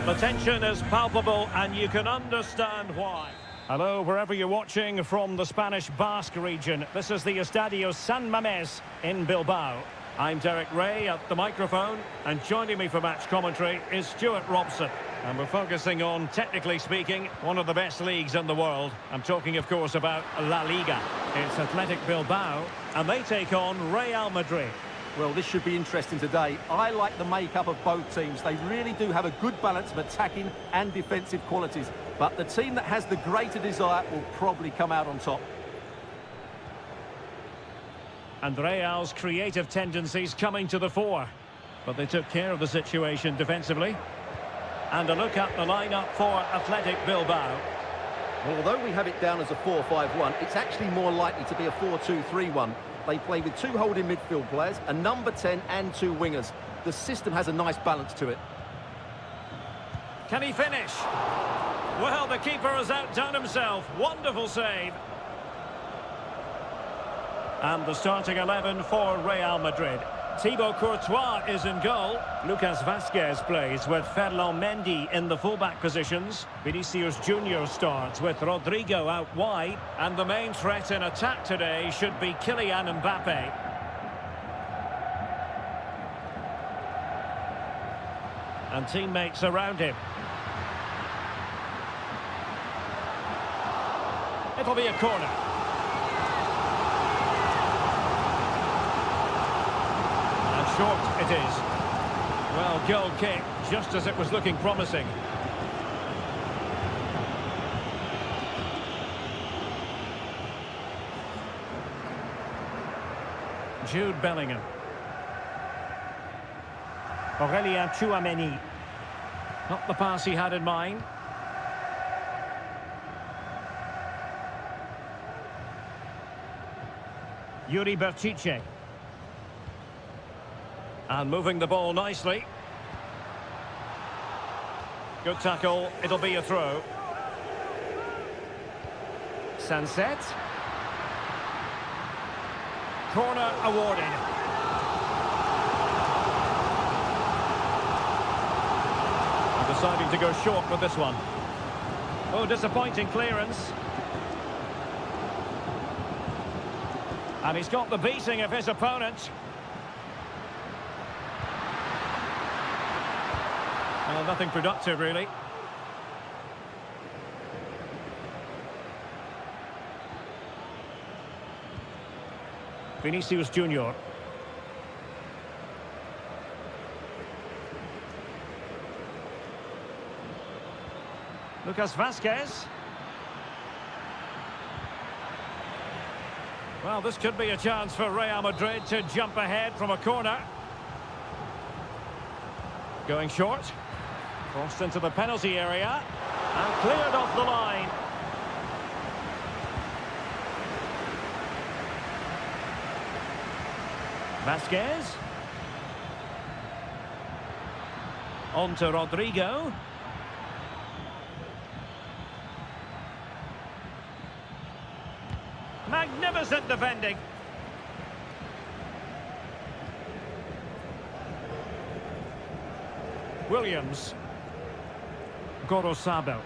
The tension is palpable and you can understand why. Hello, wherever you're watching from the Spanish Basque region. This is the Estadio San Mamés in Bilbao. I'm Derek Ray at the microphone, and joining me for match commentary is Stuart Robson. And we're focusing on, technically speaking, one of the best leagues in the world. I'm talking, of course, about La Liga. It's Athletic Bilbao, and they take on Real Madrid. Well, this should be interesting today. I like the makeup of both teams. They really do have a good balance of attacking and defensive qualities. But the team that has the greater desire will probably come out on top. And Real's creative tendencies coming to the fore. But they took care of the situation defensively. And a look at the lineup for Athletic Bilbao. Well, although we have it down as a 4-5-1, it's actually more likely to be a 4-2-3-1. They play with two holding midfield players, a number 10 and two wingers. The system has a nice balance to it. Can he finish? Well, the keeper has outdone himself. Wonderful save. And the starting 11 for Real Madrid. Thibaut Courtois is in goal. Lucas Vazquez plays with Ferland Mendy in the fullback positions. Vinicius Junior starts with Rodrigo out wide. And the main threat in attack today should be Kylian Mbappe. And teammates around him. It'll be a corner. Short it is. Well, goal kick, just as it was looking promising. Jude Bellingham. Aurélien Tchouameni. Not the pass he had in mind. Yuri Berchiche. And moving the ball nicely. Good tackle. It'll be a throw. Sunset. Corner awarded. And deciding to go short with this one. Oh, disappointing clearance. And he's got the beating of his opponent. Well, nothing productive, really. Vinicius Junior. Lucas Vazquez. Well, this could be a chance for Real Madrid to jump ahead from a corner. Going short. Crossed into the penalty area and cleared off the line. Vazquez. On to Rodrigo. Magnificent defending. Williams. Gorosabel.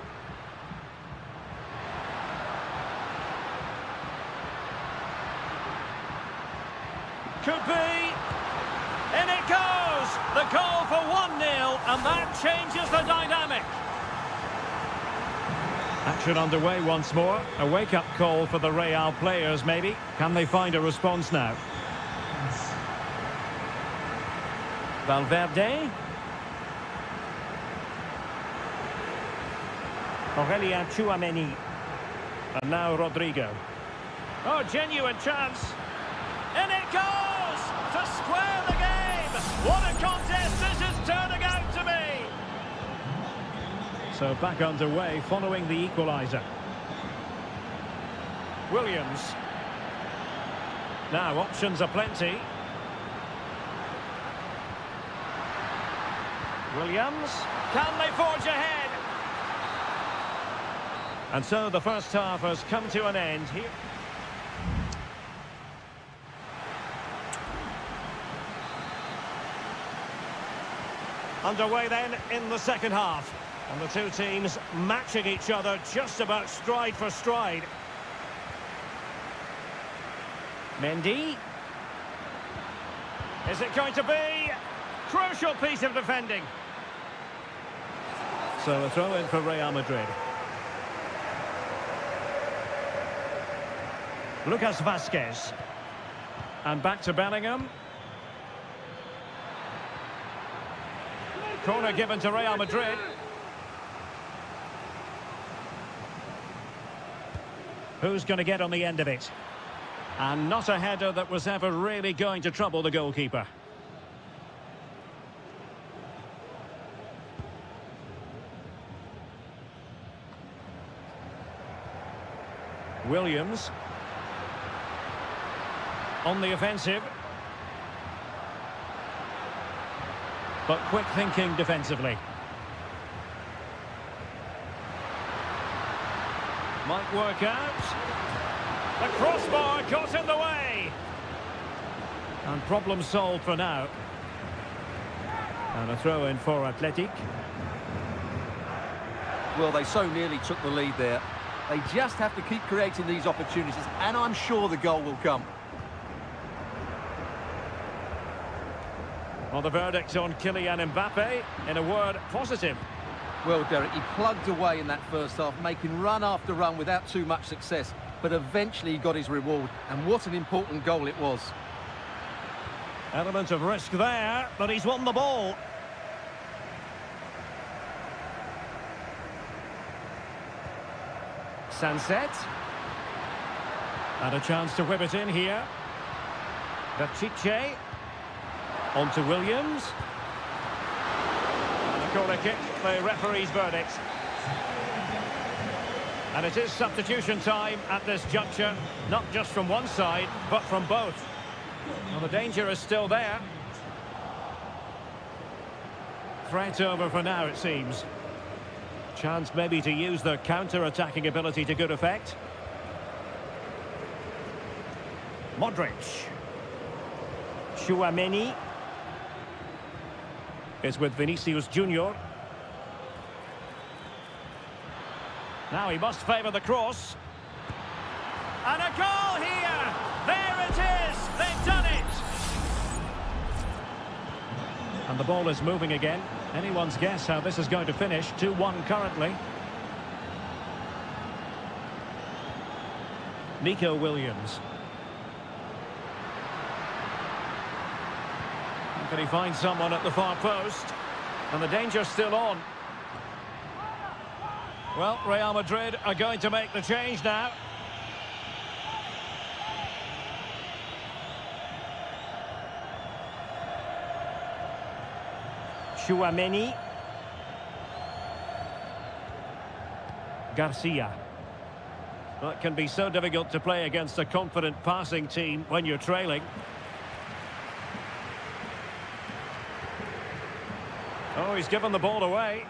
Could be. In it goes. The goal for 1-0, and that changes the dynamic. Action underway once more. A wake-up call for the Real players, maybe. Can they find a response now? Valverde. Aurélien Tchouameni. And now Rodrigo. Oh, genuine chance. In it goes! To square the game! What a contest this is turning out to be! So back underway following the equaliser. Williams. Now options are plenty. Williams. Can they forge ahead? And so the first half has come to an end here. Underway then in the second half. And the two teams matching each other just about stride for stride. Mendy. Is it going to be? Crucial piece of defending. So a throw in for Real Madrid. Lucas Vazquez. And back to Bellingham. Corner given to Real Madrid. Who's going to get on the end of it? And not a header that was ever really going to trouble the goalkeeper. Williams. On the offensive. But quick thinking defensively. Might work out. The crossbar got in the way. And problem solved for now. And a throw in for Athletic. Well, they so nearly took the lead there. They just have to keep creating these opportunities, and I'm sure the goal will come. Well, the verdict on Kylian Mbappe, in a word, positive. Well, Derek, he plugged away in that first half, making run after run without too much success. But eventually he got his reward, and what an important goal it was. Element of risk there, but he's won the ball. Sunset. And a chance to whip it in here. Pichet. On to Williams. And a corner kick, the referee's verdict. And it is substitution time at this juncture, not just from one side, but from both. Well, the danger is still there. Threat over for now, it seems. Chance maybe to use their counter-attacking ability to good effect. Modric. Tchouaméni is with Vinicius Junior. Now he must favour the cross. And a goal here! There it is! They've done it! And the ball is moving again. Anyone's guess how this is going to finish. 2-1 currently. Nico Williams. Can he find someone at the far post? And the danger's still on. Well, Real Madrid are going to make the change now. Tchouaméni. Garcia. Well, it can be so difficult to play against a confident passing team when you're trailing. Oh, he's given the ball away.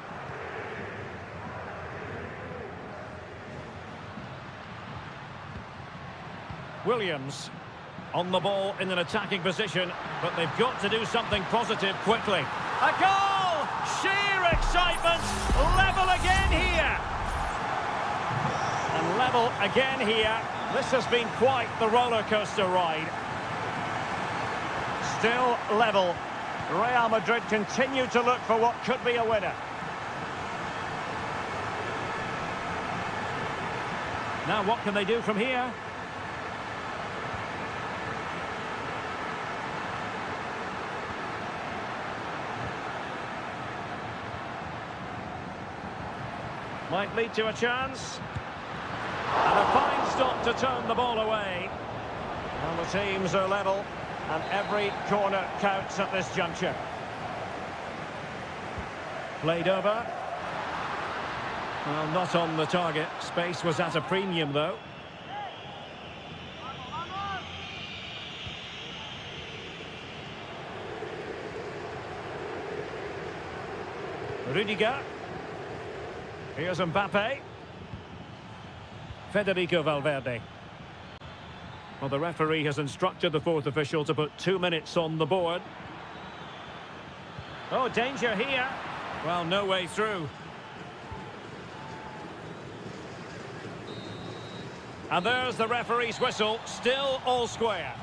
Williams on the ball in an attacking position, but they've got to do something positive quickly. A goal! Sheer excitement! Level again here! And level again here. This has been quite the roller coaster ride. Still level. Real Madrid continue to look for what could be a winner. Now what can they do from here? Might lead to a chance. And a fine stop to turn the ball away. And the teams are level. And every corner counts at this juncture. Played over. Well, not on the target. Space was at a premium, though. Rudiger. Here's Mbappe. Federico Valverde. Well, the referee has instructed the fourth official to put 2 minutes on the board. Oh, danger here. Well, no way through. And there's the referee's whistle, still all square.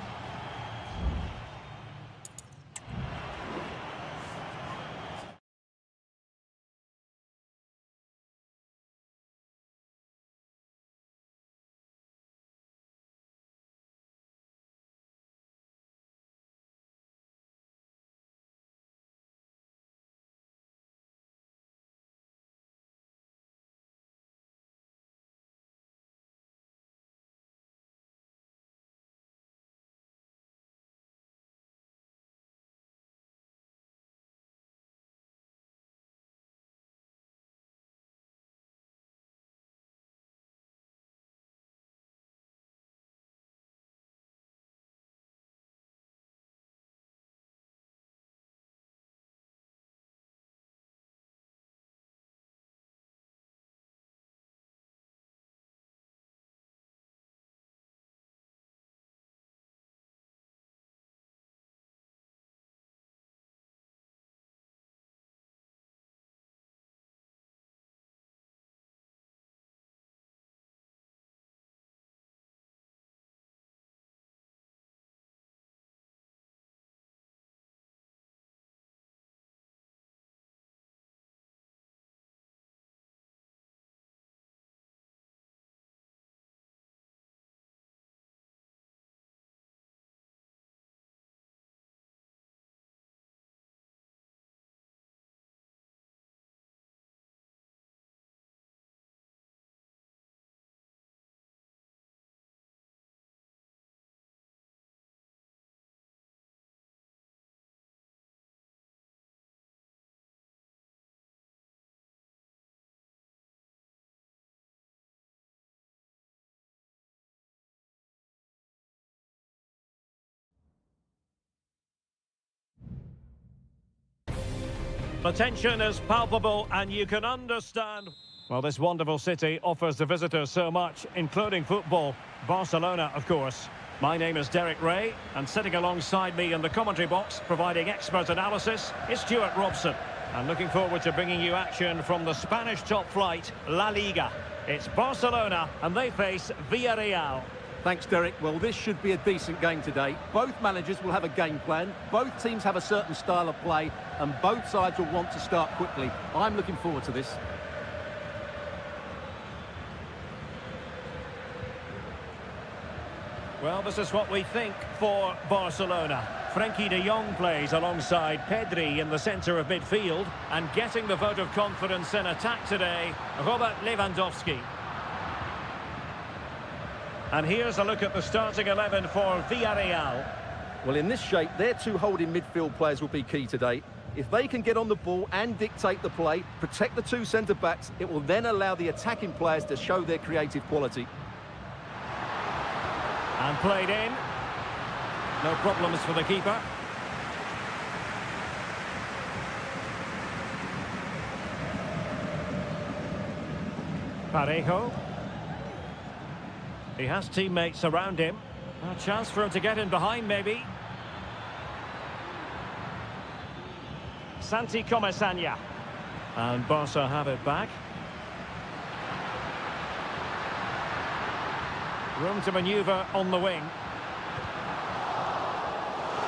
The tension is palpable and you can understand. Well, this wonderful city offers the visitors so much, including football. Barcelona, of course. My name is Derek Ray, and sitting alongside me in the commentary box, providing expert analysis, is Stuart Robson. And looking forward to bringing you action from the Spanish top flight, La Liga. It's Barcelona, and they face Villarreal. Thanks, Derek. Well, this should be a decent game today. Both managers will have a game plan. Both teams have a certain style of play, and both sides will want to start quickly. I'm looking forward to this. Well, this is what we think for Barcelona. Frenkie de Jong plays alongside Pedri in the centre of midfield, and getting the vote of confidence in attack today, Robert Lewandowski. And here's a look at the starting 11 for Villarreal. Well, in this shape, their two holding midfield players will be key today. If they can get on the ball and dictate the play, protect the two centre-backs, it will then allow the attacking players to show their creative quality. And played in. No problems for the keeper. Parejo. He has teammates around him. A chance for him to get in behind, maybe. Santi Comesaña. And Barca have it back. Room to manoeuvre on the wing.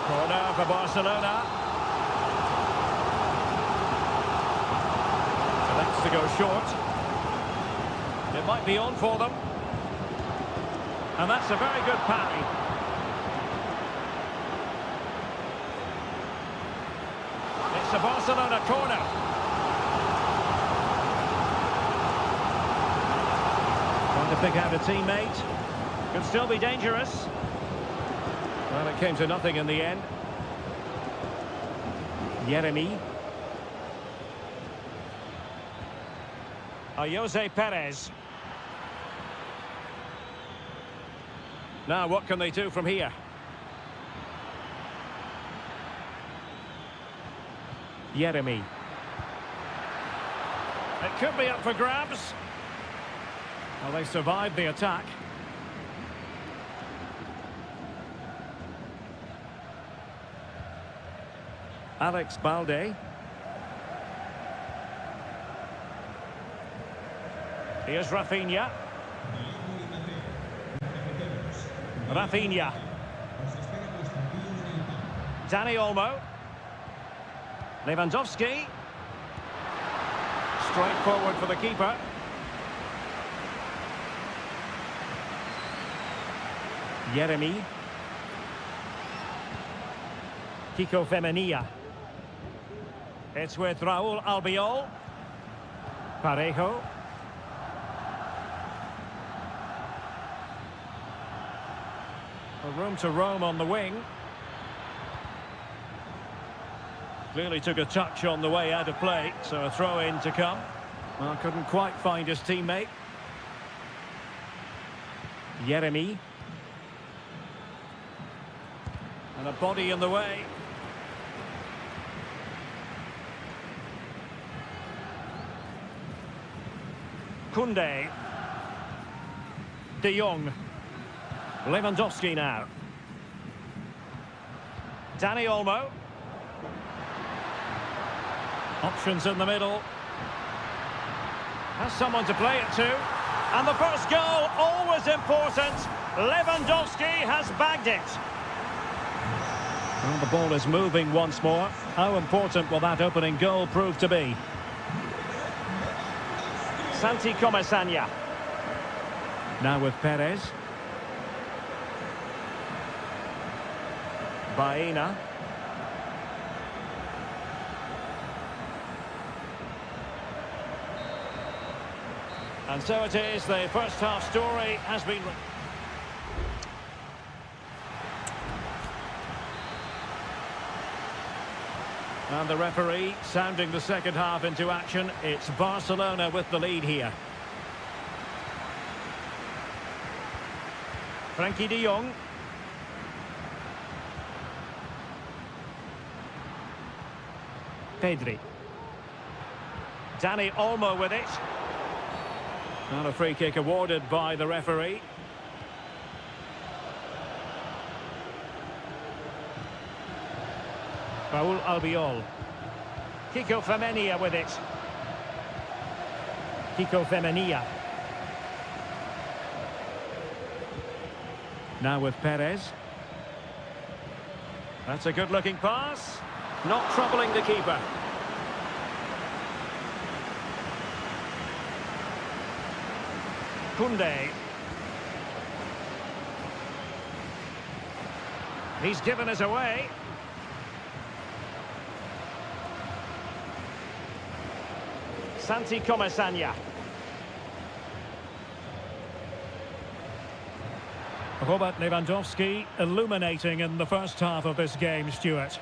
Corner for Barcelona. Selects to go short. It might be on for them. And that's a very good parry. It's a Barcelona corner. Trying to pick out a teammate. Could still be dangerous. Well, it came to nothing in the end. Yeremy. Jose Perez. Now, what can they do from here? Yeremy. It could be up for grabs. Well, they survived the attack. Alex Balde. Here's Rafinha. Rafinha. Dani Olmo. Lewandowski. Straight forward for the keeper. Yeremy. Kiko Femenia. It's with Raúl Albiol. Parejo. A room to roam on the wing. Clearly took a touch on the way out of play, so a throw in to come. Well, couldn't quite find his teammate. Yeremy. And a body in the way. Koundé. De Jong. Lewandowski now. Dani Olmo. Options in the middle. Has someone to play it to. And the first goal, always important. Lewandowski has bagged it. Well, the ball is moving once more. How important will that opening goal prove to be? Santi Comesaña. Now with Perez. Baena. And so it is, the first half story has been... And the referee sounding the second half into action. It's Barcelona with the lead here. Frankie de Jong. Pedri. Dani Olmo with it. And a free kick awarded by the referee. Raúl Albiol. Kiko Femenia with it. Kiko Femenia. Now with Perez. That's a good-looking pass. Not troubling the keeper. Koundé. He's given us away. Santi Comesaña. Robert Lewandowski illuminating in the first half of this game, Stuart.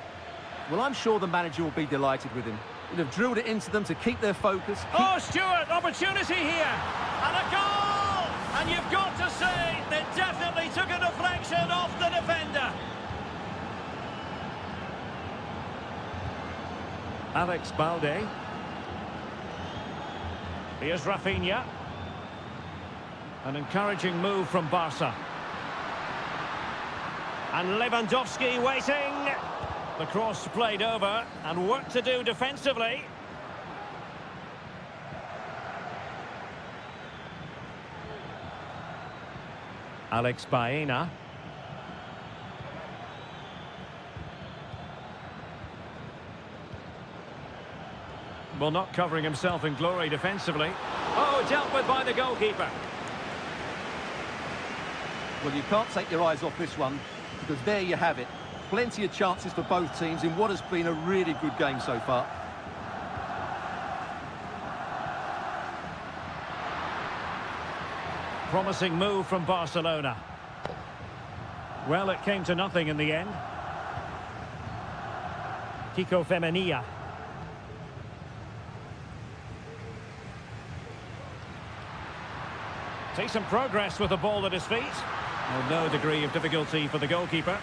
Well, I'm sure the manager will be delighted with him. He'd have drilled it into them to keep their focus. Oh, Stuart, opportunity here. And a goal! And you've got to say, they definitely took a deflection off the defender. Alex Balde. Here's Rafinha. An encouraging move from Barca. And Lewandowski waiting. The cross played over and work to do defensively. Alex Baena. Well, not covering himself in glory defensively. Oh, dealt with by the goalkeeper. Well, you can't take your eyes off this one, because there you have it. Plenty of chances for both teams in what has been a really good game so far. Promising move from Barcelona. Well, it came to nothing in the end. Kiko Femenia. Decent progress with the ball at his feet. Well, no degree of difficulty for the goalkeeper.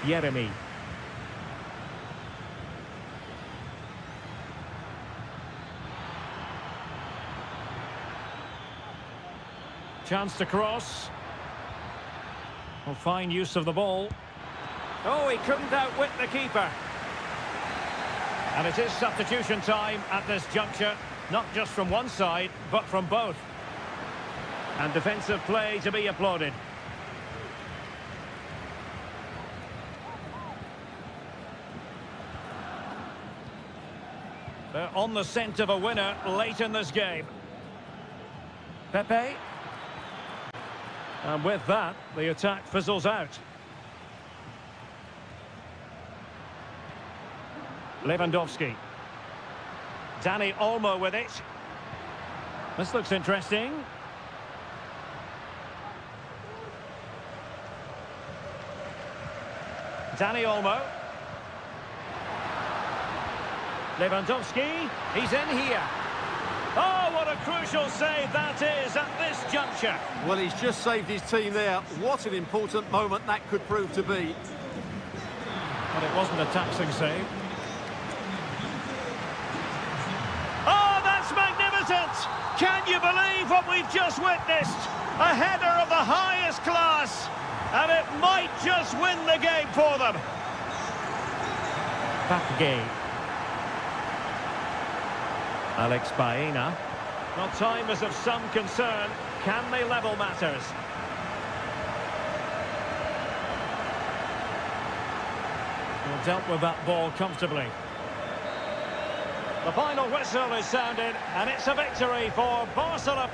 Yeremy. Chance to cross. Well, fine use of the ball. Oh, he couldn't outwit the keeper. And it is substitution time at this juncture. Not just from one side, but from both. And defensive play to be applauded. They're on the scent of a winner late in this game. Pepe. And with that, the attack fizzles out. Lewandowski. Dani Olmo with it. This looks interesting. Dani Olmo. Lewandowski, he's in here. Oh, what a crucial save that is at this juncture. Well, he's just saved his team there. What an important moment that could prove to be. But it wasn't a taxing save. Oh, that's magnificent! Can you believe what we've just witnessed? A header of the highest class, and it might just win the game for them. Pape. Alex Baena. Well, time is of some concern. Can they level matters? Well, dealt with that ball comfortably. The final whistle is sounded, and it's a victory for Barcelona.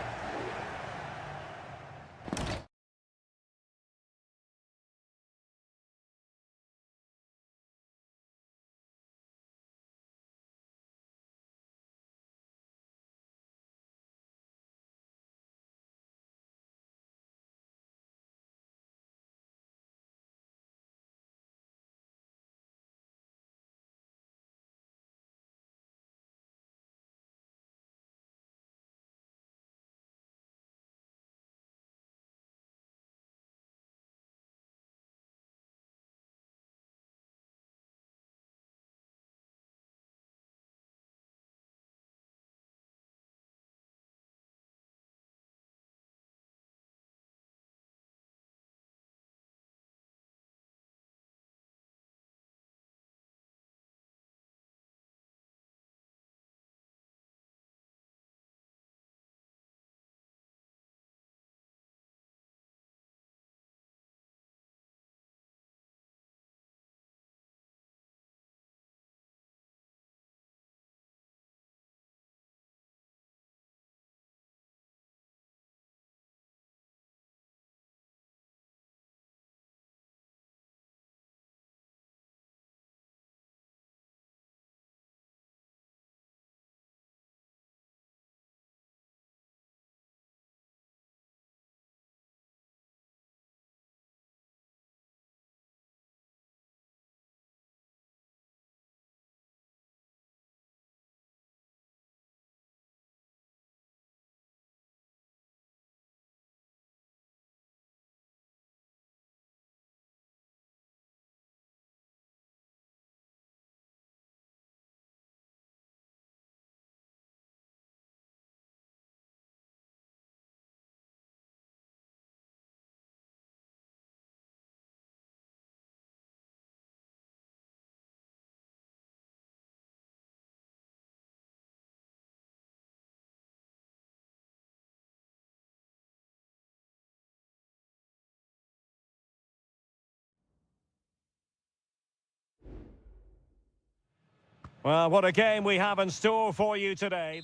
Well, what a game we have in store for you today.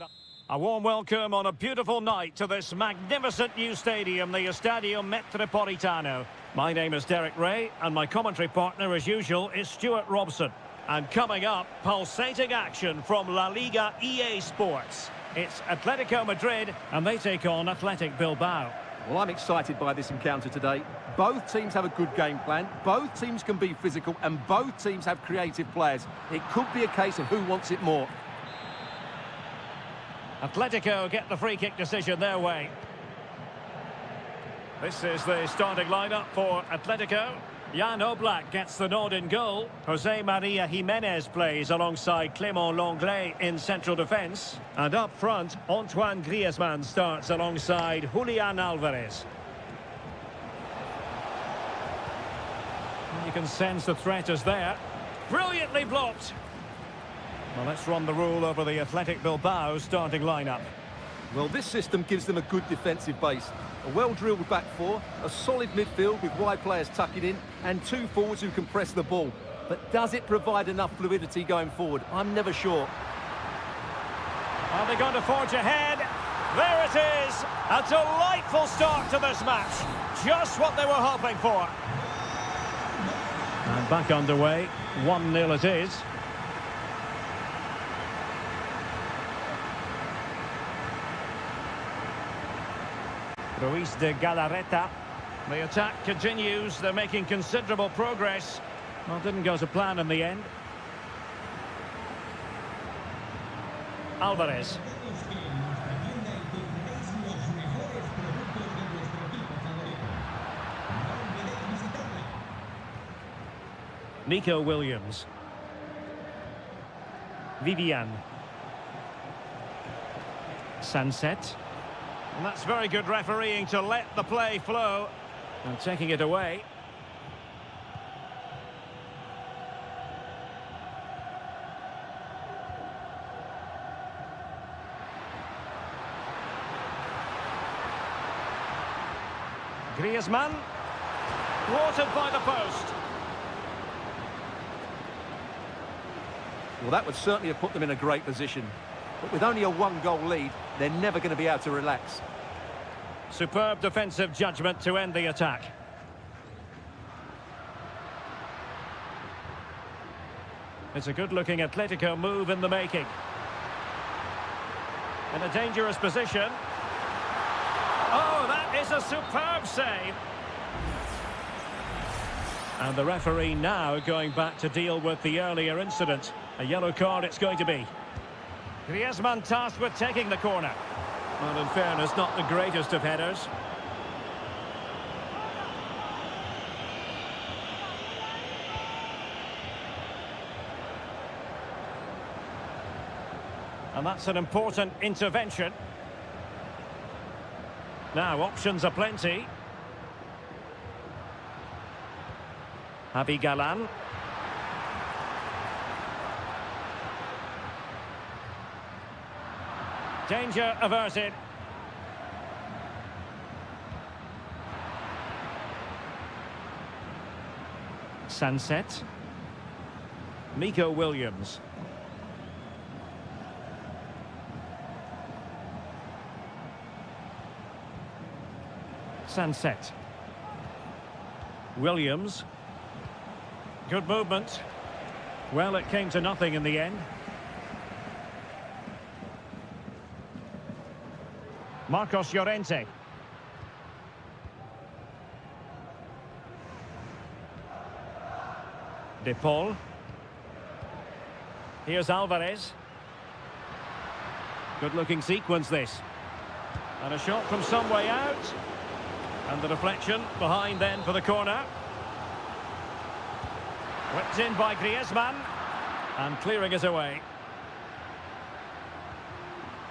A warm welcome on a beautiful night to this magnificent new stadium, the Estadio Metropolitano. My name is Derek Ray, and my commentary partner, as usual, is Stuart Robson. And coming up, pulsating action from La Liga EA Sports. It's Atletico Madrid, and they take on Athletic Bilbao. Well, I'm excited by this encounter today. Both teams have a good game plan, both teams can be physical, and both teams have creative players. It could be a case of who wants it more. Atletico get the free kick decision their way. This is the starting lineup for Atletico. Jan Oblak gets the nod in goal. Jose Maria Jimenez plays alongside Clément Lenglet in central defence. And up front, Antoine Griezmann starts alongside Julian Alvarez. And you can sense the threat is there. Brilliantly blocked. Well, let's run the rule over the Athletic Bilbao starting lineup. Well, this system gives them a good defensive base. A well-drilled back four, a solid midfield with wide players tucking in, and two forwards who can press the ball. But does it provide enough fluidity going forward? I'm never sure. Are they going to forge ahead? There it is! A delightful start to this match. Just what they were hoping for. And back underway. 1-0 it is. Ruiz de Galarreta. The attack continues. They're making considerable progress. Well, didn't go to plan in the end. Alvarez. Nico Williams. Vivian. Sunset. And that's very good refereeing to let the play flow. And taking it away. Griezmann. Thwarted by the post. Well, that would certainly have put them in a great position. But with only a one-goal lead, they're never going to be able to relax. Superb defensive judgment to end the attack. It's a good-looking Atletico move in the making. In a dangerous position. Oh, that is a superb save. And the referee now going back to deal with the earlier incident. A yellow card it's going to be. Griezmann tasked with taking the corner. Well, in fairness, not the greatest of headers. And that's an important intervention. Now, options are plenty. Javi Galan. Danger averted. Sunset. Nico Williams. Sunset. Williams. Good movement. Well, it came to nothing in the end. Marcos Llorente. De Paul. Here's Alvarez. Good-looking sequence, this. And a shot from some way out. And the deflection behind then for the corner. Whipped in by Griezmann. And clearing it away.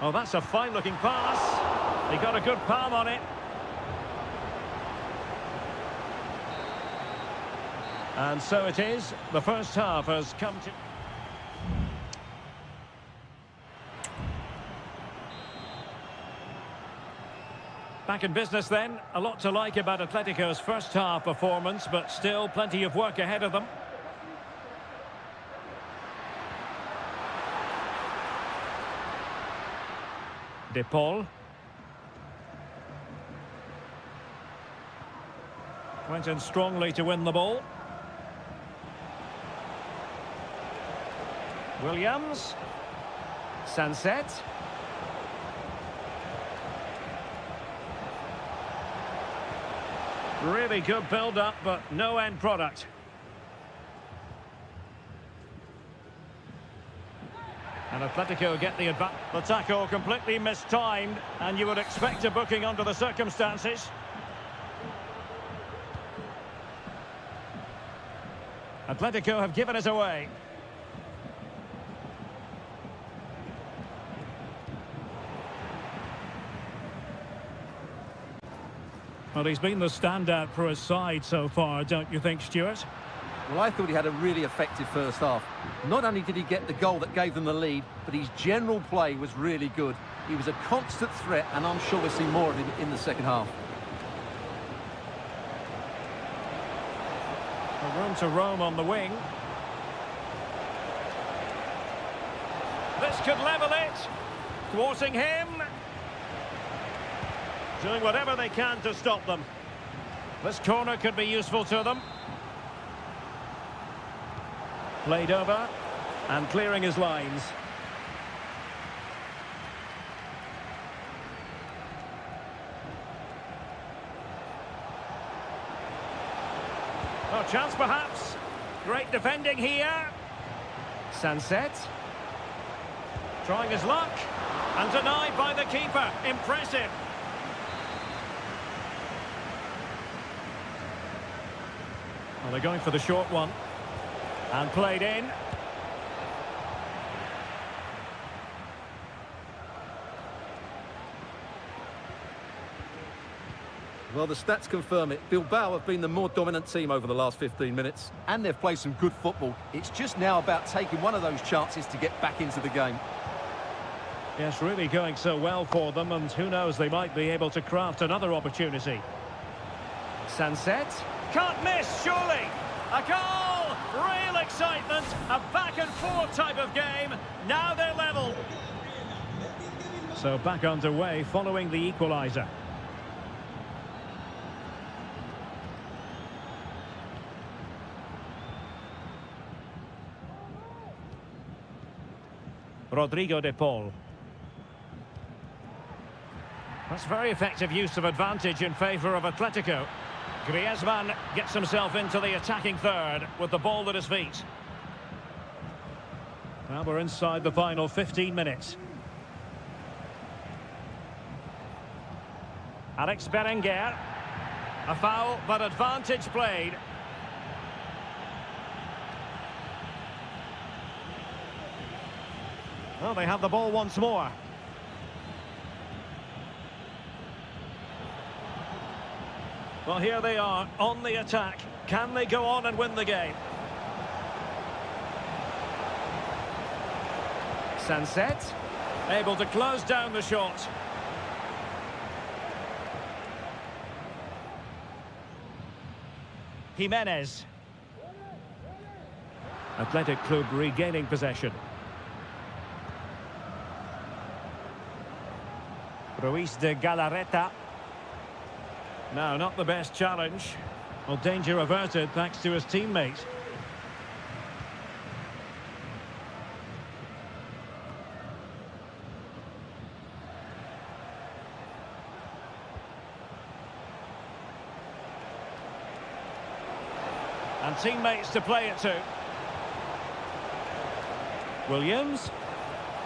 Oh, that's a fine-looking pass. He got a good palm on it. And so it is. The first half has come to... Back in business then. A lot to like about Atletico's first half performance, but still plenty of work ahead of them. De Paul. Went in strongly to win the ball. Williams. Sunset. Really good build-up, but no end product. And Atletico get the advantage. The tackle completely mistimed, and you would expect a booking under the circumstances. Atletico have given it away. Well, he's been the standout for his side so far, don't you think, Stuart? Well, I thought he had a really effective first half. Not only did he get the goal that gave them the lead, but his general play was really good. He was a constant threat, and I'm sure we'll see more of him in the second half. Room to roam on the wing. This could level it. Thwarting him. Doing whatever they can to stop them. This corner could be useful to them. Played over and clearing his lines. Oh, chance perhaps. Great defending here. Sunset. Trying his luck. And denied by the keeper. Impressive. Well, they're going for the short one. And played in. Well, the stats confirm it. Bilbao have been the more dominant team over the last 15 minutes, and they've played some good football. It's just now about taking one of those chances to get back into the game. Yes, really going so well for them, and who knows, they might be able to craft another opportunity. Sunset. Can't miss, surely. A goal! Real excitement. A back-and-forth type of game. Now they're level. So back underway following the equaliser. Rodrigo de Paul. That's very effective use of advantage in favour of Atletico. Griezmann gets himself into the attacking third with the ball at his feet. Now we're inside the final 15 minutes. Alex Berenguer. A foul, but advantage played. Well, they have the ball once more. Well, here they are, on the attack. Can they go on and win the game? Sunset, able to close down the shot. Jimenez. Athletic Club regaining possession. Ruiz de Galarreta. No, not the best challenge. Well, danger averted thanks to his teammate. And teammates to play it to. Williams.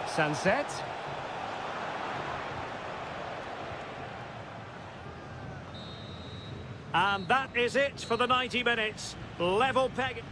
Sunset. And that is it for the 90 minutes. Level peg.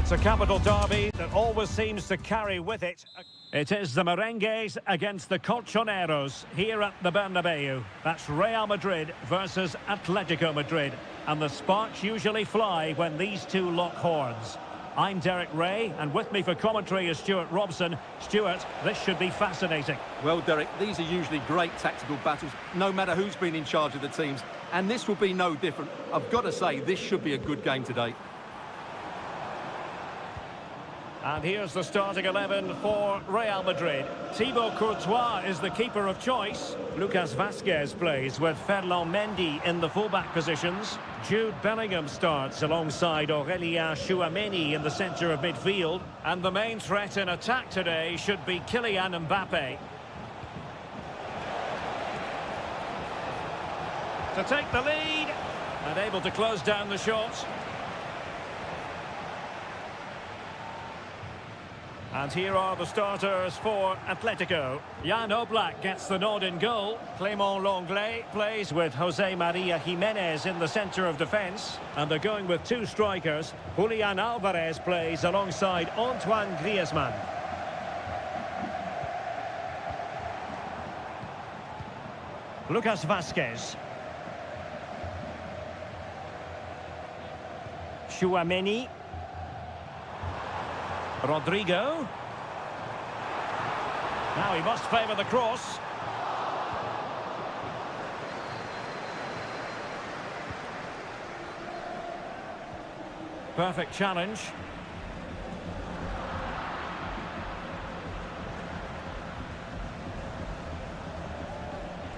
It's a capital derby that always seems to carry with it. It is the Merengues against the Colchoneros here at the Bernabeu. That's Real Madrid versus Atletico Madrid. And the sparks usually fly when these two lock horns. I'm Derek Ray, and with me for commentary is Stuart Robson. Stuart, this should be fascinating. Well, Derek, these are usually great tactical battles, no matter who's been in charge of the teams. And this will be no different. I've got to say, this should be a good game today. And here's the starting 11 for Real Madrid. Thibaut Courtois is the keeper of choice. Lucas Vazquez plays with Ferland Mendy in the fullback positions. Jude Bellingham starts alongside Aurélien Tchouameni in the centre of midfield. And the main threat in attack today should be Kylian Mbappe. To take the lead and able to close down the shot. And here are the starters for Atletico. Jan Oblak gets the nod in goal. Clément Lenglet plays with José María Jiménez in the centre of defence. And they're going with two strikers. Julián Álvarez plays alongside Antoine Griezmann. Lucas Vazquez. Tchouameni. Rodrigo. Now he must favour the cross. Perfect challenge.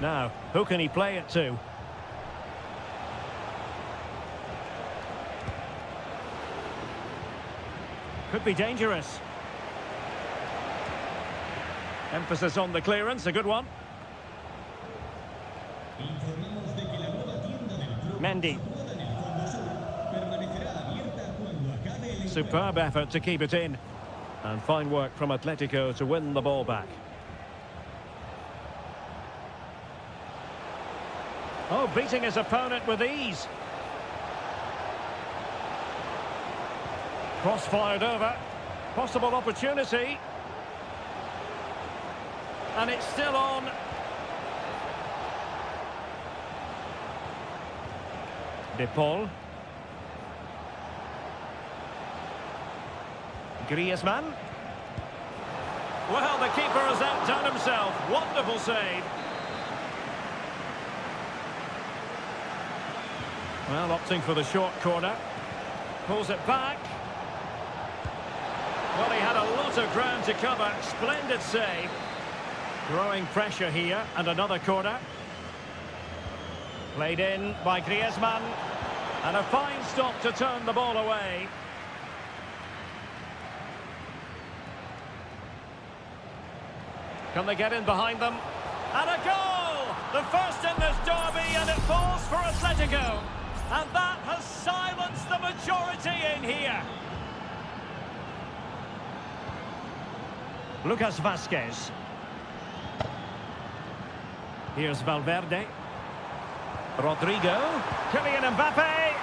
Now, who can he play it to? Could be dangerous. Emphasis on the clearance, a good one. Mendy. Superb effort to keep it in. And fine work from Atletico to win the ball back. Oh, beating his opponent with ease. Cross fired over. Possible opportunity. And it's still on. De Paul. Griezmann. Well, the keeper has outdone himself. Wonderful save. Well, opting for the short corner. Pulls it back. Well, he had a lot of ground to cover. Splendid save. Growing pressure here, and another corner. Played in by Griezmann. And a fine stop to turn the ball away. Can they get in behind them? And a goal! The first in this derby, and it falls for Atletico. And that has silenced the majority in here. Lucas Vazquez. Here's Valverde. Rodrigo. Kylian Mbappe.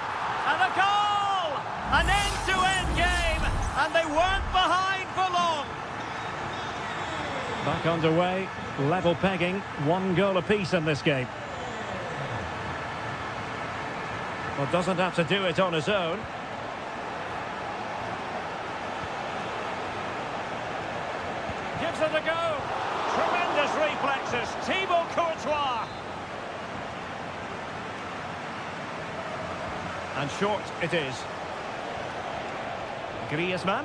And a goal! An end-to-end game. And they weren't behind for long. Back underway. Level pegging. One goal apiece in this game. Well, doesn't have to do it on his own. Gives it a go. Tremendous reflexes. Thibaut Courtois. And short it is. Griezmann.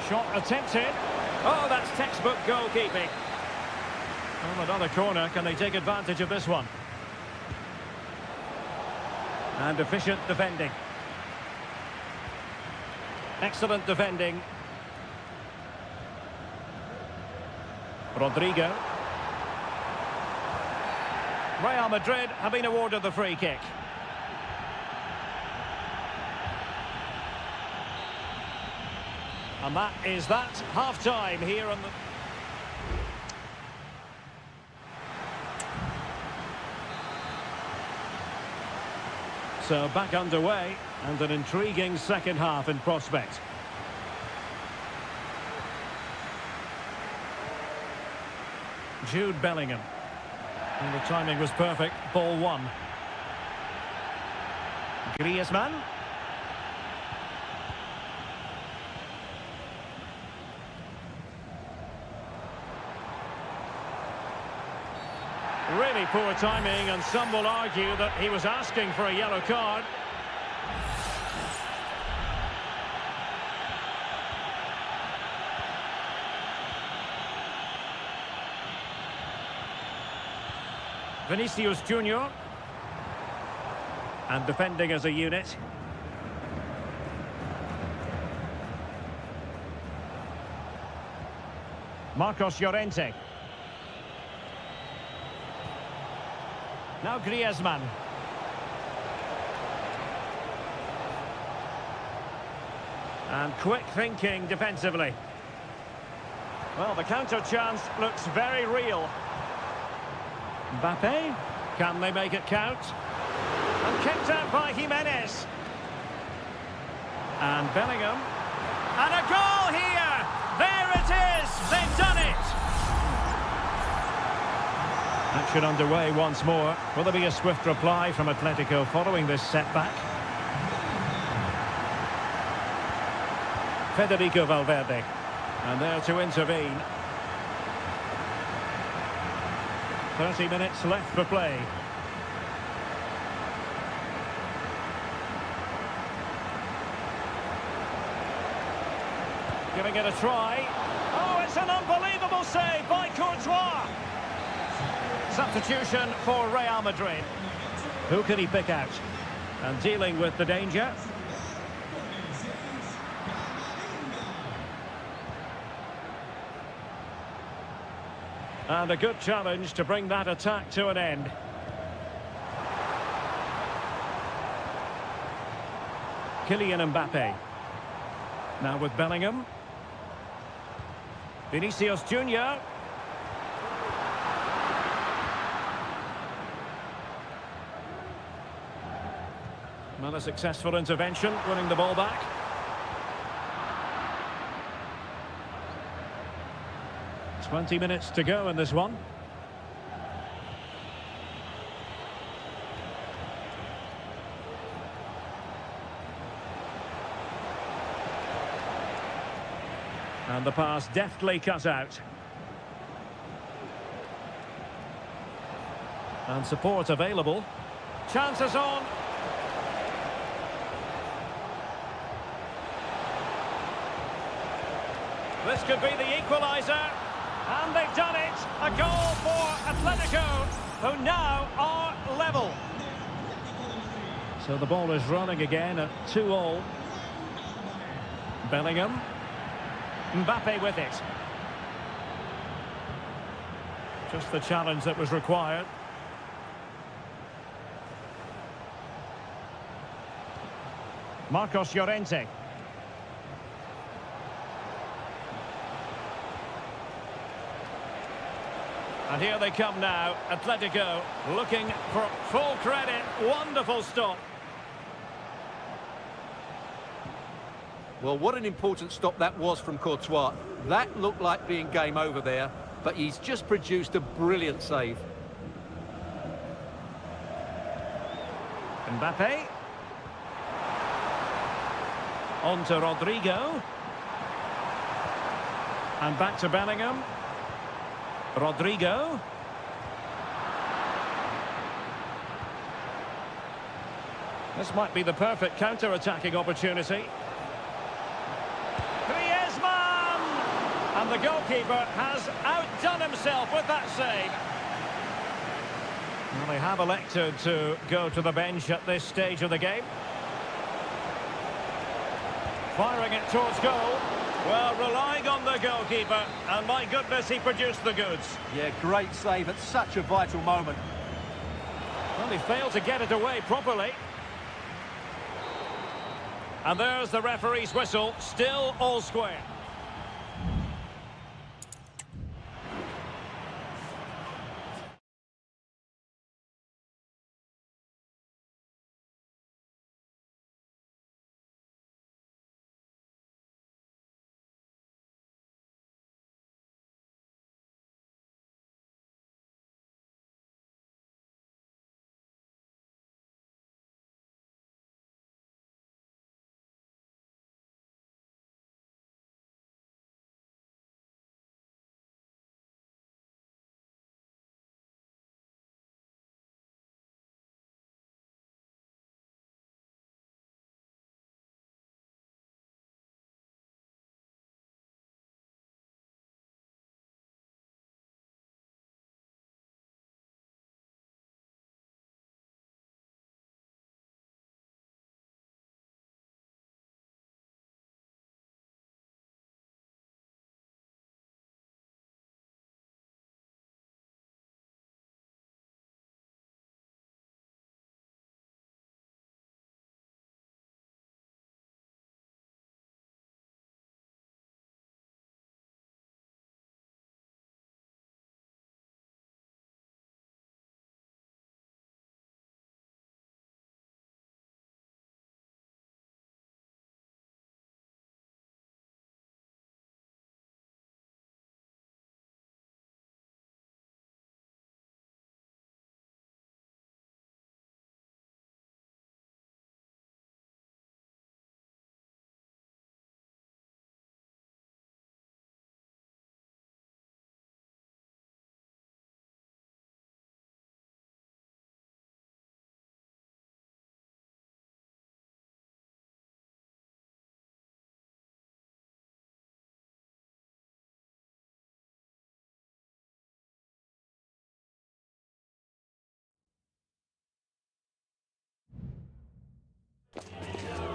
Shot attempted. Oh, that's textbook goalkeeping. Oh, another corner. Can they take advantage of this one? And efficient defending. Excellent defending. Rodrigo. Real Madrid have been awarded the free kick. And that is that. Half-time here on the... So back underway. And an intriguing second half in prospect. Jude Bellingham. And the timing was perfect. Ball one. Griezmann. Really poor timing, and some will argue that he was asking for a yellow card. Vinicius Junior. And defending as a unit. Marcos Llorente. Now Griezmann. And quick thinking defensively. Well, the counter chance looks very real. Mbappe. Can they make it count? And kicked out by Jimenez. And Bellingham. And a goal here! There it is! They've done it! Action underway once more. Will there be a swift reply from Atletico following this setback? Federico Valverde. And there to intervene. 30 minutes left for play. Giving it a try. Oh, it's an unbelievable save by Courtois. Substitution for Real Madrid. Who can he pick out? And dealing with the danger. And a good challenge to bring that attack to an end. Kylian Mbappe. Now with Bellingham. Vinicius Junior. Well, a successful intervention, winning the ball back. "20 minutes to go in this one. And the pass deftly cut out. And support available. Chances on. This could be the equaliser. And they've done it. A goal for Atletico, who now are level. So the ball is running again at 2-2. Bellingham. Mbappe with it. Just the challenge that was required. Marcos Llorente. And here they come now, Atletico, looking for full credit. Wonderful stop. Well, what an important stop that was from Courtois. That looked like being game over there, but he's just produced a brilliant save. Mbappe. On to Rodrigo. And back to Bellingham. Rodrigo. This might be the perfect counter-attacking opportunity. Griezmann! And the goalkeeper has outdone himself with that save. Well, they have elected to go to the bench at this stage of the game. Firing it towards goal. Well, relying on the goalkeeper, and my goodness, he produced the goods. Yeah, great save at such a vital moment. Well, he failed to get it away properly. And there's the referee's whistle, still all square.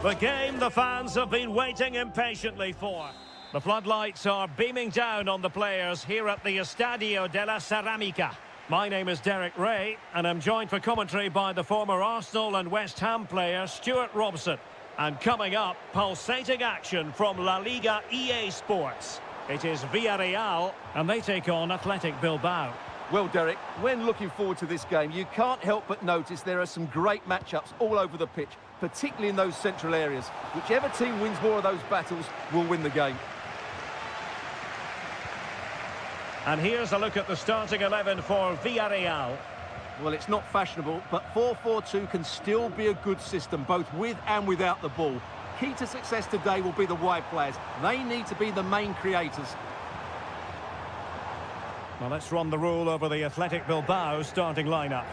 The game the fans have been waiting impatiently for. The floodlights are beaming down on the players here at the Estadio de la Ceramica. My name is Derek Ray, and I'm joined for commentary by the former Arsenal and West Ham player Stuart Robson. And coming up, pulsating action from La Liga EA Sports. It is Villarreal, and they take on Athletic Bilbao. Well, Derek, when looking forward to this game, you can't help but notice there are some great matchups all over the pitch, particularly in those central areas. Whichever team wins more of those battles will win the game. And here's a look at the starting 11 for Villarreal. Well, it's not fashionable, but 4-4-2 can still be a good system, both with and without the ball. Key to success today will be the wide players. They need to be the main creators. Well, let's run the rule over the Athletic Bilbao starting lineup.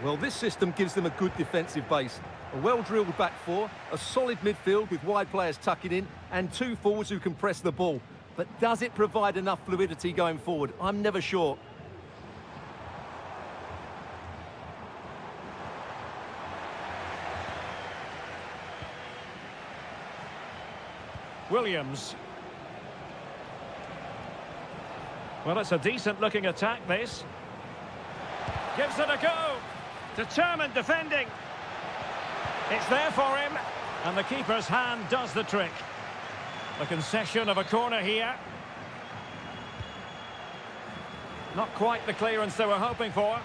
Well, this system gives them a good defensive base. A well-drilled back four, a solid midfield with wide players tucking in, and two forwards who can press the ball. But does it provide enough fluidity going forward? I'm never sure. Williams. Well, it's a decent-looking attack, this. Gives it a go. Determined defending. It's there for him. And the keeper's hand does the trick. A concession of a corner here. Not quite the clearance they were hoping for.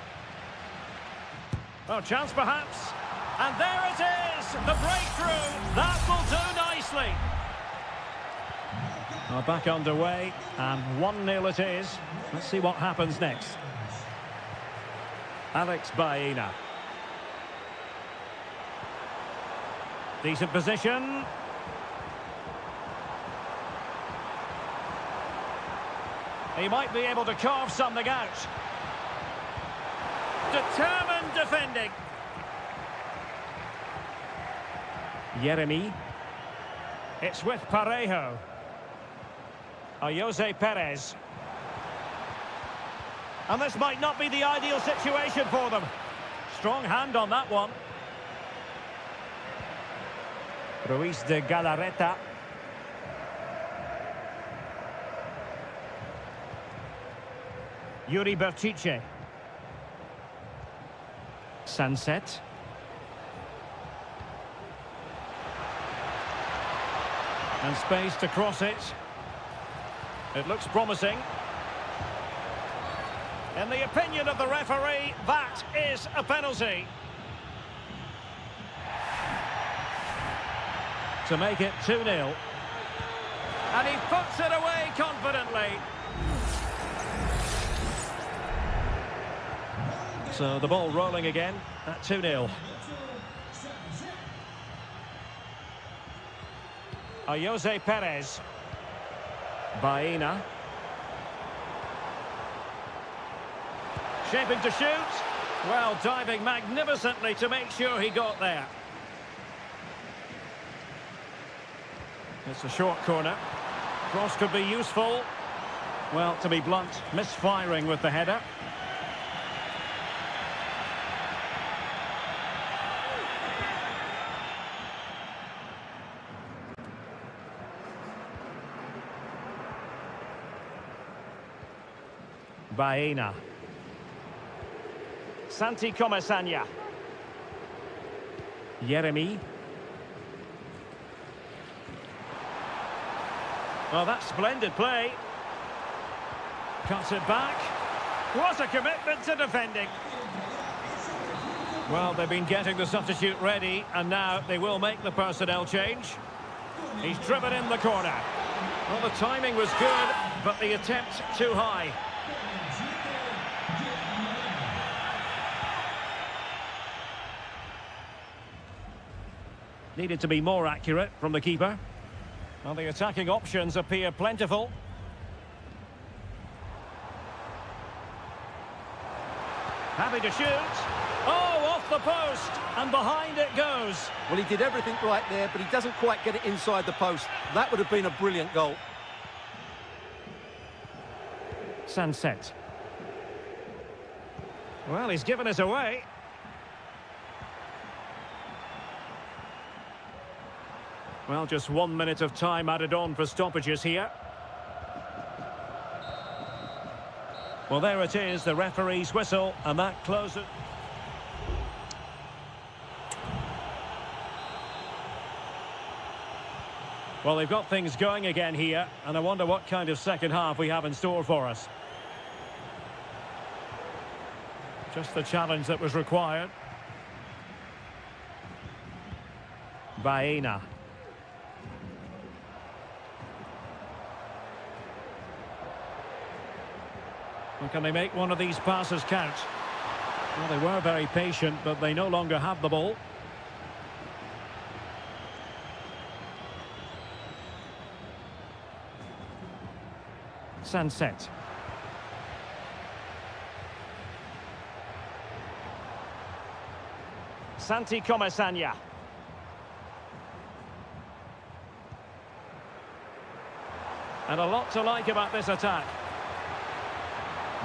Oh, chance perhaps. And there it is! The breakthrough! That will do nicely. Well, back underway, and 1-0 it is. Let's see what happens next. Alex Baena. Decent position. He might be able to carve something out. Determined defending. Jeremy. It's with Parejo. Jose Perez. And this might not be the ideal situation for them. Strong hand on that one. Ruiz de Galarreta. Yuri Berchiche. Sunset. And space to cross it. It looks promising. In the opinion of the referee, that is a penalty. To make it 2-0. And he puts it away confidently. So the ball rolling again at 2-0. Jose Perez. Baena. Shaping to shoot. Well, diving magnificently to make sure he got there. It's a short corner. Cross could be useful. Well, to be blunt, misfiring with the header. Baena. Santi Comesaña. Jeremy. Well, that's splendid play. Cuts it back. What a commitment to defending. Well, they've been getting the substitute ready, and now they will make the personnel change. He's driven in the corner. Well, the timing was good, but the attempt too high. Needed to be more accurate from the keeper. Well, the attacking options appear plentiful. Happy to shoot. Oh, off the post. And behind it goes. Well, he did everything right there, but he doesn't quite get it inside the post. That would have been a brilliant goal. Sunset. Well, he's given us away. Well, just 1 minute of time added on for stoppages here. Well, there it is, the referee's whistle, and that closes. Well, they've got things going again here, and I wonder what kind of second half we have in store for us. Just the challenge that was required. Baena. And can they make one of these passes count? Well, they were very patient, but they no longer have the ball. Sunset. Santi Comesaña. And a lot to like about this attack.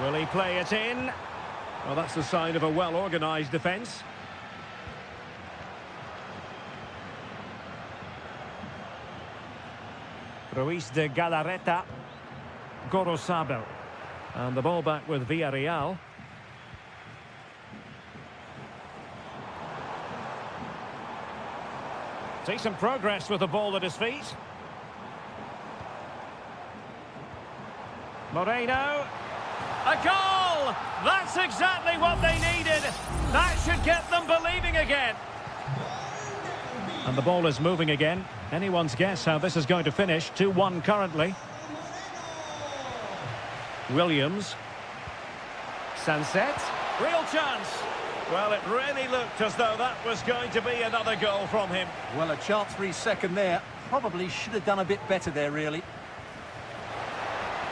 Will he play it in? Well, that's the sign of a well-organised defence. Ruiz de Galarreta. Gorosabel. And the ball back with Villarreal. Decent progress with the ball at his feet. Moreno. A goal! That's exactly what they needed. That should get them believing again. And the ball is moving again. Anyone's guess how this is going to finish. 2-1 currently. Williams. Sunset. Real chance. Well, it really looked as though that was going to be another goal from him. Well, a chance for his second there. Probably should have done a bit better there, really.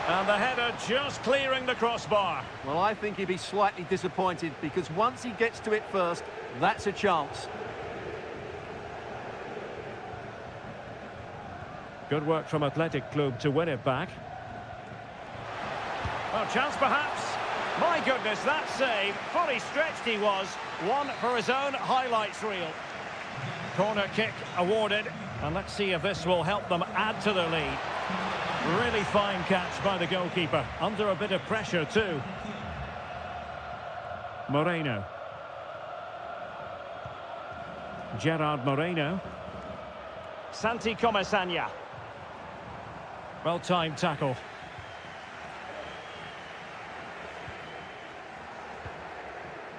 And the header just clearing the crossbar. Well, I think he'd be slightly disappointed because once he gets to it first, that's a chance. Good work from Athletic Club to win it back. Well, chance perhaps. My goodness, that save. Fully stretched he was. One for his own highlights reel. Corner kick awarded. And let's see if this will help them add to their lead. Really fine catch by the goalkeeper. Under a bit of pressure too. Moreno. Gerard Moreno. Santi Comesaña. Well-timed tackle.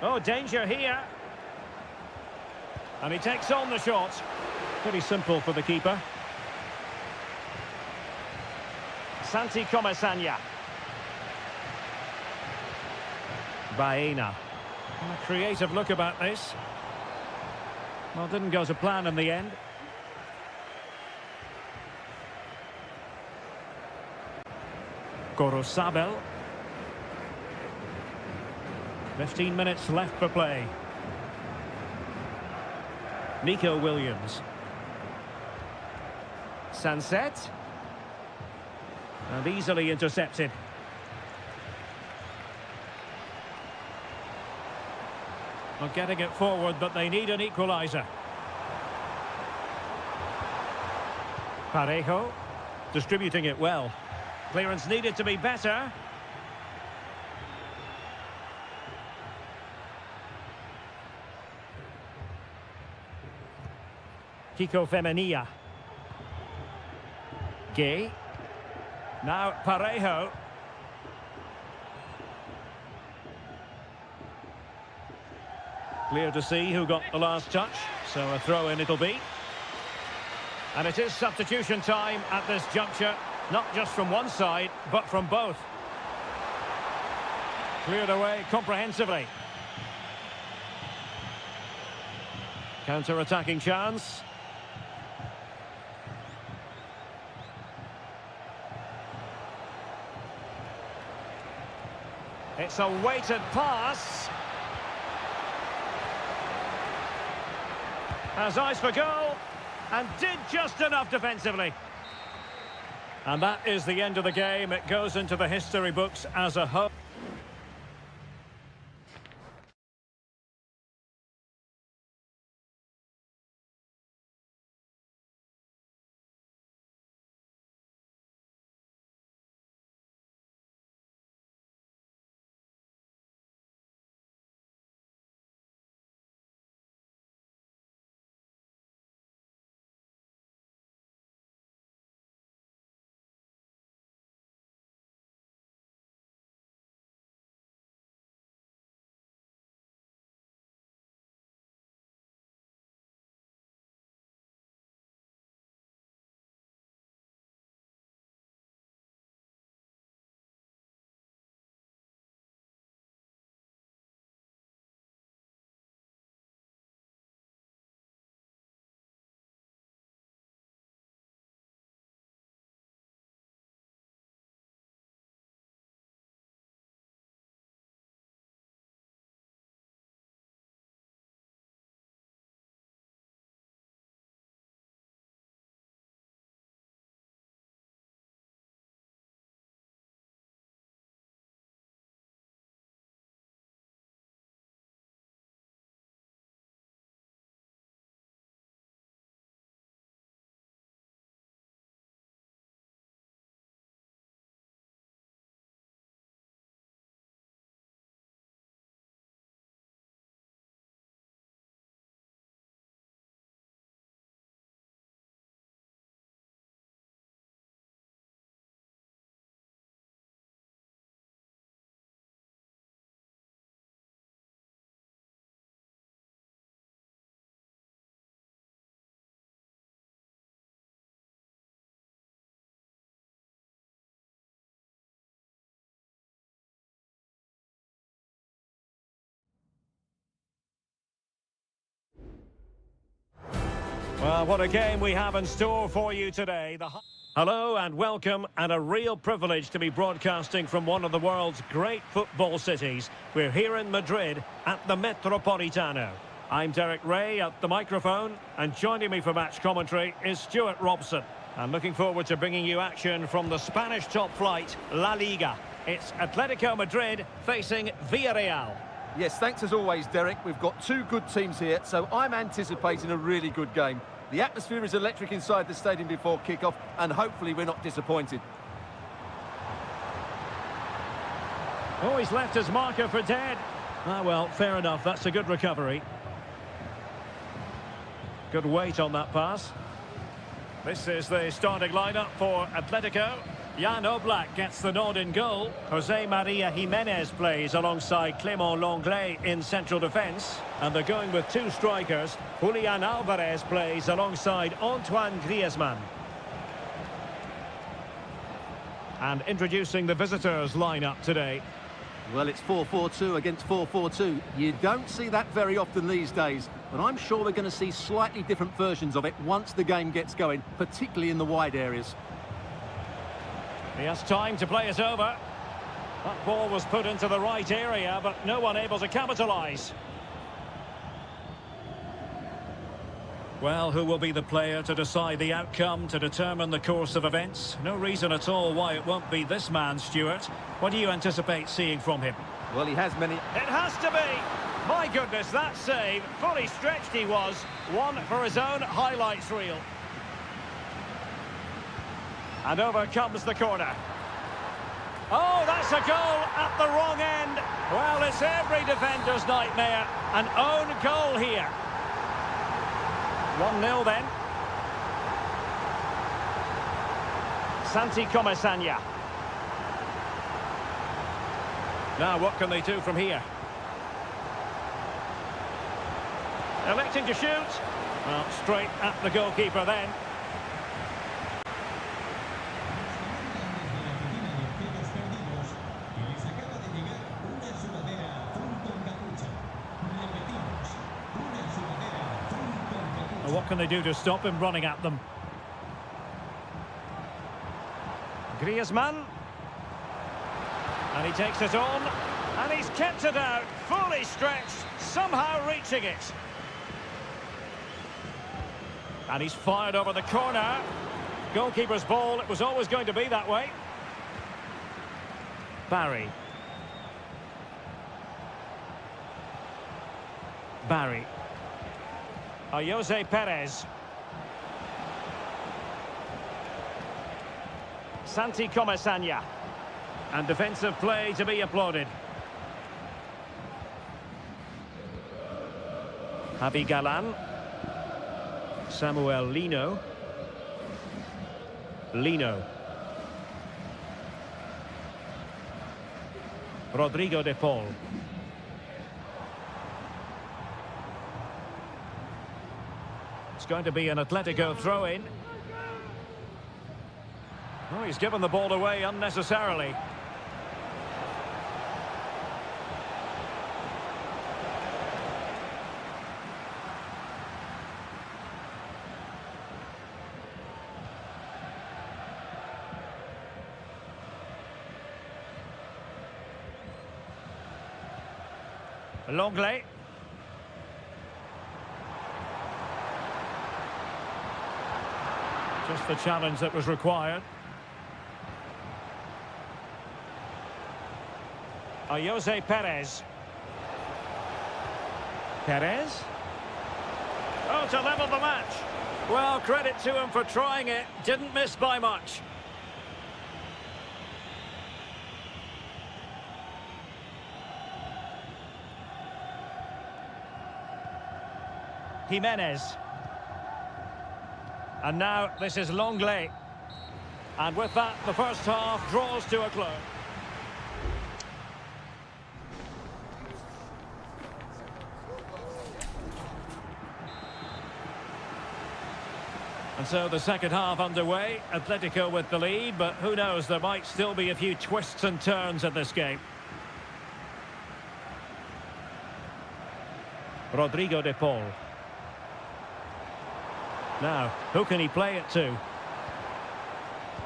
Oh, danger here. And he takes on the shot. Pretty simple for the keeper. Santi Comesaña. Baena. A creative look about this. Well, didn't go to plan in the end. Gorosabel. 15 minutes left for play. Nico Williams. Sunset. And easily intercepted. Well, getting it forward, but they need an equaliser. Parejo. Distributing it well. Clearance needed to be better. Kiko Femenia. Gay. Now Parejo. Clear to see who got the last touch, so a throw in it'll be. And it is substitution time at this juncture, not just from one side, but from both. Cleared away comprehensively. Counter-attacking chance. It's a weighted pass. Has eyes for goal, and did just enough defensively. And that is the end of the game. It goes into the history books as a whole. Well, what a game we have in store for you today. Hello and welcome, and a real privilege to be broadcasting from one of the world's great football cities. We're here in Madrid at the Metropolitano. I'm Derek Ray at the microphone, and joining me for match commentary is Stuart Robson. I'm looking forward to bringing you action from the Spanish top flight, La Liga. It's Atletico Madrid facing Villarreal. Yes, thanks as always, Derek. We've got two good teams here, so I'm anticipating a really good game. The atmosphere is electric inside the stadium before kick-off, and hopefully we're not disappointed. Oh, he's left his marker for dead. Ah, well, fair enough. That's a good recovery. Good weight on that pass. This is the starting lineup for Atletico. Jan Oblak gets the nod in goal. Jose Maria Jimenez plays alongside Clément Lenglet in central defence. And they're going with two strikers. Julian Alvarez plays alongside Antoine Griezmann. And introducing the visitors' lineup today. Well, it's 4-4-2 against 4-4-2. You don't see that very often these days, but I'm sure we're going to see slightly different versions of it once the game gets going, particularly in the wide areas. He has time to play it over. That ball was put into the right area, but no one able to capitalise. Well, who will be the player to decide the outcome, to determine the course of events? No reason at all why it won't be this man, Stuart. What do you anticipate seeing from him? Well, he has many... It has to be! My goodness, that save. Fully stretched he was. One for his own highlights reel. And over comes the corner. Oh, that's a goal at the wrong end. Well, it's every defender's nightmare. An own goal here. 1-0 then. Santi Comesaña. Now, what can they do from here? Electing to shoot. Well, straight at the goalkeeper then. What can they do to stop him running at them? Griezmann. And he takes it on. And he's kept it out. Fully stretched. Somehow reaching it. And he's fired over the corner. Goalkeeper's ball. It was always going to be that way. Barry. Barry. Jose Perez. Santi Comesaña. And defensive play to be applauded. Javi Galan. Samuel Lino. Lino. Rodrigo de Paul. It's going to be an Atletico throw-in. Oh, he's given the ball away unnecessarily. Lenglet. Just the challenge that was required. Jose Perez. Perez. Oh, to level the match. Well, credit to him for trying it. Didn't miss by much. Jimenez. And now this is Lenglet. And with that, the first half draws to a close. And so the second half underway. Atletico with the lead, but who knows, there might still be a few twists and turns in this game. Rodrigo de Paul. Now, who can he play it to?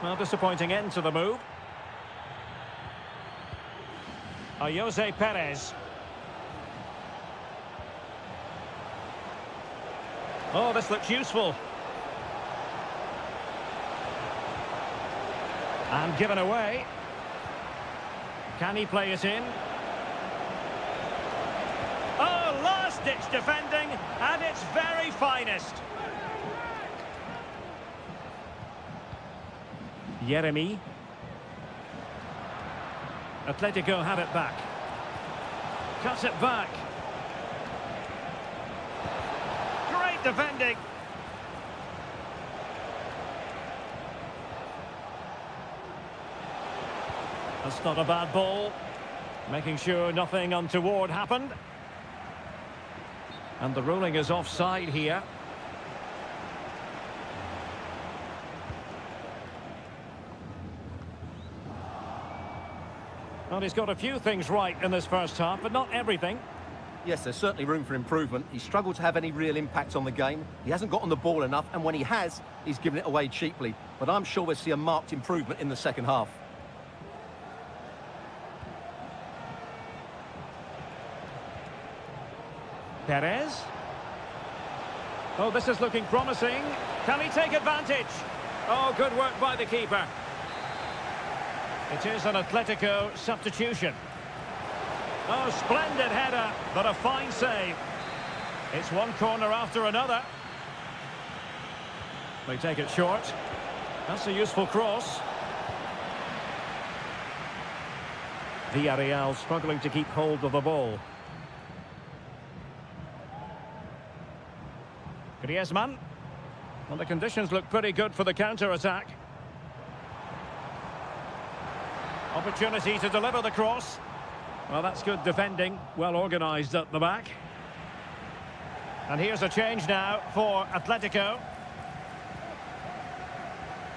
Well, disappointing end to the move. Jose Perez. Oh, this looks useful. And given away. Can he play it in? Oh, last-ditch defending at its very finest. Jeremy. Atletico have it back. Cuts it back. Great defending. That's not a bad ball. Making sure nothing untoward happened. And the ruling is offside here. Well, he's got a few things right in this first half, but not everything. Yes, there's certainly room for improvement. He's struggled to have any real impact on the game. He hasn't gotten the ball enough, and when he has, he's given it away cheaply. But I'm sure we'll see a marked improvement in the second half. Perez. Oh, this is looking promising. Can he take advantage? Oh, good work by the keeper. It is an Atletico substitution. Oh, splendid header, but a fine save. It's one corner after another. They take it short. That's a useful cross. Villarreal struggling to keep hold of the ball. Griezmann. Well, the conditions look pretty good for the counter-attack. Opportunity to deliver the cross. Well, that's good defending. Well organised at the back. And here's a change now for Atletico.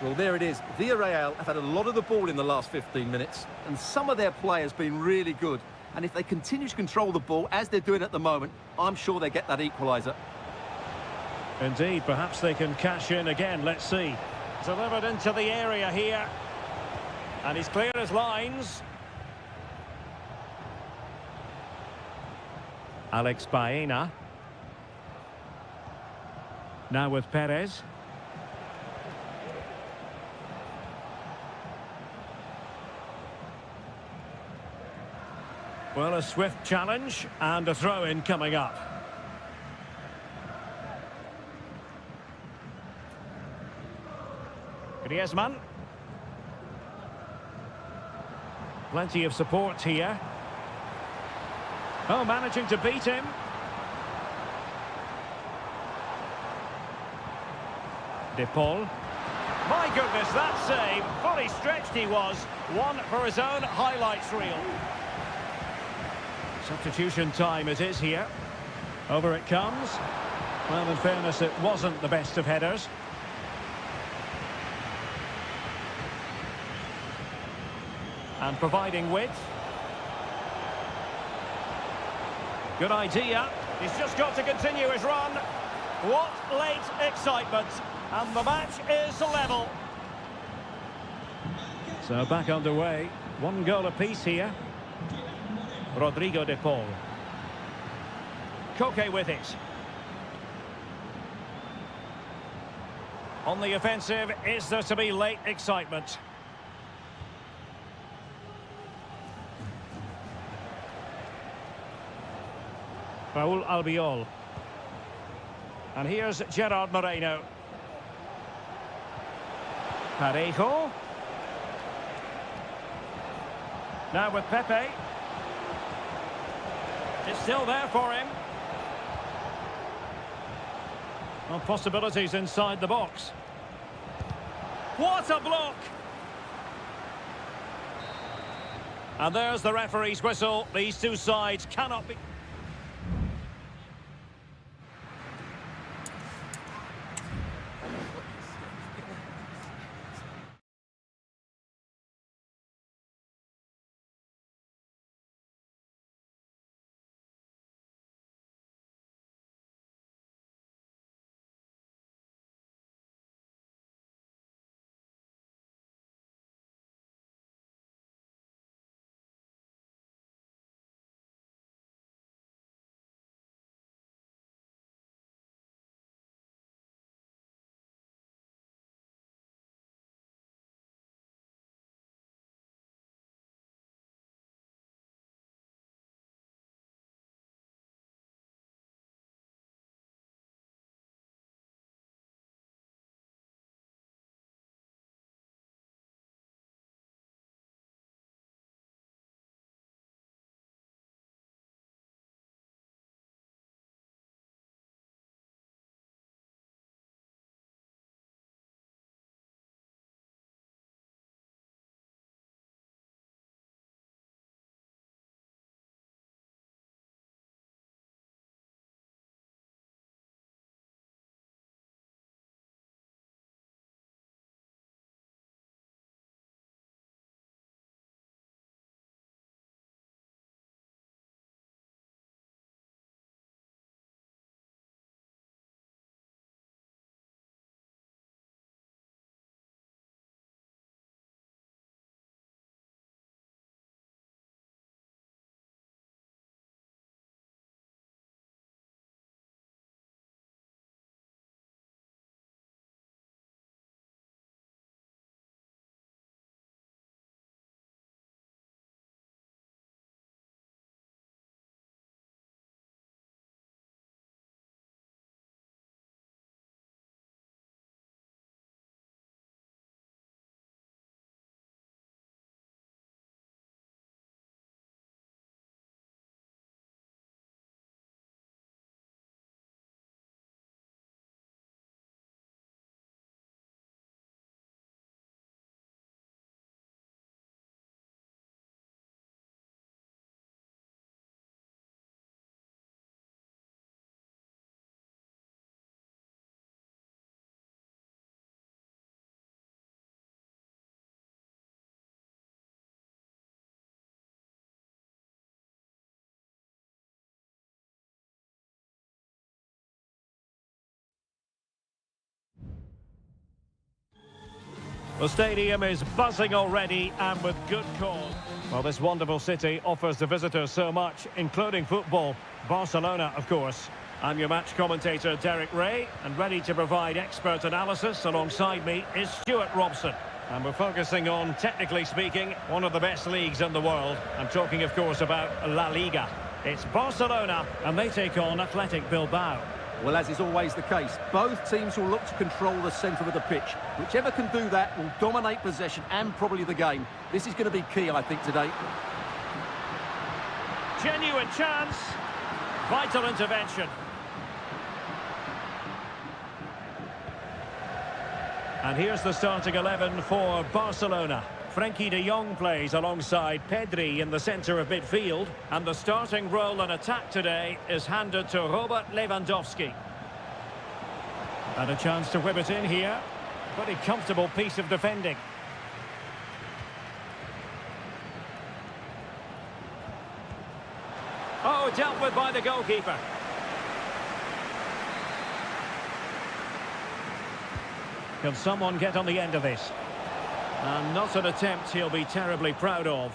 Well, there it is. Villarreal have had a lot of the ball in the last 15 minutes, and some of their play has been really good. And if they continue to control the ball, as they're doing at the moment, I'm sure they get that equaliser. Indeed, perhaps they can cash in again. Let's see. Delivered into the area here. And he's clear as lines. Alex Baena. Now with Perez. Well, a swift challenge and a throw-in coming up. Griezmann. Plenty of support here. Oh, managing to beat him. De Paul. My goodness, that save. Fully stretched he was. One for his own highlights reel. Substitution time it is here. Over it comes. Well, in fairness, it wasn't the best of headers. And providing width. Good idea. He's just got to continue his run. What late excitement. And the match is level. So back underway. One goal apiece here. Rodrigo de Paul. Koke with it. On the offensive, is there to be late excitement? Raul Albiol. And here's Gerard Moreno. Parejo. Now with Pepe. It's still there for him. Well, possibilities inside the box. What a block! And there's the referee's whistle. These two sides cannot be... The stadium is buzzing already, and with good cause. Well, this wonderful city offers the visitors so much, including football. Barcelona, of course. I'm your match commentator, Derek Ray, and ready to provide expert analysis. Alongside me is Stuart Robson. And we're focusing on, technically speaking, one of the best leagues in the world. I'm talking, of course, about La Liga. It's Barcelona, and they take on Athletic Bilbao. Well, as is always the case, both teams will look to control the centre of the pitch. Whichever can do that will dominate possession and probably the game. This is going to be key, I think, today. Genuine chance. Vital intervention. And here's the starting 11 for Barcelona. Frenkie de Jong plays alongside Pedri in the centre of midfield. And the starting role in attack today is handed to Robert Lewandowski. And a chance to whip it in here. Pretty comfortable piece of defending. Oh, dealt with by the goalkeeper. Can someone get on the end of this? And not an attempt he'll be terribly proud of.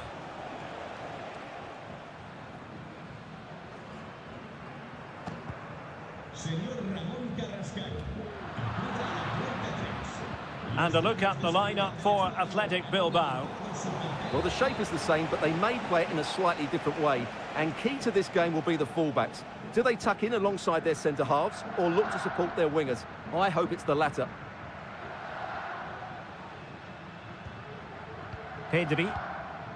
And a look at the lineup for Athletic Bilbao. Well, the shape is the same, but they may play it in a slightly different way. And key to this game will be the fullbacks. Do they tuck in alongside their centre-halves or look to support their wingers? I hope it's the latter. Pedri.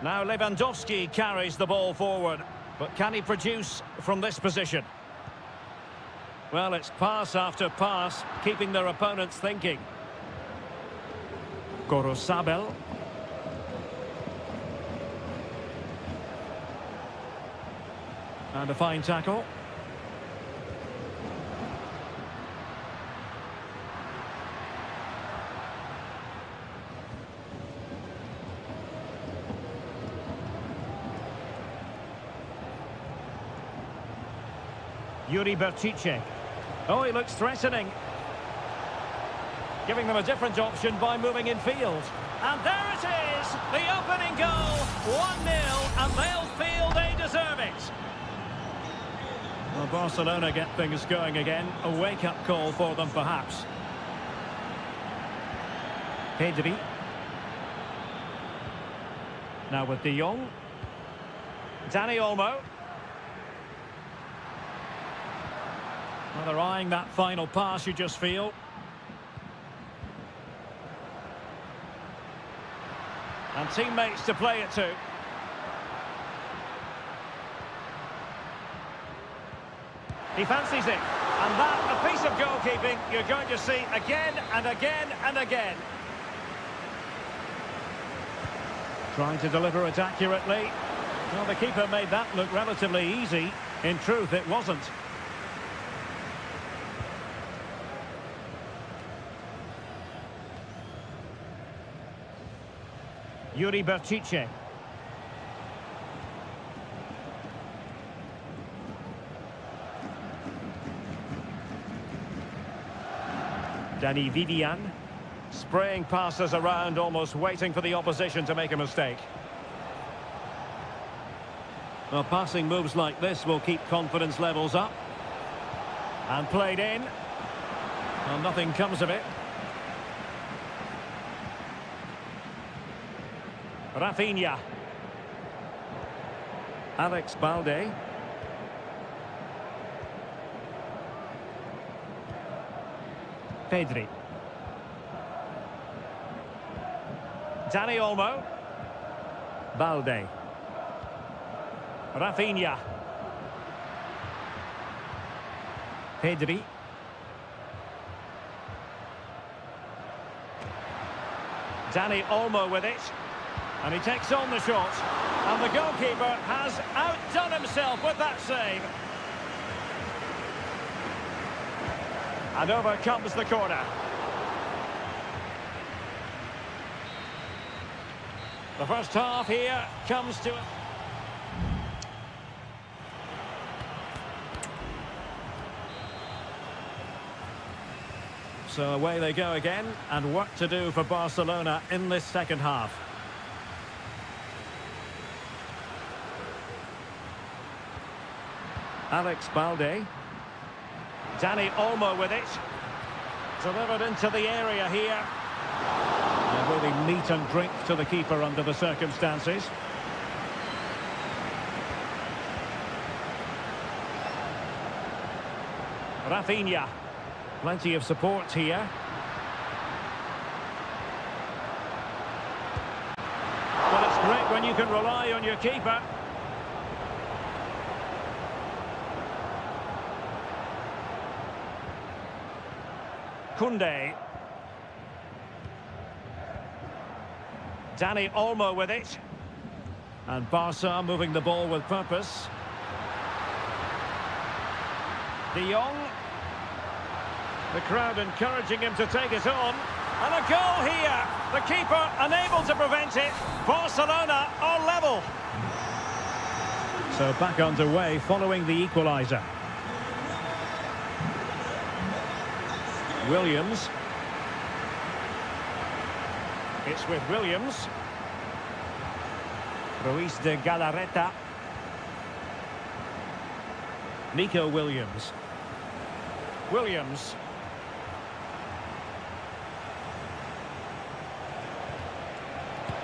Now Lewandowski carries the ball forward. But can he produce from this position? Well, it's pass after pass, keeping their opponents thinking. Gorosabel. And a fine tackle. Yuri Berchiche. Oh, he looks threatening. Giving them a different option by moving in field. And there it is! The opening goal! 1-0, and they'll feel they deserve it. Well, Barcelona get things going again. A wake-up call for them, perhaps. Pedri. Now with De Jong. Dani Olmo. Well, they're eyeing that final pass, you just feel. And teammates to play it to. He fancies it. And that, a piece of goalkeeping you're going to see again and again and again. Trying to deliver it accurately. Well, the keeper made that look relatively easy. In truth, it wasn't. Yuri Berchiche. Dani Vivian. Spraying passes around, almost waiting for the opposition to make a mistake. Well, passing moves like this will keep confidence levels up. And played in. Well, nothing comes of it. Rafinha. Alex Balde. Pedri. Dani Olmo. Balde. Rafinha. Pedri. Dani Olmo with it. And he takes on the shot. And the goalkeeper has outdone himself with that save. And over comes the corner. The first half here comes to it. So away they go again, and work to do for Barcelona in this second half. Alex Balde. Dani Olmo with it. Delivered into the area here. And really meat and drink to the keeper under the circumstances. Rafinha. Plenty of support here. Well, it's great when you can rely on your keeper. Koundé. Dani Olmo with it. And Barca moving the ball with purpose. De Jong. The crowd encouraging him to take it on. And a goal here. The keeper unable to prevent it. Barcelona are level. So back underway following the equaliser. Williams. It's with Williams. Ruiz de Galarreta. Nico Williams. Williams.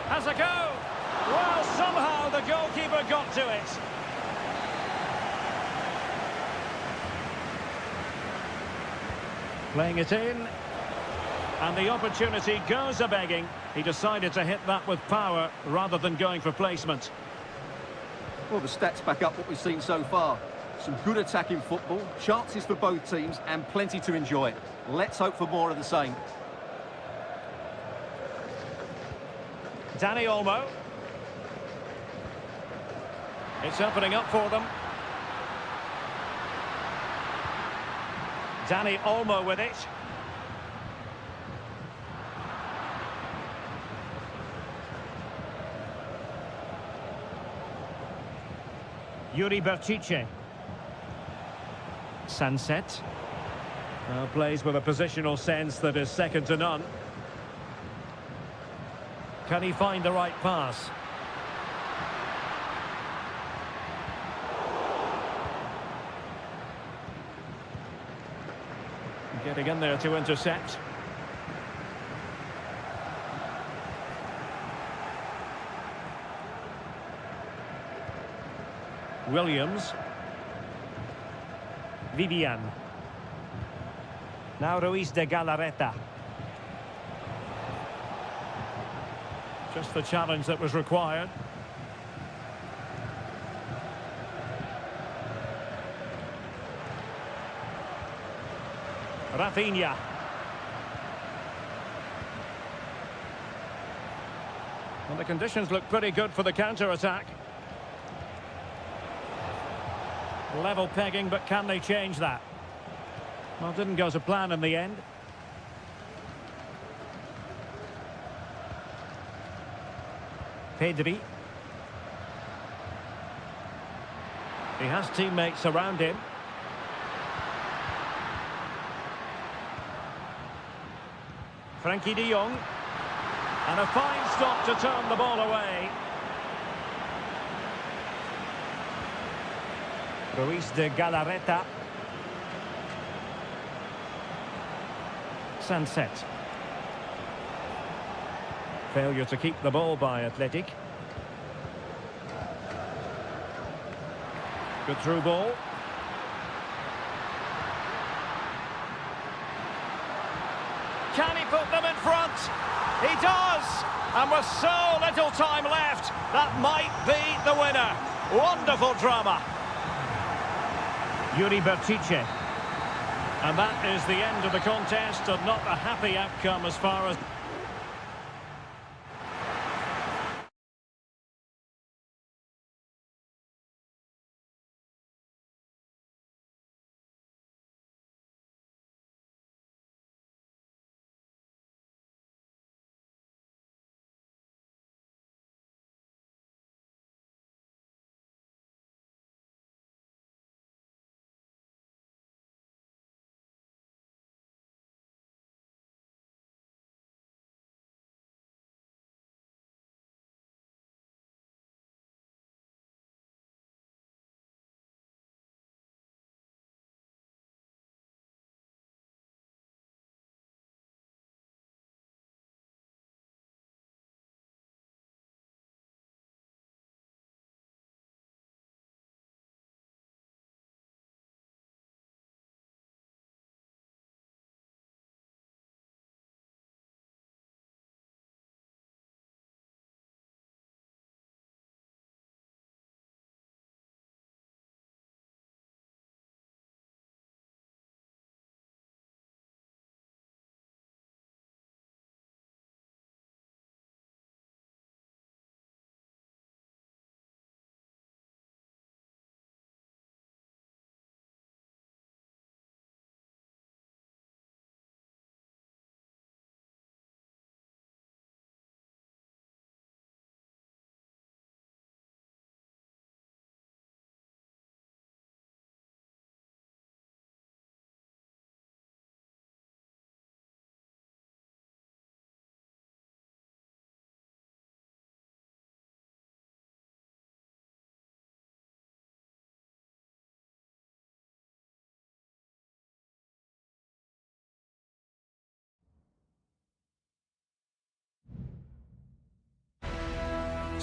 Has a go. Well, somehow the goalkeeper got to it. Playing it in. And the opportunity goes a-begging. He decided to hit that with power rather than going for placement. Well, the stats back up what we've seen so far. Some good attacking football, chances for both teams, and plenty to enjoy. Let's hope for more of the same. Dani Olmo. It's opening up for them. Dani Olmo with it. Yuri Berchiche. Sunset. Plays with a positional sense that is second to none. Can he find the right pass? Getting in there to intercept. Williams. Vivian. Now Ruiz de Galarreta. Just the challenge that was required. Rafinha. Well, the conditions look pretty good for the counter-attack. Level pegging, but can they change that? Well, didn't go to plan in the end. Pedri. He has teammates around him. Frankie de Jong. And a fine stop to turn the ball away. Ruiz de Galarreta. Sunset. Failure to keep the ball by Athletic. Good through ball. Can he put them in front? He does! And with so little time left, that might be the winner. Wonderful drama. Yuri Berchiche. And that is the end of the contest, and not a happy outcome as far as...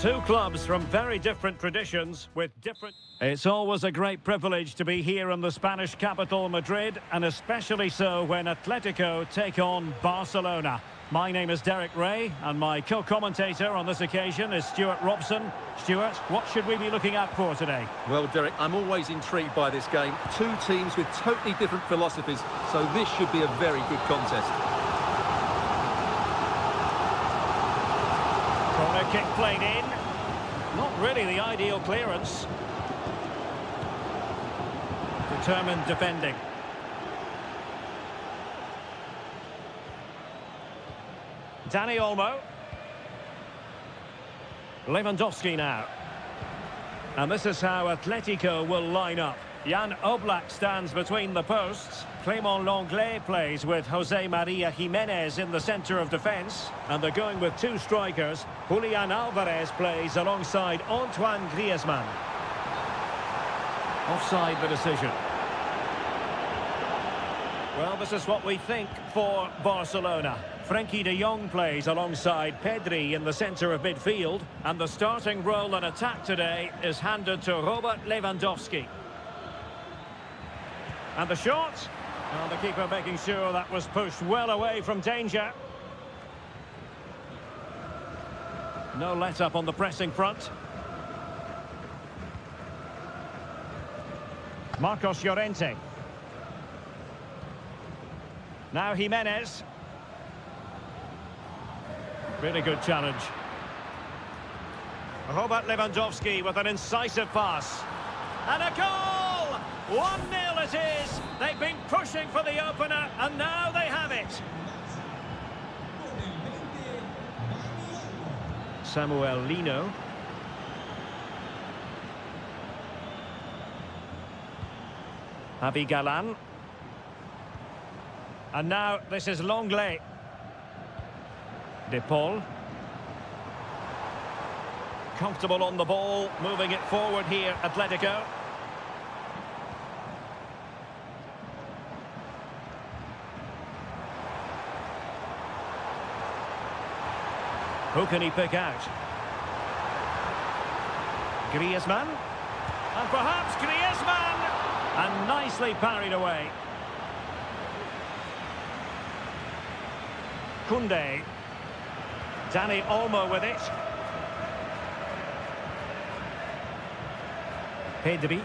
Two clubs from very different traditions with different... It's always a great privilege to be here in the Spanish capital, Madrid, and especially so when Atletico take on Barcelona. My name is Derek Ray, and my co-commentator on this occasion is Stuart Robson. Stuart, what should we be looking out for today? Well, Derek, I'm always intrigued by this game. Two teams with totally different philosophies, so this should be a very good contest. Corner kick played in. Not really the ideal clearance. Determined defending. Dani Olmo. Lewandowski now. And this is how Atletico will line up. Jan Oblak stands between the posts. Clément Lenglet plays with Jose Maria Jimenez in the centre of defence. And they're going with two strikers. Julian Alvarez plays alongside Antoine Griezmann. Offside the decision. Well, this is what we think for Barcelona. Frenkie de Jong plays alongside Pedri in the centre of midfield. And the starting role in attack today is handed to Robert Lewandowski. And the shot. Well, the keeper making sure that was pushed well away from danger. No let-up on the pressing front. Marcos Llorente. Now Jimenez. Really good challenge. Robert Lewandowski with an incisive pass. And a goal! 1-0 it is. They've been pushing for the opener, and now they have it. Samuel Lino. Javi Galán. And now this is Lenglet. De Paul. Comfortable on the ball, moving it forward here, Atletico. Who can he pick out? Griezmann. And perhaps Griezmann! And nicely parried away. Koundé. Dani Olmo with it. Pedri.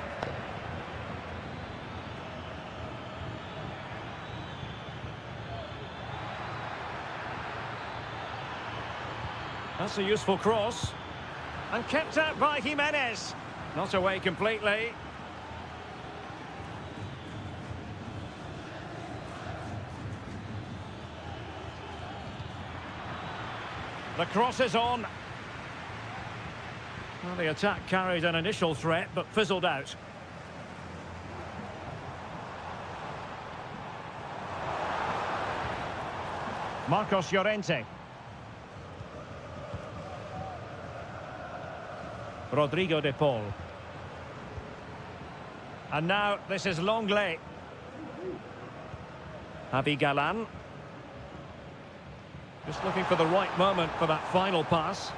That's a useful cross. And kept out by Jimenez. Not away completely. The cross is on. Well, the attack carried an initial threat, but fizzled out. Marcos Llorente. Rodrigo de Paul. And now this is Lenglet. Javi Galán. Just looking for the right moment for that final pass.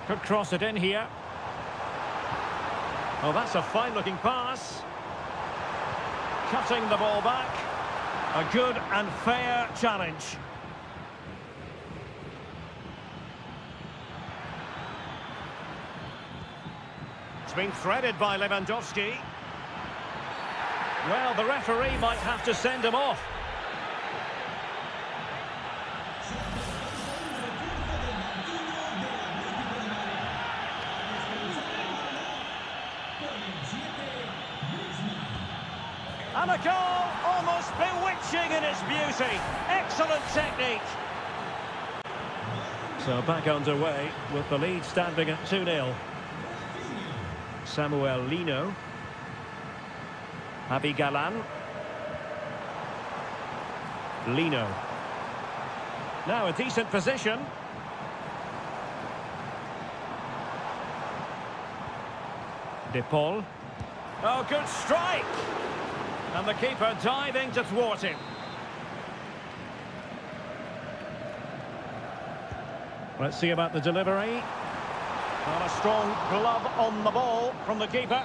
Could cross it in here. Oh, that's a fine-looking pass. Cutting the ball back. A good and fair challenge. It's been threaded by Lewandowski. Well, the referee might have to send him off. And a goal almost bewitching in its beauty. Excellent technique. So back underway with the lead standing at 2-0. Samuel Lino. Javi Galán. Lino. Now a decent position. De Paul. Oh, good strike! And the keeper diving to thwart him. Let's see about the delivery. And a strong glove on the ball from the keeper.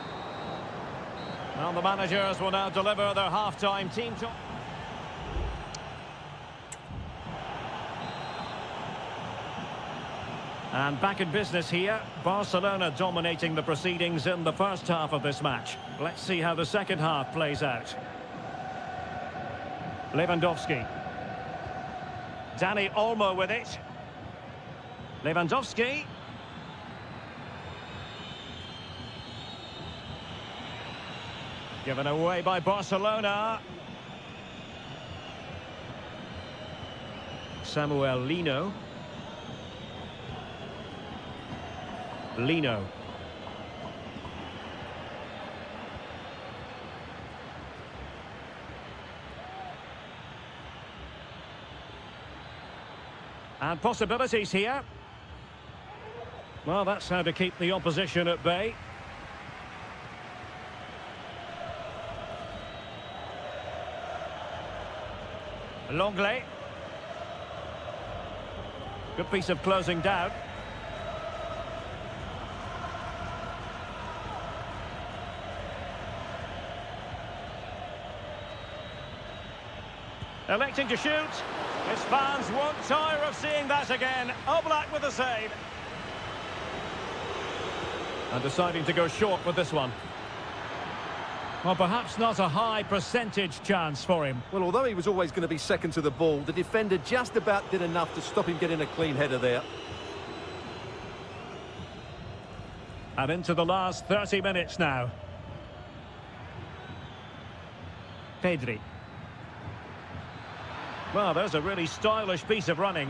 And the managers will now deliver their half-time team talk. And back in business here, Barcelona dominating the proceedings in the first half of this match. Let's see how the second half plays out. Lewandowski. Dani Olmo with it. Lewandowski. Given away by Barcelona. Samuel Lino. Lino. And possibilities here. Well, that's how to keep the opposition at bay. Longley. Good piece of closing down. Electing to shoot. His fans won't tire of seeing that again. Oblak with the save. And deciding to go short with this one. Well, perhaps not a high percentage chance for him. Well, although he was always going to be second to the ball, the defender just about did enough to stop him getting a clean header there. And into the last 30 minutes now. Pedri. Well, there's a really stylish piece of running.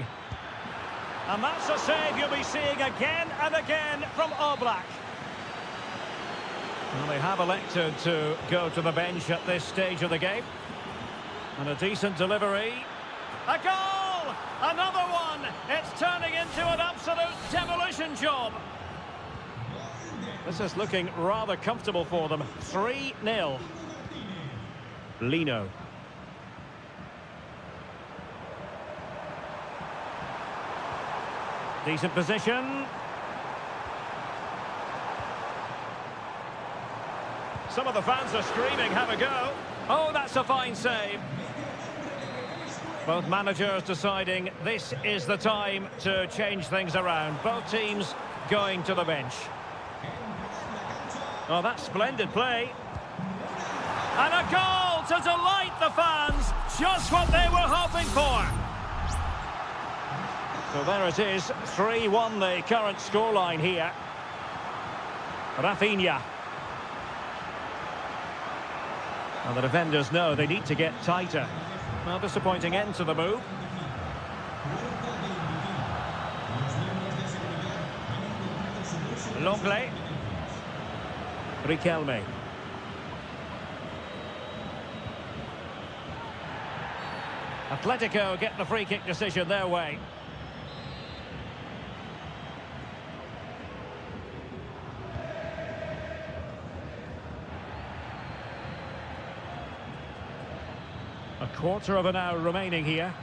And that's a save you'll be seeing again and again from Oblak. Well, they have elected to go to the bench at this stage of the game. And a decent delivery. A goal! Another one! It's turning into an absolute demolition job. This is looking rather comfortable for them. 3-0. Lino. Decent position. Some of the fans are screaming, have a go. Oh, that's a fine save. Both managers deciding this is the time to change things around. Both teams going to the bench. Oh, that's splendid play. And a goal to delight the fans. Just what they were hoping for. So there it is, 3-1 the current scoreline here. Rafinha. And the defenders know they need to get tighter. Well, disappointing end to the move. Longley. Riquelme. Atletico get the free kick decision their way. A quarter of an hour remaining here.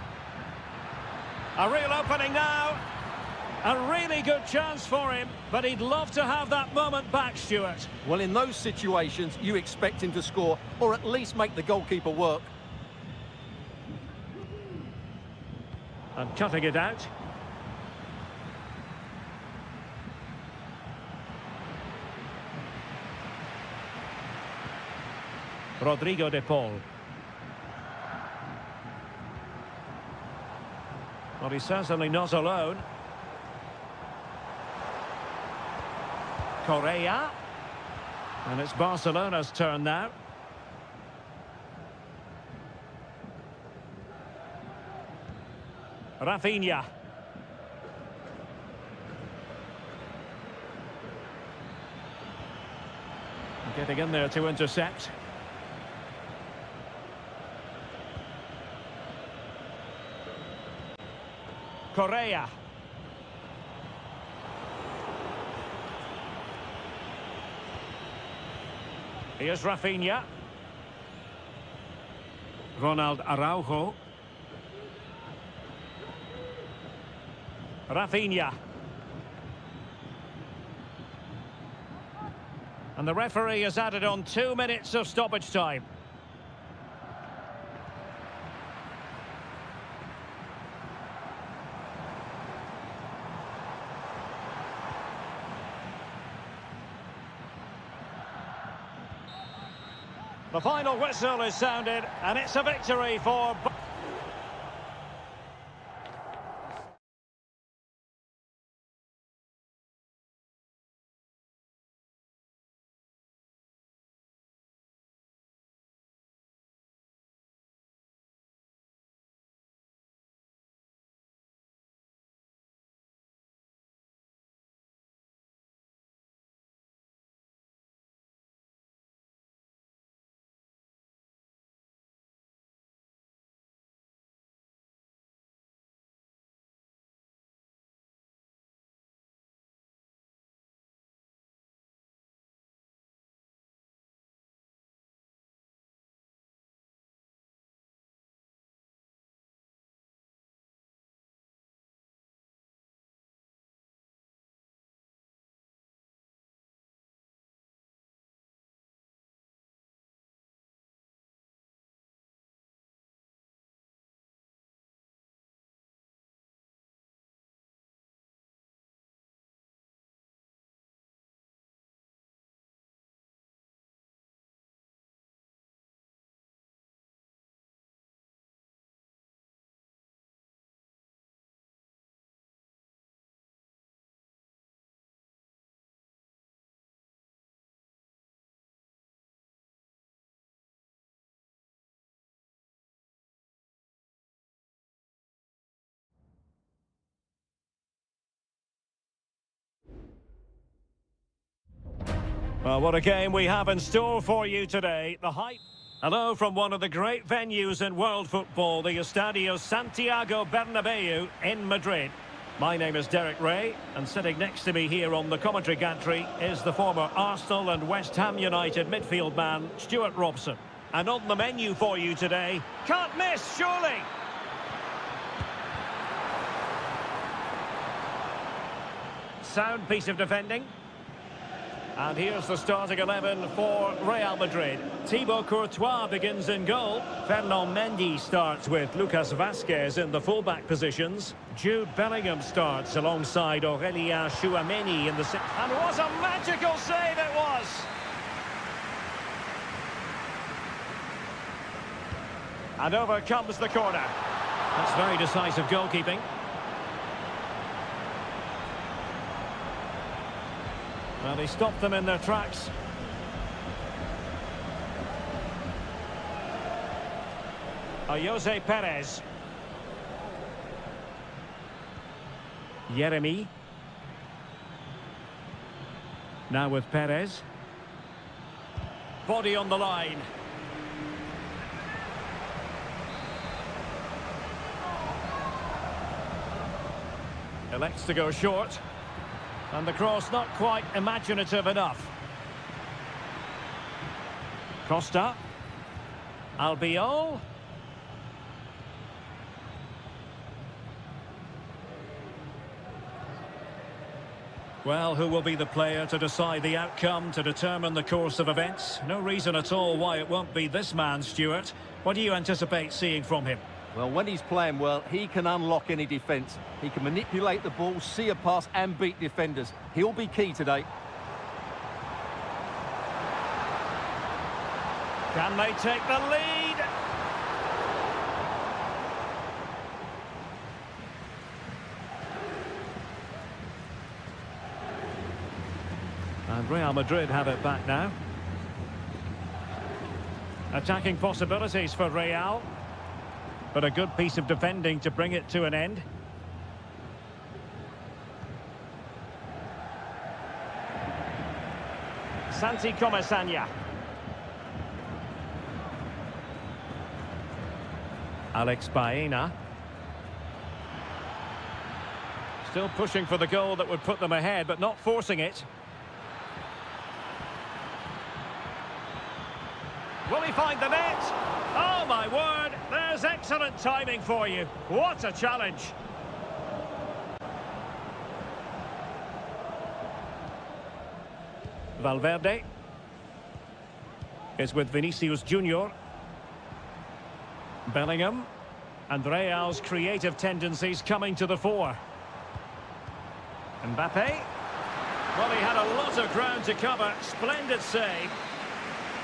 A real opening now. A really good chance for him, but he'd love to have that moment back, Stuart. Well, in those situations, you expect him to score, or at least make the goalkeeper work. And cutting it out. Rodrigo de Paul. Well, he's certainly not alone. Correa. And it's Barcelona's turn now. Rafinha. Getting in there to intercept. Correa. Here's Rafinha. Ronald Araujo. Rafinha. And the referee has added on 2 minutes of stoppage time. The final whistle is sounded, and it's a victory for... Well, what a game we have in store for you today. The hype. Hello from one of the great venues in world football, the Estadio Santiago Bernabeu in Madrid. My name is Derek Ray, and sitting next to me here on the commentary gantry is the former Arsenal and West Ham United midfield man, Stuart Robson. And on the menu for you today, can't miss, surely! Sound piece of defending. And here's the starting 11 for Real Madrid. Thibaut Courtois begins in goal. Fernand Mendy starts with Lucas Vazquez in the fullback positions. Jude Bellingham starts alongside Aurélien Tchouameni in the... And what a magical save it was! And over comes the corner. That's very decisive goalkeeping. Well, he stopped them in their tracks. Jose Perez. Yeremy. Now with Perez. Body on the line. Elects to go short. And the cross not quite imaginative enough. Costa. Albiol. Well, who will be the player to decide the outcome, to determine the course of events? No reason at all why it won't be this man, Stuart. What do you anticipate seeing from him? Well, when he's playing well, he can unlock any defence. He can manipulate the ball, see a pass and beat defenders. He'll be key today. Can they take the lead? And Real Madrid have it back now. Attacking possibilities for Real. But a good piece of defending to bring it to an end. Santi Comesaña. Alex Baena. Still pushing for the goal that would put them ahead, but not forcing it. Will he find the net? Oh my word, there's excellent timing for you. What a challenge. Valverde is with Vinicius Junior. Bellingham. And Real's creative tendencies coming to the fore. Mbappe. Well, he had a lot of ground to cover. Splendid save.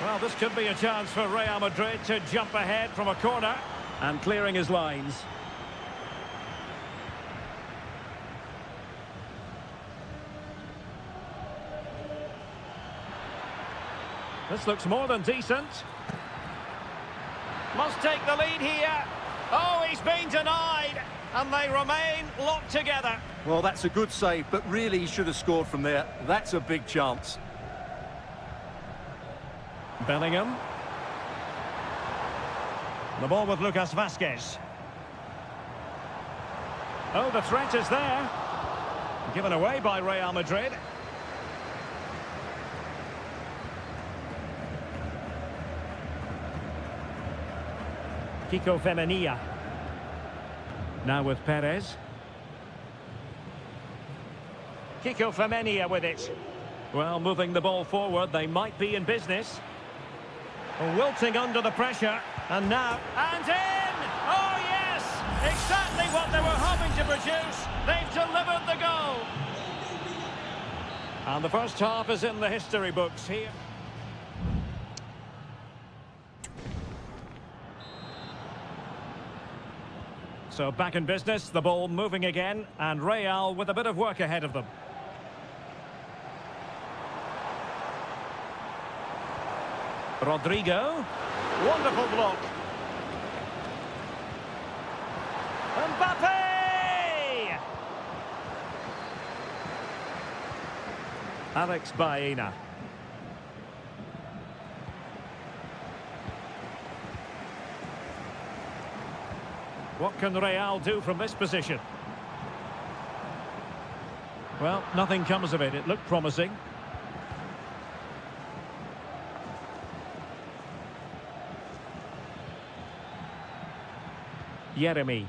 Well, this could be a chance for Real Madrid to jump ahead from a corner. And clearing his lines. This looks more than decent. Must take the lead here. Oh, he's been denied. And they remain locked together. Well, that's a good save, but really he should have scored from there. That's a big chance. Bellingham. The ball with Lucas Vazquez. Oh, the threat is there. Given away by Real Madrid. Kiko Femenia. Now with Perez. Kiko Femenia with it. Well, moving the ball forward, they might be in business. Wilting under the pressure. And now, and in! Oh, yes! Exactly what they were hoping to produce. They've delivered the goal. And the first half is in the history books here. So back in business, the ball moving again, and Real with a bit of work ahead of them. Rodrigo. Wonderful block. Mbappe! Alex Baena. What can Real do from this position? Well, nothing comes of it. It looked promising. Jeremy.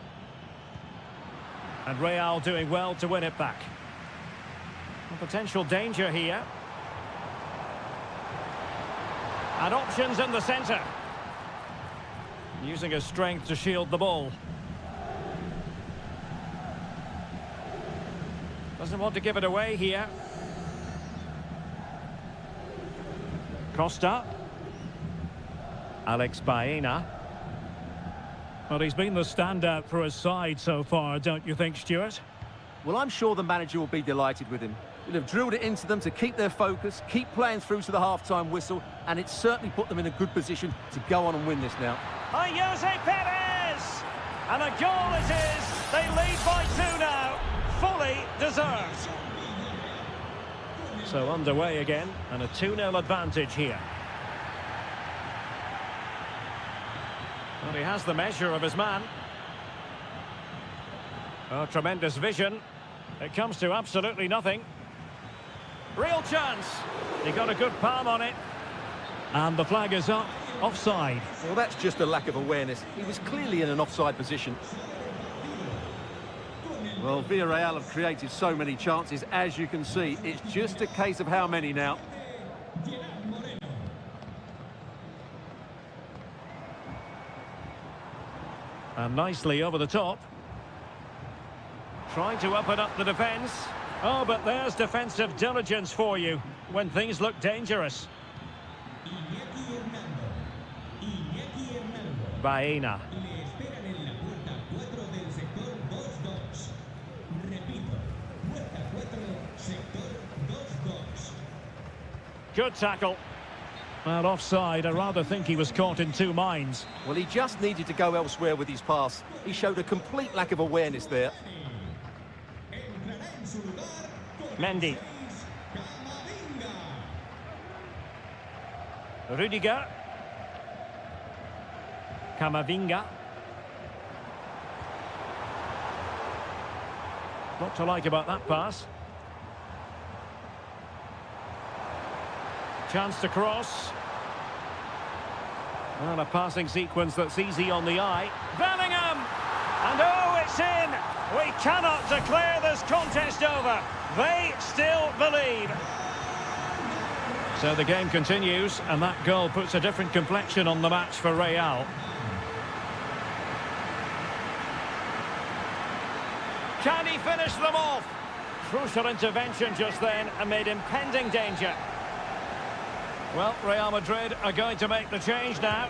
And Real doing well to win it back. A potential danger here. And options in the centre. Using his strength to shield the ball. Doesn't want to give it away here. Costa. Alex Baena. Well, he's been the standout for his side so far, don't you think, Stuart? Well, I'm sure the manager will be delighted with him. He'll have drilled it into them to keep their focus, keep playing through to the half-time whistle, and it's certainly put them in a good position to go on and win this now. Jose Perez! And a goal it is! They lead by 2 now. Fully deserved. So underway again, and a 2-0 advantage here. Well, he has the measure of his man. Oh, tremendous vision. It comes to absolutely nothing. Real chance. He got a good palm on it. And the flag is up. Offside. Well, that's just a lack of awareness. He was clearly in an offside position. Well, Villarreal have created so many chances, as you can see. It's just a case of how many now. And nicely over the top. Trying to open up the defence. Oh, but there's defensive diligence for you when things look dangerous. Baena. Good tackle. Well, offside. I rather think he was caught in two minds. Well, he just needed to go elsewhere with his pass. He showed a complete lack of awareness there. Mendy. Rudiger. Camavinga. What to like about that pass. Chance to cross. Well, a passing sequence that's easy on the eye. Bellingham! And oh, it's in! We cannot declare this contest over. They still believe. So the game continues, and that goal puts a different complexion on the match for Real. Can he finish them off? Crucial intervention just then amid impending danger. Well, Real Madrid are going to make the change now.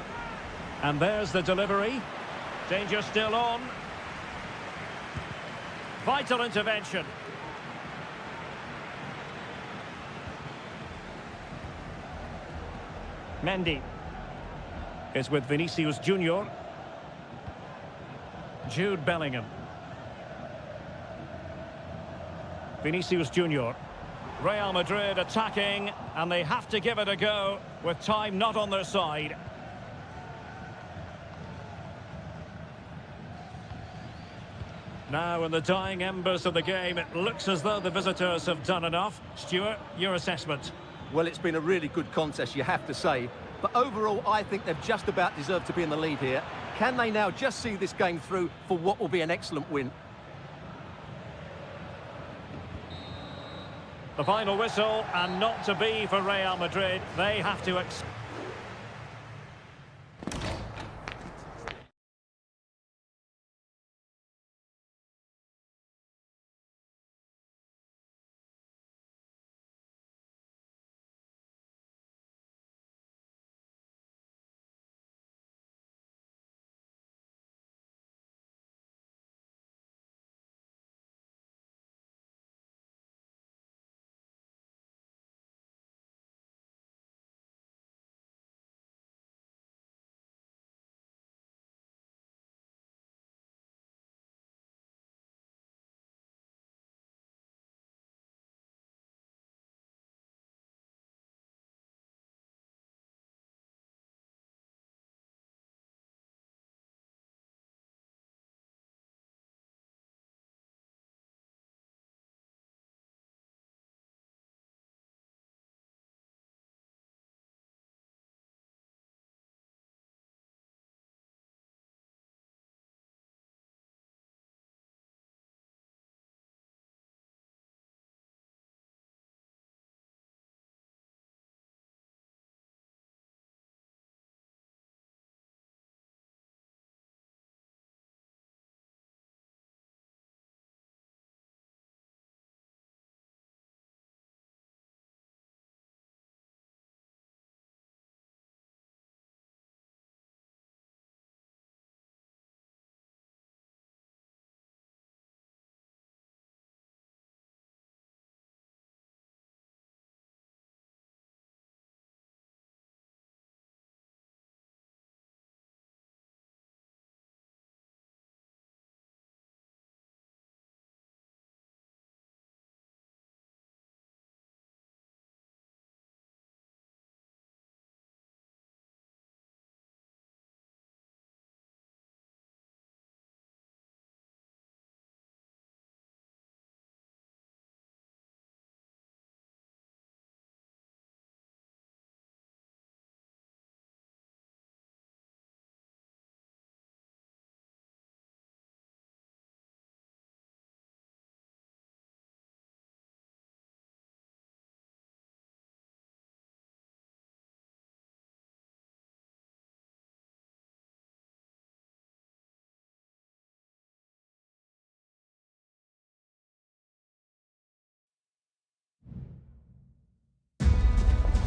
And there's the delivery. Danger still on. Vital intervention. Mendy is with Vinicius Junior. Jude Bellingham. Vinicius Junior. Real Madrid attacking, and they have to give it a go with time not on their side. Now, in the dying embers of the game, it looks as though the visitors have done enough. Stuart, your assessment? Well, it's been a really good contest, you have to say. But overall, I think they've just about deserved to be in the lead here. Can they now just see this game through for what will be an excellent win? The final whistle, and not to be for Real Madrid. They have to...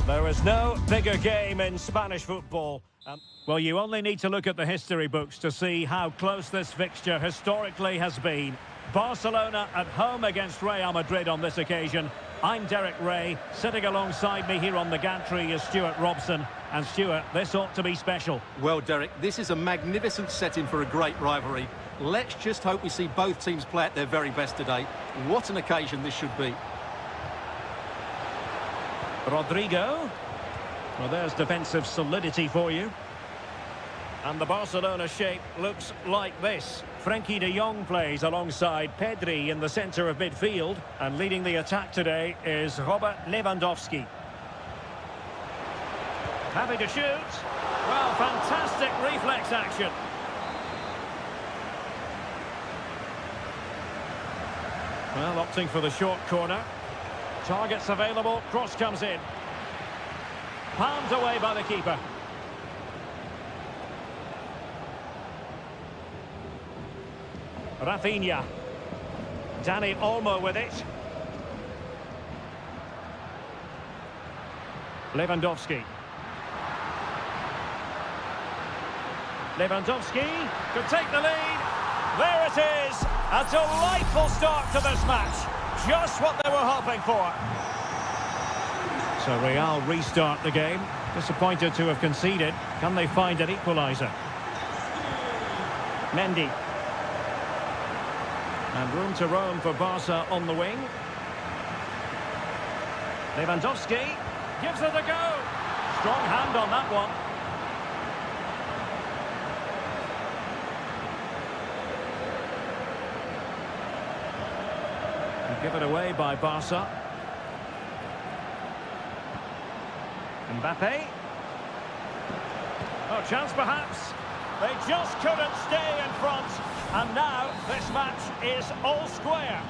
There is no bigger game in Spanish football. Well, you only need to look at the history books to see how close this fixture historically has been. Barcelona at home against Real Madrid on this occasion. I'm Derek Ray. Sitting alongside me here on the gantry is Stuart Robson. And Stuart, this ought to be special. Well, Derek, this is a magnificent setting for a great rivalry. Let's just hope we see both teams play at their very best today. What an occasion this should be. Rodrigo. Well, there's defensive solidity for you. And the Barcelona shape looks like this. Frenkie de Jong plays alongside Pedri in the centre of midfield. And leading the attack today is Robert Lewandowski. Happy to shoot. Well, fantastic reflex action. Well, opting for the short corner. Targets available, cross comes in. Palmed away by the keeper. Rafinha. Dani Olmo with it. Lewandowski. Lewandowski could take the lead. There it is. A delightful start to this match. Just what they were hoping for. So Real restart the game. Disappointed to have conceded. Can they find an equaliser? Mendy. And room to roam for Barca on the wing. Lewandowski gives it a go. Strong hand on that one. And give it away by Barca. Mbappe. Oh, chance perhaps. They just couldn't stay in front. And now this match is all square.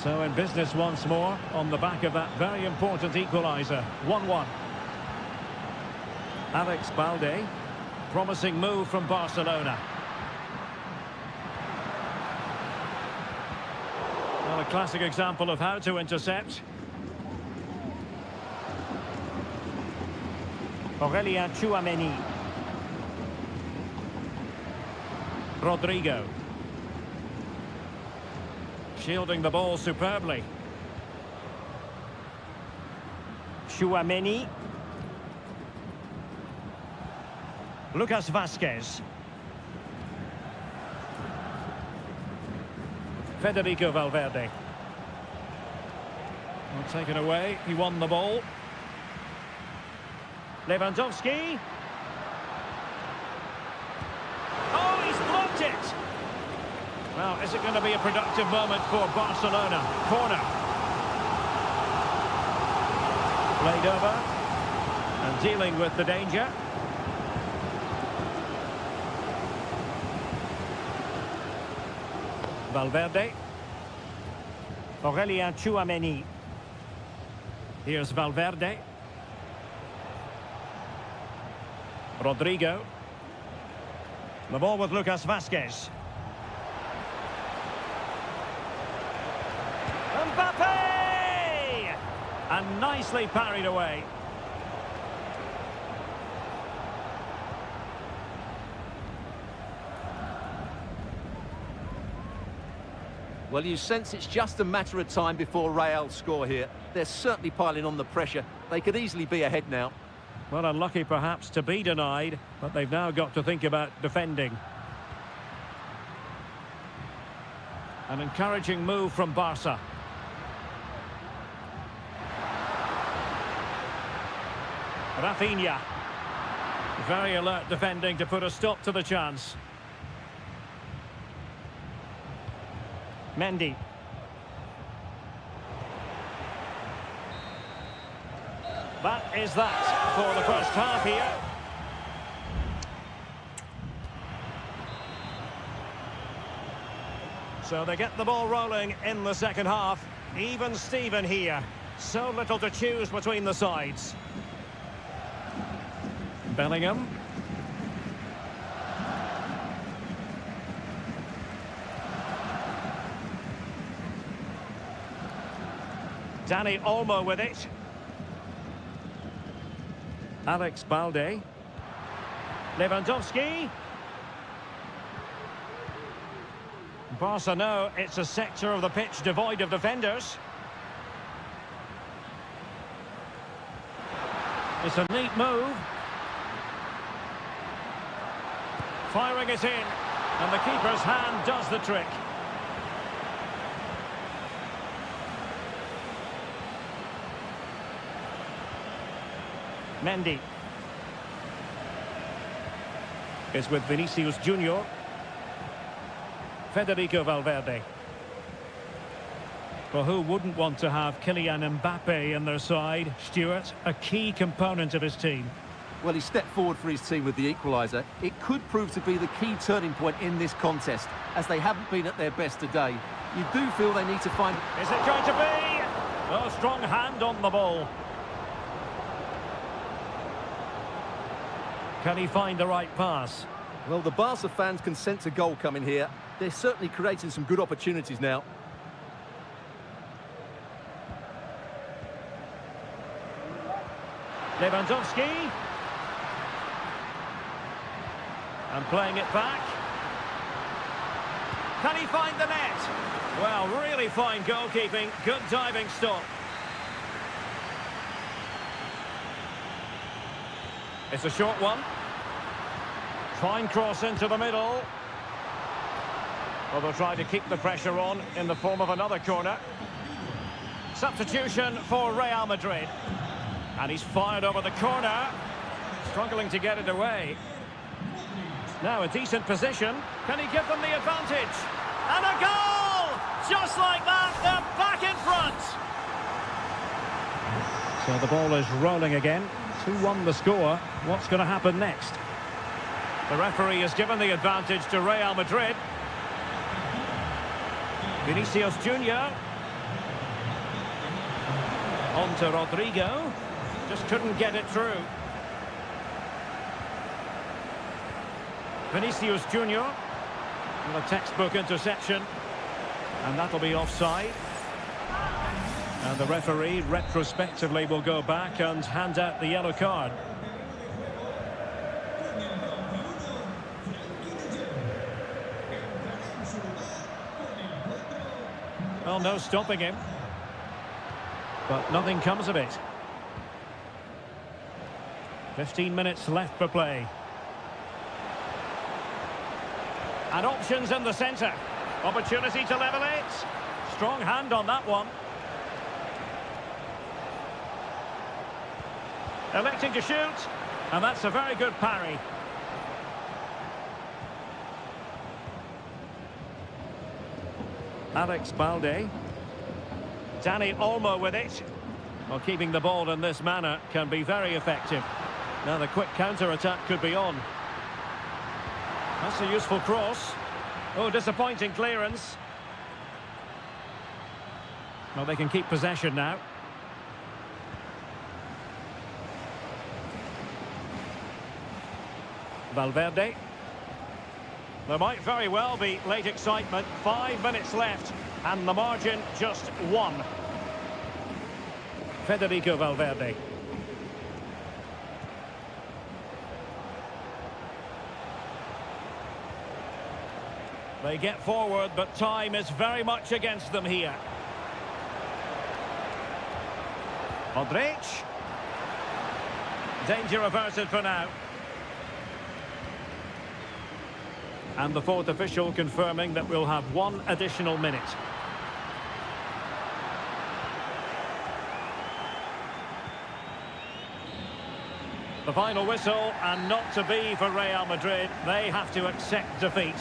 So in business once more on the back of that very important equaliser. 1-1. Alex Balde. Promising move from Barcelona. Well, a classic example of how to intercept. Aurelien Tchouameni. Rodrigo. Shielding the ball superbly. Tchouameni. Lucas Vázquez. Federico Valverde. Well, taken away, he won the ball. Lewandowski. Oh, he's blocked it! Well, is it going to be a productive moment for Barcelona? Corner. Played over. And dealing with the danger. Valverde. Aurelien Tchouameni. Here's Valverde. Rodrigo. The ball with Lucas Vázquez. Mbappe! And nicely parried away. Well, you sense it's just a matter of time before Real score here. They're certainly piling on the pressure. They could easily be ahead now. Well, unlucky perhaps to be denied, but they've now got to think about defending. An encouraging move from Barca. Rafinha. Very alert defending to put a stop to the chance. Mendy. That is that for the first half here. So they get the ball rolling in the second half. Even Steven here. So little to choose between the sides. Bellingham. Dani Olmo with it. Alex Balde. Lewandowski. Barca know it's a sector of the pitch devoid of defenders. It's a neat move. Firing it in. And the keeper's hand does the trick. Mendy is with Vinicius Junior. Federico Valverde. Well, who wouldn't want to have Kylian Mbappe in their side? Stuart, a key component of his team. Well, he stepped forward for his team with the equaliser. It could prove to be the key turning point in this contest, as they haven't been at their best today. You do feel they need to find... Is it going to be? Oh, strong hand on the ball. Can he find the right pass? Well, the Barca fans can sense a goal coming here. They're certainly creating some good opportunities now. Lewandowski. And playing it back. Can he find the net? Well, really fine goalkeeping. Good diving stop. It's a short one. Fine cross into the middle. Well, they'll try to keep the pressure on in the form of another corner. Substitution for Real Madrid. And he's fired over the corner. Struggling to get it away. Now a decent position. Can he give them the advantage? And a goal! Just like that, they're back in front. So the ball is rolling again. 2-1 the score. What's going to happen next? The referee has given the advantage to Real Madrid. Vinicius Junior. On to Rodrigo. Just couldn't get it through. Vinicius Junior. And a textbook interception. And that'll be offside. And the referee retrospectively will go back and hand out the yellow card. Well, no stopping him. But nothing comes of it. 15 minutes left for play. And options in the centre. Opportunity to level it. Strong hand on that one. Electing to shoot. And that's a very good parry. Alex Balde. Dani Olmo with it. Well, keeping the ball in this manner can be very effective. Now the quick counter-attack could be on. That's a useful cross. Oh, disappointing clearance. Well, they can keep possession now. Valverde. There might very well be late excitement. 5 minutes left, and the margin just 1. Federico Valverde. They get forward, but time is very much against them here. Modric. Danger averted for now. And the fourth official confirming that we'll have 1 additional minute. The final whistle, and not to be for Real Madrid. They have to accept defeat.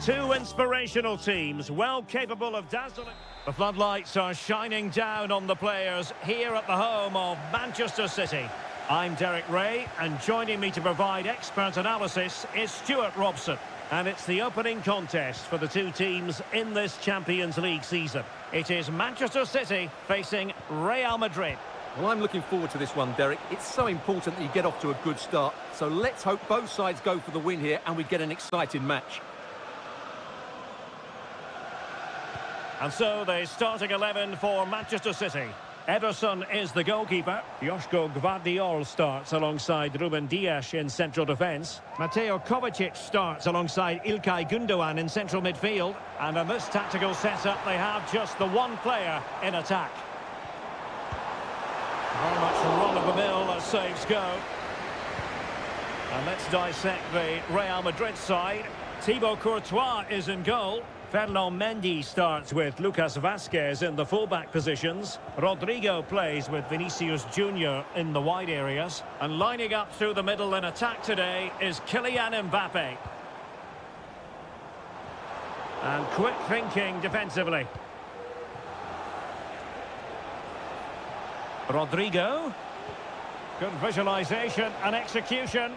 Two inspirational teams, well capable of dazzling. The floodlights are shining down on the players here at the home of Manchester City. I'm Derek Ray, and joining me to provide expert analysis is Stuart Robson. And it's the opening contest for the two teams in this Champions League season. It is Manchester City facing Real Madrid. Well, I'm looking forward to this one, Derek. It's so important that you get off to a good start. So let's hope both sides go for the win here and we get an exciting match. And so the starting 11 for Manchester City. Ederson is the goalkeeper. Joško Gvardiol starts alongside Ruben Dias in central defence. Mateo Kovacic starts alongside İlkay Gündoğan in central midfield. And in this tactical setup, they have just the one player in attack. Very much run-of-the-mill as saves go. And let's dissect the Real Madrid side. Thibaut Courtois is in goal. Ferland Mendy starts with Lucas Vazquez in the full-back positions. Rodrigo plays with Vinicius Junior in the wide areas. And lining up through the middle in attack today is Kylian Mbappe. And quick thinking defensively. Rodrigo. Good visualisation and execution.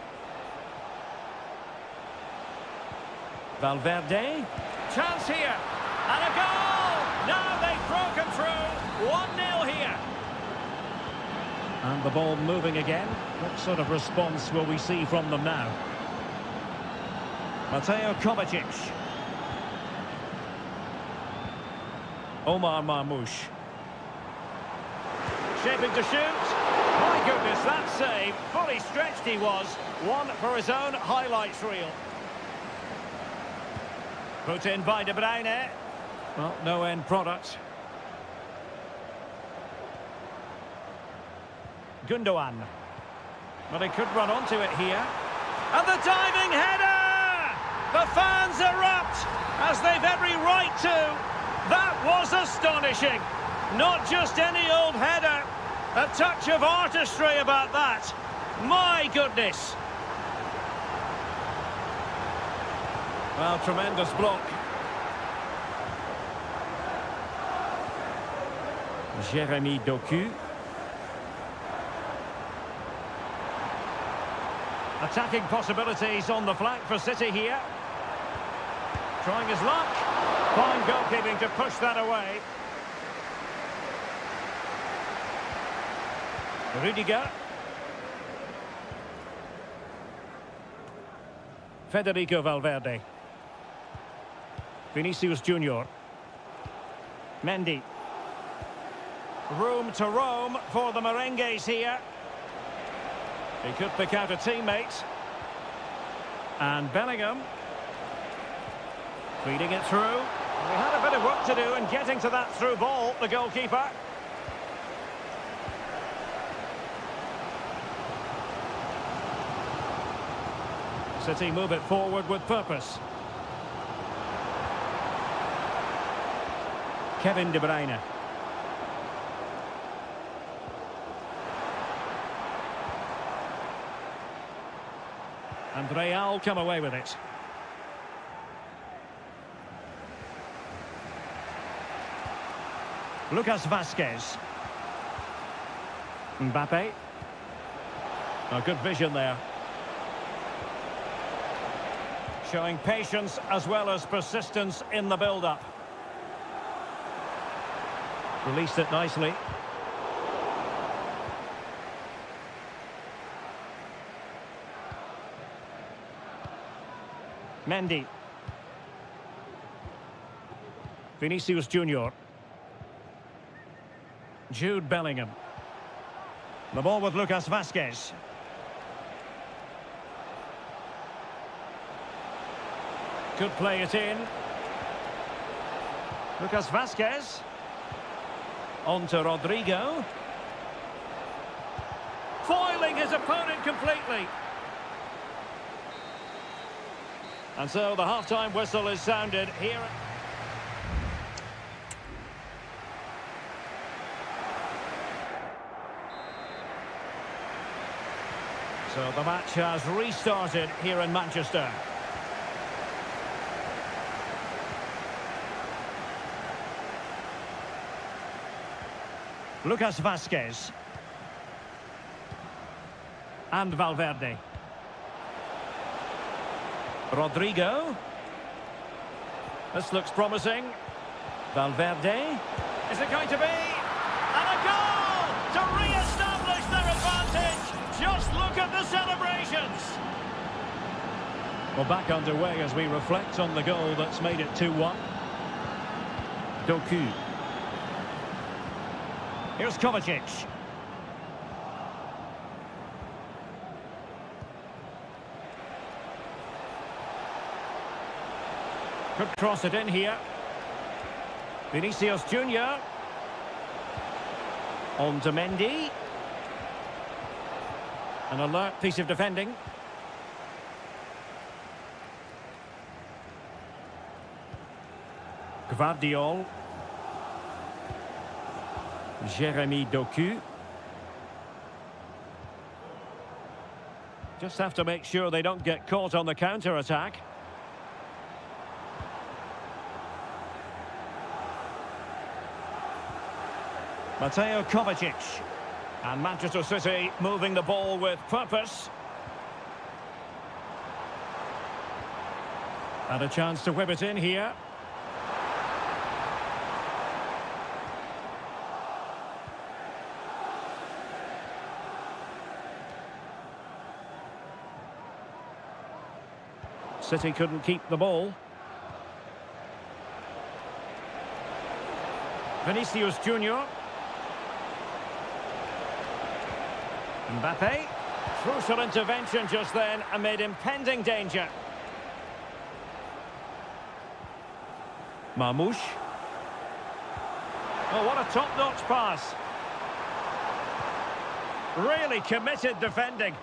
Valverde. Chance here. And a goal! Now they've broken through. 1-0 here. And the ball moving again. What sort of response will we see from them now? Mateo Kovacic. Omar Marmoush. Shaping to shoot. My goodness, that save. Fully stretched he was. One for his own highlights reel. Put in by De Bruyne. Well, no end product. Gündoğan. But he could run onto it here. And the diving header! The fans erupt, as they've every right to. That was astonishing. Not just any old header. A touch of artistry about that. My goodness. Well, tremendous block. Jérémy Doku. Attacking possibilities on the flank for City here. Trying his luck. Fine goalkeeping to push that away. Rudiger. Federico Valverde. Vinicius Junior. Mendy. Room to roam for the merengues here. He could pick out a teammate. And Bellingham. Feeding it through. He had a bit of work to do in getting to that through ball, the goalkeeper. City move it forward with purpose. Kevin De Bruyne. And Real come away with it. Lucas Vazquez. Mbappe. A good vision there. Showing patience as well as persistence in the build-up. Released it nicely. Mendy. Vinicius Junior. Jude Bellingham. The ball with Lucas Vazquez. Could play it in. Lucas Vazquez. On to Rodrigo. Foiling his opponent completely. And so the half-time whistle is sounded here. So the match has restarted here in Manchester. Lucas Vazquez. And Valverde. Rodrigo. This looks promising. Valverde. Is it going to be? And a goal to re-establish their advantage. Just look at the celebrations. Well, back underway as we reflect on the goal that's made it 2-1. Doku. Here's Kovacic. Could cross it in here. Vinicius Junior. On to Mendy. An alert piece of defending. Gvardiol. Jeremy Doku. Just have to make sure they don't get caught on the counter-attack. Mateo Kovacic. And Manchester City moving the ball with purpose. And a chance to whip it in here. City couldn't keep the ball. Vinicius Junior. Mbappe. Crucial intervention just then amid impending danger. Marmoush. Oh, what a top-notch pass. Really committed defending.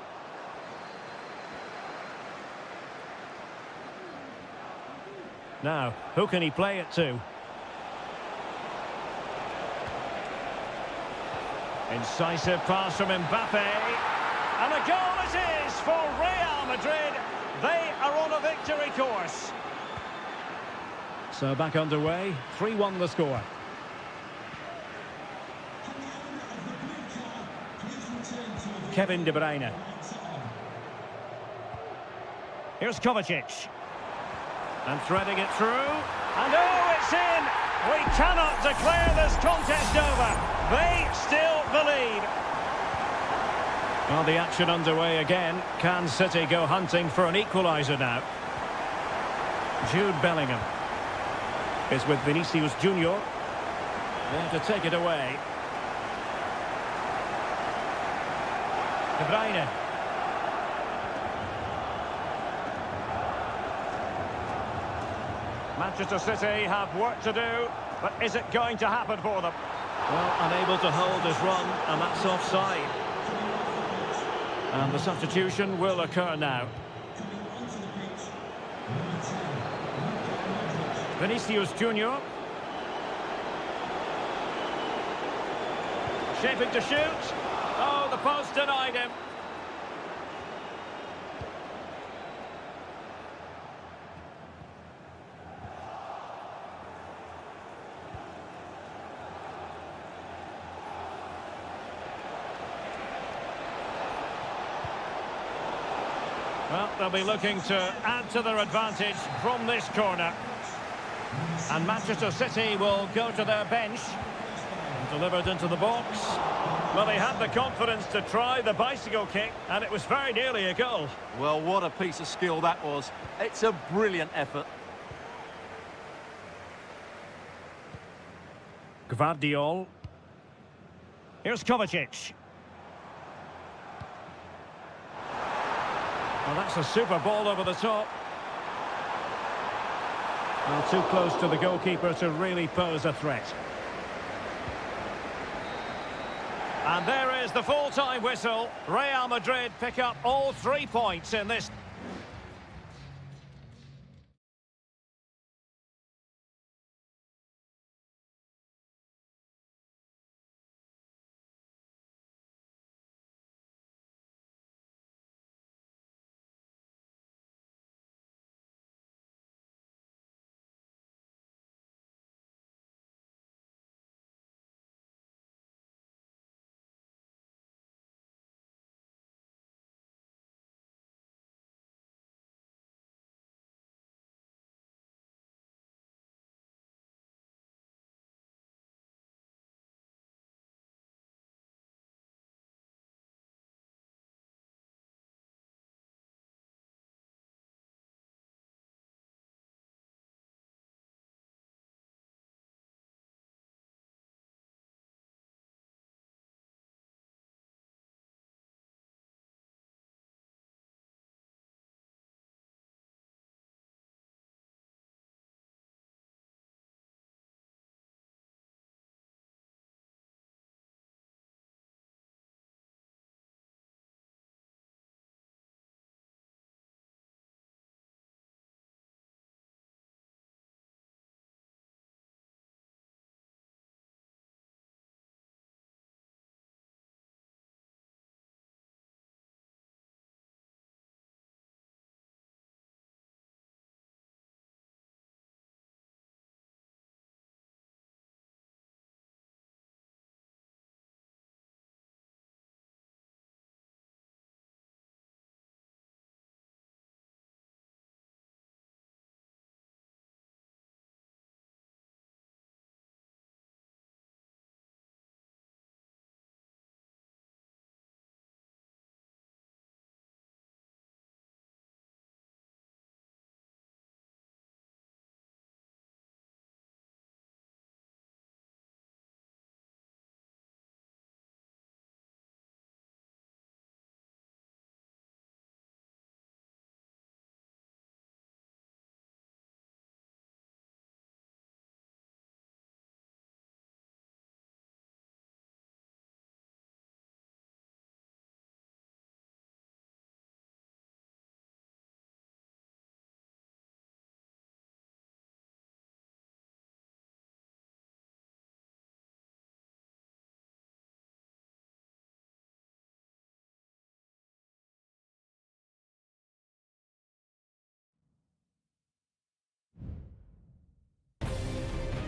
Now, who can he play it to? Incisive pass from Mbappe. And a goal it is for Real Madrid. They are on a victory course. So back underway, 3-1 the score. Kevin De Bruyne. Here's Kovacic. And threading it through. And oh, it's in! We cannot declare this contest over. They still believe. Well, the action underway again. Can City go hunting for an equaliser now? Jude Bellingham is with Vinicius Junior. There to take it away. De Bruyne. Manchester City have work to do, but is it going to happen for them? Well, unable to hold his run, and that's offside. And the substitution will occur now. Vinicius Junior. Shaping to shoot. Oh, the post denied him. Well, they'll be looking to add to their advantage from this corner. And Manchester City will go to their bench. Delivered into the box. Well, he had the confidence to try the bicycle kick, and it was very nearly a goal. Well, what a piece of skill that was. It's a brilliant effort. Gvardiol. Here's Kovacic. Well, that's a super ball over the top. Well, too close to the goalkeeper to really pose a threat. And there is the full-time whistle. Real Madrid pick up all 3 points in this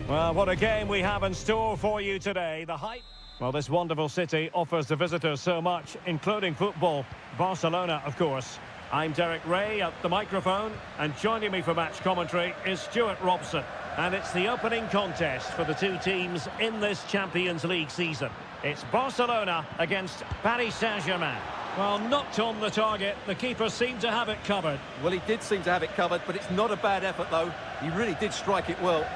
Well, what a game we have in store for you today. The hype. Well, this wonderful city offers the visitors so much, including football. Barcelona, of course. I'm Derek Ray at the microphone, and joining me for match commentary is Stuart Robson. And it's the opening contest for the two teams in this Champions League season. It's Barcelona against Paris Saint-Germain. Well, knocked on the target. The keeper seemed to have it covered. Well, he did seem to have it covered, but it's not a bad effort, though. He really did strike it well.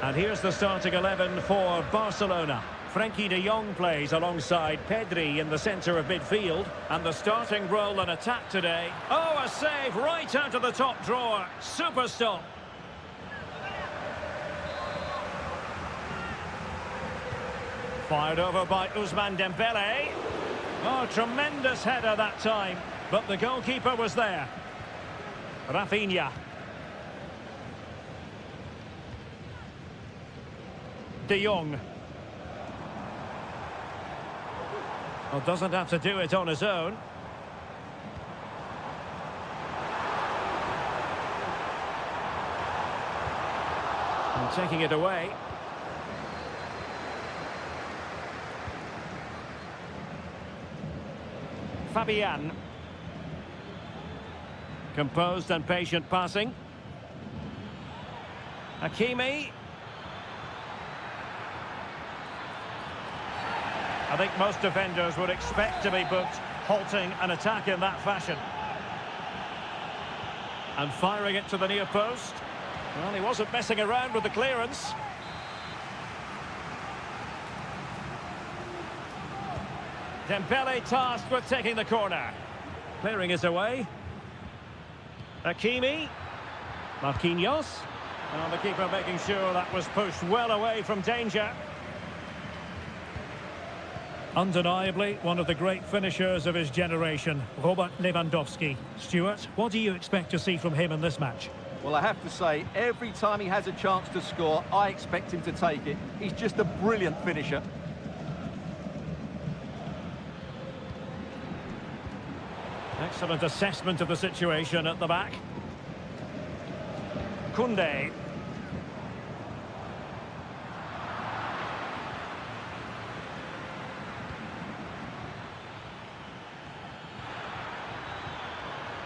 And here's the starting 11 for Barcelona. Frenkie de Jong plays alongside Pedri in the centre of midfield. And the starting role in attack today. Oh, a save right out of the top drawer. Super stop. Fired over by Ousmane Dembele. Oh, tremendous header that time. But the goalkeeper was there. Rafinha. De Jong. Well, doesn't have to do it on his own. And taking it away. Fabian. Composed and patient passing. Hakimi. I think most defenders would expect to be booked, halting an attack in that fashion. And firing it to the near post. Well, he wasn't messing around with the clearance. Dembele tasked with taking the corner. Clearing is away. Hakimi. Marquinhos. Well, the keeper making sure that was pushed well away from danger. Undeniably, one of the great finishers of his generation, Robert Lewandowski. Stuart, what do you expect to see from him in this match? Well, I have to say, every time he has a chance to score, I expect him to take it. He's just a brilliant finisher. Excellent assessment of the situation at the back. Koundé.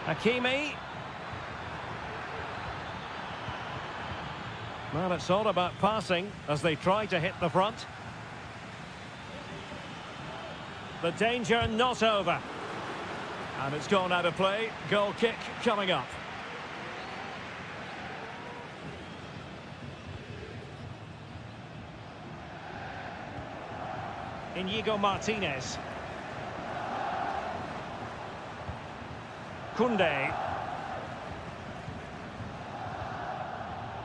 Hakimi. Well, it's all about passing as they try to hit the front. The danger not over. And it's gone out of play. Goal kick coming up. Inigo Martinez. Koundé.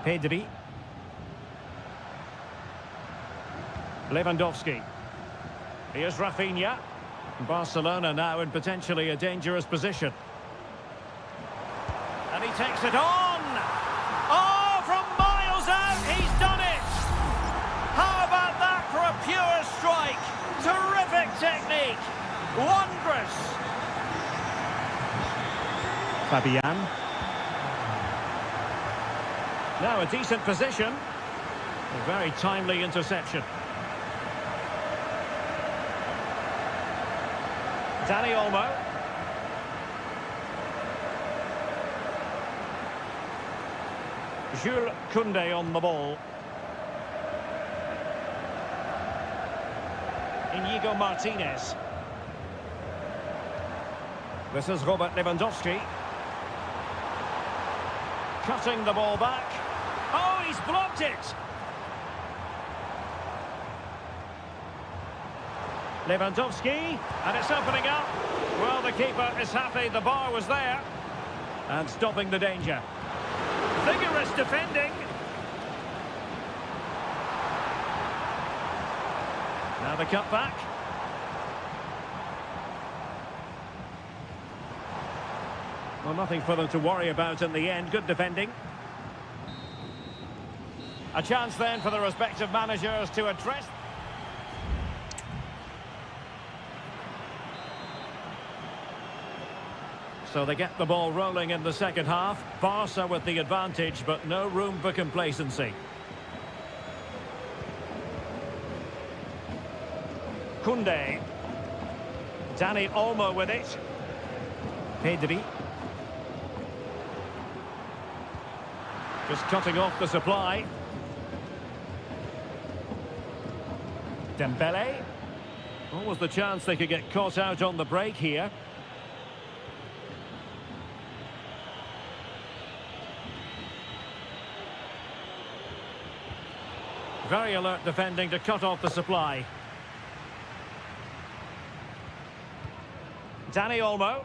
Pedri. Lewandowski. Here's Rafinha. Barcelona now in potentially a dangerous position. And he takes it on! Oh, from miles out, he's done it! How about that for a pure strike? Terrific technique! Wondrous! Fabian. Now a decent position. A very timely interception. Dani Olmo. Jules Koundé on the ball. Inigo Martinez. This is Robert Lewandowski. Cutting the ball back. Oh, he's blocked it! Lewandowski, and it's opening up. Well, the keeper is happy the bar was there. And stopping the danger. Vigorous defending. Now the cut back. Well, nothing for them to worry about in the end. Good defending. A chance then for the respective managers to address. So they get the ball rolling in the second half. Barca with the advantage, but no room for complacency. Koundé. Dani Olmo with it. Pedri. Just cutting off the supply. Dembele. What was the chance they could get caught out on the break here? Very alert defending to cut off the supply. Dani Olmo.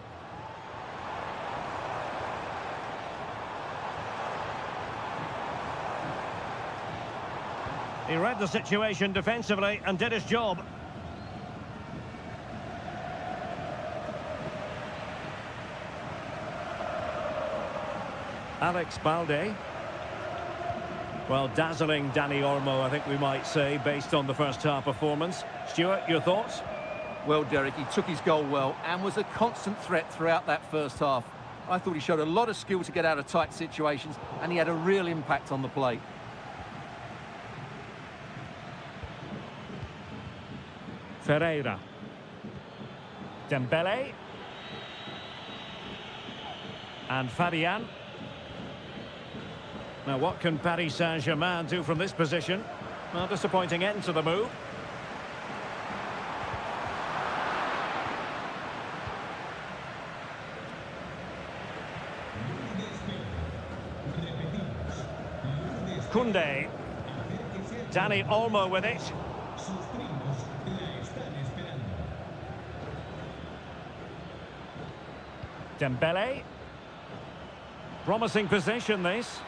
He read the situation defensively and did his job. Alex Balde. Well, dazzling Dani Olmo, I think we might say, based on the first half performance. Stuart, your thoughts? Well, Derek, he took his goal well and was a constant threat throughout that first half. I thought he showed a lot of skill to get out of tight situations, and he had a real impact on the play. Ferreira. Dembele. And Fabian. Now, what can Paris Saint-Germain do from this position? Well, disappointing end to the move. Koundé. Dani Olmo with it. Dembele. Promising position, this.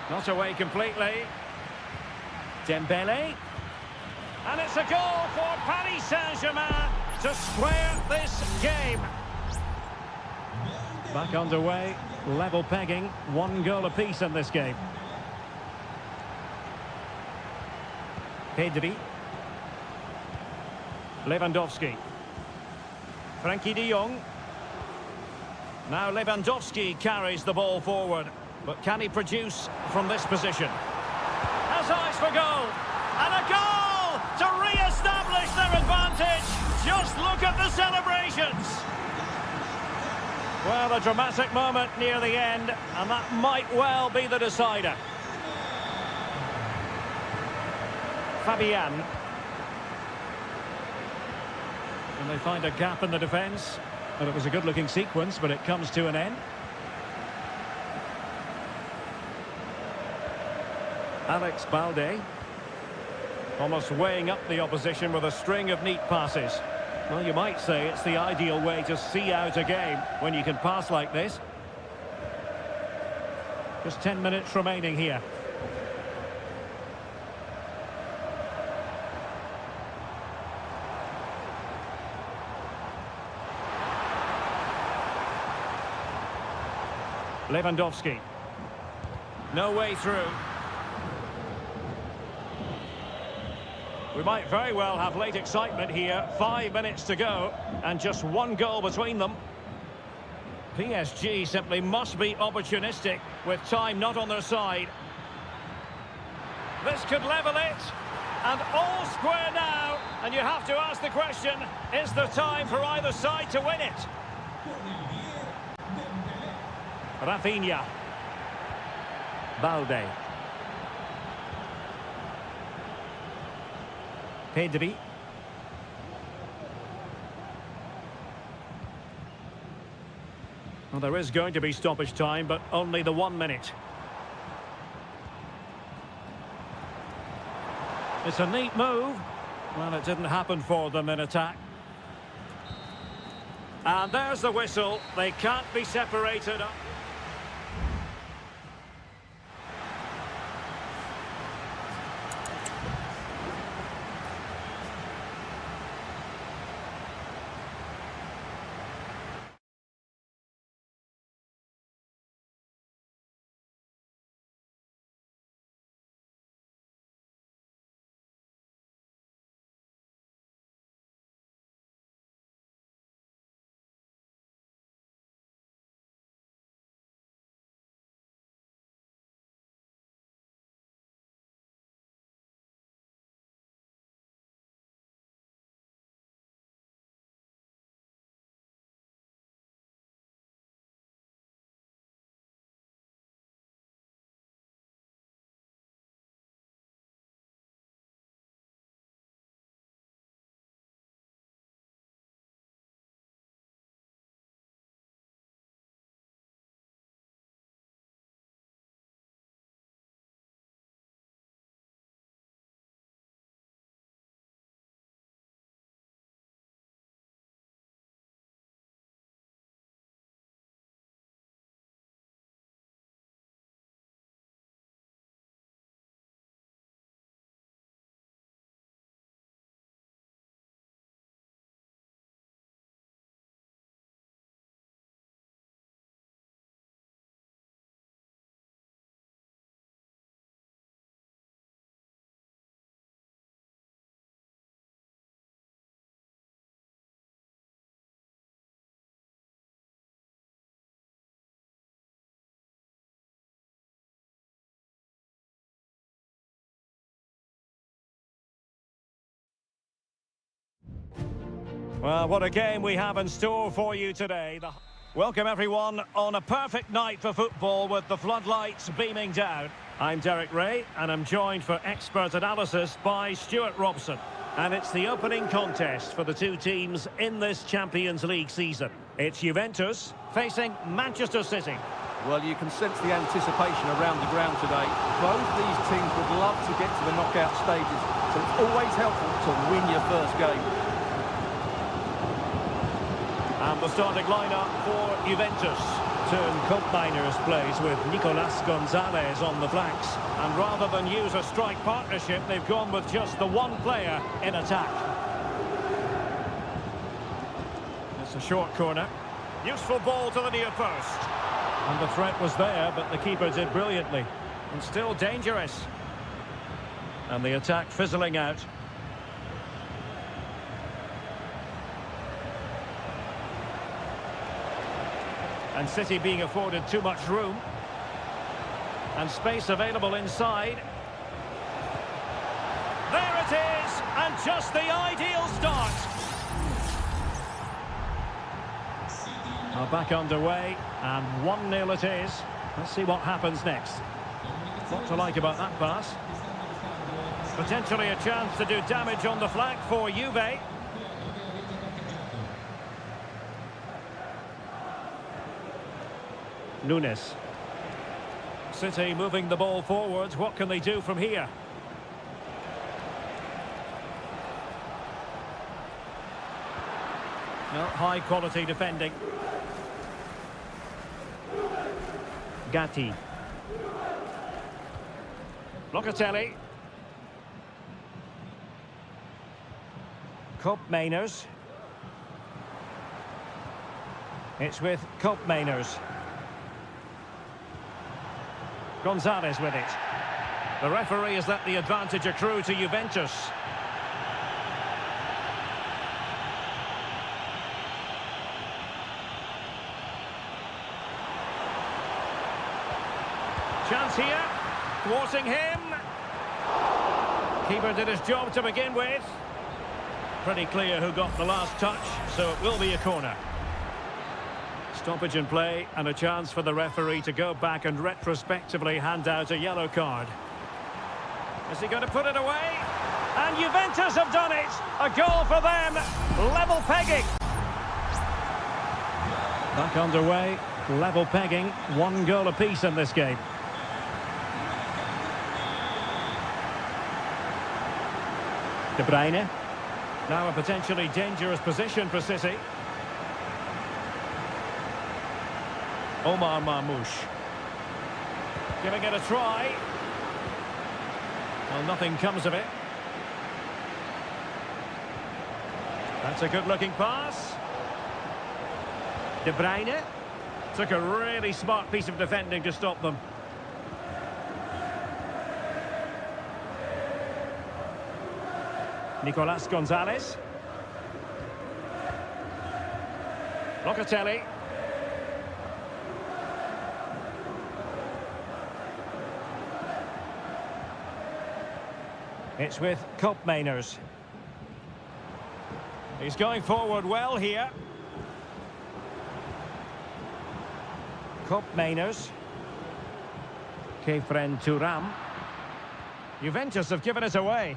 Not away completely. Dembele. And it's a goal for Paris Saint-Germain to square this game. Back underway, level pegging, 1 goal apiece in this game. Pedri. Lewandowski. Frankie de Jong. Now Lewandowski carries the ball forward. But can he produce from this position? Has eyes for goal. And a goal to re-establish their advantage. Just look at the celebrations. Well, a dramatic moment near the end, and that might well be the decider. Fabian. And they find a gap in the defence. Well, it was a good-looking sequence, but it comes to an end. Alex Balde. Almost weighing up the opposition with a string of neat passes. Well, you might say it's the ideal way to see out a game when you can pass like this. Just 10 minutes remaining here. Lewandowski. No way through. We might very well have late excitement here. 5 minutes to go and just 1 goal between them. PSG simply must be opportunistic with time not on their side. This could level it. And all square now. And you have to ask the question, is there time for either side to win it? Rafinha. Balde. Pedri. Well, there is going to be stoppage time, but only the 1 minute. It's a neat move. Well, it didn't happen for them in attack. And there's the whistle. They can't be separated. Well, what a game we have in store for you today. Welcome everyone on a perfect night for football with the floodlights beaming down. I'm Derek Ray and I'm joined for expert analysis by Stuart Robson. And it's the opening contest for the two teams in this Champions League season. It's Juventus facing Manchester City. Well, you can sense the anticipation around the ground today. Both these teams would love to get to the knockout stages, so it's always helpful to win your first game. And the starting lineup for Juventus. Turn Koopmeiners plays with Nicolas Gonzalez on the flanks. And rather than use a strike partnership, they've gone with just the one player in attack. It's a short corner. Useful ball to the near post. And the threat was there, but the keeper did brilliantly. And still dangerous. And the attack fizzling out. And City being afforded too much room. And space available inside. There it is! And just the ideal start. Now back underway, and 1-0 it is. Let's see what happens next. What to like about that pass. Potentially a chance to do damage on the flank for Juve. Nunes. City moving the ball forwards. What can they do from here? No, high quality defending. Gatti. Locatelli. Koopmeiners. It's with Koopmeiners. Gonzalez with it. The referee has let the advantage accrue to Juventus. Chance here. Thwarting him. Keeper did his job to begin with. Pretty clear who got the last touch, so it will be a corner. Stoppage in play and a chance for the referee to go back and retrospectively hand out a yellow card. Is he going to put it away? And Juventus have done it! A goal for them! Level pegging! Back underway, level pegging, 1 goal apiece in this game. De Bruyne. Now a potentially dangerous position for City. Omar Marmoush. Giving it a try. Well, nothing comes of it. That's a good-looking pass. De Bruyne. Took a really smart piece of defending to stop them. Nicolas Gonzalez. Locatelli. It's with Koopmeiners. He's going forward well here. Koopmeiners. Kefren Thuram. Juventus have given it away.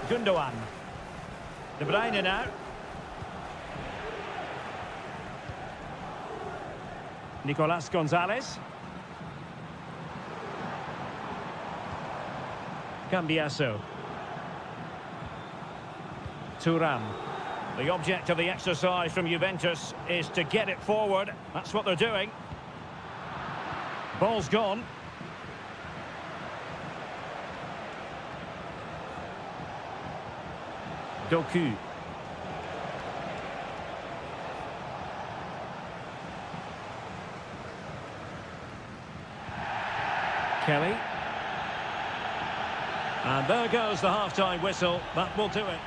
Gundogan. De Bruyne now. Nicolas Gonzalez. Cambiasso. Thuram. The object of the exercise from Juventus is to get it forward. That's what they're doing. Ball's gone. Doku. Kelly. And there goes the half-time whistle. That will do it.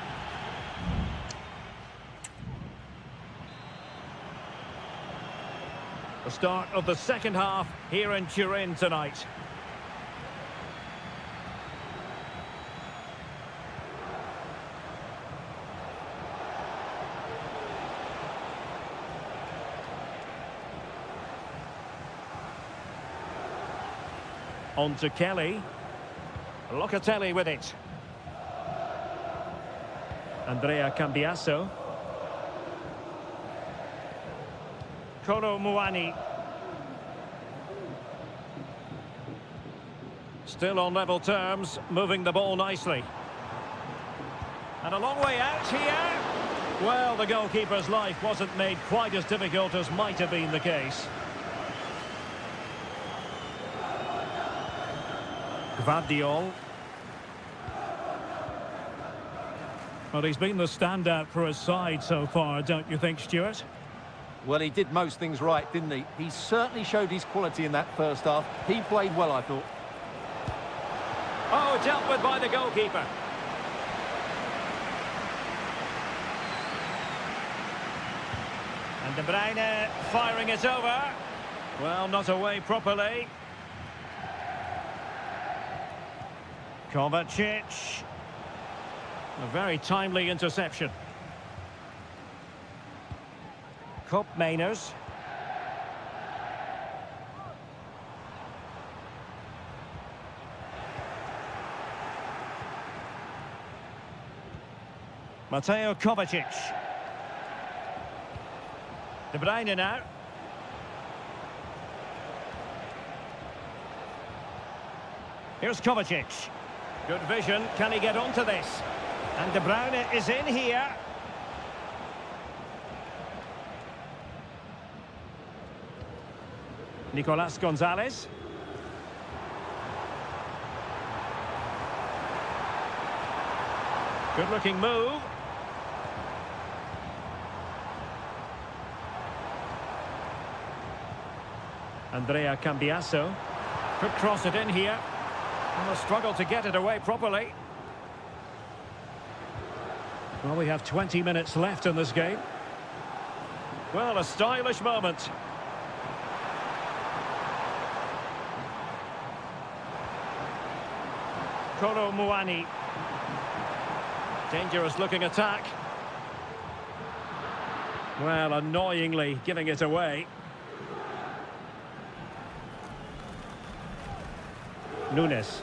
The start of the second half here in Turin tonight. On to Kelly. Locatelli with it. Andrea Cambiasso. Kolo Muani. Still on level terms, moving the ball nicely. And a long way out here. Well, the goalkeeper's life wasn't made quite as difficult as might have been the case. Gvardiol. Well, he's been the standout for his side so far, don't you think, Stuart? Well, he did most things right, didn't he? He certainly showed his quality in that first half. He played well, I thought. Oh, dealt with by the goalkeeper. And De Bruyne firing it over. Well, not away properly. Kovacic. A very timely interception. Koopmeiners. Mateo Kovacic. De Bruyne now. Here's Kovacic. Good vision. Can he get onto this? And De Bruyne is in here. Nicolas Gonzalez. Good-looking move. Andrea Cambiasso. Could cross it in here. And a struggle to get it away properly. Well, we have 20 minutes left in this game. Well, a stylish moment. Kolo Muani. Dangerous looking attack. Well, annoyingly giving it away. Nunes.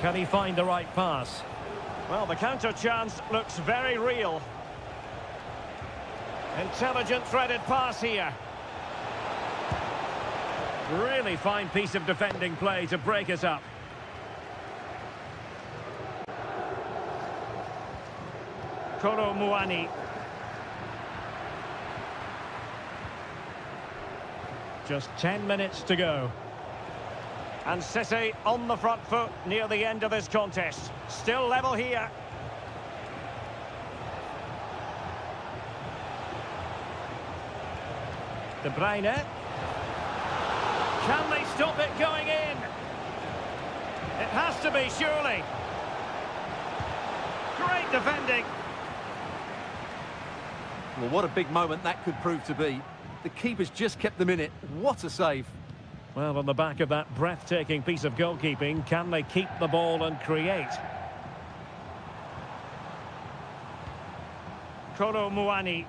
Can he find the right pass? Well, the counter chance looks very real. Intelligent threaded pass here. Really fine piece of defending play to break it up. Kolo Muani. Just 10 minutes to go. And City on the front foot near the end of this contest. Still level here. De Bruyne. Can they stop it going in? It has to be, surely. Great defending. Well, what a big moment that could prove to be. The keeper's just kept them in it. What a save. Well, on the back of that breathtaking piece of goalkeeping, can they keep the ball and create? Kolo Muani.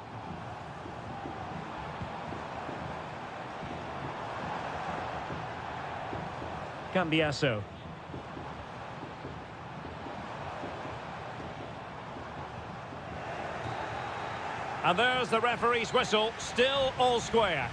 Cambiasso. And there's the referee's whistle, still all square.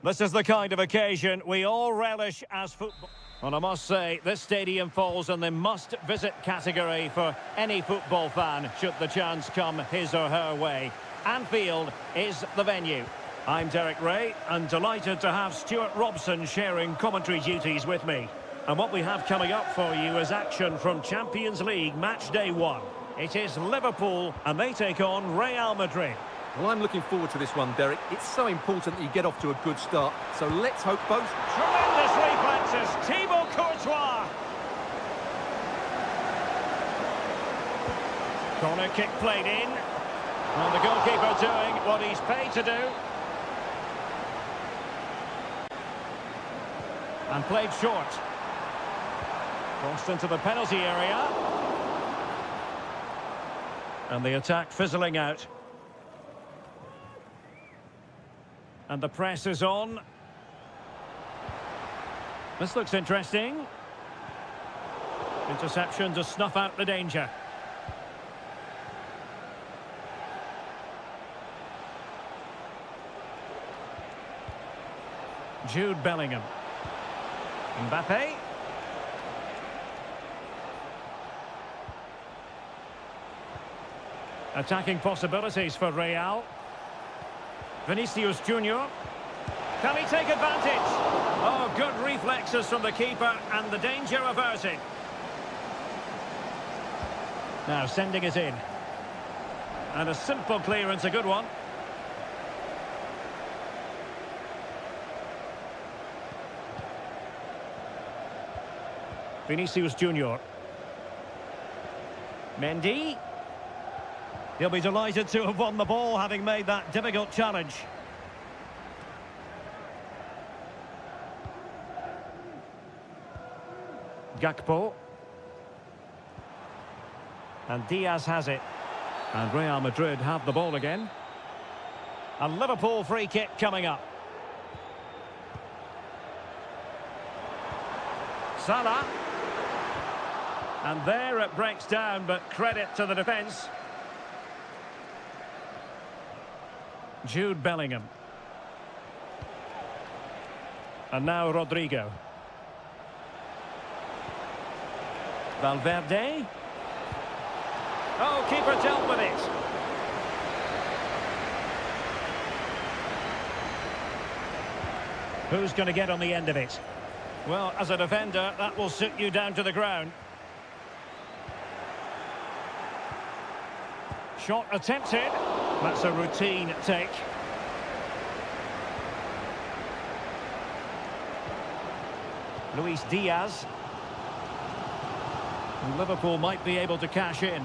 This is the kind of occasion we all relish as football. And I must say, this stadium falls in the must-visit category for any football fan, should the chance come his or her way. Anfield is the venue. I'm Derek Ray, and delighted to have Stuart Robson sharing commentary duties with me. And what we have coming up for you is action from Champions League match day 1. It is Liverpool, and they take on Real Madrid. Well, I'm looking forward to this one, Derek. It's so important that you get off to a good start. So let's hope both... Tremendous reflexes, Thibaut Courtois. Corner kick played in. And the goalkeeper doing what he's paid to do. And played short. Crossed into the penalty area. And the attack fizzling out. And the press is on. This looks interesting. Interception to snuff out the danger. Jude Bellingham. Mbappe. Attacking possibilities for Real. Vinicius Junior. Can he take advantage? Oh, good reflexes from the keeper and the danger averted. Now sending it in. And a simple clearance, a good one. Vinicius Junior. Mendy. He'll be delighted to have won the ball, having made that difficult challenge. Gakpo. And Diaz has it. And Real Madrid have the ball again. A Liverpool free kick coming up. Salah. And there it breaks down, but credit to the defence. Jude Bellingham. And now Rodrigo. Valverde. Oh, keeper dealt with it. Who's going to get on the end of it? Well, as a defender, that will sit you down to the ground. Shot attempted. That's a routine take. Luis Diaz. And Liverpool might be able to cash in.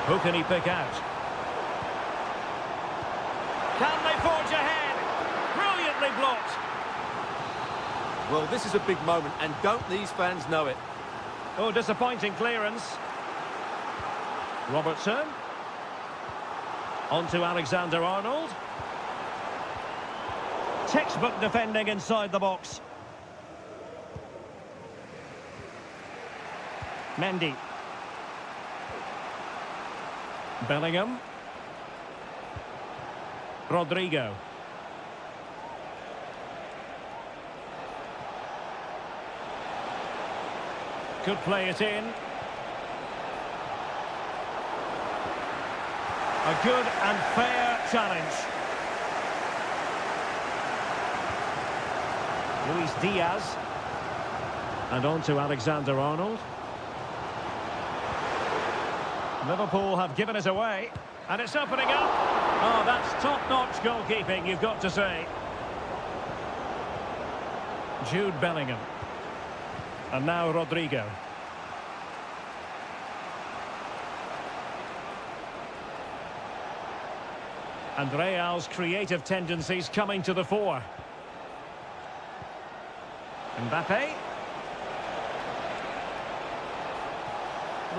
Who can he pick out? Can they forge ahead? Brilliantly blocked. Well, this is a big moment, and don't these fans know it? Oh, disappointing clearance. Robertson. On to Alexander-Arnold. Textbook defending inside the box. Mendy. Bellingham. Rodrigo. Could play it in. A good and fair challenge. Luis Diaz. And on to Alexander-Arnold. Liverpool have given it away. And it's opening up. Oh, that's top-notch goalkeeping, you've got to say. Jude Bellingham. And now Rodrigo. And Real's creative tendencies coming to the fore. Mbappe.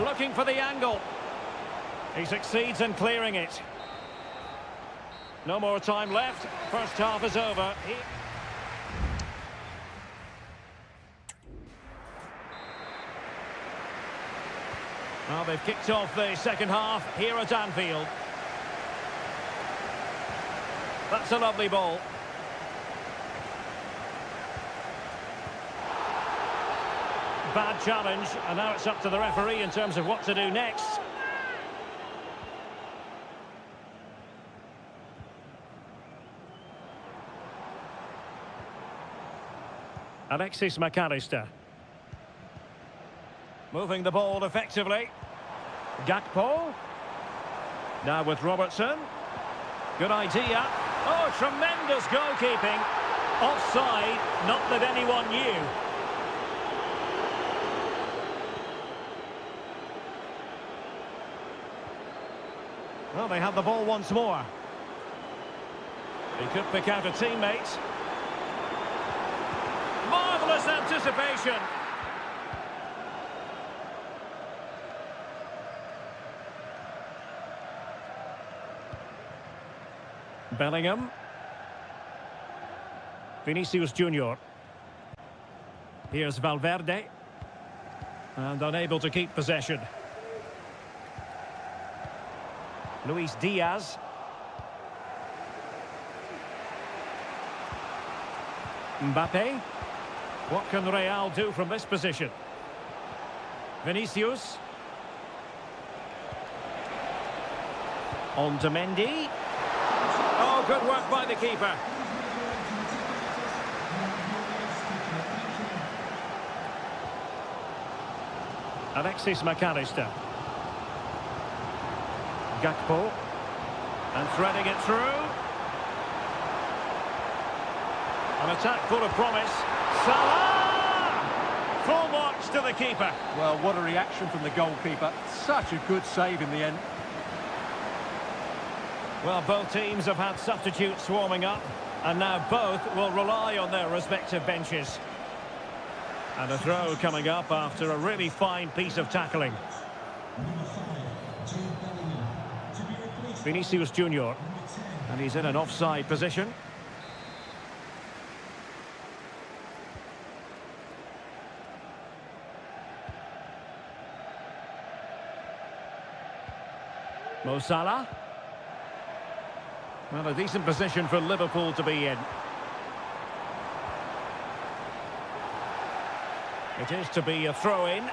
Looking for the angle. He succeeds in clearing it. No more time left. First half is over. Well, they've kicked off the second half here at Anfield. That's a lovely ball. Bad challenge, and now it's up to the referee in terms of what to do next. Alexis McAllister. Moving the ball effectively. Gakpo. Now with Robertson. Good idea. Oh, tremendous goalkeeping. Offside, not that anyone knew. Well, they have the ball once more. He could pick out a teammate. Marvellous anticipation. Bellingham. Vinicius Junior. Here's Valverde. And unable to keep possession. Luis Diaz. Mbappe. What can Real do from this position? Vinicius. On to Mendy. Oh, good work by the keeper. Alexis McAllister. Gakpo. And threading it through. An attack full of promise. Salah! Full marks to the keeper. Well, what a reaction from the goalkeeper. Such a good save in the end. Well, both teams have had substitutes warming up, and now both will rely on their respective benches. And a throw coming up after a really fine piece of tackling. Vinicius Junior. And he's in an offside position. Mo Salah. Well, a decent position for Liverpool to be in. It is to be a throw-in.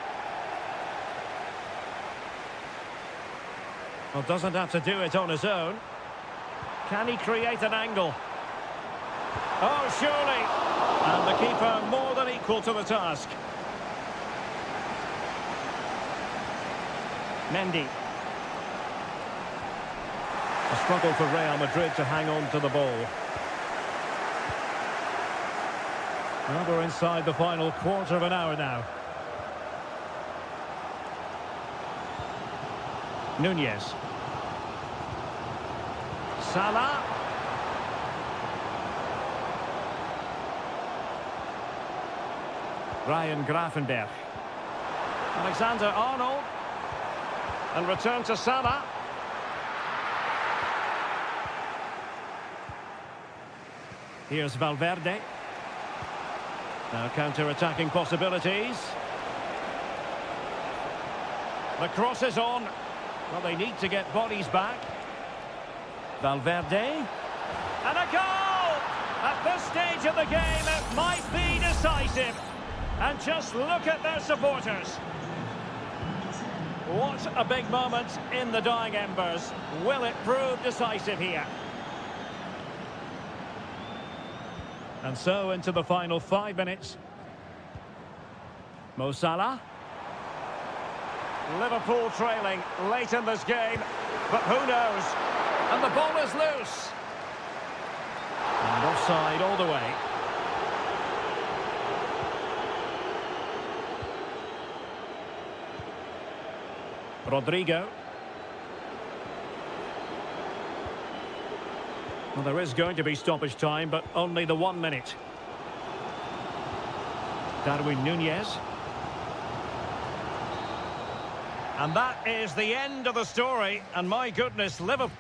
Well, doesn't have to do it on his own. Can he create an angle? Oh, surely. And the keeper more than equal to the task. Mendy. A struggle for Real Madrid to hang on to the ball. Well, we're inside the final quarter of an hour now. Nunez. Salah. Ryan Gravenberch. Alexander-Arnold. And return to Salah. Here's Valverde. Now counter-attacking possibilities. The cross is on. Well, they need to get bodies back. Valverde. And a goal! At this stage of the game, it might be decisive. And just look at their supporters. What a big moment in the dying embers. Will it prove decisive here? And so into the final 5 minutes. Mo Salah. Liverpool trailing late in this game, but who knows? And the ball is loose. And offside all the way. Rodrigo. Well, there is going to be stoppage time, but only the 1 minute. Darwin Nunez. And that is the end of the story. And my goodness, Liverpool...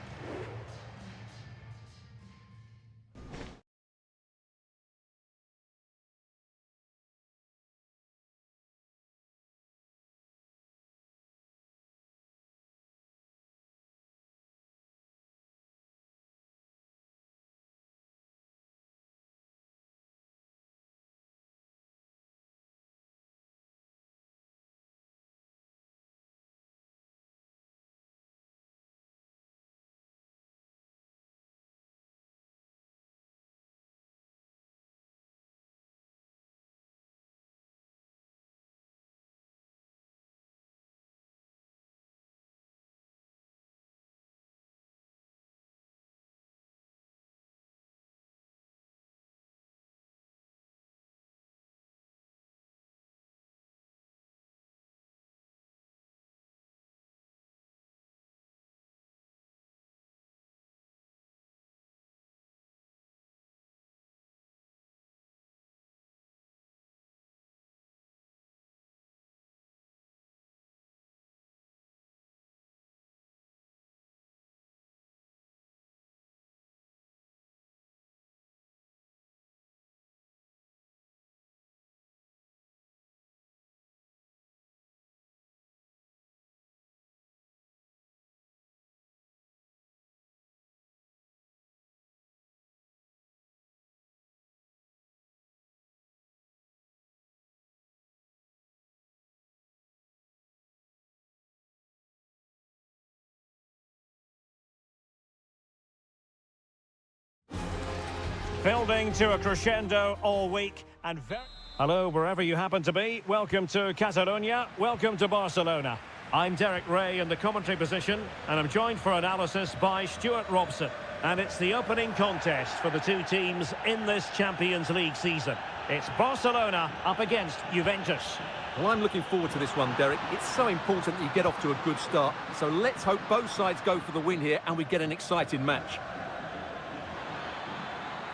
Building to a crescendo all week and very... Hello, wherever you happen to be. Welcome to Catalonia. Welcome to Barcelona. I'm Derek Ray in the commentary position, and I'm joined for analysis by Stuart Robson. And it's the opening contest for the two teams in this Champions League season. It's Barcelona up against Juventus. Well, I'm looking forward to this one, Derek. It's so important that you get off to a good start. So let's hope both sides go for the win here and we get an exciting match.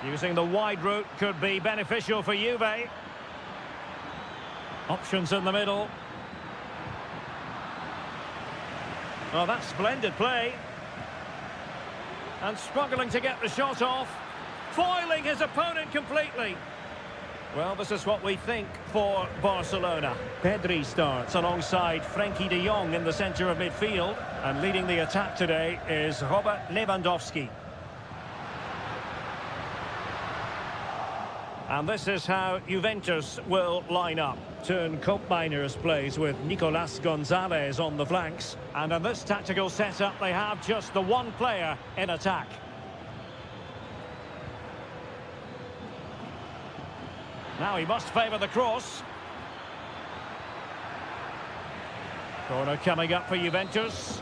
Using the wide route could be beneficial for Juve. Options in the middle. Oh, that's splendid play. And struggling to get the shot off. Foiling his opponent completely. Well, this is what we think for Barcelona. Pedri starts alongside Frenkie de Jong in the centre of midfield. And leading the attack today is Robert Lewandowski. And this is how Juventus will line up. Turn Koopmeiners plays with Nicolas Gonzalez on the flanks. And in this tactical setup, they have just the one player in attack. Now he must favour the cross. Corner coming up for Juventus.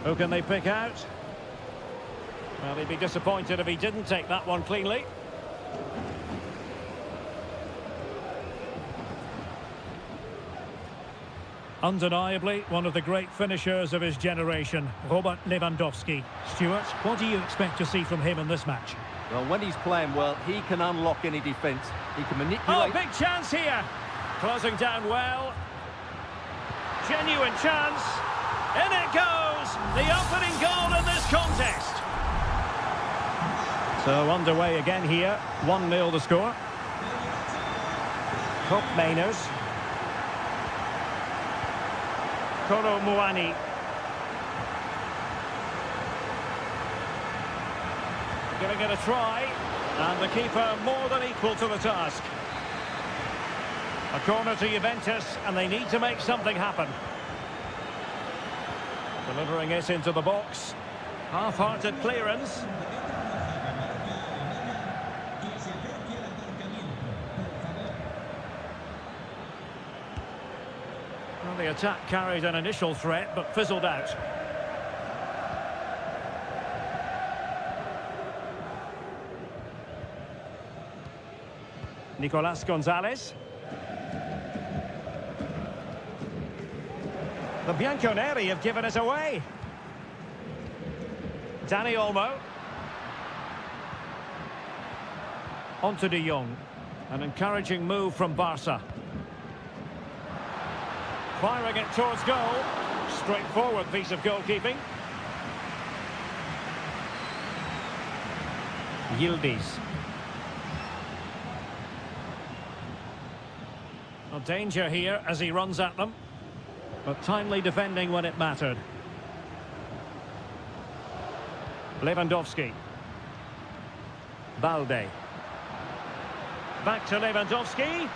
Who can they pick out? Well, he'd be disappointed if he didn't take that one cleanly. Undeniably, one of the great finishers of his generation, Robert Lewandowski. Stuart, what do you expect to see from him in this match? Well, when he's playing well, he can unlock any defence. He can manipulate... Oh, big chance here! Closing down well. Genuine chance. In it goes! The opening goal in this contest. So underway again here. 1-0 the score. Koopmeiners. Kolo Muani. Giving it a try. And the keeper more than equal to the task. A corner to Juventus, and they need to make something happen. Delivering it into the box. Half-hearted clearance. Well, the attack carried an initial threat, but fizzled out. Nicolas Gonzalez. The Bianconeri have given it away. Dani Olmo. On to de Jong. An encouraging move from Barca. Firing it towards goal. Straightforward piece of goalkeeping. Yildiz. A danger here as he runs at them. But timely defending when it mattered. Lewandowski. Balde. Back to Lewandowski.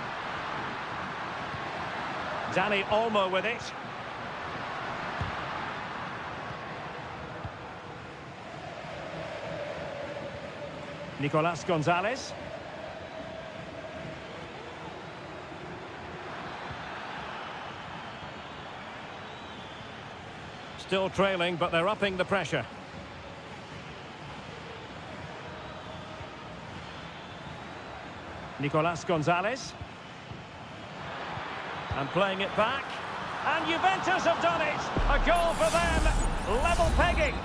Dani Olmo with it. Nicolas Gonzalez. Still trailing, but they're upping the pressure. Nicolas Gonzalez. And playing it back. And Juventus have done it! A goal for them! Level pegging!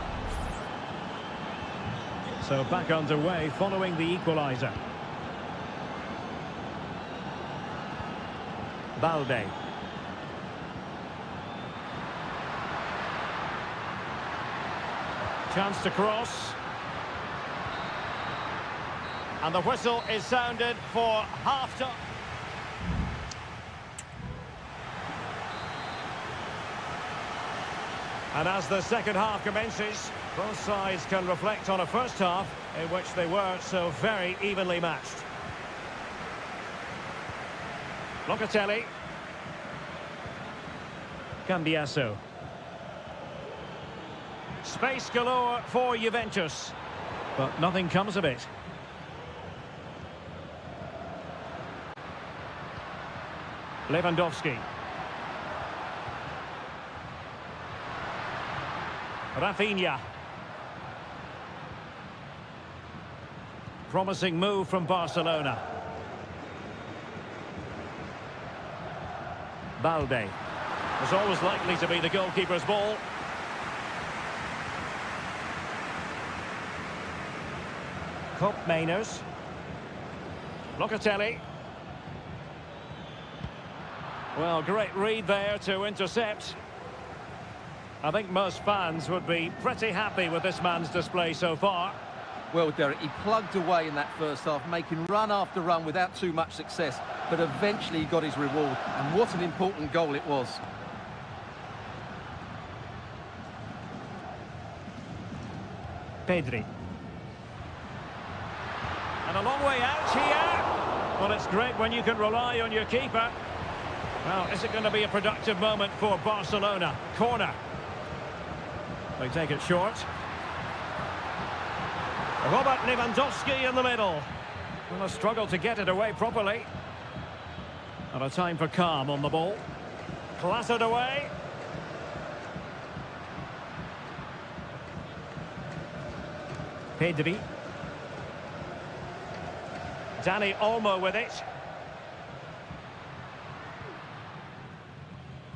So back underway following the equaliser. Balde. Chance to cross. And the whistle is sounded for half-time. And as the second half commences, both sides can reflect on a first half in which they were so very evenly matched. Locatelli. Cambiasso. Space galore for Juventus. But nothing comes of it. Lewandowski. Rafinha. Promising move from Barcelona. Balde. Was always likely to be the goalkeeper's ball. Mainers. Locatelli. Well, great read there to intercept. I think most fans would be pretty happy with this man's display so far. Well, Derek, he plugged away in that first half, making run after run without too much success, but eventually he got his reward, and what an important goal it was. Pedri. And a long way out here. Well, it's great when you can rely on your keeper. Well, is it going to be a productive moment for Barcelona? Corner. They take it short. Robert Lewandowski in the middle. Well, a struggle to get it away properly. And a time for calm on the ball. Clattered away. Pedri. Dani Olmo with it.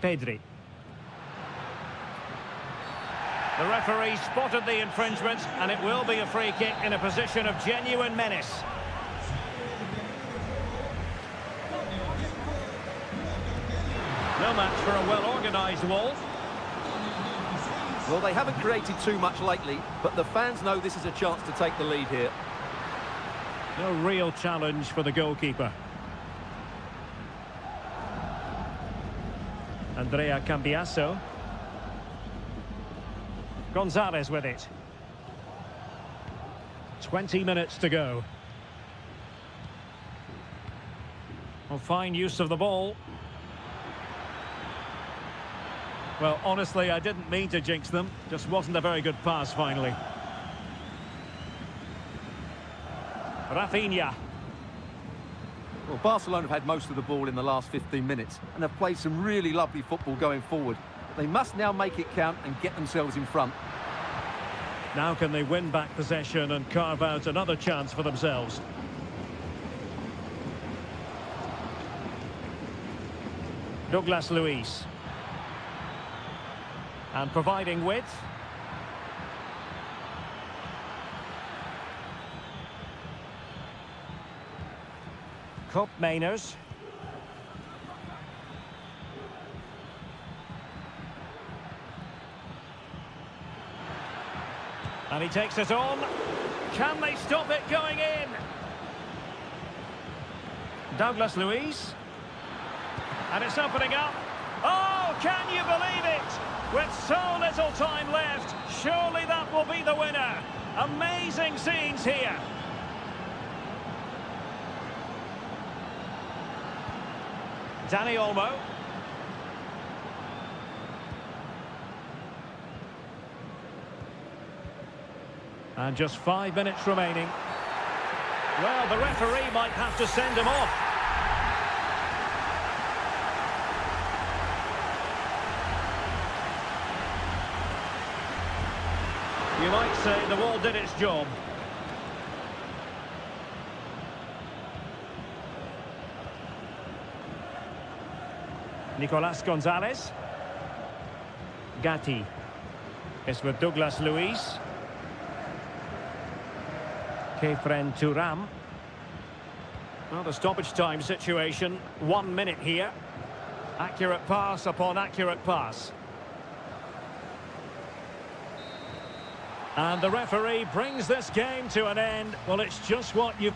Pedri. The referee spotted the infringement, and it will be a free kick in a position of genuine menace. No match for a well-organised Wolves. Well, they haven't created too much lately, but the fans know this is a chance to take the lead here. No real challenge for the goalkeeper. Andrea Cambiasso. Gonzalez with it. 20 minutes to go. Well, fine use of the ball. Well, honestly, I didn't mean to jinx them. Just wasn't a very good pass, finally. Rafinha. Well, Barcelona have had most of the ball in the last 15 minutes and have played some really lovely football going forward. They must now make it count and get themselves in front. Now can they win back possession and carve out another chance for themselves? Douglas Luiz. And providing width. Mainers. And he takes it on. Can they stop it going in? Douglas Luiz. And it's opening up. Oh, can you believe it? With so little time left, surely that will be the winner. Amazing scenes here. Dani Olmo. And just 5 minutes remaining. Well, the referee might have to send him off. You might say the ball did its job. Nicolas Gonzalez. Gatti is with Douglas Luiz. Kefren Turam. Well, the stoppage time situation, 1 minute here. Accurate pass upon accurate pass. And the referee brings this game to an end. Well, it's just what you've...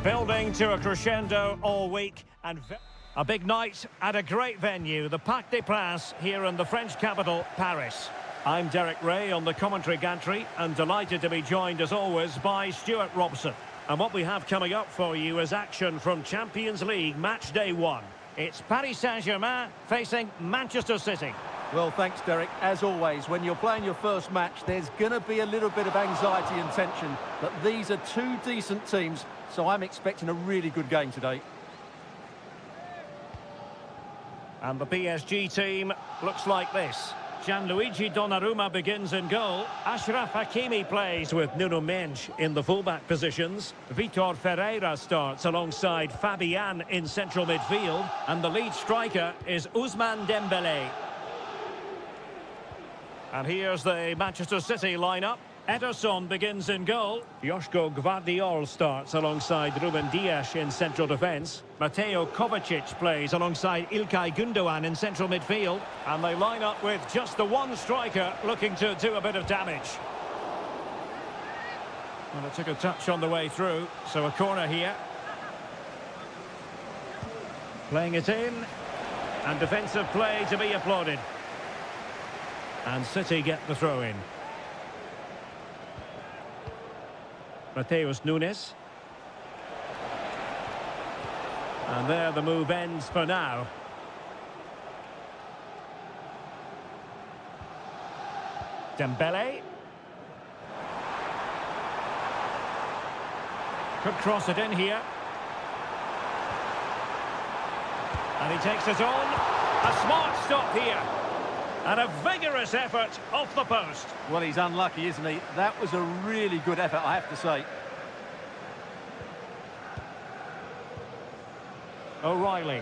Building to a crescendo all week and a big night at a great venue, the Parc des Princes here in the French capital, Paris. I'm Derek Ray on the commentary gantry and delighted to be joined as always by Stuart Robson. And what we have coming up for you is action from Champions League match day 1. It's Paris Saint-Germain facing Manchester City. Well, thanks, Derek. As always, when you're playing your first match, there's going to be a little bit of anxiety and tension. But these are two decent teams, so I'm expecting a really good game today. And the PSG team looks like this. Gianluigi Donnarumma begins in goal. Achraf Hakimi plays with Nuno Mendes in the fullback positions. Vitor Ferreira starts alongside Fabian in central midfield. And the lead striker is Ousmane Dembélé. And here's the Manchester City lineup. Ederson begins in goal. Joško Gvardiol starts alongside Ruben Dias in central defence. Mateo Kovacic plays alongside İlkay Gündoğan in central midfield. And they line up with just the one striker looking to do a bit of damage. Well, it took a touch on the way through, so a corner here. Playing it in. And defensive play to be applauded. And City get the throw in. Mateus Nunes. And there the move ends for now. Dembélé. Could cross it in here. And he takes it on. A smart stop here. And a vigorous effort off the post. Well, he's unlucky, isn't he? That was a really good effort, I have to say. O'Reilly.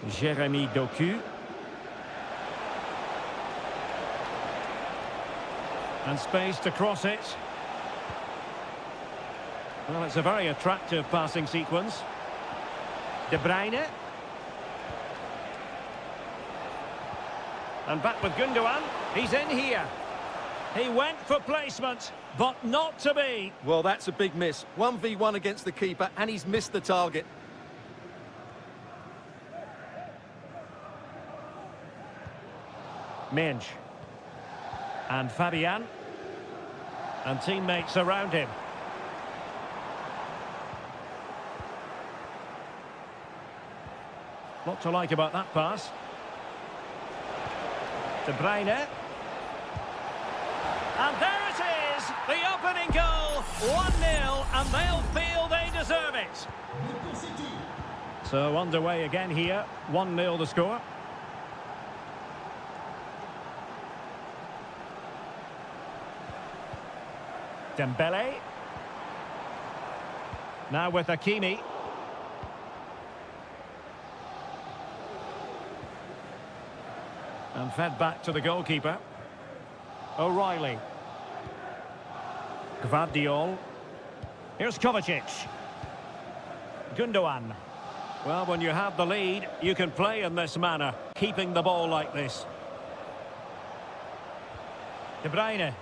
Jérémy Doku. And space to cross it. Well, it's a very attractive passing sequence. De Bruyne. And back with Gündoğan. He's in here. He went for placement, but not to be. Well, that's a big miss. 1v1 against the keeper, and he's missed the target. Mendes. And Fabian. And teammates around him. Lot to like about that pass. De Bruyne. And there it is! The opening goal! 1-0, and they'll feel they deserve it. So underway again here. 1-0 the score. Dembélé. Now with Hakimi. And fed back to the goalkeeper. O'Reilly. Gvardiol. Here's Kovacic. Gündoğan. Well, when you have the lead, you can play in this manner, keeping the ball like this. De Bruyne.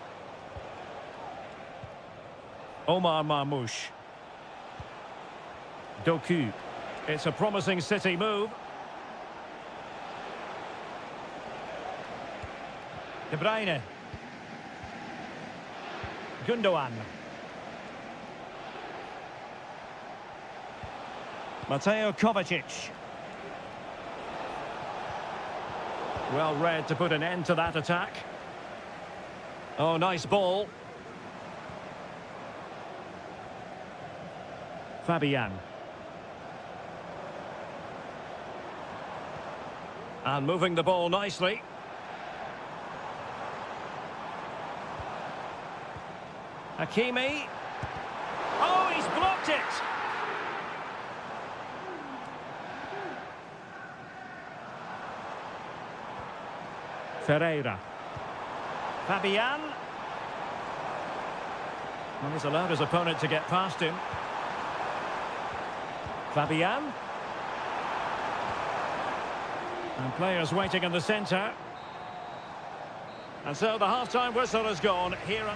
Omar Marmoush. Doku. It's a promising City move. De Bruyne. Gündoğan. Mateo Kovacic. Well read to put an end to that attack. Oh, nice ball. Fabian. And moving the ball nicely. Hakimi. Oh, he's blocked it. Ferreira. Fabian. Well, he's allowed his opponent to get past him. Fabian. And players waiting in the centre. And so the half-time whistle has gone here.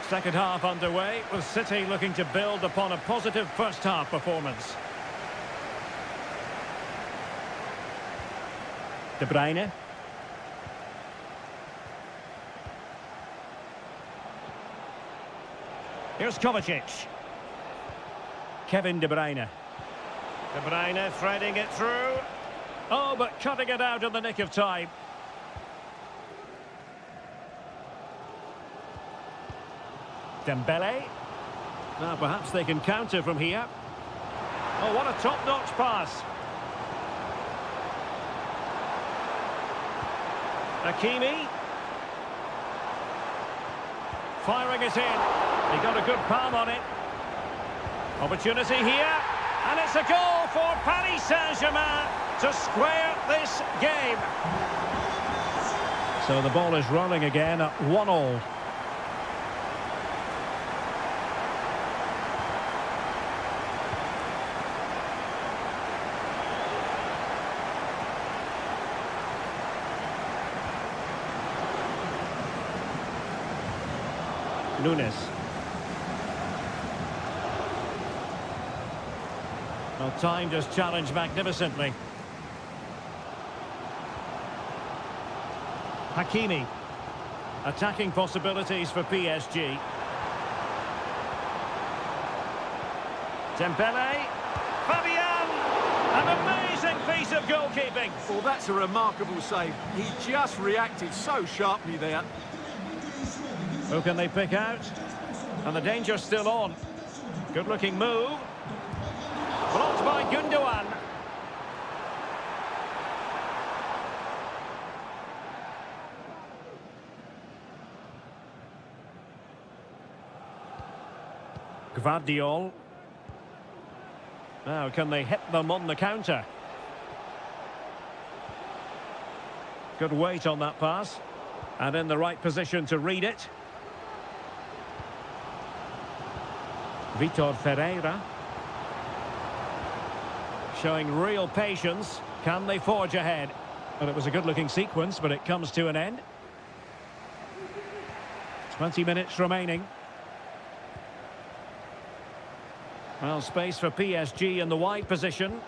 Second half underway, with City looking to build upon a positive first half performance. De Bruyne. Here's Kovacic. Kevin De Bruyne. De Bruyne threading it through. Oh, but cutting it out in the nick of time. Dembele. Now perhaps they can counter from here. Oh, what a top-notch pass. Hakimi. Firing it in. He got a good palm on it. Opportunity here. And it's a goal for Paris Saint-Germain to square this game. So the ball is rolling again at 1-1. Nunes. Well, timed his challenge magnificently. Hakimi. Attacking possibilities for PSG. Dembele. Fabian. An amazing piece of goalkeeping. Well, that's a remarkable save. He just reacted so sharply there. Who can they pick out? And the danger's still on. Good-looking move. Blocked by Gundogan. Gvardiol. Now, can they hit them on the counter? Good weight on that pass. And in the right position to read it. Vitor Ferreira. Showing real patience. Can they forge ahead? Well, it was a good-looking sequence, but it comes to an end. 20 minutes remaining. Well, space for PSG in the wide position.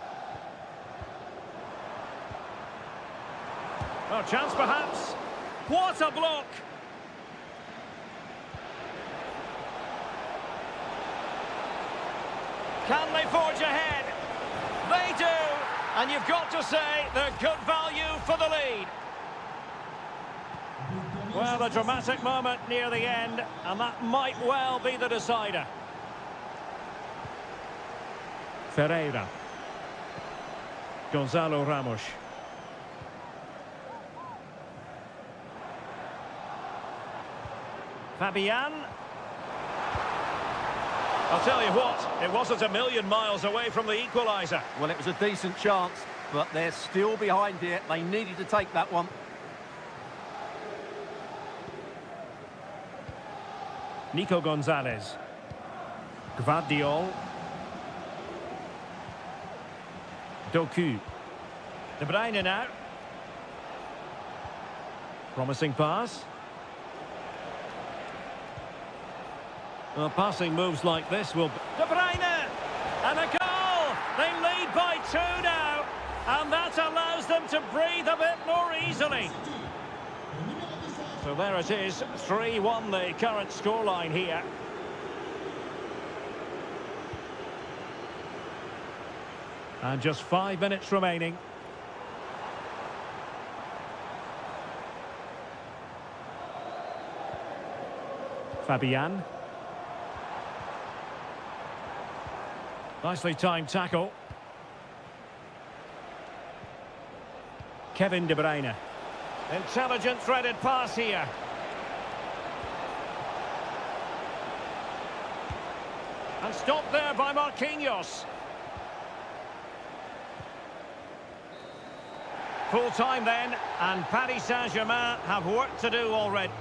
Well, chance perhaps. What a block! Can they forge ahead? They do! And you've got to say they're good value for the lead. Well, a dramatic moment near the end, and that might well be the decider. Ferreira. Gonzalo Ramos. Fabian. I'll tell you what, it wasn't a million miles away from the equaliser. Well, it was a decent chance, but they're still behind here. They needed to take that one. Nico Gonzalez. Gvardiol. Doku. De Bruyne now. Promising pass. Well, passing moves like this will... De Bruyne! And a goal! They lead by 2 now. And that allows them to breathe a bit more easily. So there it is, 3-1 the current scoreline here. And just 5 minutes remaining. Fabian. Nicely timed tackle. Kevin De Bruyne. Intelligent threaded pass here. And stopped there by Marquinhos. Full time then, and Paris Saint-Germain have work to do already.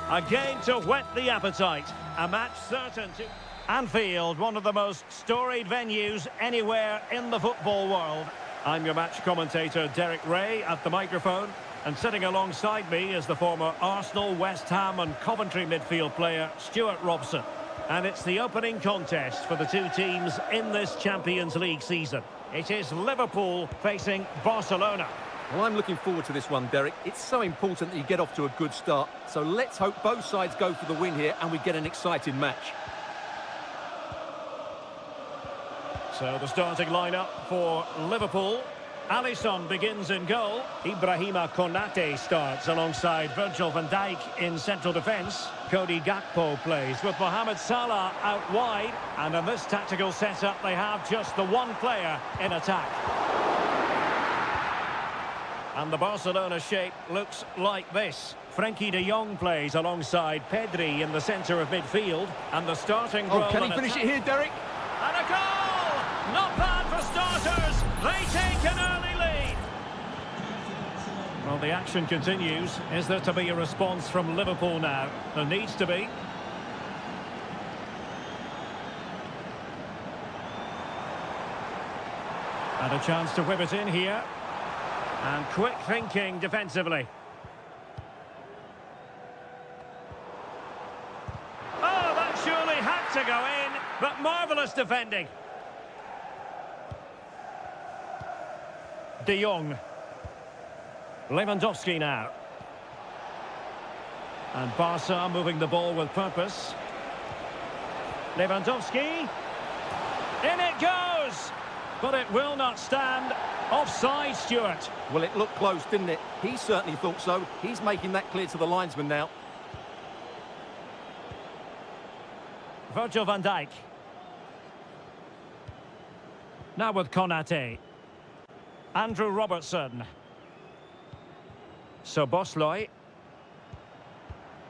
Again to whet the appetite. A match certain to... Anfield, one of the most storied venues anywhere in the football world. I'm your match commentator, Derek Ray, at the microphone. And sitting alongside me is the former Arsenal, West Ham and Coventry midfield player, Stuart Robson. And it's the opening contest for the two teams in this Champions League season. It is Liverpool facing Barcelona. Well, I'm looking forward to this one, Derek. It's so important that you get off to a good start. So let's hope both sides go for the win here and we get an exciting match. So the starting lineup for Liverpool. Alisson begins in goal. Ibrahima Konate starts alongside Virgil van Dijk in central defence. Cody Gakpo plays with Mohamed Salah out wide. And in this tactical setup, they have just the one player in attack. And the Barcelona shape looks like this. Frenkie de Jong plays alongside Pedri in the centre of midfield. And the starting role... Oh, can he finish it here, Derek? And a goal! Not bad for starters. They take an early lead. Well, the action continues. Is there to be a response from Liverpool now? There needs to be. And a chance to whip it in here. And quick thinking defensively. Oh, that surely had to go in, but marvellous defending. De Jong. Lewandowski now. And Barca moving the ball with purpose. Lewandowski. In it goes! But it will not stand. Offside, Stuart. Well, it looked close, didn't it? He certainly thought so. He's making that clear to the linesman now. Virgil van Dijk. Now with Konate. Andrew Robertson. Szoboszlai.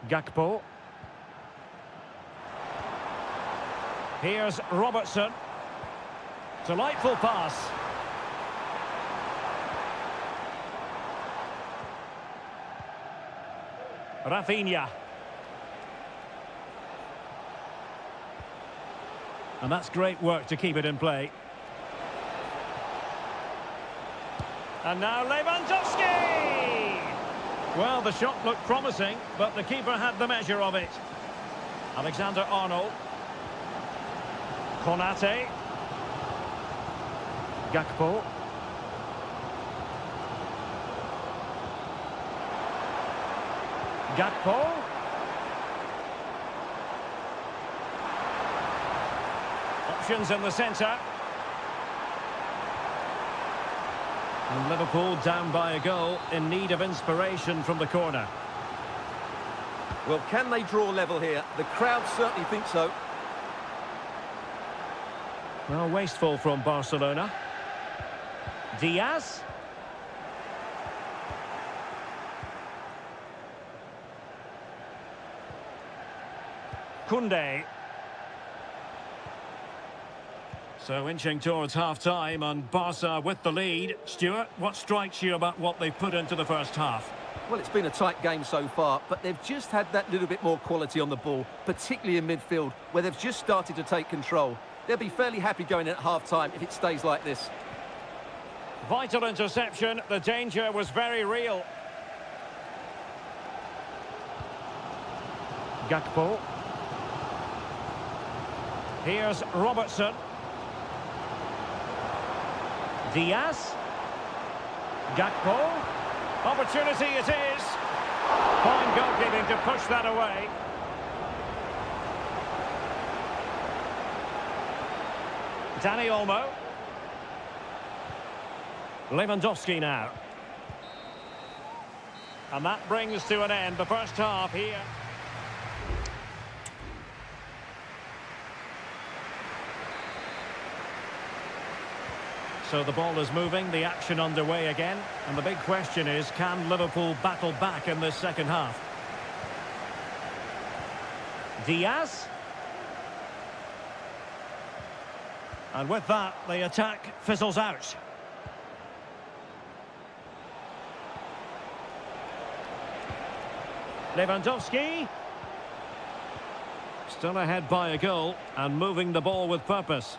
Gakpo. Here's Robertson. Delightful pass. Rafinha. And that's great work to keep it in play. And now Lewandowski! Well, the shot looked promising, but the keeper had the measure of it. Alexander-Arnold. Konate. Gakpo. Gakpo. Options in the centre. And Liverpool down by a goal, in need of inspiration from the corner. Well, can they draw level here? The crowd certainly think so. Well, wasteful from Barcelona. Diaz. Koundé. So inching towards half-time and Barca with the lead. Stuart, what strikes you about what they put into the first half? Well, it's been a tight game so far, but they've just had that little bit more quality on the ball, particularly in midfield, where they've just started to take control. They'll be fairly happy going in at half-time if it stays like this. Vital interception. The danger was very real. Gakpo. Here's Robertson. Diaz. Gakpo. Opportunity it is. Fine goalkeeping to push that away. Dani Olmo. Lewandowski now. And that brings to an end the first half here. So the ball is moving, the action underway again. And the big question is, can Liverpool battle back in this second half? Diaz. And with that, the attack fizzles out. Lewandowski. Still ahead by a goal and moving the ball with purpose.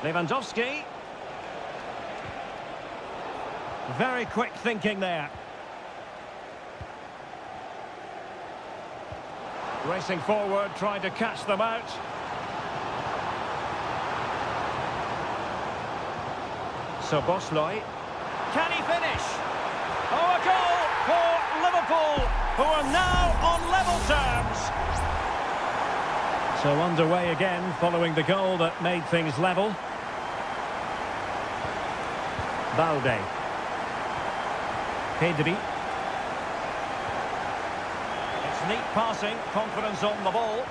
Lewandowski. Very quick thinking there. Racing forward, trying to catch them out. So Bosley. Can he finish? Oh, a goal for Liverpool, who are now on level terms. So underway again, following the goal that made things level. Balde. Pedri. It's neat passing, confidence on the ball.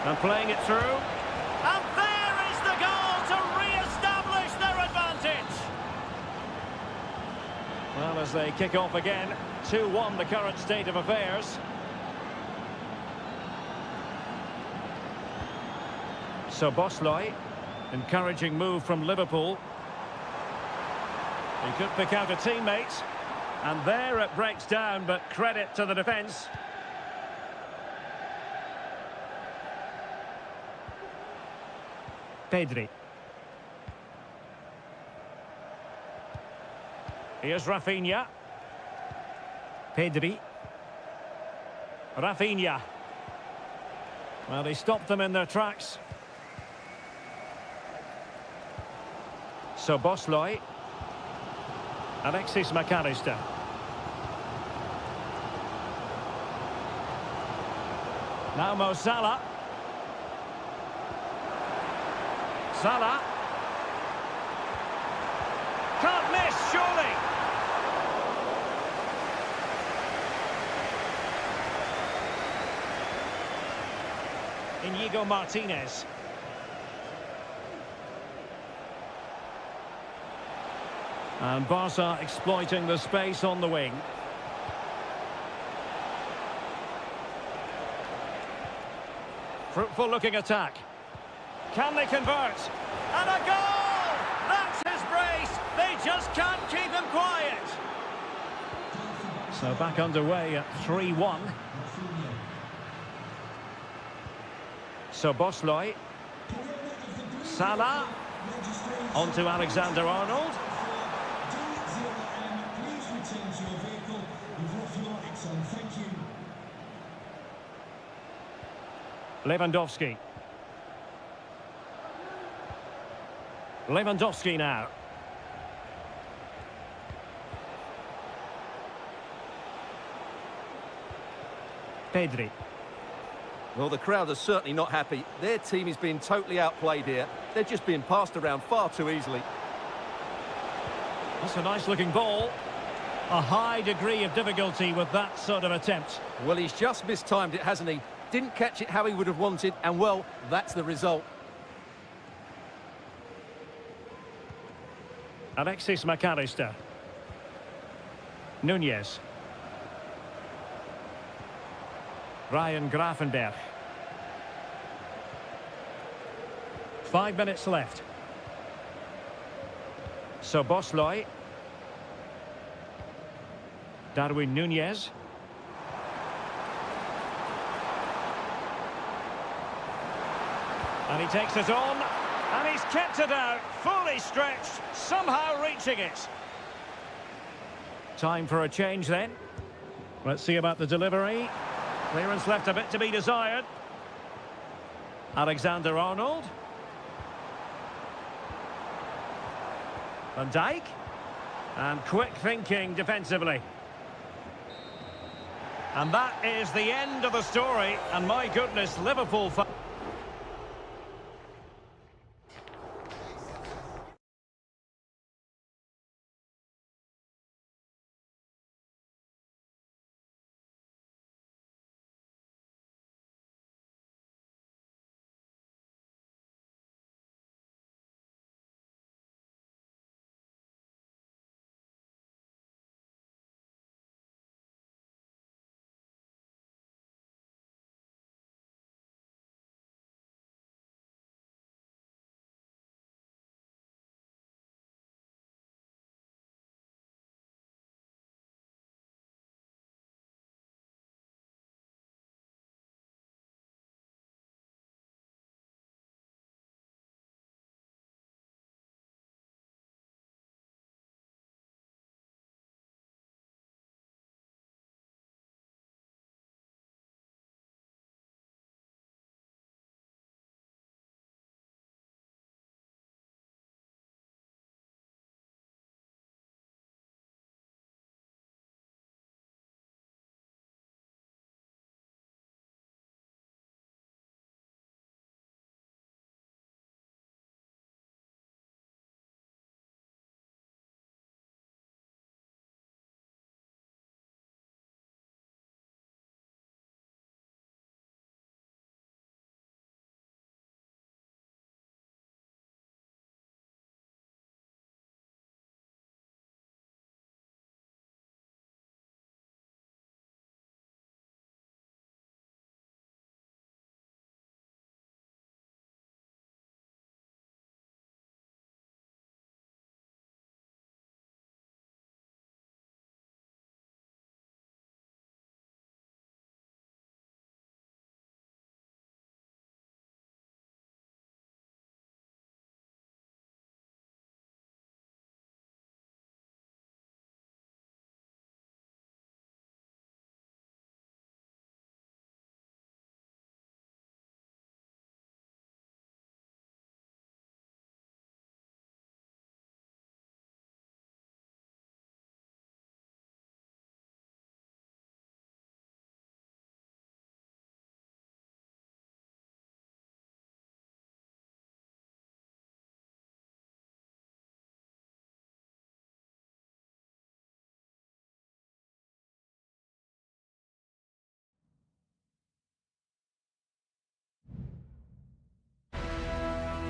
And playing it through. And there is the goal to re-establish their advantage. Well, as they kick off again, 2-1 the current state of affairs. So Bosley, encouraging move from Liverpool. He could pick out a teammate. And there it breaks down, but credit to the defence. Pedri. Here's Rafinha. Pedri. Rafinha. Well, he stopped them in their tracks. So Bosley. Alexis McAllister. Now Mo Salah. Salah. Can't miss, surely. Inigo Martinez. And Barca exploiting the space on the wing. Fruitful looking attack. Can they convert? And a goal! That's his brace! They just can't keep him quiet. So back underway at 3-1. So Bosley. Salah. On to Alexander-Arnold. Lewandowski. Lewandowski now. Pedri. Well, the crowd are certainly not happy. Their team is being totally outplayed here. They're just being passed around far too easily. That's a nice-looking ball. A high degree of difficulty with that sort of attempt. Well, he's just mistimed it, hasn't he? Didn't catch it how he would have wanted, and, well, that's the result. Alexis McAllister. Nunez. Ryan Gravenberch. 5 minutes left. So Bosley. Darwin Nunez. And he takes it on, and he's kept it out, fully stretched, somehow reaching it. Time for a change then. Let's see about the delivery. Clearance left a bit to be desired. Alexander-Arnold. Van Dijk. And quick thinking defensively. And that is the end of the story. And my goodness, Liverpool fans.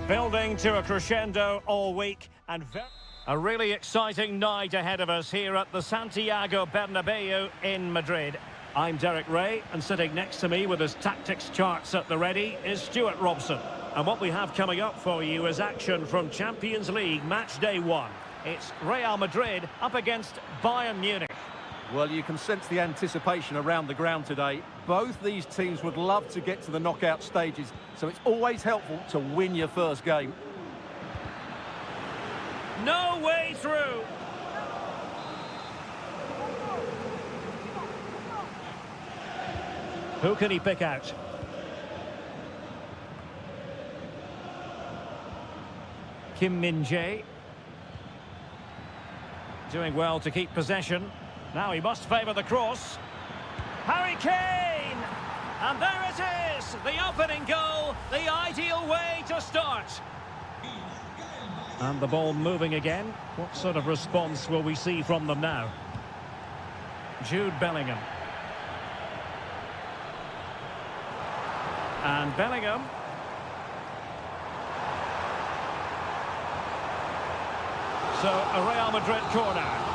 Building to a crescendo all week and a really exciting night ahead of us here at the Santiago Bernabeu in Madrid. I'm Derek Ray, and sitting next to me with his tactics charts at the ready is Stuart Robson. And what we have coming up for you is action from Champions League match day 1. It's Real Madrid up against Bayern Munich. Well, you can sense the anticipation around the ground today. Both these teams would love to get to the knockout stages, so it's always helpful to win your first game. No way through. Who can he pick out? Kim Min-jae. Doing well to keep possession. Now he must favour the cross. Harry Kane! And there it is! The opening goal, the ideal way to start. And the ball moving again. What sort of response will we see from them now? Jude Bellingham. And Bellingham. So, a Real Madrid corner.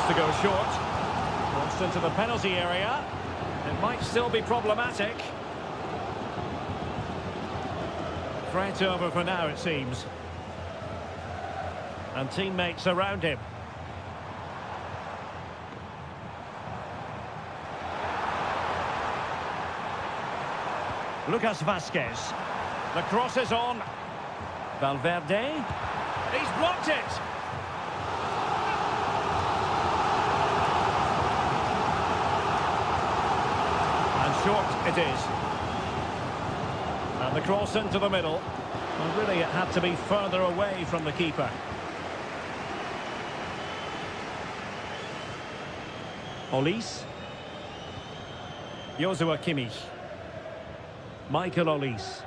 To go short, crossed into the penalty area. It might still be problematic. Threat over for now, it seems. And teammates around him. Lucas Vazquez. The cross is on. Valverde. He's blocked it. Short it is. And the cross into the middle. Well, really it had to be further away from the keeper. Olise. Joshua Kimmich. Michael Olise.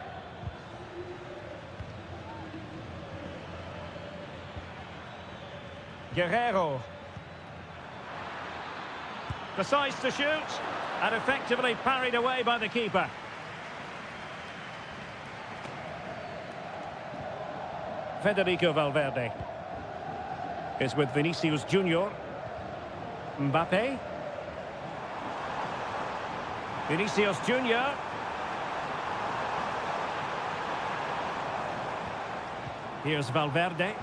Guerrero. Decides to shoot. And effectively parried away by the keeper. Federico Valverde is with Vinicius Junior. Mbappe. Vinicius Junior. Here's Valverde.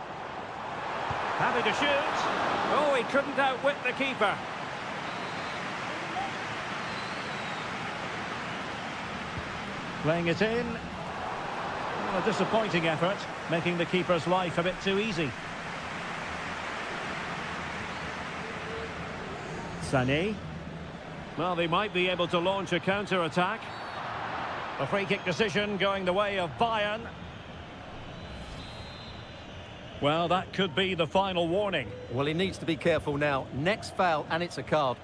Happy to shoot. Oh, he couldn't outwit the keeper. Playing it in. Well, a disappointing effort, making the keeper's life a bit too easy. Sané. Well, they might be able to launch a counter-attack. A free-kick decision going the way of Bayern. Well, that could be the final warning. Well, he needs to be careful now. Next foul, and it's a card.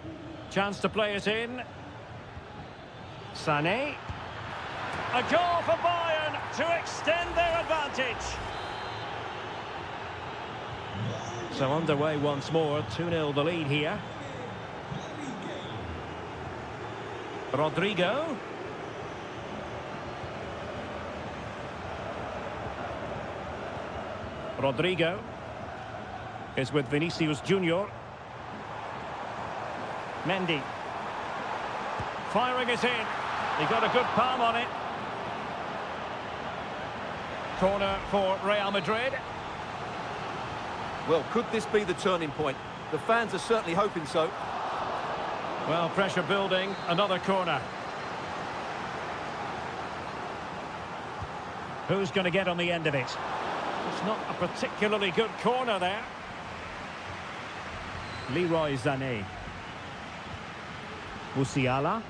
Chance to play it in. Sané. A goal for Bayern to extend their advantage. So underway once more, 2-0 the lead here. Rodrigo. Rodrigo is with Vinicius Junior. Mendy. Firing it in. He got a good palm on it. Corner for Real Madrid. Well, could this be the turning point? The fans are certainly hoping so. Well, pressure building, another corner. Who's going to get on the end of it? It's not a particularly good corner there. Leroy Sané. Musiala.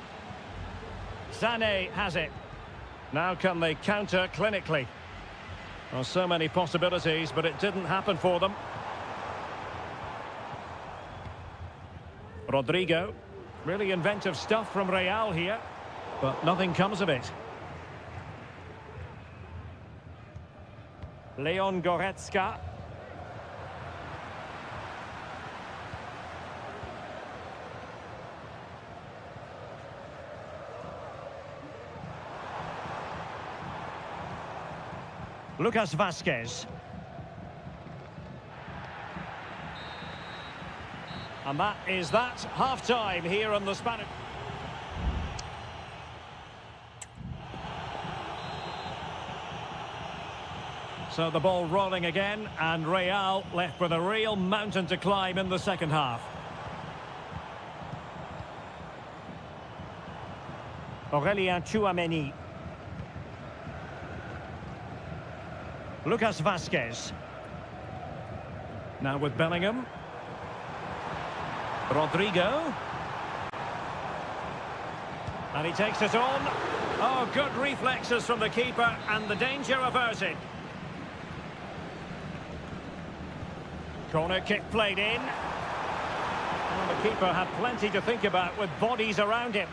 Sané has it. Now can they counter clinically? Well, so many possibilities, but it didn't happen for them. Rodrigo. Really inventive stuff from Real here, but nothing comes of it. Leon Goretzka. Lucas Vazquez. And that is that. Half-time here on the Spanish. So the ball rolling again, and Real left with a real mountain to climb in the second half. Aurélien Tchouaméni. Lucas Vazquez. Now with Bellingham. Rodrigo. And he takes it on. Oh, good reflexes from the keeper, and the danger averted. Corner kick played in. Well, the keeper had plenty to think about with bodies around him.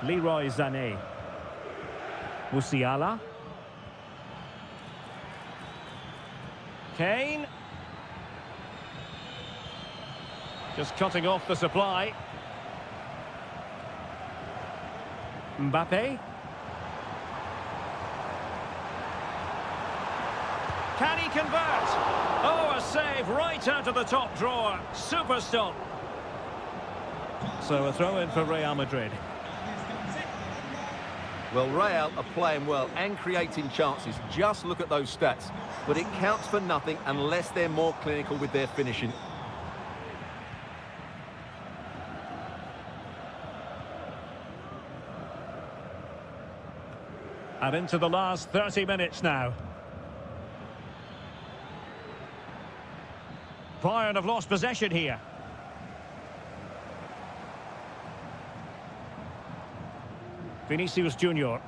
Leroy Sané. Musiala. Kane. Just cutting off the supply. Mbappe. Can he convert? Oh, a save right out of the top drawer. Super stop. So a throw in for Real Madrid. Well, Real are playing well and creating chances. Just look at those stats. But it counts for nothing unless they're more clinical with their finishing. And into the last 30 minutes now. Bayern have lost possession here. Vinicius Junior.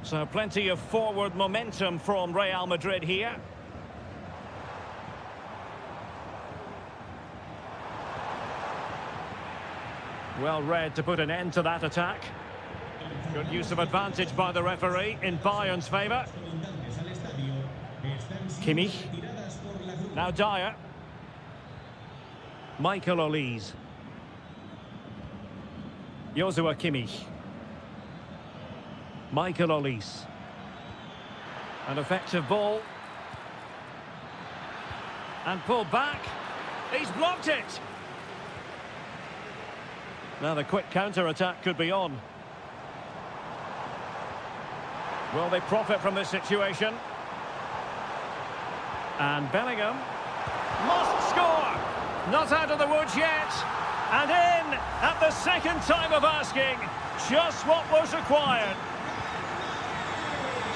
So plenty of forward momentum from Real Madrid here. Well read to put an end to that attack. Good use of advantage by the referee in Bayern's favour. Kimmich. Now Dyer. Michael Olise. Joshua Kimmich. Michael Olise. An effective ball. And pulled back. He's blocked it. Now the quick counter-attack could be on. Will they profit from this situation? And Bellingham must score. Not out of the woods yet. And in at the second time of asking. Just what was required.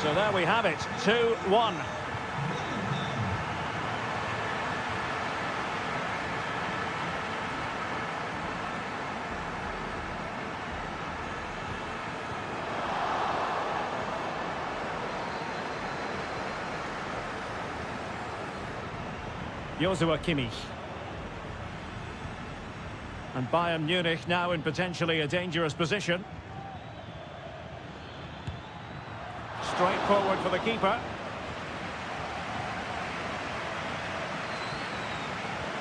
So there we have it, 2-1. Joshua Kimmich. And Bayern Munich now in potentially a dangerous position. Straight forward for the keeper.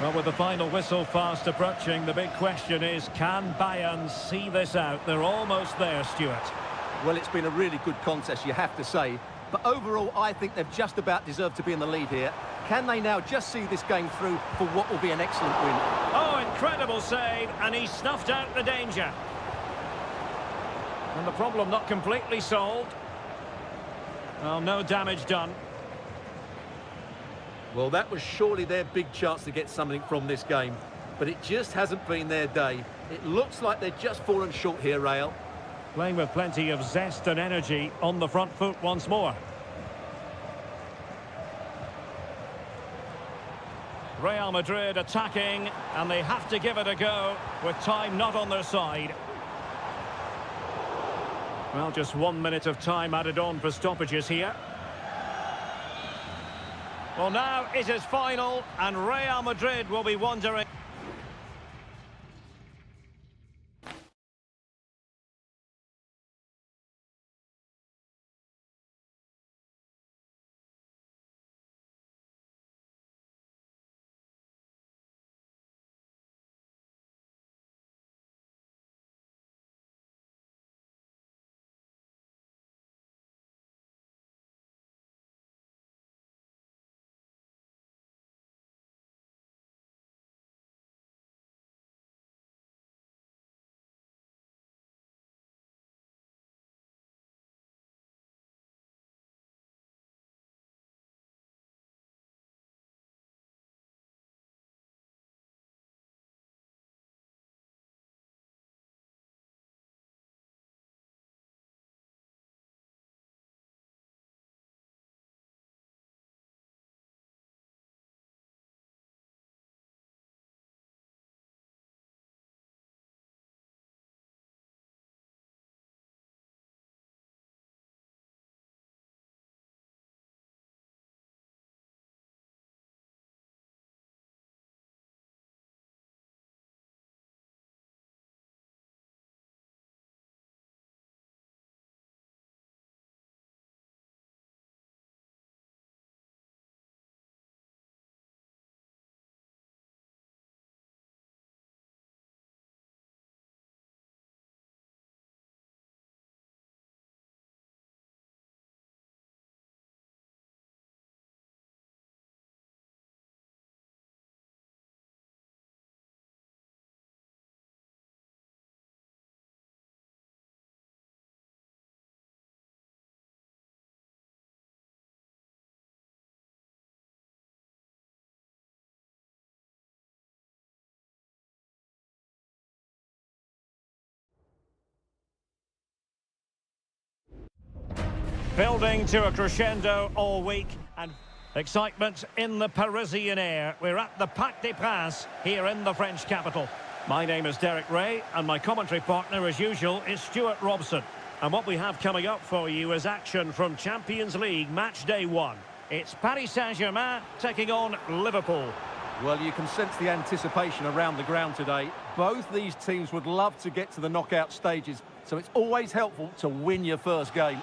Well, with the final whistle fast approaching, the big question is, can Bayern see this out? They're almost there, Stuart. Well, it's been a really good contest, you have to say. But overall, I think they've just about deserved to be in the lead here. Can they now just see this game through for what will be an excellent win? Oh, incredible save, and he snuffed out the danger. And the problem not completely solved. Well, no damage done. Well, that was surely their big chance to get something from this game. But it just hasn't been their day. It looks like they've just fallen short here, Real. Playing with plenty of zest and energy on the front foot once more. Real Madrid attacking, and they have to give it a go with time not on their side. Well, just 1 minute of time added on for stoppages here. Well, now it is final, and Real Madrid will be wondering... Building to a crescendo all week and excitement in the Parisian air. We're at the Parc des Princes here in the French capital. My name is Derek Ray and my commentary partner as usual is Stuart Robson. And what we have coming up for you is action from Champions League match day 1. It's Paris Saint-Germain taking on Liverpool. Well, you can sense the anticipation around the ground today. Both these teams would love to get to the knockout stages, so it's always helpful to win your first game.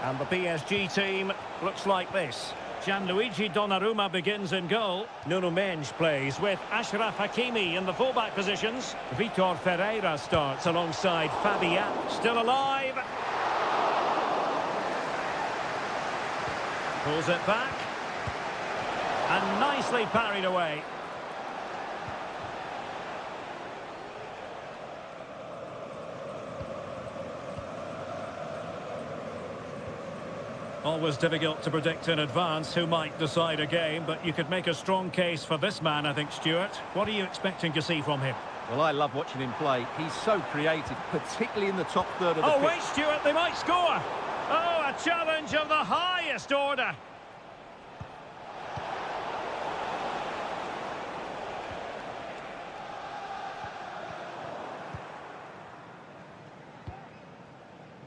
And the PSG team looks like this. Gianluigi Donnarumma begins in goal. Nuno Mendes plays with Achraf Hakimi in the fullback positions. Vitor Ferreira starts alongside Fabian. Still alive. Pulls it back. And nicely parried away. Always difficult to predict in advance who might decide a game, but you could make a strong case for this man, I think, Stuart. What are you expecting to see from him? Well, I love watching him play. He's so creative, particularly in the top third of the pitch. Oh, wait, Stuart, they might score! Oh, a challenge of the highest order!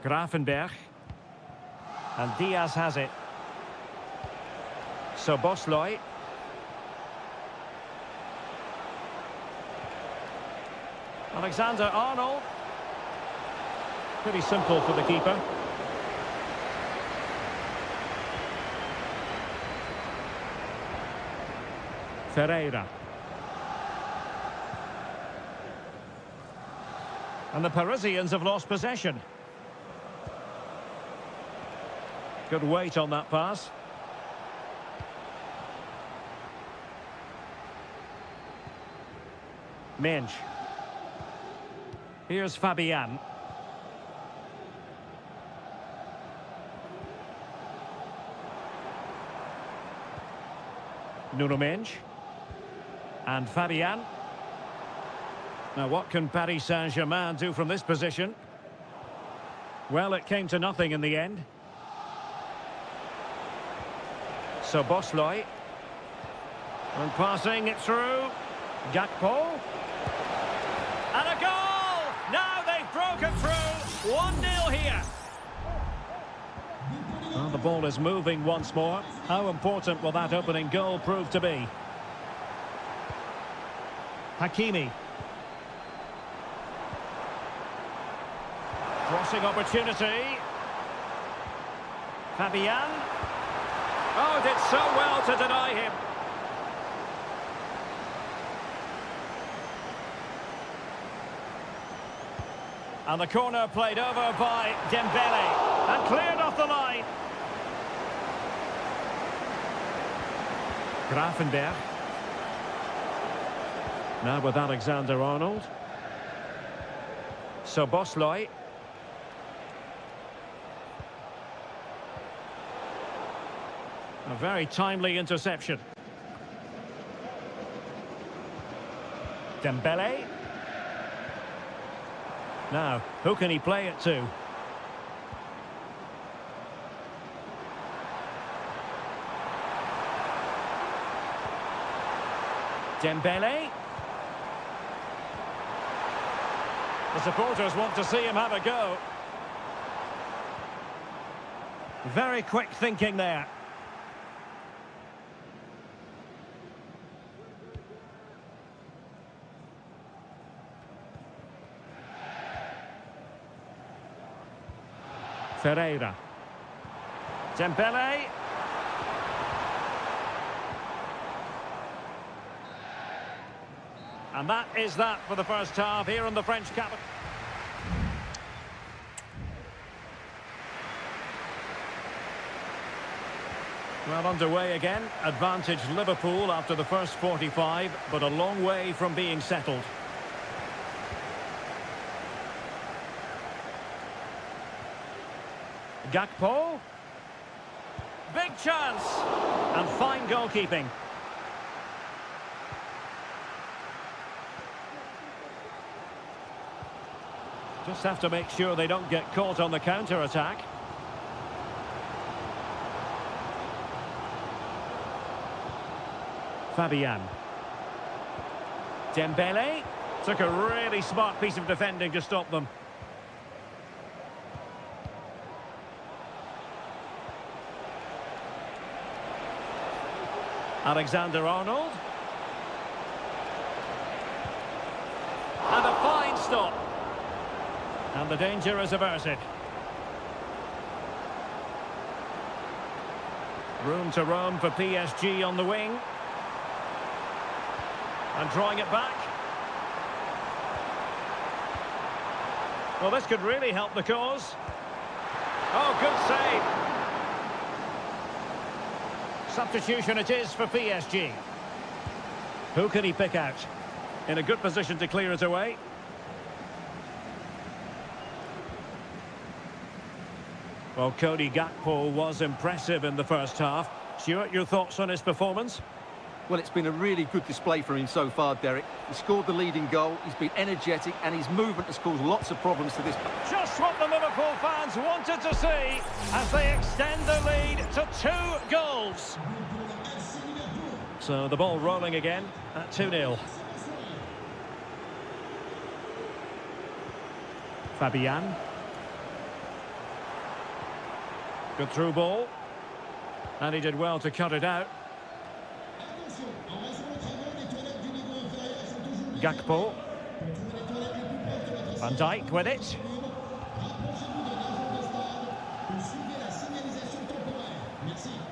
Grafenberg. And Diaz has it. So Bosloy. Alexander-Arnold. Pretty simple for the keeper. Ferreira. And the Parisians have lost possession. Good weight on that pass. Mendes. Here's Fabian. Nuno Mendes. And Fabian. Now what can Paris Saint-Germain do from this position? Well, it came to nothing in the end. So Bosloy. And passing it through. Gakpo. And a goal! Now they've broken through. 1-0 here. Well, the ball is moving once more. How important will that opening goal prove to be? Hakimi. Crossing opportunity. Fabian. Oh, did so well to deny him. And the corner played over by Dembele. And cleared off the line. Grafenberg. Now with Alexander-Arnold. So Bosloy. A very timely interception. Dembele. Now, who can he play it to? Dembele. The supporters want to see him have a go. Very quick thinking there. Ferreira. Dembele. And that is that for the first half here in the French capital. Well, underway again. Advantage Liverpool after the first 45, but a long way from being settled. Gakpo. Big chance. And fine goalkeeping. Just have to make sure they don't get caught on the counter-attack. Fabian. Dembele. Took a really smart piece of defending to stop them. Alexander-Arnold. And a fine stop. And the danger is averted. Room to roam for PSG on the wing. And drawing it back. Well, this could really help the cause. Oh, good save. Substitution it is for PSG. Who can he pick out? In a good position to clear it away. Well, Cody Gakpo was impressive in the first half. Stuart, your thoughts on his performance? Well, it's been a really good display for him so far, Derek. He scored the leading goal, he's been energetic, and his movement has caused lots of problems to this. Just what the Liverpool fans wanted to see as they extend the lead to 2 goals. So the ball rolling again at 2-0. Fabian. Good through ball. And he did well to cut it out. Gakpo. Van Dijk with it.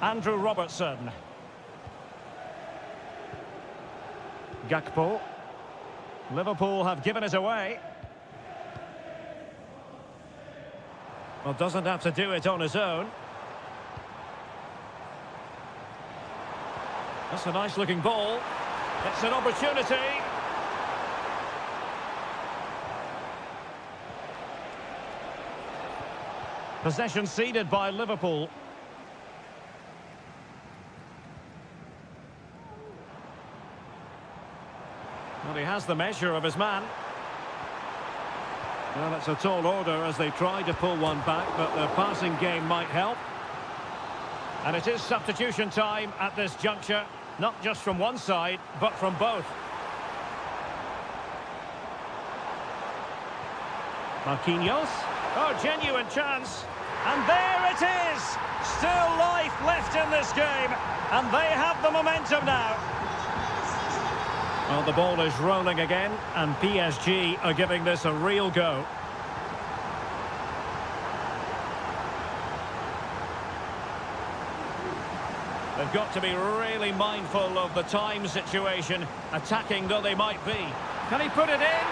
Andrew Robertson. Gakpo. Liverpool have given it away. Well, doesn't have to do it on his own. That's a nice looking ball. It's an opportunity. Possession ceded by Liverpool. Well, he has the measure of his man. Well, it's a tall order as they try to pull one back, but the passing game might help. And it is substitution time at this juncture, not just from one side, but from both. Marquinhos. Oh, genuine chance. And there it is! Still life left in this game, and they have the momentum now. Well, the ball is rolling again, and PSG are giving this a real go. They've got to be really mindful of the time situation, attacking though they might be. Can he put it in?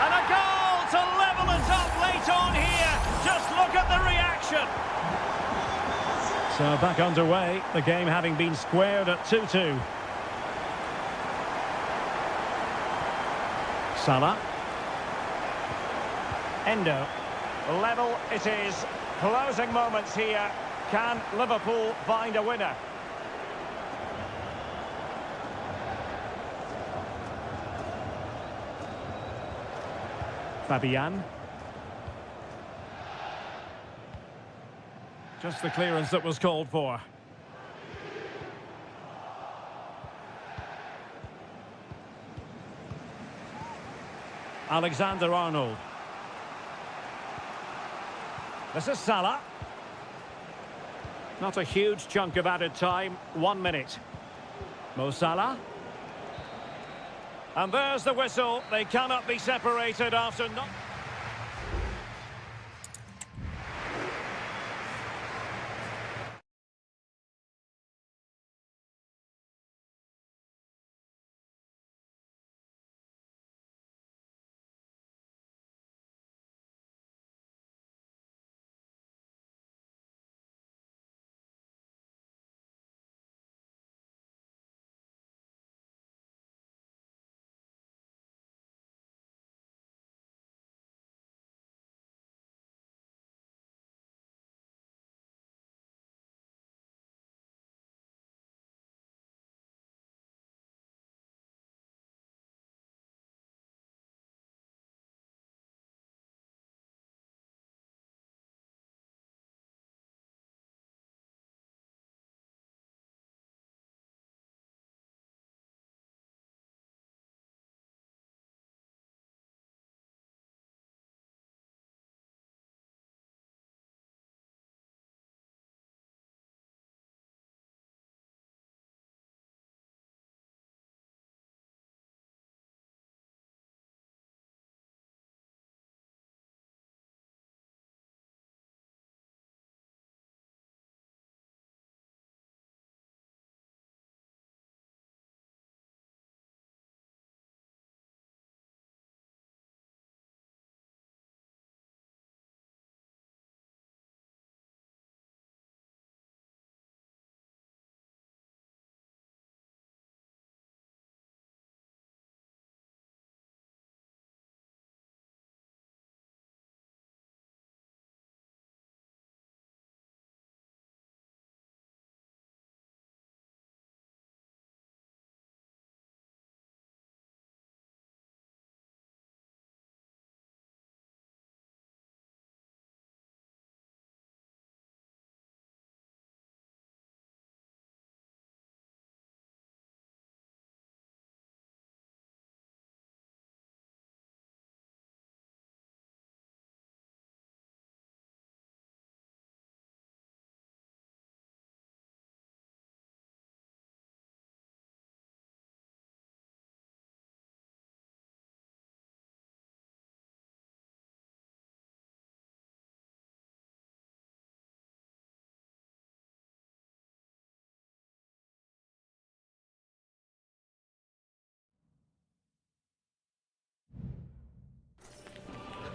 And a goal to level it up late on here. Just look at the reaction. So back underway, the game having been squared at 2-2. Salah. Endo. Level it is. Closing moments here. Can Liverpool find a winner? Fabian. Just the clearance that was called for. Alexander-Arnold. This is Salah. Not a huge chunk of added time. 1 minute. Mo Salah. And there's the whistle. They cannot be separated after not...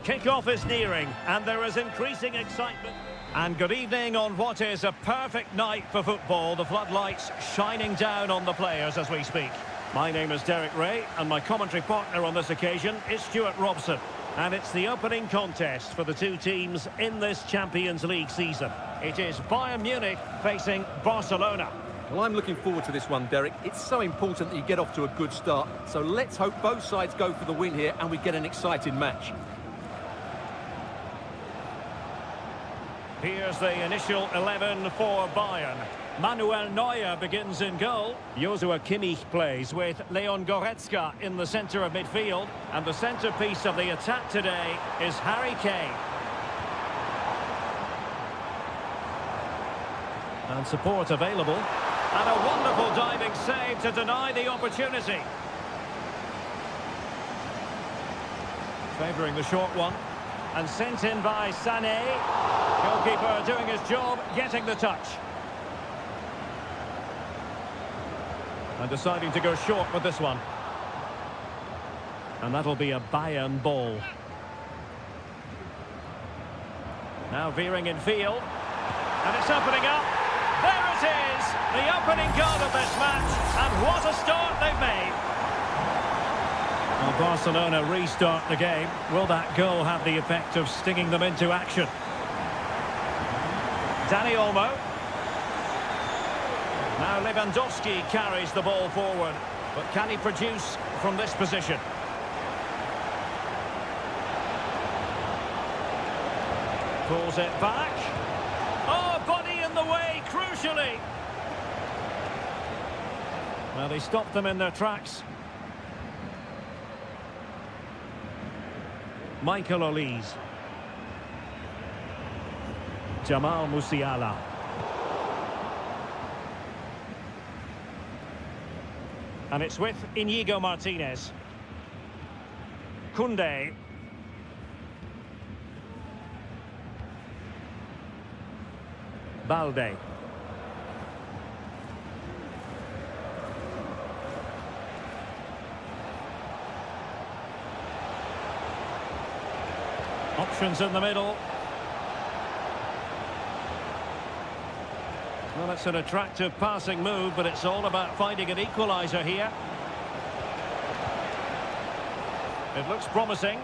Kick-off is nearing, and there is increasing excitement. And good evening on what is a perfect night for football. The floodlights shining down on the players as we speak. My name is Derek Ray, and my commentary partner on this occasion is Stuart Robson. And it's the opening contest for the two teams in this Champions League season. It is Bayern Munich facing Barcelona. Well, I'm looking forward to this one, Derek. It's so important that you get off to a good start. So let's hope both sides go for the win here and we get an exciting match. Here's the initial 11 for Bayern. Manuel Neuer begins in goal. Joshua Kimmich plays with Leon Goretzka in the centre of midfield. And the centrepiece of the attack today is Harry Kane. And support available. And a wonderful diving save to deny the opportunity. Favouring the short one. And sent in by Sané. Goalkeeper doing his job, getting the touch. And deciding to go short with this one. And that'll be a Bayern ball. Now veering in field. And it's opening up. There it is! The opening goal of this match. And what a start they've made. Well, Barcelona restart the game. Will that goal have the effect of stinging them into action? Dani Olmo. Now Lewandowski carries the ball forward. But can he produce from this position? Pulls it back. Oh, body in the way, crucially. Well, they stopped them in their tracks. Michael Olise. Jamal Musiala. And it's with Inigo Martinez. Koundé. Balde. Options in the middle. Well, it's an attractive passing move, but it's all about finding an equaliser here. It looks promising.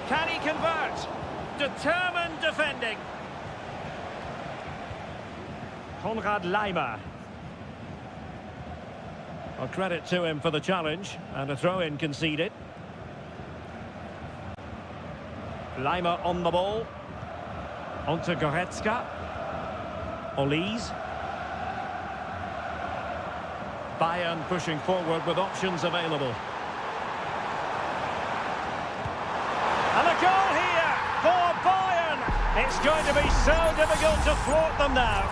Can he convert? Determined defending. Konrad Laimer. Well, credit to him for the challenge, and a throw-in conceded. Laimer on the ball. Onto Goretzka. Olise. Bayern pushing forward with options available. And a goal here for Bayern. It's going to be so difficult to thwart them now.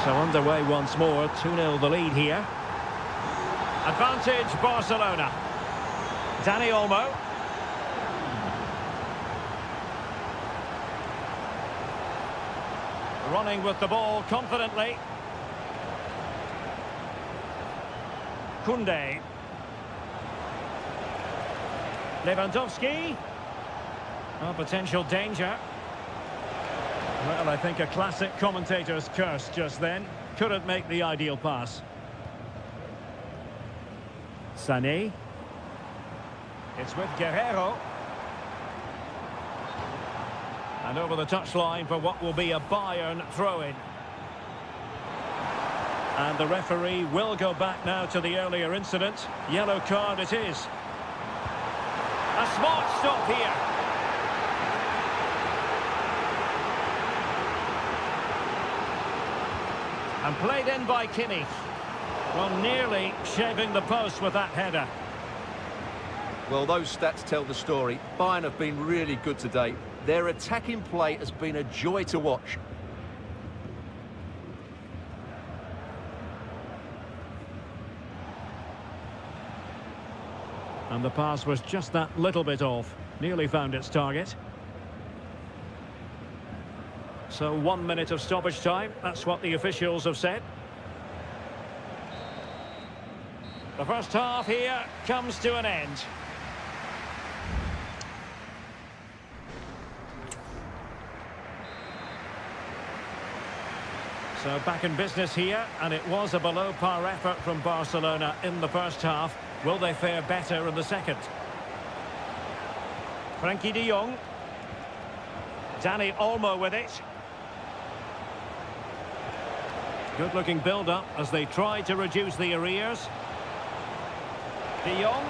So underway once more, 2-0 the lead here. Advantage Barcelona. Dani Olmo. Running with the ball confidently. Koundé. Lewandowski. Oh, potential danger. Well, I think a classic commentator's curse just then. Couldn't make the ideal pass. Sané. It's with Guerrero. And over the touchline for what will be a Bayern throw-in. And the referee will go back now to the earlier incident. Yellow card it is. A smart stop here. And played in by Kimmich. Well, nearly shaving the post with that header. Well, those stats tell the story. Bayern have been really good today. Their attacking play has been a joy to watch. And the pass was just that little bit off. Nearly found its target. So 1 minute of stoppage time. That's what the officials have said. The first half here comes to an end. So back in business here, and it was a below-par effort from Barcelona in the first half. Will they fare better in the second? Frankie de Jong. Dani Olmo with it. Good-looking build-up as they try to reduce the arrears. De Jong.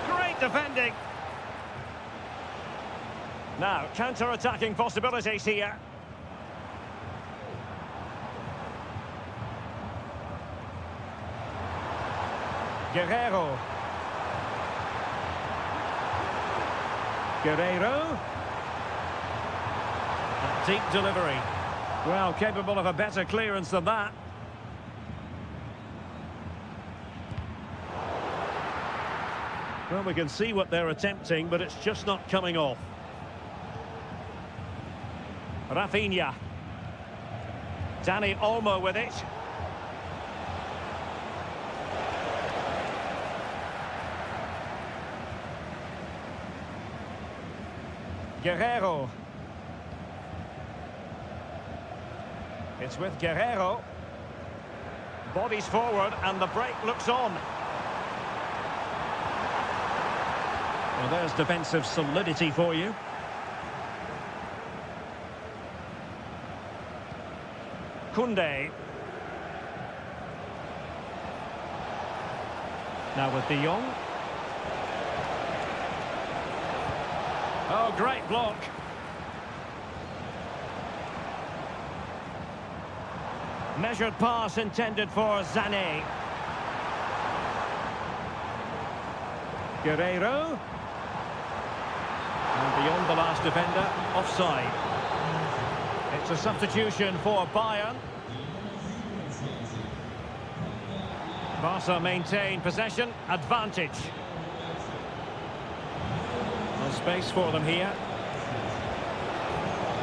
Great defending. Now, counter-attacking possibilities here. Guerrero. Guerrero. A deep delivery. Well, capable of a better clearance than that. Well, we can see what they're attempting, but it's just not coming off. Rafinha. Dani Olmo with it. Guerrero. It's with Guerrero. Bodies forward and the break looks on. Well, there's defensive solidity for you. Koundé. Now with De Jong. Oh, great block. Measured pass intended for Sané. Guerrero. And beyond the last defender, offside. It's a substitution for Bayern. Barca maintain possession, advantage. No space for them here.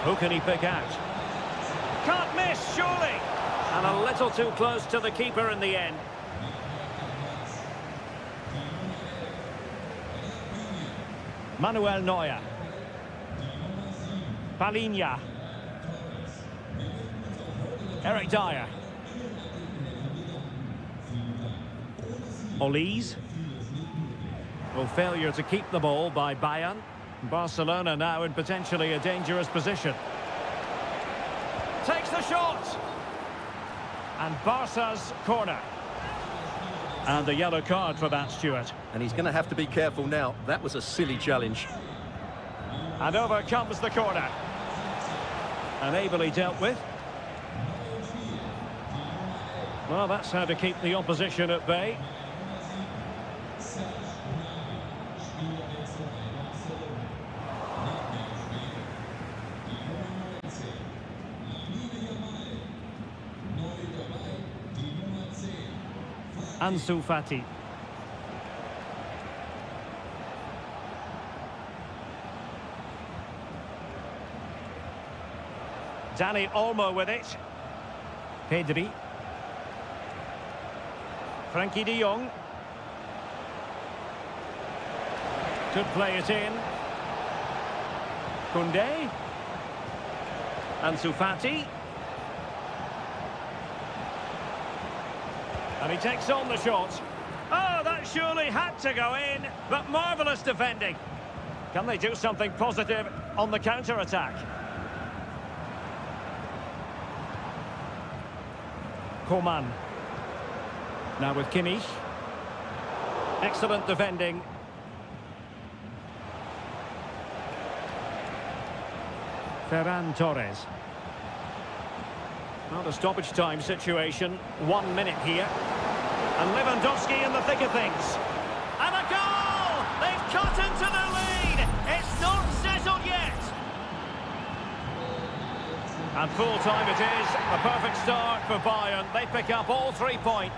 Who can he pick out? Can't miss, surely! And a little too close to the keeper in the end. Manuel Neuer. Palinha. Eric Dyer. Olise. Well, failure to keep the ball by Bayern. Barcelona now in potentially a dangerous position. Takes the shot! And Barca's corner. And the yellow card for that, Stuart. And he's going to have to be careful now. That was a silly challenge. And over comes the corner. And ably dealt with. Well, that's how to keep the opposition at bay. Ansu Fati. Dani Olmo with it. Pedri. Frankie de Jong. Could play it in. Koundé. Ansu Fati. And he takes on the shot. Oh, that surely had to go in, but marvellous defending. Can they do something positive on the counter-attack? Coman. Now with Kimmich. Excellent defending. Ferran Torres. Not a stoppage time situation. 1 minute here. And Lewandowski in the thick of things. And a goal! They've cut into the lead! It's not settled yet! And full time it is. A perfect start for Bayern. They pick up all 3 points.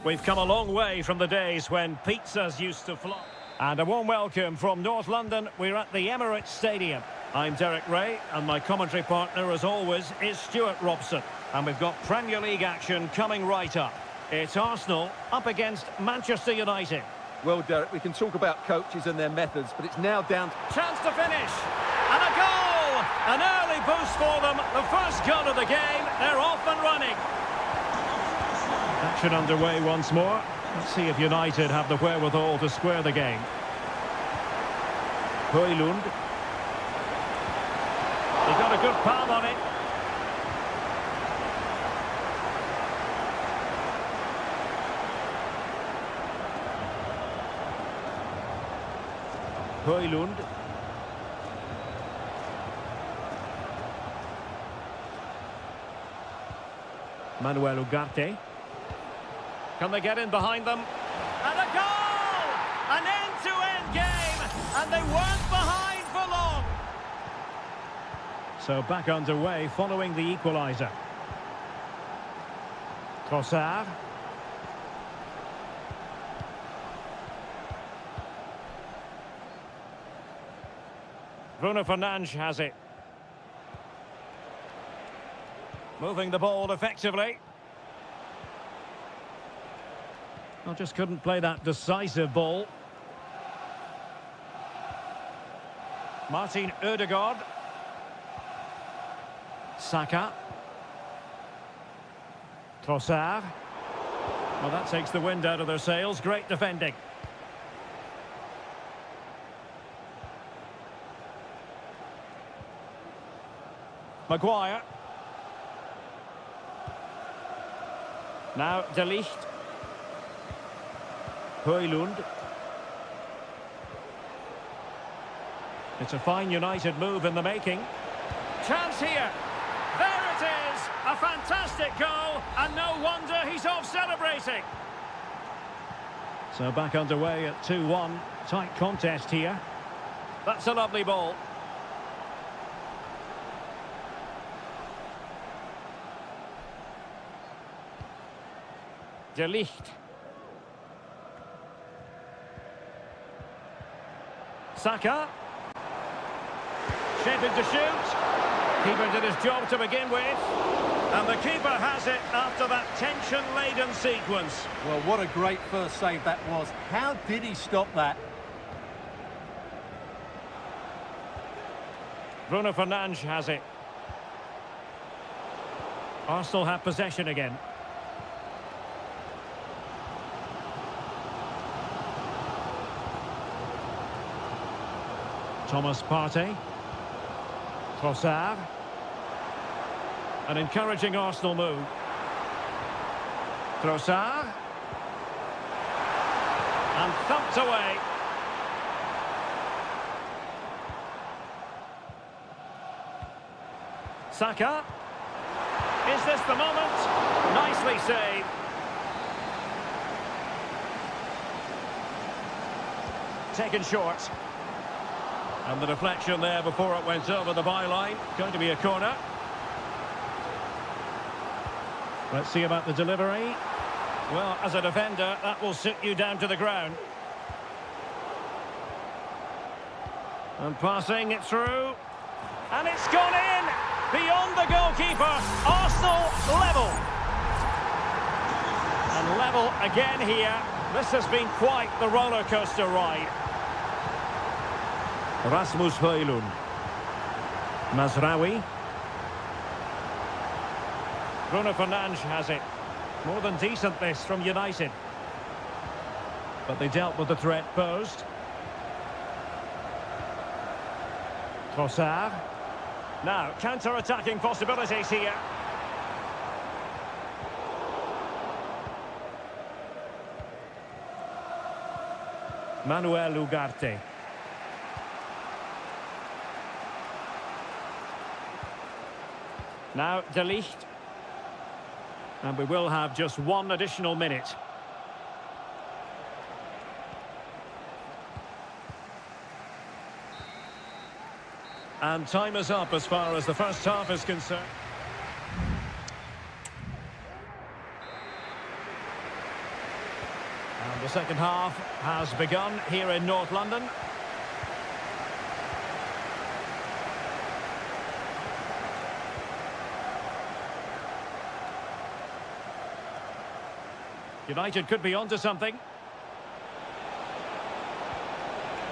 We've come a long way from the days when pizzas used to fly. And a warm welcome from North London. We're at the Emirates Stadium. I'm Derek Ray, and my commentary partner, as always, is Stuart Robson. And we've got Premier League action coming right up. It's Arsenal up against Manchester United. Well, Derek, we can talk about coaches and their methods, but it's now down... Chance to finish. And a goal! An early boost for them. The first goal of the game. They're off and running. Action underway once more. Let's see if United have the wherewithal to square the game. Højlund. He got a good palm on it. Højlund. Manuel Ugarte. Can they get in behind them? And a goal! An end-to-end game, and they weren't behind for long. So back underway following the equaliser. Trossard. Bruno Fernandes has it. Moving the ball effectively. Well, just couldn't play that decisive ball. Martin Ødegaard. Saka. Trossard. Well, that takes the wind out of their sails. Great defending. Maguire. Now De Ligt. Højlund. It's a fine United move in the making. Chance here. There it is. A fantastic goal, and no wonder he's off celebrating. So back underway at 2-1. Tight contest here. That's a lovely ball. De Ligt. Saka. Shaping to shoot. Keeper did his job to begin with. And the keeper has it after that tension-laden sequence. Well, what a great first save that was. How did he stop that? Bruno Fernandes has it. Arsenal have possession again. Thomas Partey. Trossard. An encouraging Arsenal move. Trossard. And thumped away. Saka. Is this the moment? Nicely saved. Taken short. And the deflection there before it went over the byline. Going to be a corner. Let's see about the delivery. Well, as a defender, that will sit you down to the ground. And passing it through. And it's gone in! Beyond the goalkeeper. Arsenal level. And level again here. This has been quite the roller coaster ride. Rasmus Højlund. Mazraoui. Bruno Fernandes has it. More than decent this from United. But they dealt with the threat posed. Trossard. Now, counter-attacking possibilities here. Manuel Ugarte. Now, De Ligt. And we will have just one additional minute. And time is up as far as the first half is concerned. The second half has begun here in North London. United could be onto something.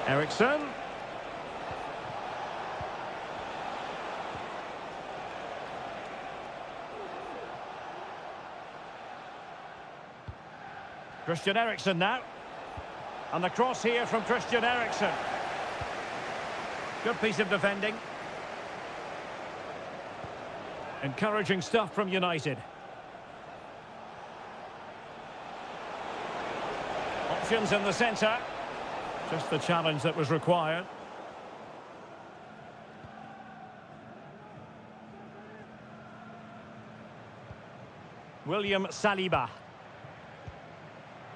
Ericsson. Christian Eriksen now. And the cross here from Christian Eriksen. Good piece of defending. Encouraging stuff from United. Options in the centre. Just the challenge that was required. William Saliba.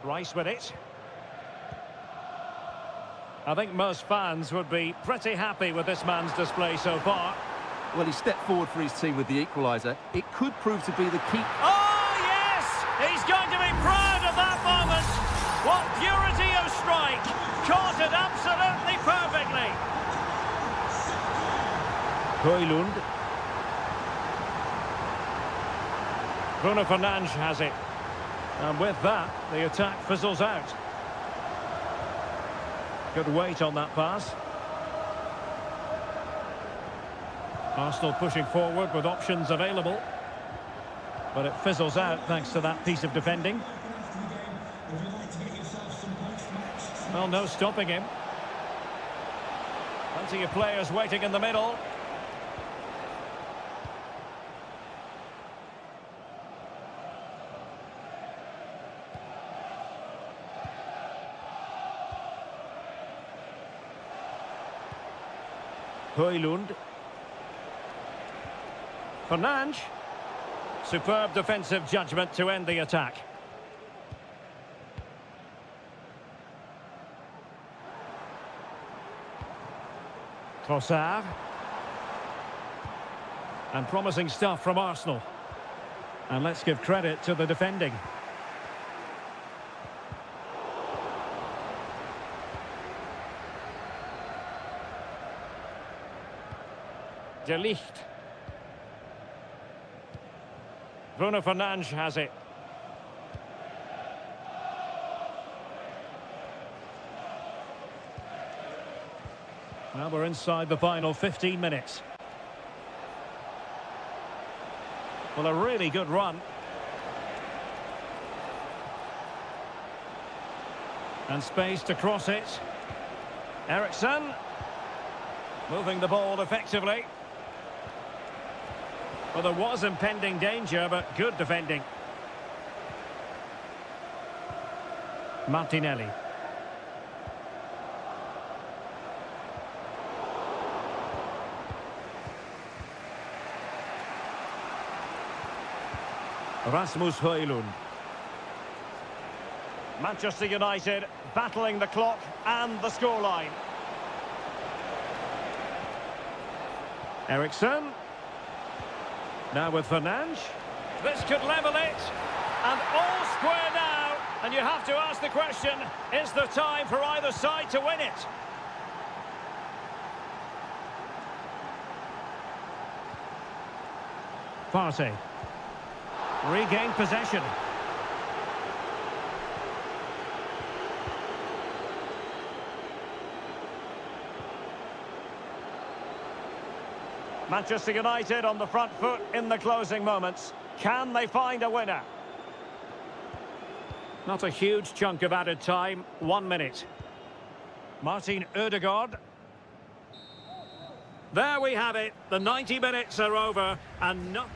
Rice with it. I think most fans would be pretty happy with this man's display so far. Well, he stepped forward for his team with the equaliser. It could prove to be the key. Oh, yes! He's going to be proud of that moment. What purity of strike. Caught it absolutely perfectly. Højlund. Bruno Fernandes has it. And with that, the attack fizzles out. Good weight on that pass. Arsenal pushing forward with options available. But it fizzles out thanks to that piece of defending. Well, no stopping him. Plenty of players waiting in the middle. Højlund. Fernandes. Superb defensive judgment to end the attack. Trossard. And promising stuff from Arsenal. And let's give credit to the defending. De Ligt. Bruno Fernandes has it. Well, we're inside the final 15 minutes. Well, a really good run. And space to cross it. Ericsson. Moving the ball effectively. Well, there was impending danger, but good defending. Martinelli. Rasmus Højlund. Manchester United battling the clock and the scoreline. Ericsson. Now with Fernandes. This could level it. And all square now. And you have to ask the question, is there time for either side to win it? Partey. Regained possession. Manchester United on the front foot in the closing moments. Can they find a winner? Not a huge chunk of added time. 1 minute. Martin Ødegaard. There we have it. The 90 minutes are over and not...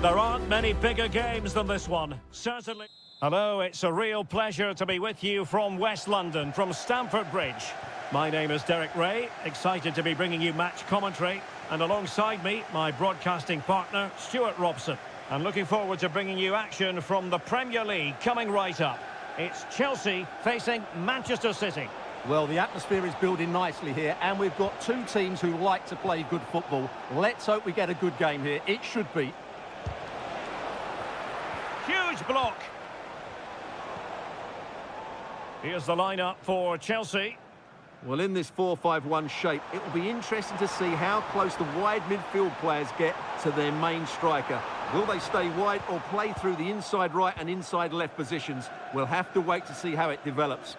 There aren't many bigger games than this one, certainly. Hello, it's a real pleasure to be with you from West London, from Stamford Bridge. My name is Derek Ray, excited to be bringing you match commentary, and alongside me, my broadcasting partner, Stuart Robson. And looking forward to bringing you action from the Premier League coming right up. It's Chelsea facing Manchester City. Well, the atmosphere is building nicely here, and we've got two teams who like to play good football. Let's hope we get a good game here. It should be. Huge block. Here's the lineup for Chelsea. Well, in this 4-5-1 shape, it will be interesting to see how close the wide midfield players get to their main striker. Will they stay wide or play through the inside right and inside left positions? We'll have to wait to see how it develops.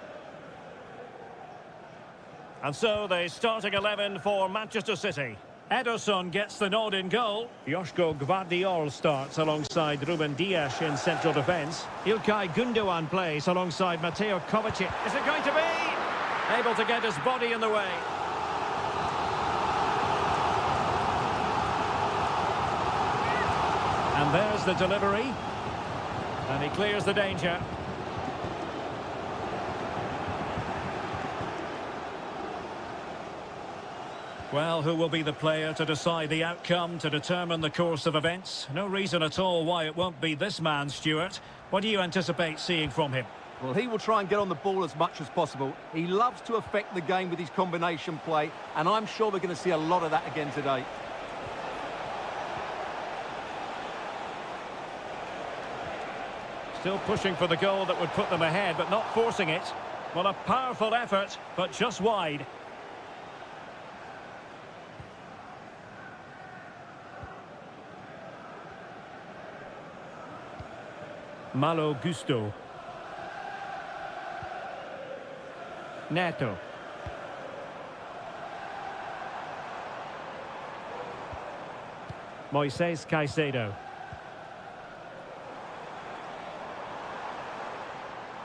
And so the starting 11 for Manchester City. Ederson gets the nod in goal. Joško Gvardiol starts alongside Ruben Dias in central defence. İlkay Gündoğan plays alongside Mateo Kovacic. Is it going to be? Able to get his body in the way. And there's the delivery. And he clears the danger. Well, who will be the player to decide the outcome, to determine the course of events? No reason at all why it won't be this man, Stuart. What do you anticipate seeing from him? Well, he will try and get on the ball as much as possible. He loves to affect the game with his combination play, and I'm sure we're going to see a lot of that again today. Still pushing for the goal that would put them ahead, but not forcing it. Well, a powerful effort, but just wide. Malo Gusto. Neto. Moises Caicedo.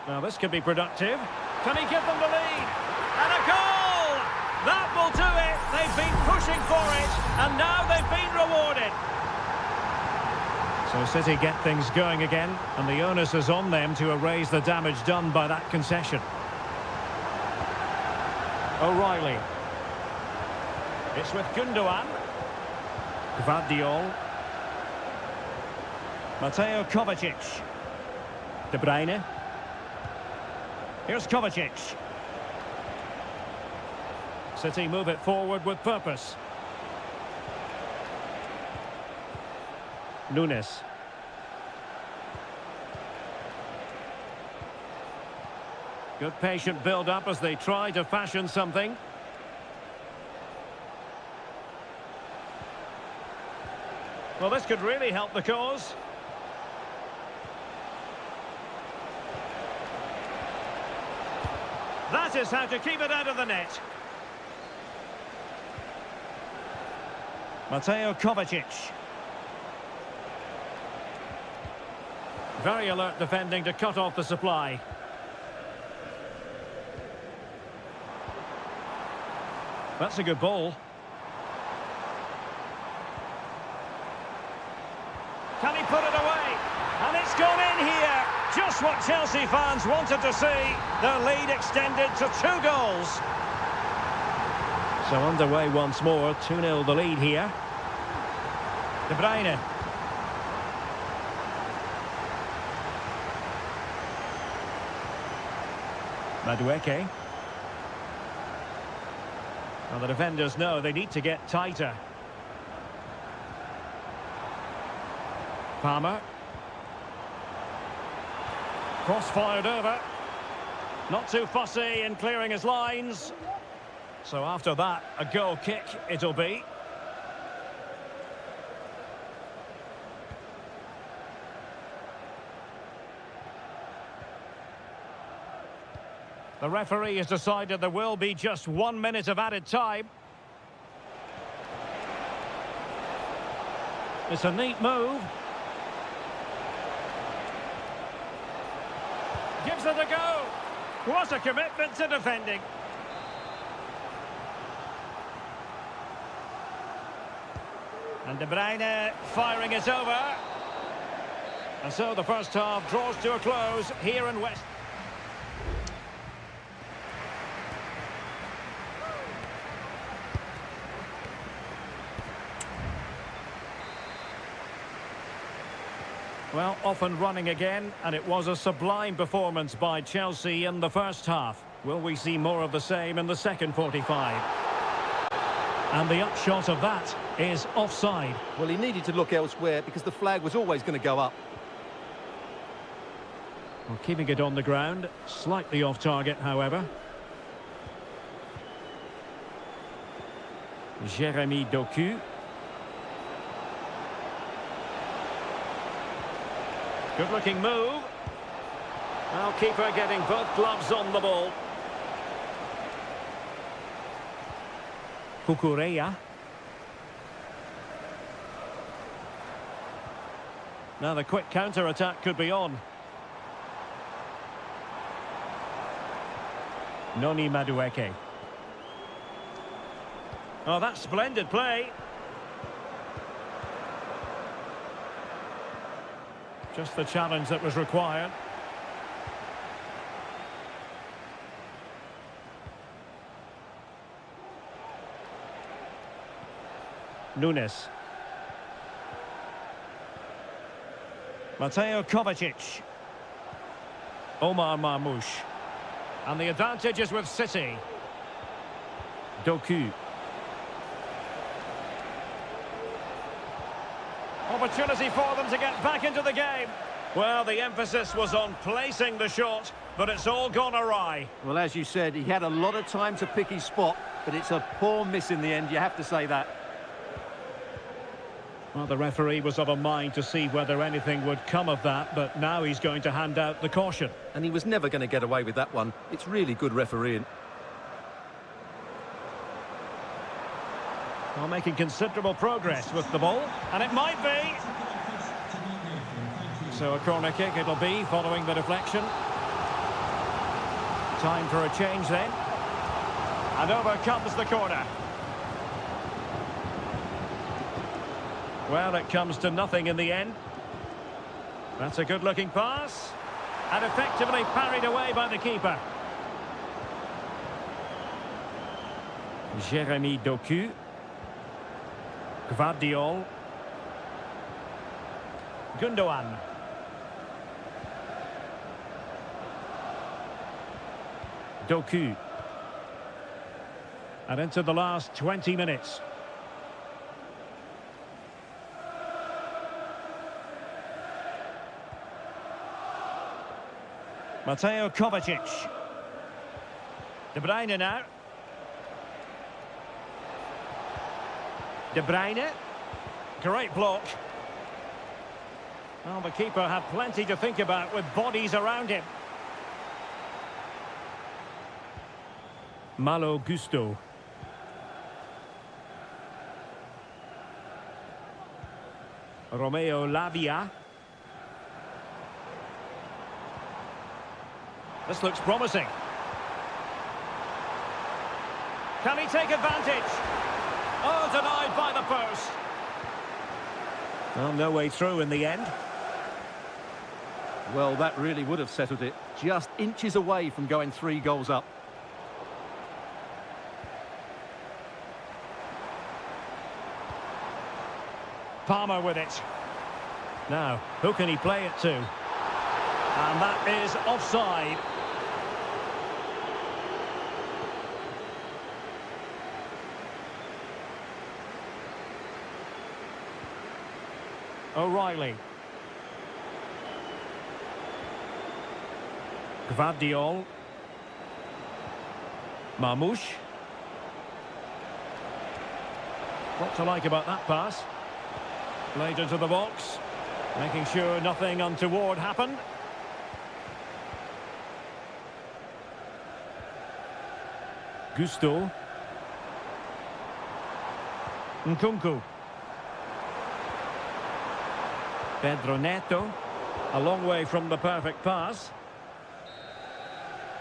Now this could be productive. Can he give them the lead? And a goal! That will do it. They've been pushing for it, and now they've been rewarded. So City get things going again, and the onus is on them to erase the damage done by that concession. O'Reilly. It's with Gündoğan. Gvardiol. Mateo Kovacic. De Bruyne. Here's Kovacic. City move it forward with purpose. Nunes. Good patient build-up as they try to fashion something. Well, this could really help the cause. That is how to keep it out of the net. Mateo Kovacic. Very alert defending to cut off the supply. That's a good ball. Can he put it away? And it's gone in here. Just what Chelsea fans wanted to see. Their lead extended to 2 goals. So underway once more. 2-0 the lead here. De Bruyne. Madueke. Well, the defenders know they need to get tighter. Palmer. Cross fired over. Not too fussy in clearing his lines. So after that, a goal kick it'll be. The referee has decided there will be just 1 minute of added time. It's a neat move. Gives it a go. What a commitment to defending. And De Bruyne firing it over. And so the first half draws to a close here in West. Well, off and running again, and it was a sublime performance by Chelsea in the first half. Will we see more of the same in the second 45? And the upshot of that is offside. Well, he needed to look elsewhere because the flag was always going to go up. Well, keeping it on the ground, slightly off target, however. Jérémy Doku. Good-looking move. Well, keeper getting both gloves on the ball. Kukureya. Now the quick counter-attack could be on. Noni Madueke. Oh, that's splendid play. Just the challenge that was required. Nunes. Mateo Kovacic. Omar Marmoush. And the advantage is with City. Doku. Opportunity for them to get back into the game. Well, the emphasis was on placing the shot, but it's all gone awry. Well, as you said, he had a lot of time to pick his spot, but it's a poor miss in the end, you have to say that. Well, the referee was of a mind to see whether anything would come of that, but now he's going to hand out the caution. And he was never going to get away with that one. It's really good refereeing. Well, making considerable progress with the ball, and it might be. So a corner kick it'll be, following the deflection. Time for a change then. And over comes the corner. Well, it comes to nothing in the end. That's a good-looking pass. And effectively parried away by the keeper. Jérémy Doku. Gvardiol. Gundogan. Doku. And into the last 20 minutes. Mateo Kovacic. De Bruyne now. De Bruyne. Great block. Well, the keeper had plenty to think about with bodies around him. Malo Gusto. Romeo Lavia. This looks promising. Can he take advantage? Oh, denied by the post. Well, no way through in the end. Well, that really would have settled it. Just inches away from going 3 goals up. Palmer with it. Now, who can he play it to? And that is offside. O'Reilly. Gvardiol. Marmoush. What to like about that pass? Played into the box, making sure nothing untoward happened. Gusto. Nkunku. Pedro Neto. A long way from the perfect pass.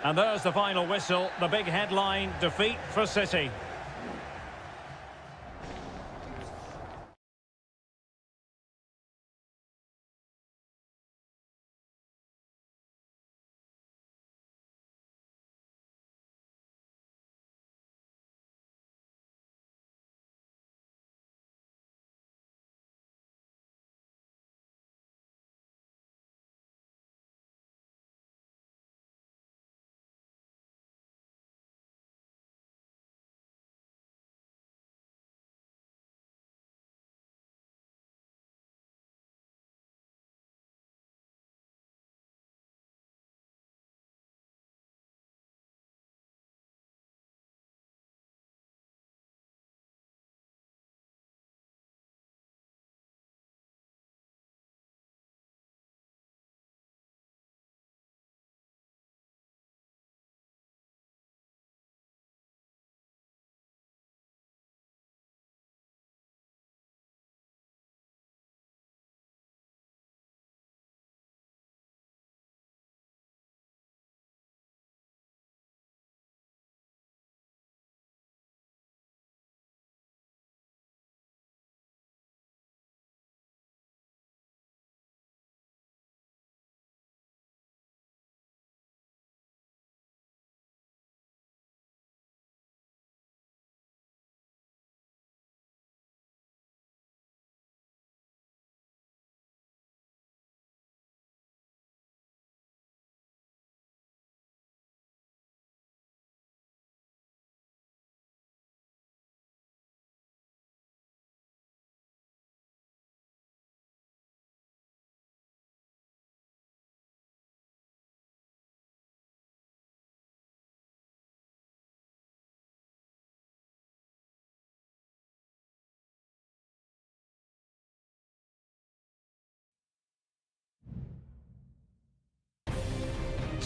And there's the final whistle. The big headline, defeat for City.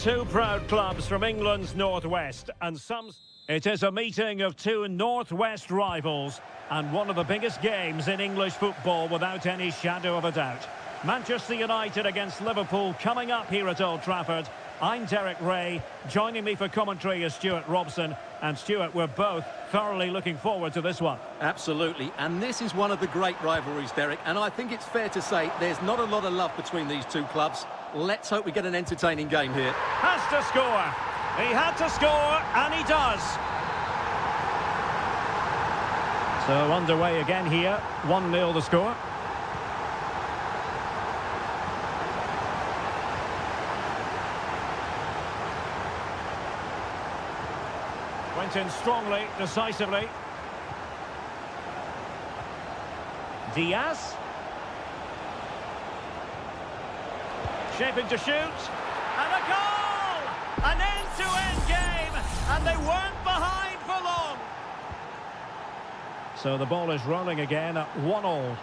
Two proud clubs from England's northwest, and some... It is a meeting of two northwest rivals, and one of the biggest games in English football without any shadow of a doubt. Manchester United against Liverpool coming up here at Old Trafford. I'm Derek Ray. Joining me for commentary is Stuart Robson. And Stuart, we're both thoroughly looking forward to this one. Absolutely, and this is one of the great rivalries, Derek, and I think it's fair to say there's not a lot of love between these two clubs. Let's hope we get an entertaining game here. Has to score. He had to score, and he does. So underway again here. 1-0 the score. Went in strongly, decisively. Diaz. Shaping to shoot. And a goal! An end-to-end game! And they weren't behind for long. So the ball is rolling again at 1-1.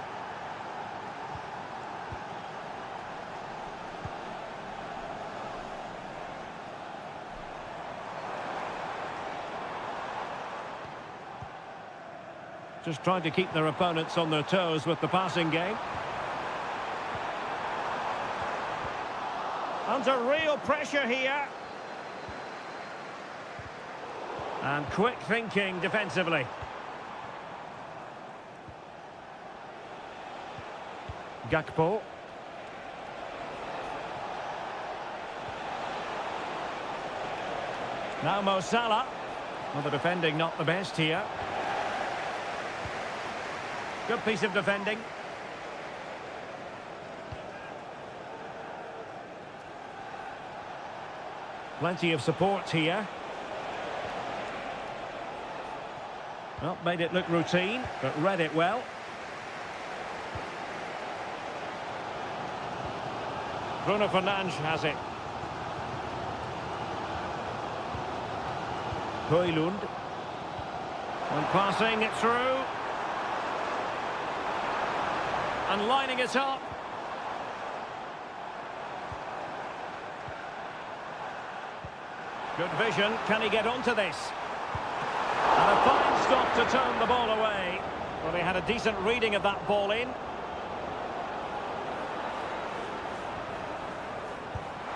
Just trying to keep their opponents on their toes with the passing game. Under real pressure here. And quick thinking defensively. Gakpo. Now Mo Salah. Well, the defending not the best here. Good piece of defending. Plenty of support here. Well, made it look routine, but read it well. Bruno Fernandes has it. Højlund. And passing it through. And lining it up. Good vision. Can he get onto this? And a fine stop to turn the ball away. Well, he had a decent reading of that ball in.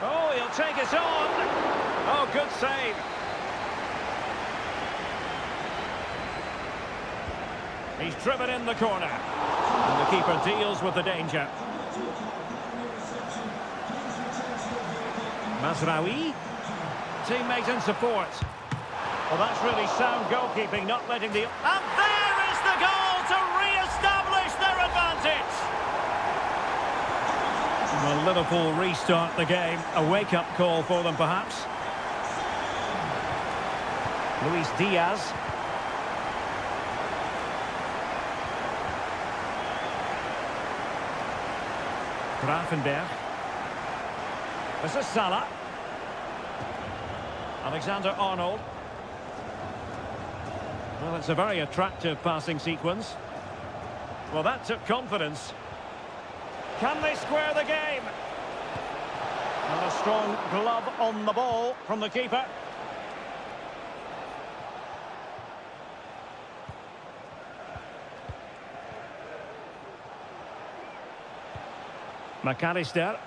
Oh, he'll take it on. Oh, good save. He's driven in the corner. And the keeper deals with the danger. Mazraoui. Teammate in support. Well, that's really sound goalkeeping, not letting the... And there is the goal to re-establish their advantage! Well, Liverpool restart the game. A wake-up call for them, perhaps. Luis Diaz. Grafenberg. This is Salah. Alexander-Arnold. Well, it's a very attractive passing sequence. Well, that took confidence. Can they square the game? And a strong glove on the ball from the keeper. McAllister.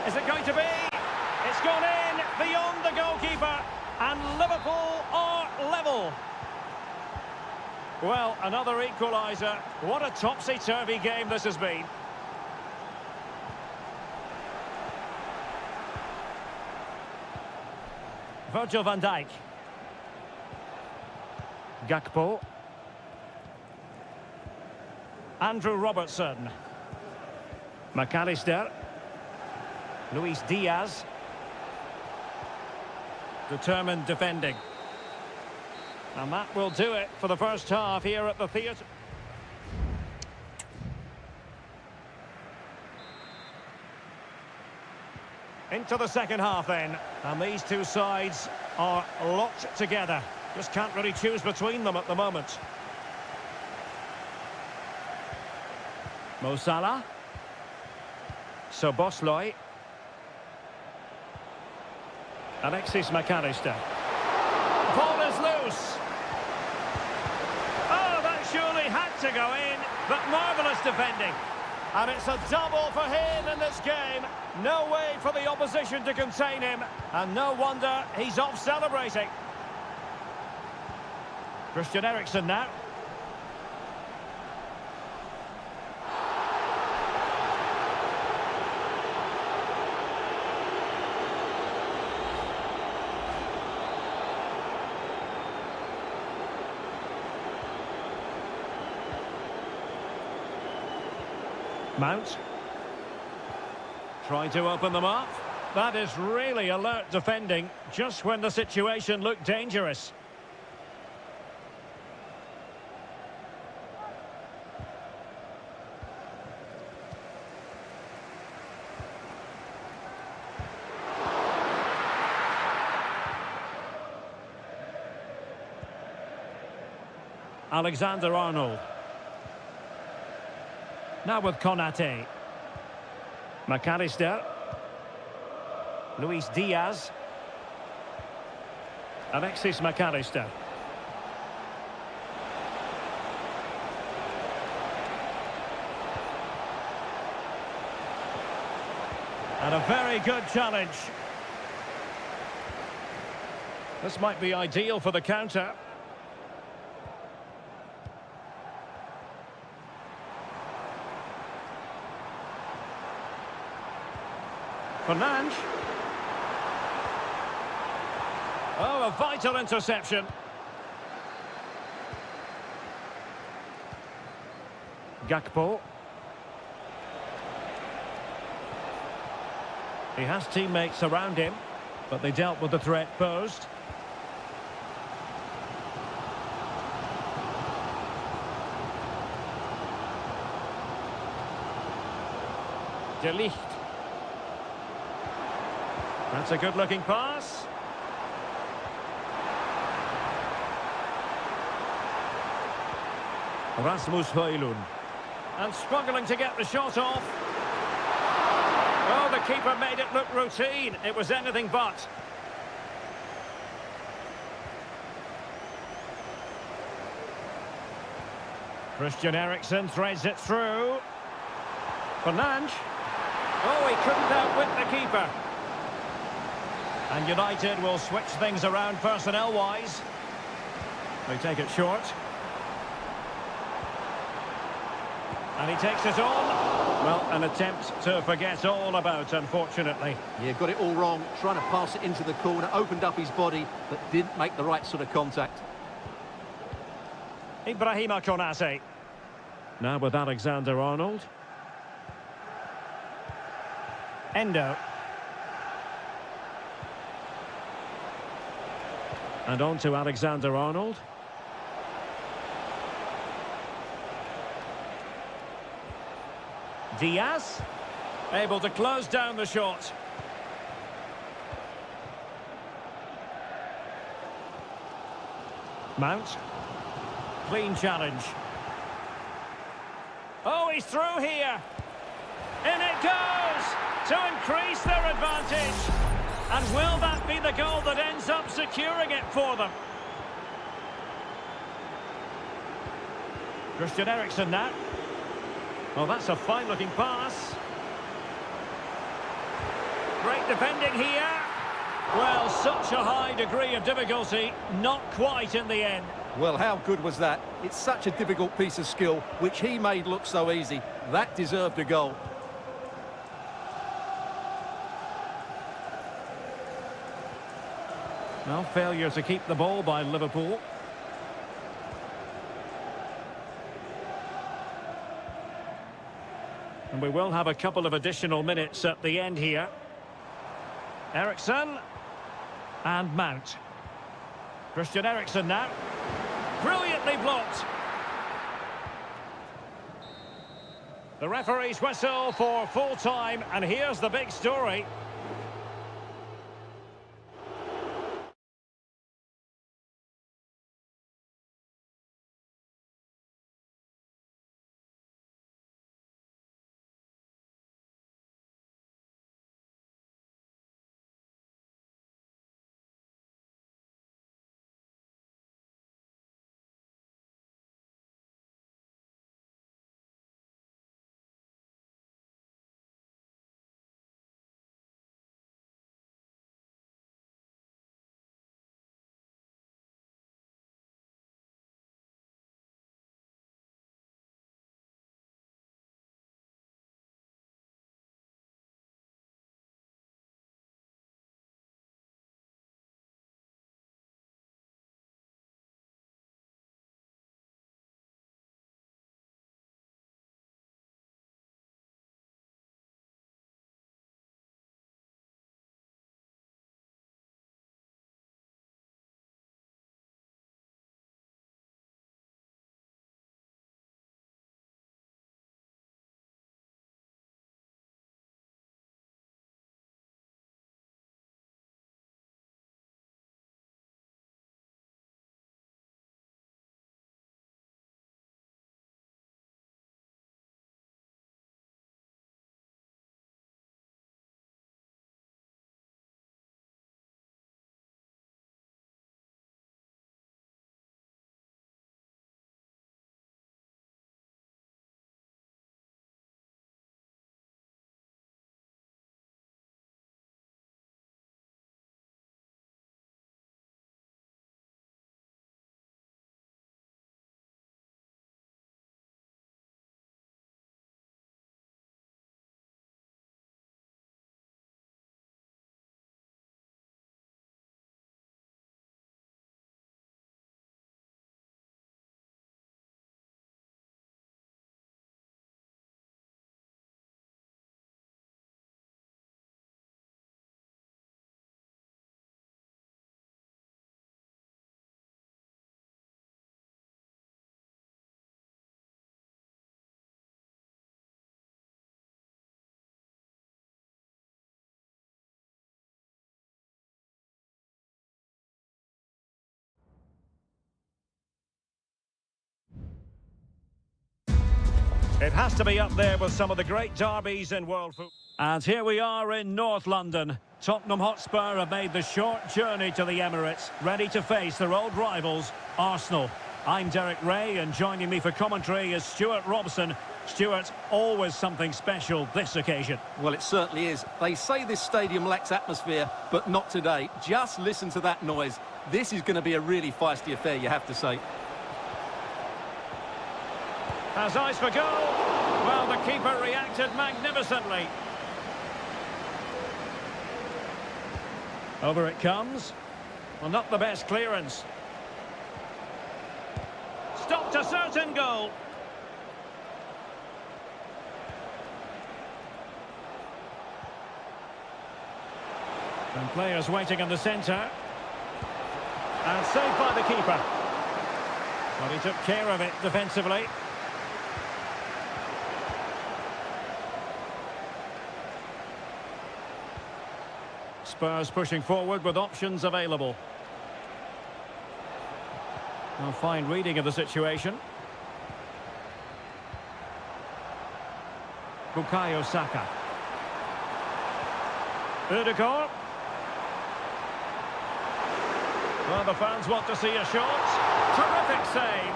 Is it going to be? It's gone in beyond the goalkeeper, and Liverpool are level. Well, another equaliser. What a topsy-turvy game this has been. Virgil van Dijk. Gakpo. Andrew Robertson. McAllister. Luis Diaz. Determined defending. And that will do it for the first half here at the theatre. Into the second half then. And these two sides are locked together. Just can't really choose between them at the moment. Mo Salah. Szoboszlai. Alexis McAllister. Ball is loose. Oh, that surely had to go in, but marvellous defending. And it's a double for him in this game. No way for the opposition to contain him. And no wonder he's off celebrating. Christian Eriksen now. Mount. Trying to open them up. That is really alert defending, just when the situation looked dangerous. Alexander-Arnold. Now with Konate. McAllister. Luis Diaz. Alexis McAllister. And a very good challenge. This might be ideal for the counter. Fernandes. Oh, a vital interception. Gakpo. He has teammates around him, but they dealt with the threat posed. De Ligt. That's a good-looking pass. Rasmus Højlund. And struggling to get the shot off. Oh, the keeper made it look routine. It was anything but. Christian Eriksen threads it through. Fernandes. Oh, he couldn't outwit the keeper. And United will switch things around personnel-wise. They take it short. And he takes it on. Well, an attempt to forget all about, unfortunately. Yeah, got it all wrong. Trying to pass it into the corner, opened up his body, but didn't make the right sort of contact. Ibrahima Konate. Now with Alexander-Arnold. Endo. And on to Alexander-Arnold. Diaz, able to close down the shot. Mount. Clean challenge. Oh, he's through here. In it goes to increase their advantage. And will that be the goal that ends up securing it for them? Christian Eriksen now. Well, that's a fine-looking pass. Great defending here. Well, such a high degree of difficulty, not quite in the end. Well, how good was that? It's such a difficult piece of skill, which he made look so easy. That deserved a goal. Well, failure to keep the ball by Liverpool. And we will have a couple of additional minutes at the end here. Eriksen. And Mount. Christian Eriksen now. Brilliantly blocked. The referee's whistle for full time, and here's the big story. It has to be up there with some of the great derbies in world football. And here we are in North London. Tottenham Hotspur have made the short journey to the Emirates, ready to face their old rivals, Arsenal. I'm Derek Ray, and joining me for commentary is Stuart Robson. Stuart, always something special this occasion. Well, it certainly is. They say this stadium lacks atmosphere, but not today. Just listen to that noise. This is going to be a really feisty affair, you have to say. Has eyes for goal. Well, the keeper reacted magnificently. Over it comes. Well, not the best clearance. Stopped a certain goal. And players waiting in the centre. And saved by the keeper. Well, he took care of it defensively. Spurs pushing forward with options available. A fine reading of the situation. Bukayo Saka. Ødegaard. Well, the fans want to see a shot. Terrific save.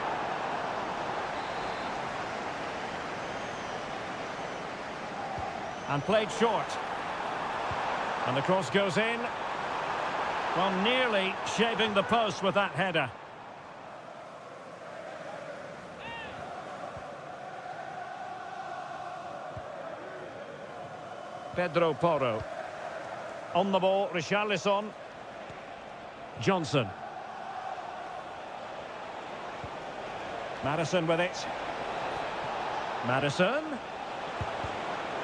And played short. And the cross goes in. Well, nearly shaving the post with that header. Pedro Porro. On the ball, Richarlison. Johnson. Maddison with it. Maddison.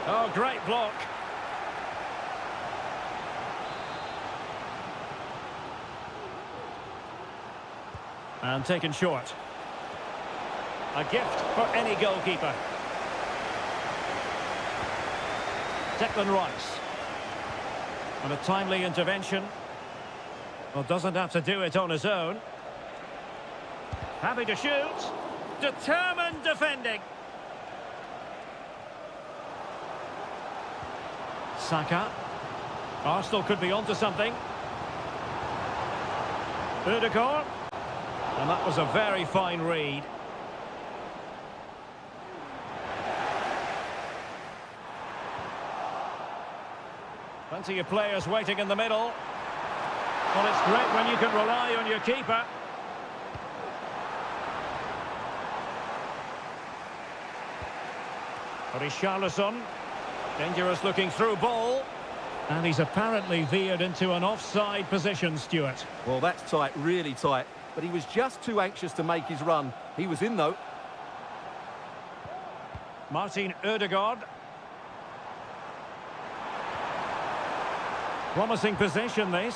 Oh, great block. And taken short. A gift for any goalkeeper. Declan Rice. And a timely intervention. Well, doesn't have to do it on his own. Happy to shoot. Determined defending. Saka. Arsenal could be onto something. Ødegaard. And that was a very fine read. Plenty of players waiting in the middle. Well, it's great when you can rely on your keeper. Richarlison. Dangerous looking through ball. And he's apparently veered into an offside position, Stuart. Well, that's tight, really tight. But he was just too anxious to make his run. He was in, though. Martin Ødegaard. Promising possession, this.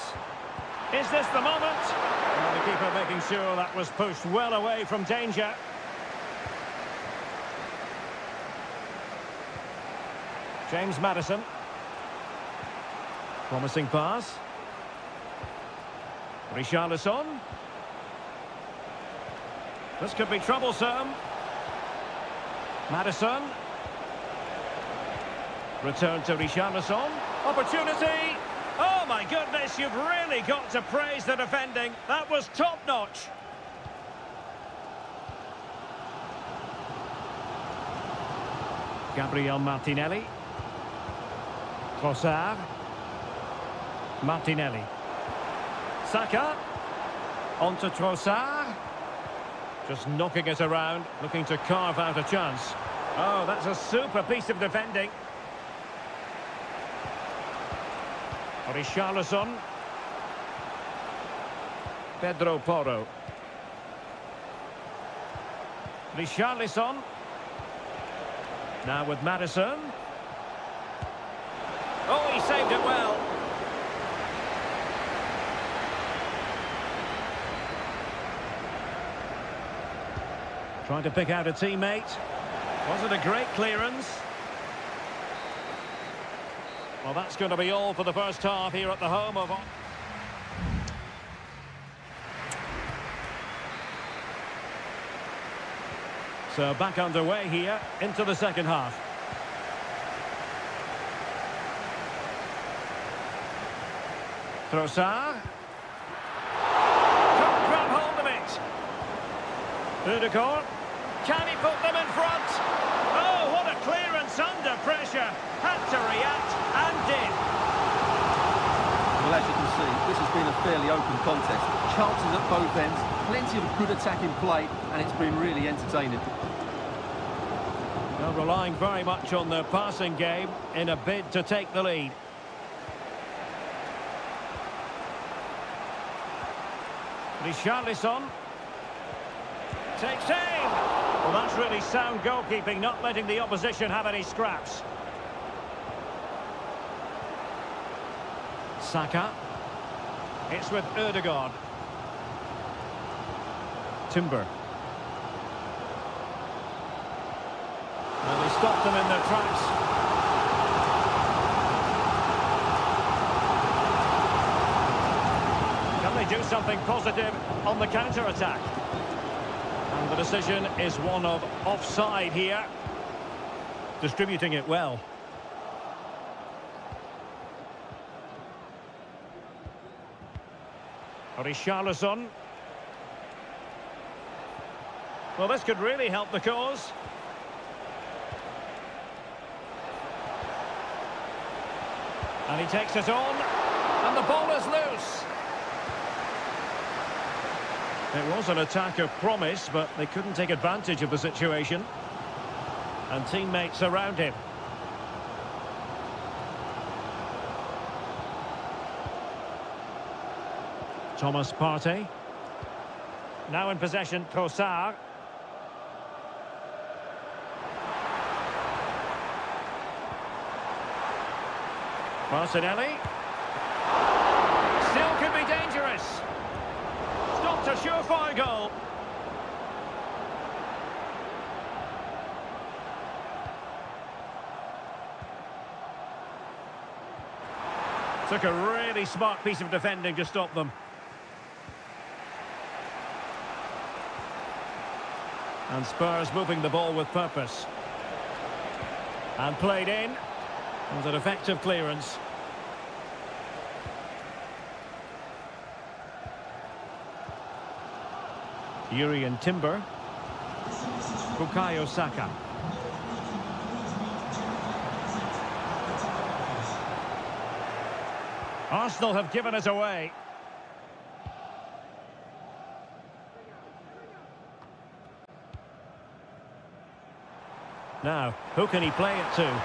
Is this the moment? Well, the keeper making sure that was pushed well away from danger. James Maddison. Promising pass. Richarlison. This could be troublesome. Maddison. Return to Richarlison. Opportunity. Oh my goodness, you've really got to praise the defending. That was top-notch. Gabriel Martinelli. Trossard. Martinelli. Saka. On to Trossard. Just knocking it around, looking to carve out a chance. Oh, that's a super piece of defending. Richarlison. Pedro Porro. Richarlison. Now with Maddison. Oh, he saved it well. Trying to pick out a teammate. Was it a great clearance? Well, that's going to be all for the first half here at the home of... So back underway here into the second half. Trossard. Can't grab hold of it. Udegaard. Can he put them in front? Oh, what a clearance under pressure. Had to react and did. Well, as you can see, this has been a fairly open contest. Chances at both ends, plenty of good attacking play, and it's been really entertaining. Well, relying very much on the passing game in a bid to take the lead. Richarlison takes aim. Well, that's really sound goalkeeping, not letting the opposition have any scraps. Saka. It's with Ødegaard. Timber. Well, he stopped them in their tracks. Can they do something positive on the counter-attack? And the decision is one of offside here. Distributing it well. Richarlison. Well, this could really help the cause. And he takes it on. And the ball is loose. It was an attack of promise, but they couldn't take advantage of the situation. And teammates around him. Thomas Partey. Now in possession, Trossard. Martinelli. Still could be dangerous. Stopped a surefire goal. Took a really smart piece of defending to stop them. And Spurs moving the ball with purpose. And played in. And an effective clearance. Yuri and Timber. Bukayo Saka. Arsenal have given us away. Now, who can he play it to?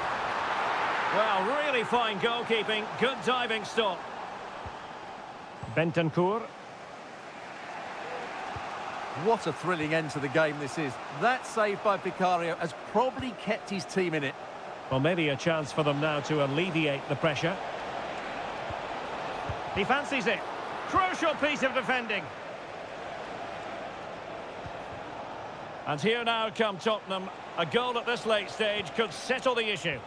Well, really fine goalkeeping, good diving stop. Bentancur. What a thrilling end to the game this is. That save by Vicario has probably kept his team in it. Well, maybe a chance for them now to alleviate the pressure. He fancies it. Crucial piece of defending. And here now come Tottenham. A goal at this late stage could settle the issue.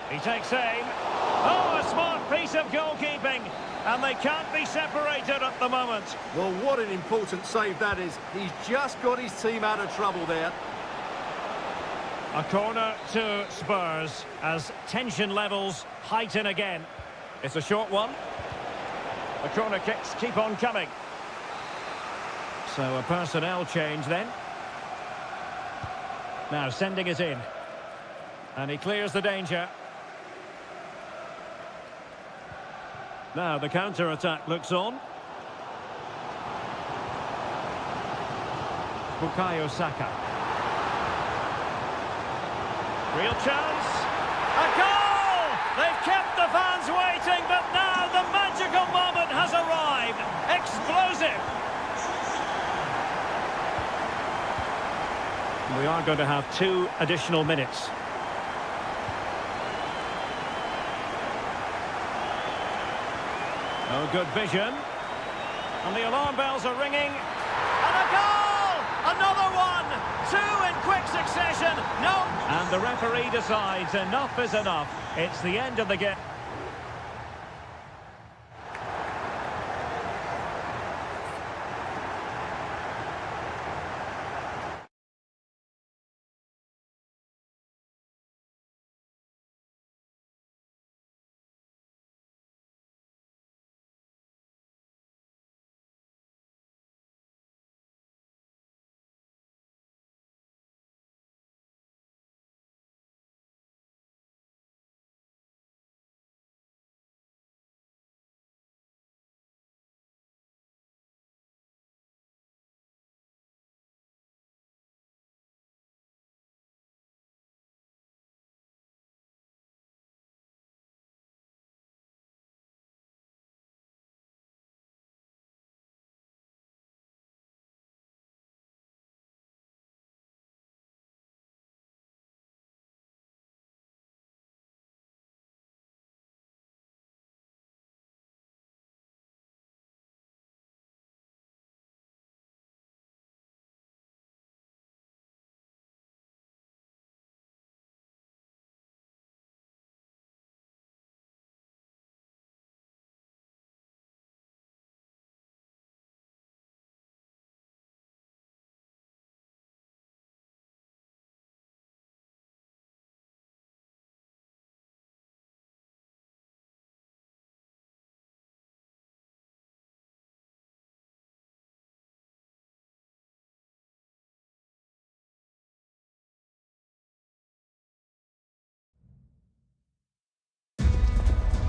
He takes aim. Oh, a smart piece of goalkeeping. And they can't be separated at the moment. Well, what an important save that is. He's just got his team out of trouble there. A corner to Spurs as tension levels heighten again. It's a short one. The corner kicks keep on coming. So a personnel change then. Now sending it in. And he clears the danger. Now the counter-attack looks on. Bukayo Saka. Real chance. A goal! They've kept the fans waiting, but now the magical moment has arrived. Explosive. We are going to have 2 additional minutes. Oh, good vision. And the alarm bells are ringing. And a goal! Another one! 2 in quick succession. No! And the referee decides enough is enough. It's the end of the game.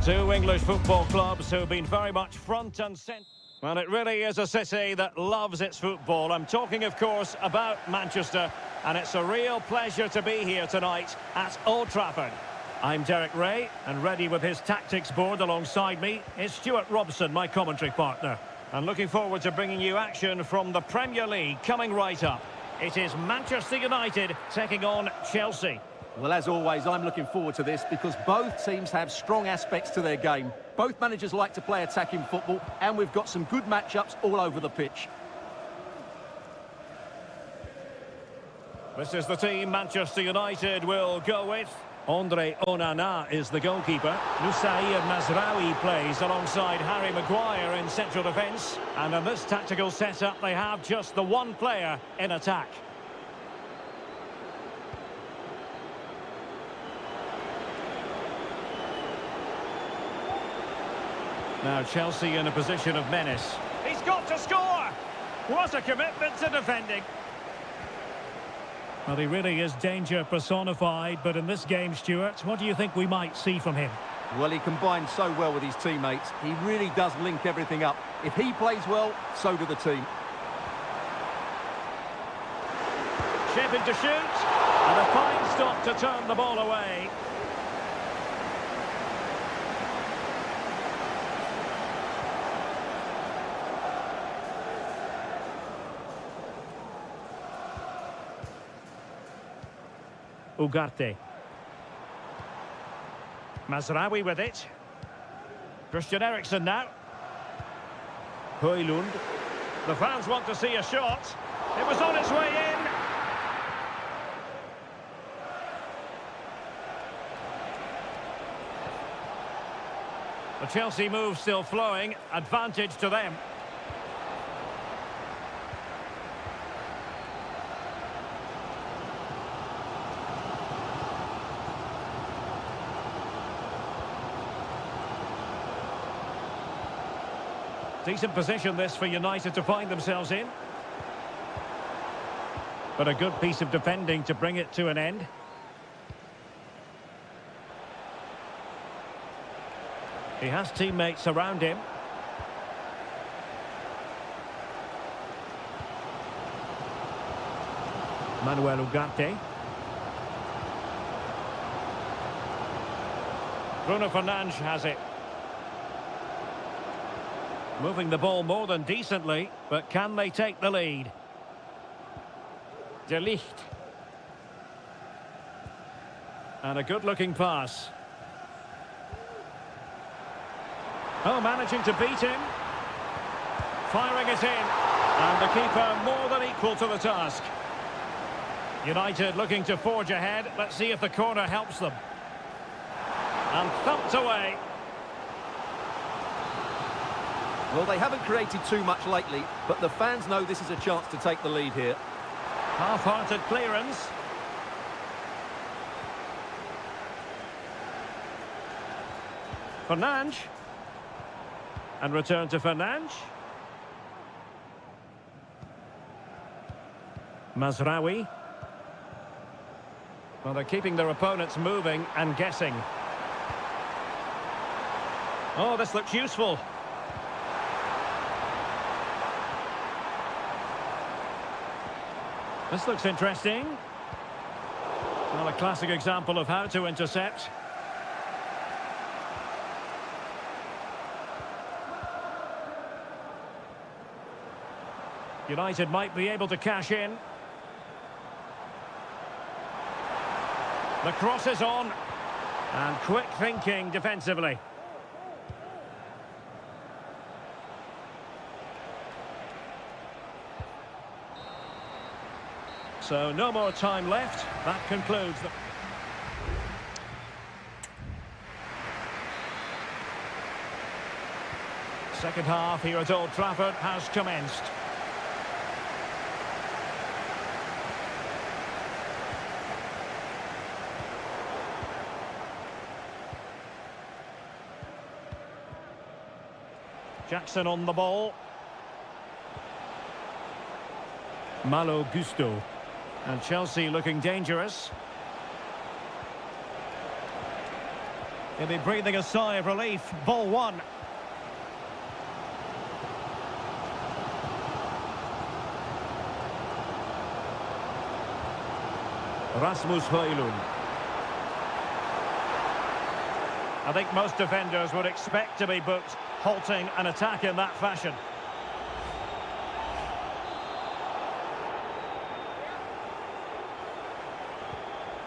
Two English football clubs who've been very much front and centre. Well, it really is a city that loves its football. I'm talking, of course, about Manchester, and it's a real pleasure to be here tonight at Old Trafford. I'm Derek Ray, and ready with his tactics board alongside me is Stuart Robson, my commentary partner. And looking forward to bringing you action from the Premier League coming right up. It is Manchester United taking on Chelsea. Well, as always, I'm looking forward to this because both teams have strong aspects to their game. Both managers like to play attacking football, and we've got some good matchups all over the pitch. This is the team Manchester United will go with. Andre Onana is the goalkeeper. Nusair Mazraoui plays alongside Harry Maguire in central defence. And in this tactical setup, they have just the one player in attack. Now Chelsea in a position of menace. He's got to score! What a commitment to defending. Well, he really is danger personified, but in this game, Stuart, what do you think we might see from him? Well, he combines so well with his teammates. He really does link everything up. If he plays well, so do the team. Shaping to shoot, and a fine stop to turn the ball away. Ugarte. Mazraoui with it. Christian Eriksen now. Højlund. The fans want to see a shot. It was on its way in. The Chelsea move still flowing. Advantage to them. Decent position this for United to find themselves in. But a good piece of defending to bring it to an end. He has teammates around him. Manuel Ugarte. Bruno Fernandes has it. Moving the ball more than decently, but can they take the lead? De Ligt. And a good-looking pass. Oh, managing to beat him. Firing it in. And the keeper more than equal to the task. United looking to forge ahead. Let's see if the corner helps them. And thumped away. Well, they haven't created too much lately, but the fans know this is a chance to take the lead here. Half-hearted clearance. Fernandes. And return to Fernandes. Mazraoui. Well, they're keeping their opponents moving and guessing. Oh, this looks useful. This looks interesting. Well, a classic example of how to intercept. United might be able to cash in. The cross is on. And quick thinking defensively. So no more time left. That concludes the... Second half here at Old Trafford has commenced. Jackson on the ball. Malo Gusto. And Chelsea looking dangerous. He'll be breathing a sigh of relief. Ball one. Rasmus Højlund. I think most defenders would expect to be booked, halting an attack in that fashion.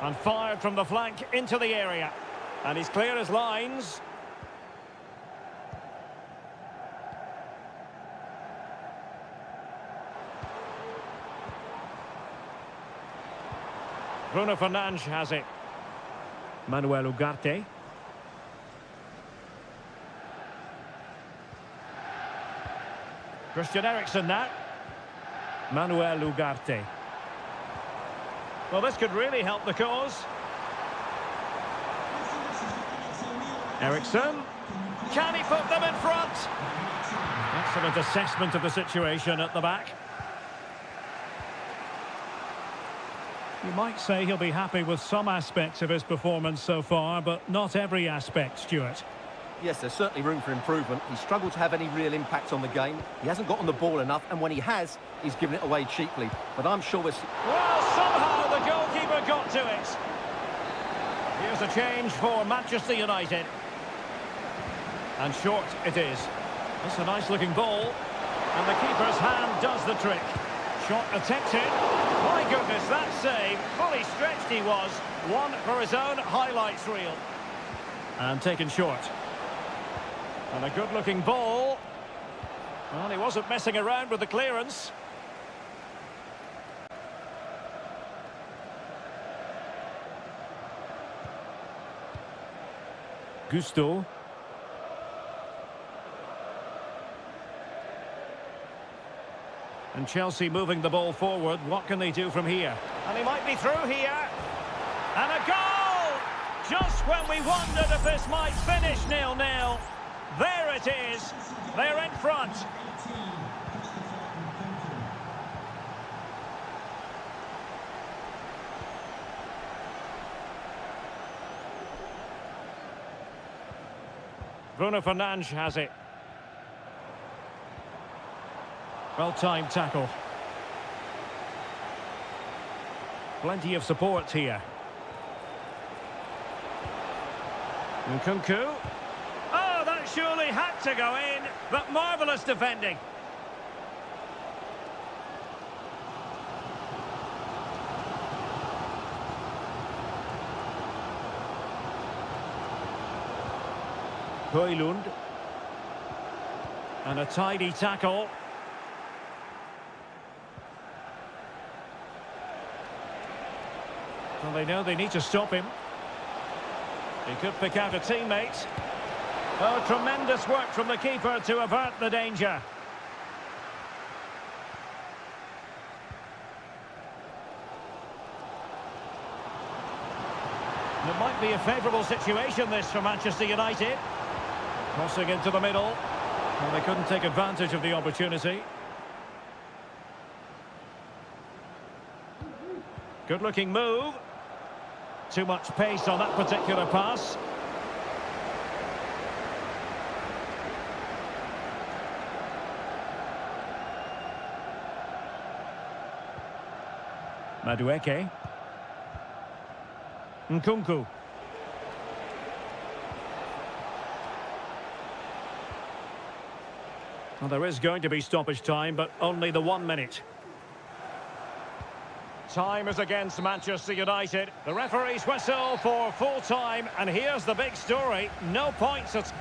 And fired from the flank into the area. And he's clear as lines. Bruno Fernandes has it. Manuel Ugarte. Christian Eriksen now. Manuel Ugarte. Well, this could really help the cause. Eriksen. Can he put them in front? Excellent assessment of the situation at the back. You might say he'll be happy with some aspects of his performance so far, but not every aspect, Stuart. Yes, there's certainly room for improvement. He's struggled to have any real impact on the game. He hasn't got on the ball enough, and when he has, he's given it away cheaply. But I'm sure we're... Well, somehow the goalkeeper got to it. Here's a change for Manchester United. And short it is. That's a nice-looking ball. And the keeper's hand does the trick. Shot attempted. My goodness, that save. Fully stretched he was. One for his own highlights reel. And taken short. And a good-looking ball. Well, he wasn't messing around with the clearance. Gusto. And Chelsea moving the ball forward. What can they do from here? And he might be through here. And a goal! Just when we wondered if this might finish 0-0. There it is. They're in front. Bruno Fernandes has it. Well-timed tackle. Plenty of support here. Nkunku. Oh, that surely had to go in, but marvellous defending. Højlund. And a tidy tackle. Well, they know they need to stop him. He could pick out a teammate. Oh, tremendous work from the keeper to avert the danger. It might be a favourable situation, this, for Manchester United. Crossing into the middle. Well, they couldn't take advantage of the opportunity. Good-looking move. Too much pace on that particular pass. Madueke. Nkunku. Well, there is going to be stoppage time, but only the 1 minute. Time is against Manchester United. The referee's whistle for full time, and here's the big story. No points at...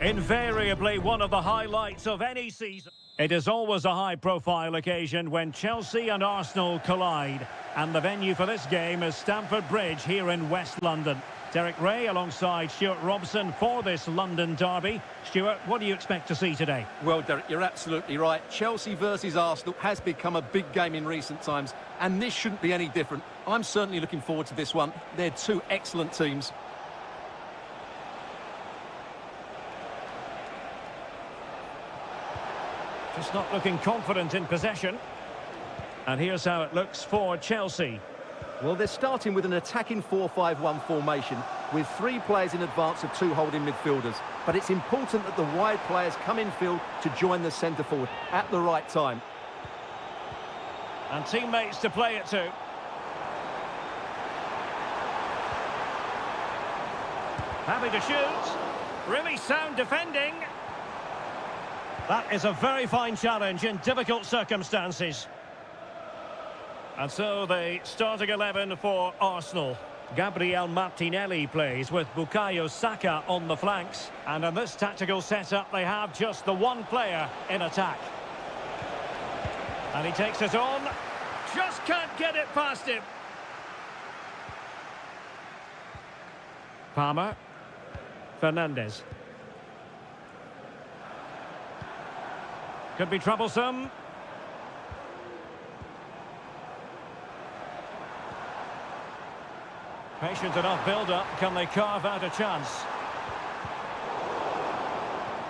Invariably one of the highlights of any season. It is always a high-profile occasion when Chelsea and Arsenal collide. And the venue for this game is Stamford Bridge here in West London. Derek Ray alongside Stuart Robson for this London derby. Stuart, what do you expect to see today? Well, Derek, you're absolutely right. Chelsea versus Arsenal has become a big game in recent times, and this shouldn't be any different. I'm certainly looking forward to this one. They're two excellent teams. Just not looking confident in possession. And here's how it looks for Chelsea. Well, they're starting with an attacking 4-5-1 formation with 3 players in advance of 2 holding midfielders. But it's important that the wide players come in field to join the centre forward at the right time. And teammates to play it to. Happy to shoot. Really sound defending. That is a very fine challenge in difficult circumstances. And so the starting 11 for Arsenal. Gabriel Martinelli plays with Bukayo Saka on the flanks. And in this tactical setup, they have just the one player in attack. And he takes it on. Just can't get it past him. Palmer. Fernandes. Could be troublesome. Patient enough build-up. Can they carve out a chance?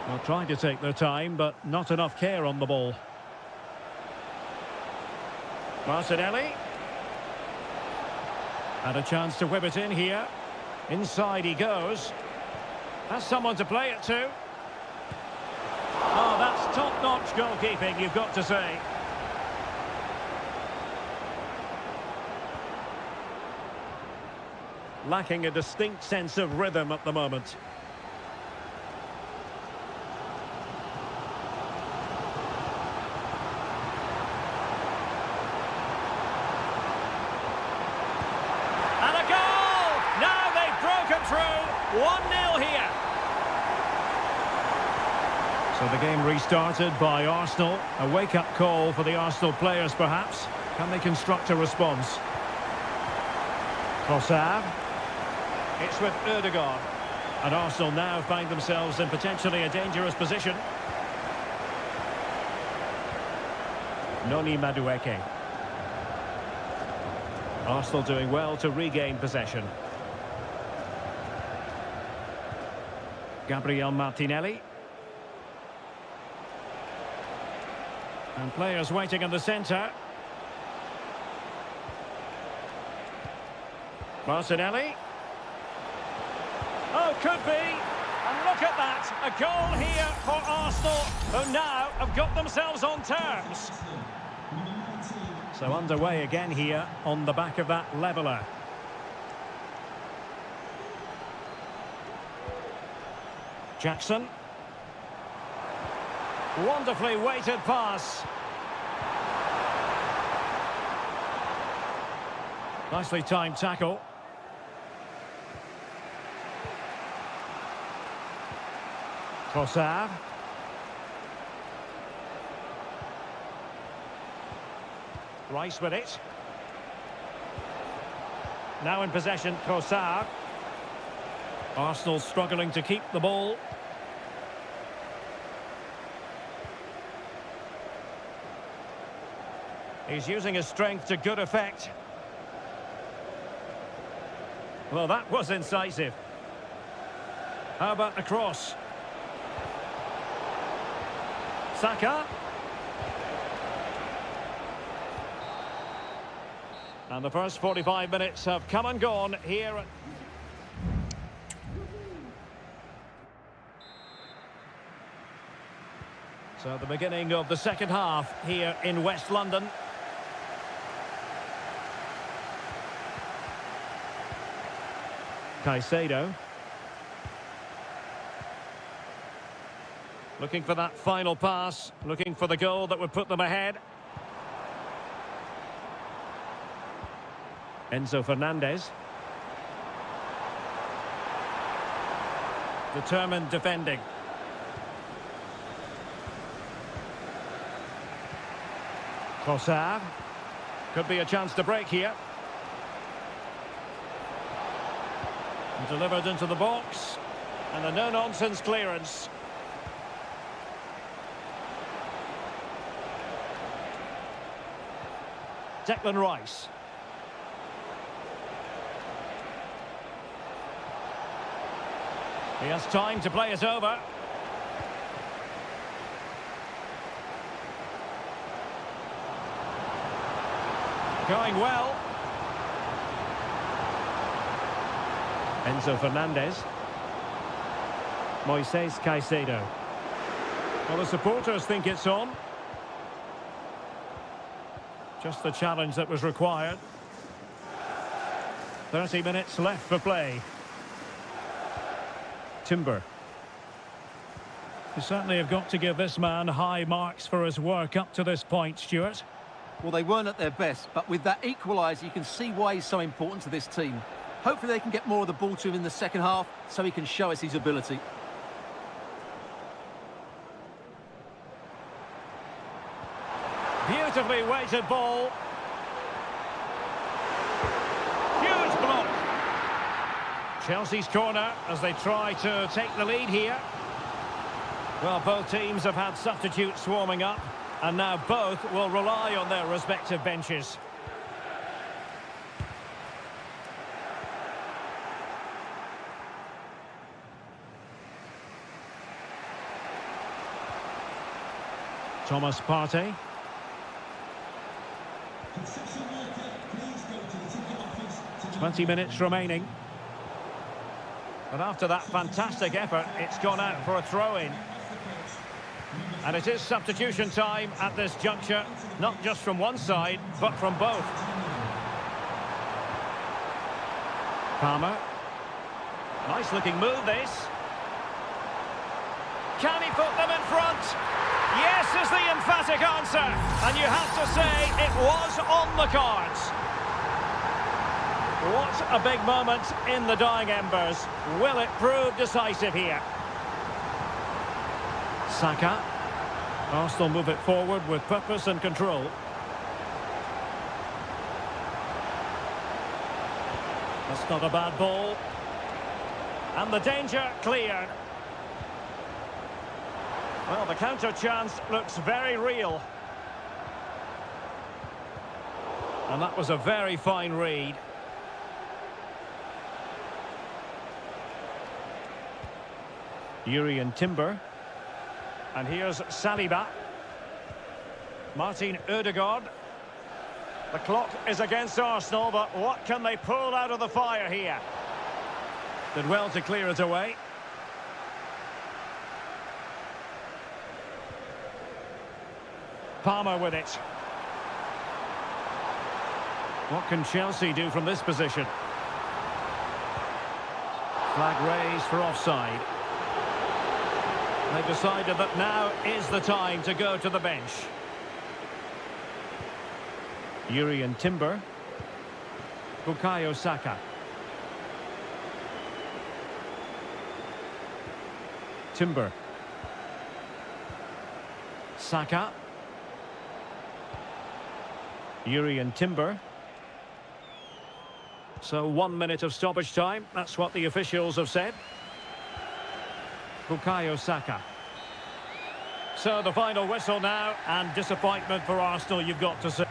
They'll try to take their time, but not enough care on the ball. Martinelli. Had a chance to whip it in here. Inside he goes. Has someone to play it to. Oh, that's top-notch goalkeeping, you've got to say. Lacking a distinct sense of rhythm at the moment. And a goal! Now they've broken through. 1-0 here. So the game restarted by Arsenal. A wake-up call for the Arsenal players, perhaps. Can they construct a response? Trossard. It's with Ødegaard. And Arsenal now find themselves in potentially a dangerous position. Noni Madueke. Arsenal doing well to regain possession. Gabriel Martinelli. And players waiting in the centre. Martinelli. Oh, could be. And look at that. A goal here for Arsenal, who now have got themselves on terms. So underway again here on the back of that leveller. Jackson. Wonderfully weighted pass. Nicely timed tackle. Trossard. Rice with it. Now in possession, Trossard. Arsenal struggling to keep the ball. He's using his strength to good effect. Well, that was incisive. How about the cross? Saka. And the first 45 minutes have come and gone here. So the beginning of the second half here in West London. Caicedo. Looking for that final pass, looking for the goal that would put them ahead. Enzo Fernandez. Determined defending. Trossard. Could be a chance to break here. And delivered into the box. And a no-nonsense clearance. Declan Rice. He has time to play it over. Going well. Enzo Fernandez. Moises Caicedo. Well, the supporters think it's on. Just the challenge that was required. 30 minutes left for play. Timber. You certainly have got to give this man high marks for his work up to this point, Stuart. Well, they weren't at their best, but with that equaliser, you can see why he's so important to this team. Hopefully they can get more of the ball to him in the second half so he can show us his ability. Beautifully weighted ball. Huge block. Chelsea's corner as they try to take the lead here. Well, both teams have had substitutes warming up, and now both will rely on their respective benches. Thomas Partey. 20 minutes remaining. And after that fantastic effort, it's gone out for a throw-in. And it is substitution time at this juncture, not just from one side, but from both. Palmer. Nice looking move, this. Can he put them in front? Yes is the emphatic answer. And you have to say it was on the cards. What a big moment in the dying embers. Will it prove decisive here? Saka. Arsenal move it forward with purpose and control. That's not a bad ball. And the danger cleared. Well, the counter chance looks very real. And that was a very fine read. Yuri and Timber. And here's Saliba. Martin Ødegaard. The clock is against Arsenal, but what can they pull out of the fire here? Did well to clear it away. Palmer with it. What can Chelsea do from this position? Flag raised for offside. They've decided that now is the time to go to the bench. Yuri and Timber. Bukayo Saka. Timber. Saka. Yuri and Timber. So 1 minute of stoppage time. That's what the officials have said. Bukayo Saka. So the final whistle now, and disappointment for Arsenal, you've got to say.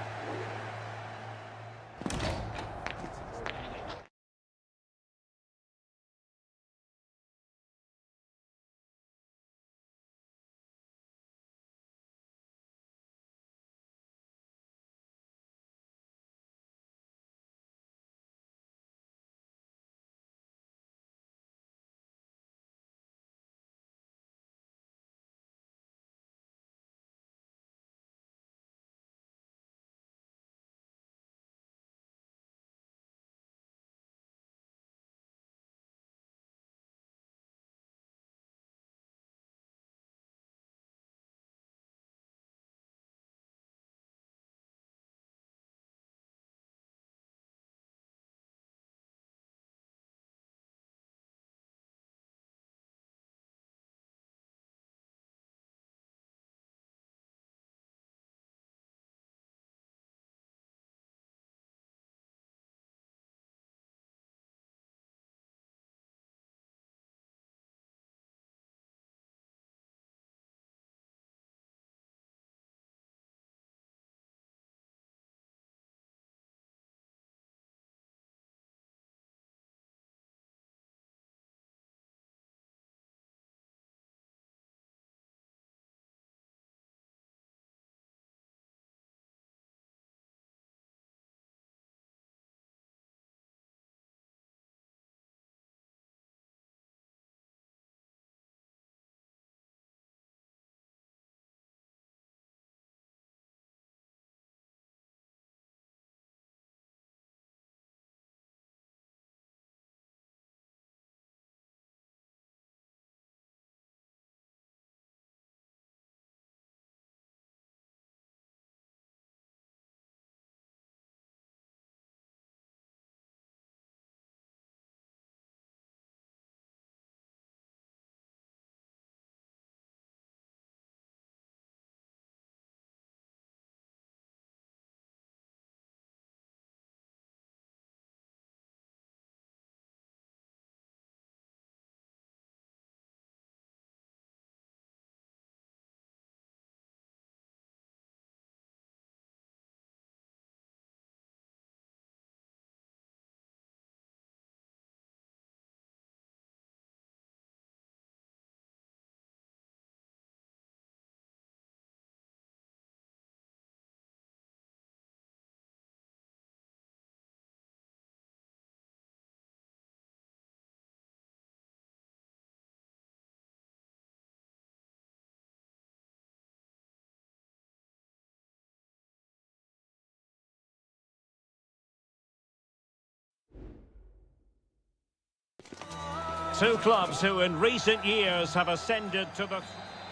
Two clubs who in recent years have ascended to the...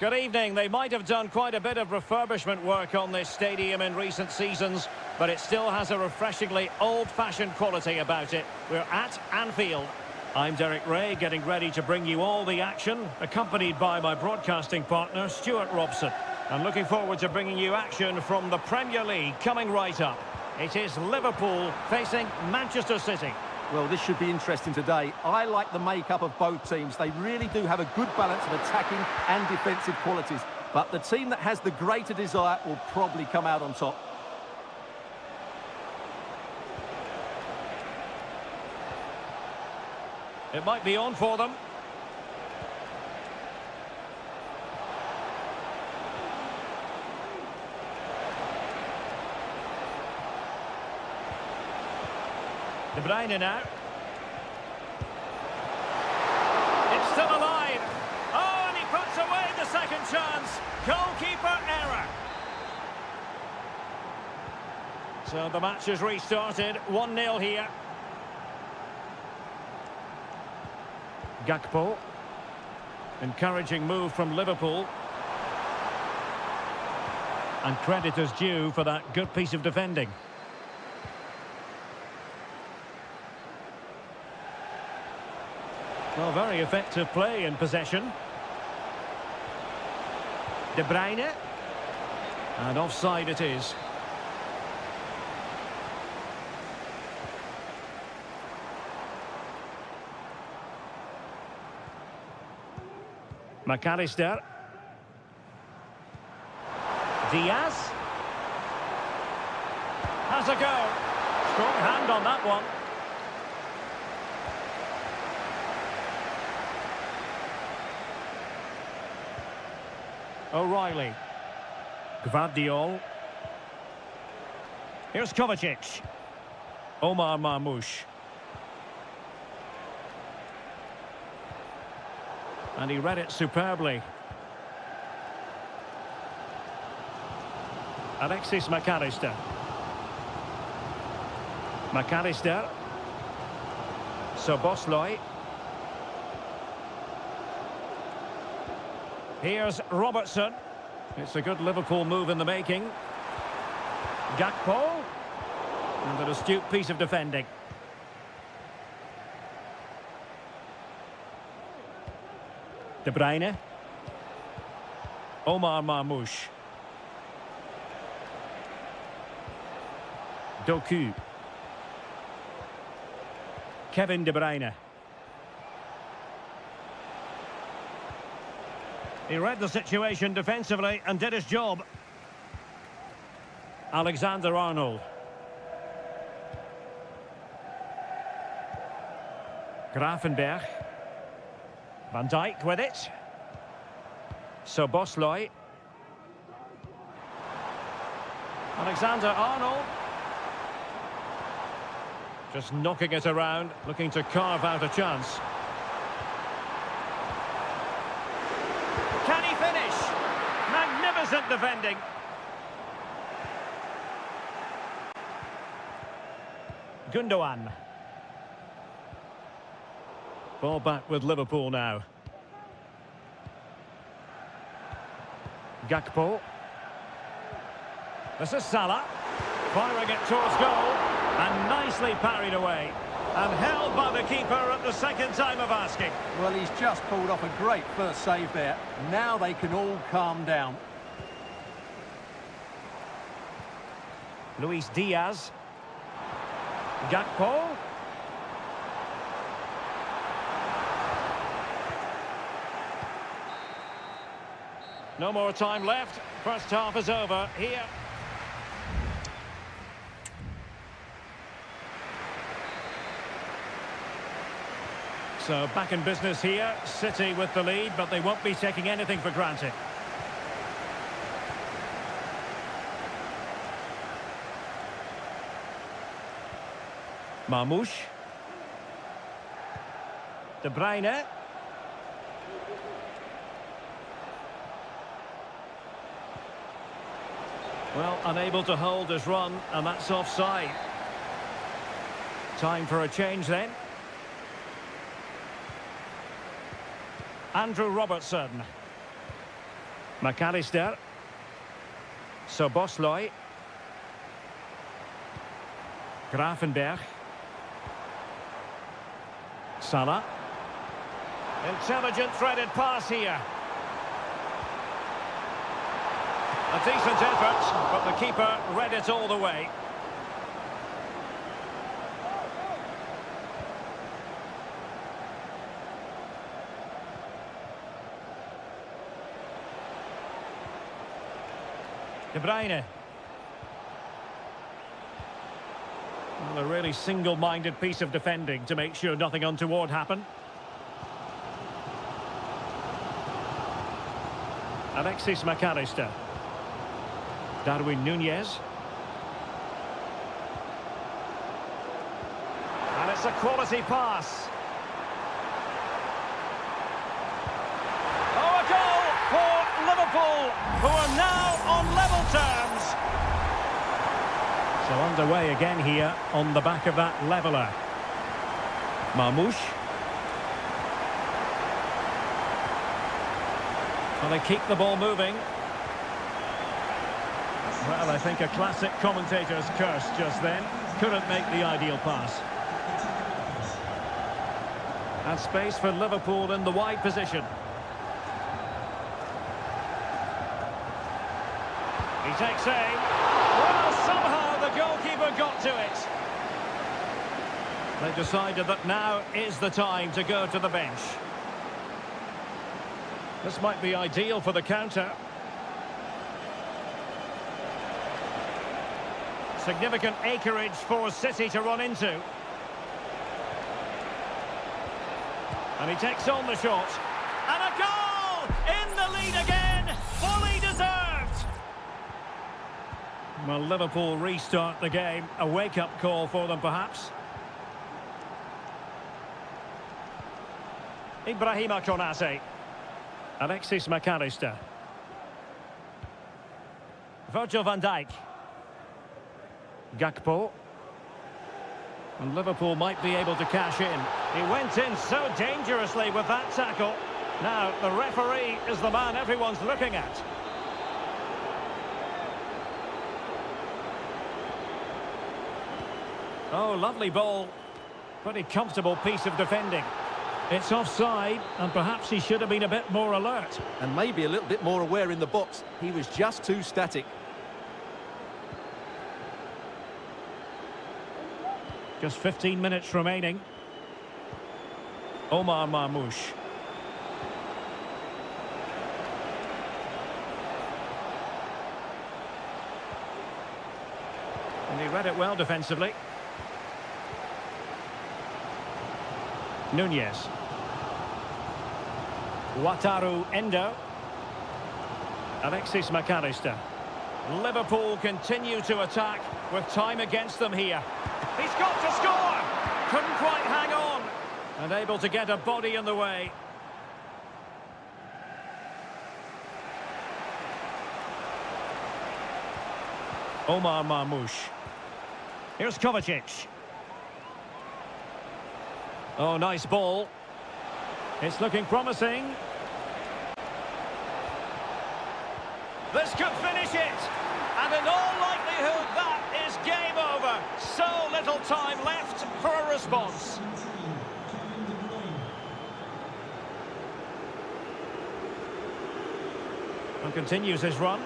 Good evening. They might have done quite a bit of refurbishment work on this stadium in recent seasons, but it still has a refreshingly old-fashioned quality about it. We're at Anfield. I'm Derek Ray, getting ready to bring you all the action, accompanied by my broadcasting partner, Stuart Robson. And looking forward to bringing you action from the Premier League coming right up. It is Liverpool facing Manchester City. Well, this should be interesting today. I like the makeup of both teams. They really do have a good balance of attacking and defensive qualities. But the team that has the greater desire will probably come out on top. It might be on for them. De Bruyne now. It's still alive. Oh, and he puts away the second chance. Goalkeeper error. So the match has restarted. 1-0 here. Gakpo. Encouraging move from Liverpool. And credit is due for that good piece of defending. Well, very effective play in possession. De Bruyne. And offside it is. McAllister. Diaz. Has a go. Strong hand on that one. O'Reilly. Gvardiol. Here's Kovacic. Omar Marmoush. And he read it superbly. Alexis McAllister. McAllister. Szoboszlai. Here's Robertson. It's a good Liverpool move in the making. Gakpo. And an astute piece of defending. De Bruyne. Omar Marmoush. Doku. Kevin De Bruyne. He read the situation defensively and did his job. Alexander-Arnold. Gravenberch. Van Dijk with it. Szoboszlai. Alexander-Arnold. Just knocking it around, looking to carve out a chance. Can he finish? Magnificent defending. Gundogan. Ball back with Liverpool now. Gakpo. This is Salah. Firing it towards goal. And nicely parried away. And held by the keeper at the second time of asking. Well, he's just pulled off a great first save there. Now they can all calm down. Luis Diaz. Gakpo. No more time left. First half is over here. So back in business here. City with the lead, but they won't be taking anything for granted. Marmoush. De Bruyne. Well, unable to hold his run, and that's offside. Time for a change then. Andrew Robertson. McAllister. Soboslai. Grafenberg. Salah. Intelligent threaded pass here. A decent effort, but the keeper read it all the way. De Bruyne. Well, a really single-minded piece of defending to make sure nothing untoward happened. Alexis McAllister. Darwin Nunez. And it's a quality pass. Oh, a goal for Liverpool, who are now on level terms. So underway again here on the back of that leveller. Marmoush. Well, they keep the ball moving. Well, I think a classic commentator's curse just then. Couldn't make the ideal pass. And space for Liverpool in the wide position. He takes aim. Well, somehow the goalkeeper got to it. They decided that now is the time to go to the bench. This might be ideal for the counter. Significant acreage for City to run into. And he takes on the shot. And a goal! In the lead again! Fully deserved! Well, Liverpool restart the game. A wake-up call for them, perhaps. Ibrahima Konate. Alexis McAllister. Virgil van Dijk. Gakpo. And Liverpool might be able to cash in. He went in so dangerously with that tackle. Now, the referee is the man everyone's looking at. Oh, lovely ball. Pretty comfortable piece of defending. It's offside, and perhaps he should have been a bit more alert. And maybe a little bit more aware in the box. He was just too static. Just 15 minutes remaining. Omar Marmoush. And he read it well defensively. Nunez. Wataru Endo. Alexis McAllister. Liverpool continue to attack with time against them here. He's got to score! Couldn't quite hang on. And able to get a body in the way. Omar Marmoush. Here's Kovacic. Oh, nice ball. It's looking promising. This could finish it. And in all likelihood, that is game over. So little time left for a response. And continues his run.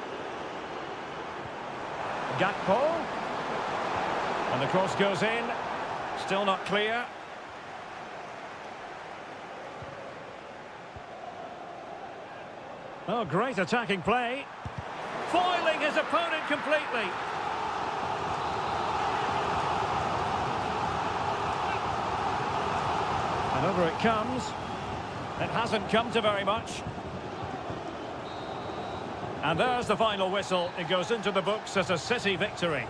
Gakpo. And the cross goes in. Still not clear. Oh, great attacking play. Foiling his opponent completely. And over it comes. It hasn't come to very much. And there's the final whistle. It goes into the books as a City victory.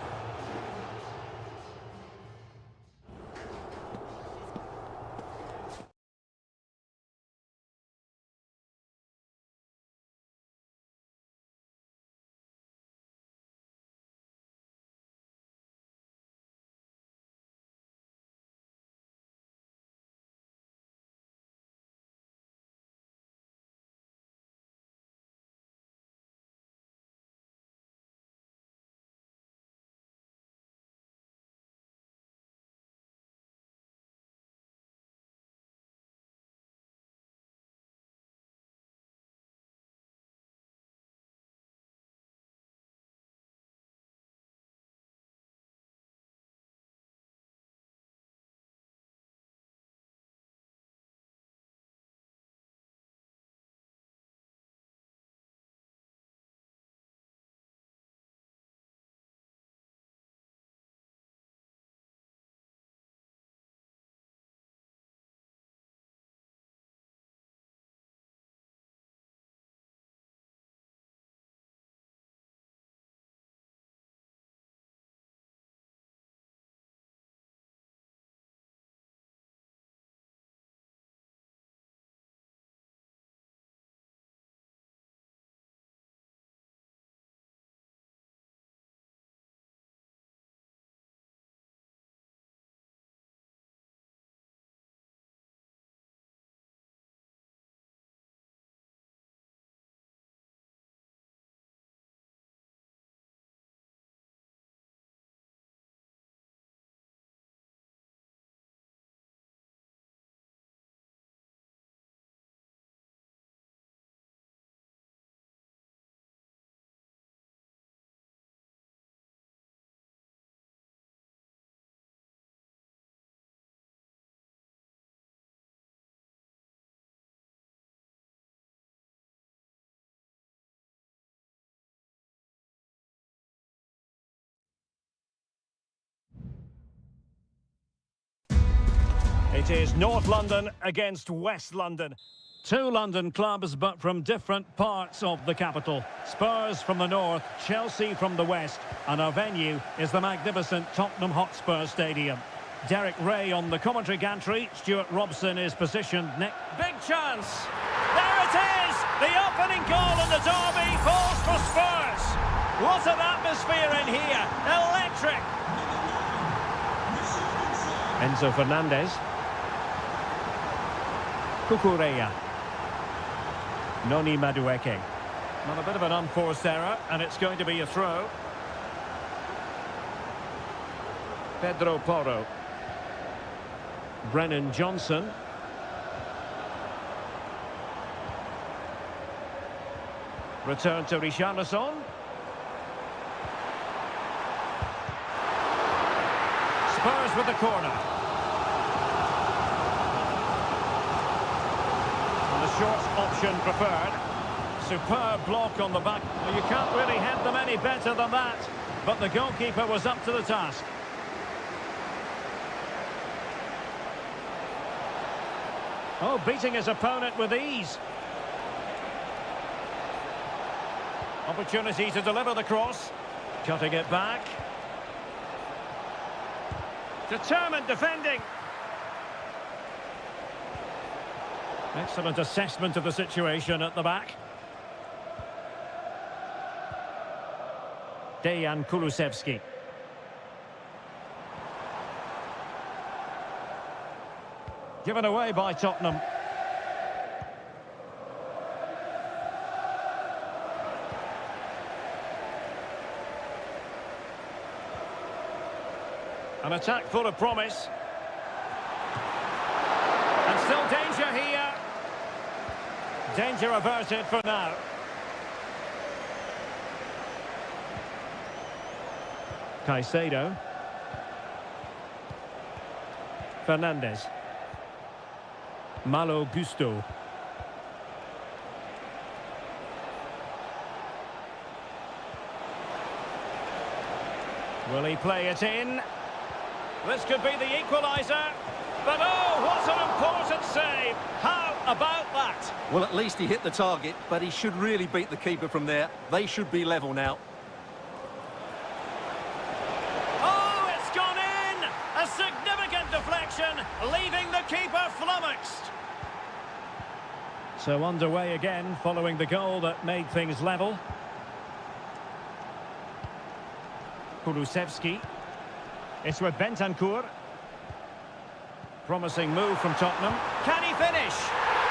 It is North London against West London. Two London clubs, but from different parts of the capital. Spurs from the north, Chelsea from the west. And our venue is the magnificent Tottenham Hotspur Stadium. Derek Ray on the commentary gantry. Stuart Robson is positioned next. Big chance! There it is! The opening goal in the derby falls for Spurs. What an atmosphere in here! Electric! Enzo Fernandez. Kukureya. Noni Madueke. Well, a bit of an unforced error, and it's going to be a throw. Pedro Porro. Brennan Johnson. Return to Richarlison. Spurs with the corner. And the short option preferred. Superb block on the back. Well, you can't really head them any better than that. But the goalkeeper was up to the task. Oh, beating his opponent with ease. Opportunity to deliver the cross. Cutting it back. Determined defending. Excellent assessment of the situation at the back. Dejan Kulusevski. Given away by Tottenham. An attack full of promise. And still danger here. Danger averted for now. Caicedo. Fernandez. Malo Gusto. Will he play it in? This could be the equaliser. But oh, what an important save. How about that? Well, at least he hit the target, but he should really beat the keeper from there. They should be level now. Oh, it's gone in! A significant deflection, leaving the keeper flummoxed. So underway again, following the goal that made things level. Kulusevski. It's with Bentancur. Promising move from Tottenham. Can he finish?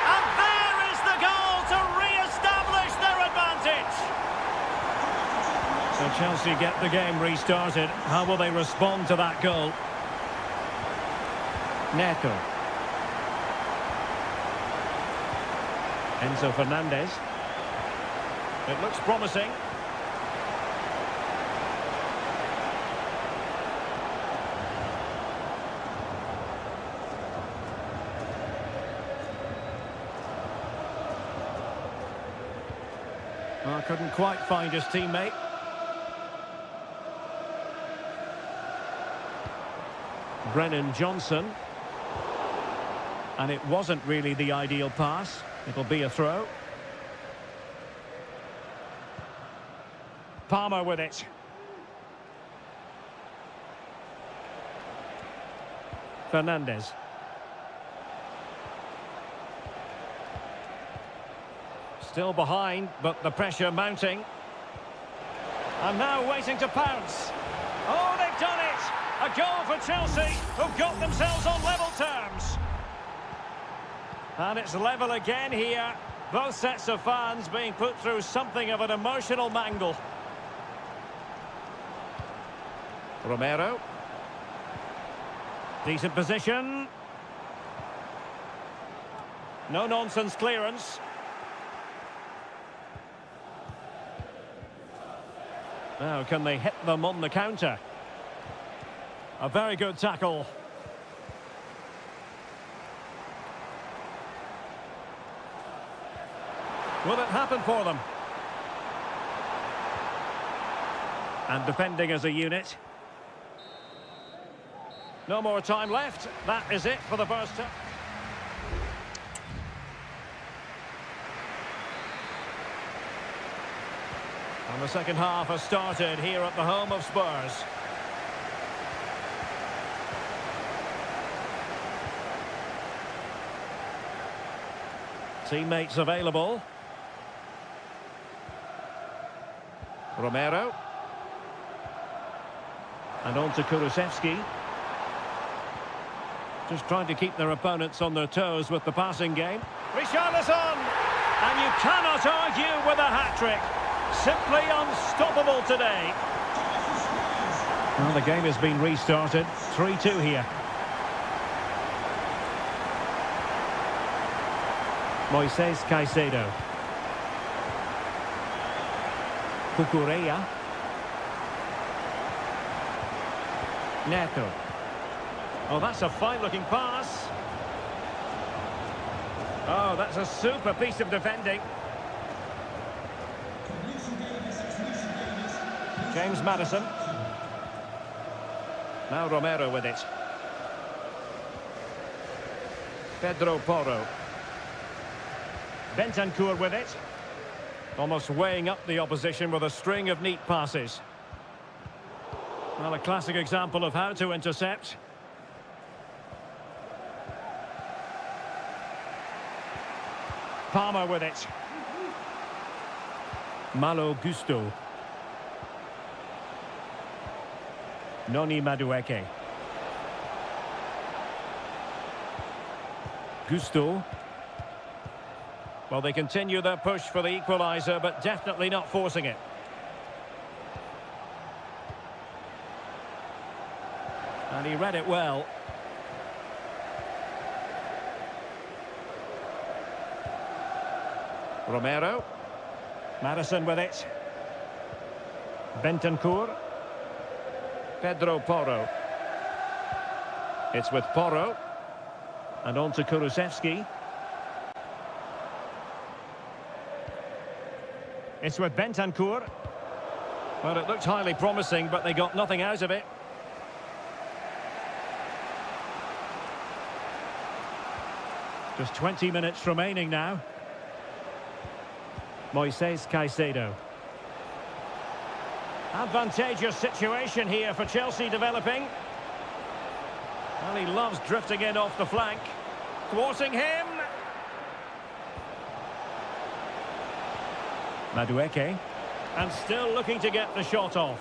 And there is the goal to re-establish their advantage. So Chelsea get the game restarted. How will they respond to that goal? Neto. Enzo Fernandez. It looks promising. Well, couldn't quite find his teammate. Brennan Johnson. And it wasn't really the ideal pass. It'll be a throw. Palmer with it. Fernandez. Still behind, but the pressure mounting. And now waiting to pounce. Oh, they've done it! A goal for Chelsea, who've got themselves on level terms. And it's level again here. Both sets of fans being put through something of an emotional mangle. Romero. Decent position. No-nonsense clearance. Now, can they hit them on the counter? A very good tackle. Will it happen for them? And defending as a unit. No more time left. That is it for the first time. And the second half has started here at the home of Spurs. Teammates available. Romero. And on to Kulusevski. Just trying to keep their opponents on their toes with the passing game. Richarlison! And you cannot argue with a hat-trick. Simply unstoppable today. Well, the game has been restarted. 3-2 here. Moises Caicedo. Cucurella. Neto. Oh, that's a fine-looking pass. Oh, that's a super piece of defending. James Maddison. Now Romero with it. Pedro Porro. Bentancur with it. Almost weighing up the opposition with a string of neat passes. Well, a classic example of how to intercept. Palmer with it. Malo Gusto. Noni Madueke. Gusto. Well, they continue their push for the equaliser, but definitely not forcing it. And he read it well. Romero. Maddison with it. Bentancur. Pedro Porro. It's with Porro. And on to Kulusevski. It's with Bentancur. Well, it looked highly promising, but they got nothing out of it. Just 20 minutes remaining now. Moises Caicedo. Advantageous situation here for Chelsea developing. Well, he loves drifting in off the flank. Thwarting him. Madueke. And still looking to get the shot off.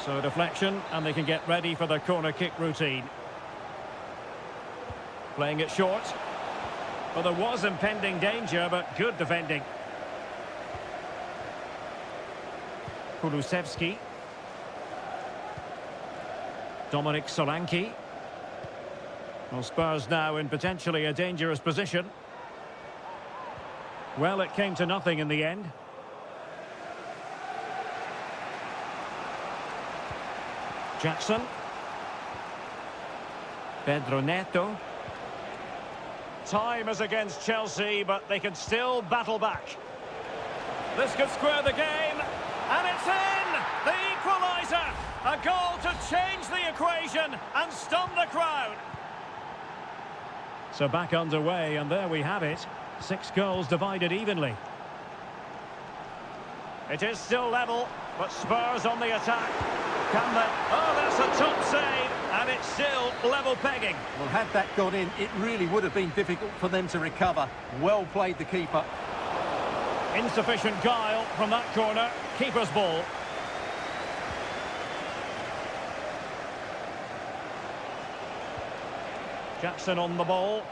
So deflection, and they can get ready for their corner kick routine. Playing it short. Well, there was impending danger, but good defending. Kulusevski. Dominic Solanke. Well, Spurs now in potentially a dangerous position. Well, it came to nothing in the end. Jackson. Pedro Neto. Time is against Chelsea, but they can still battle back. This could square the game. And it's in! The equaliser! A goal to change the equation and stun the crowd. So back underway, and there we have it. 6 goals divided evenly. It is still level, but Spurs on the attack. Can they? Oh, that's a top save, and it's still level pegging. Well, had that gone in, it really would have been difficult for them to recover. Well played, the keeper. Insufficient guile from that corner. Keeper's ball. Jackson on the ball.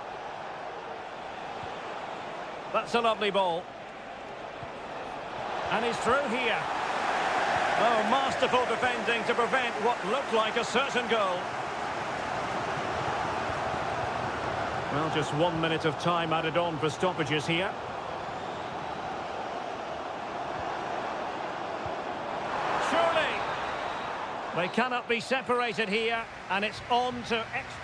That's a lovely ball. And he's through here. Oh, masterful defending to prevent what looked like a certain goal. Well, just 1 minute of time added on for stoppages here. Surely they cannot be separated here, and it's on to extra.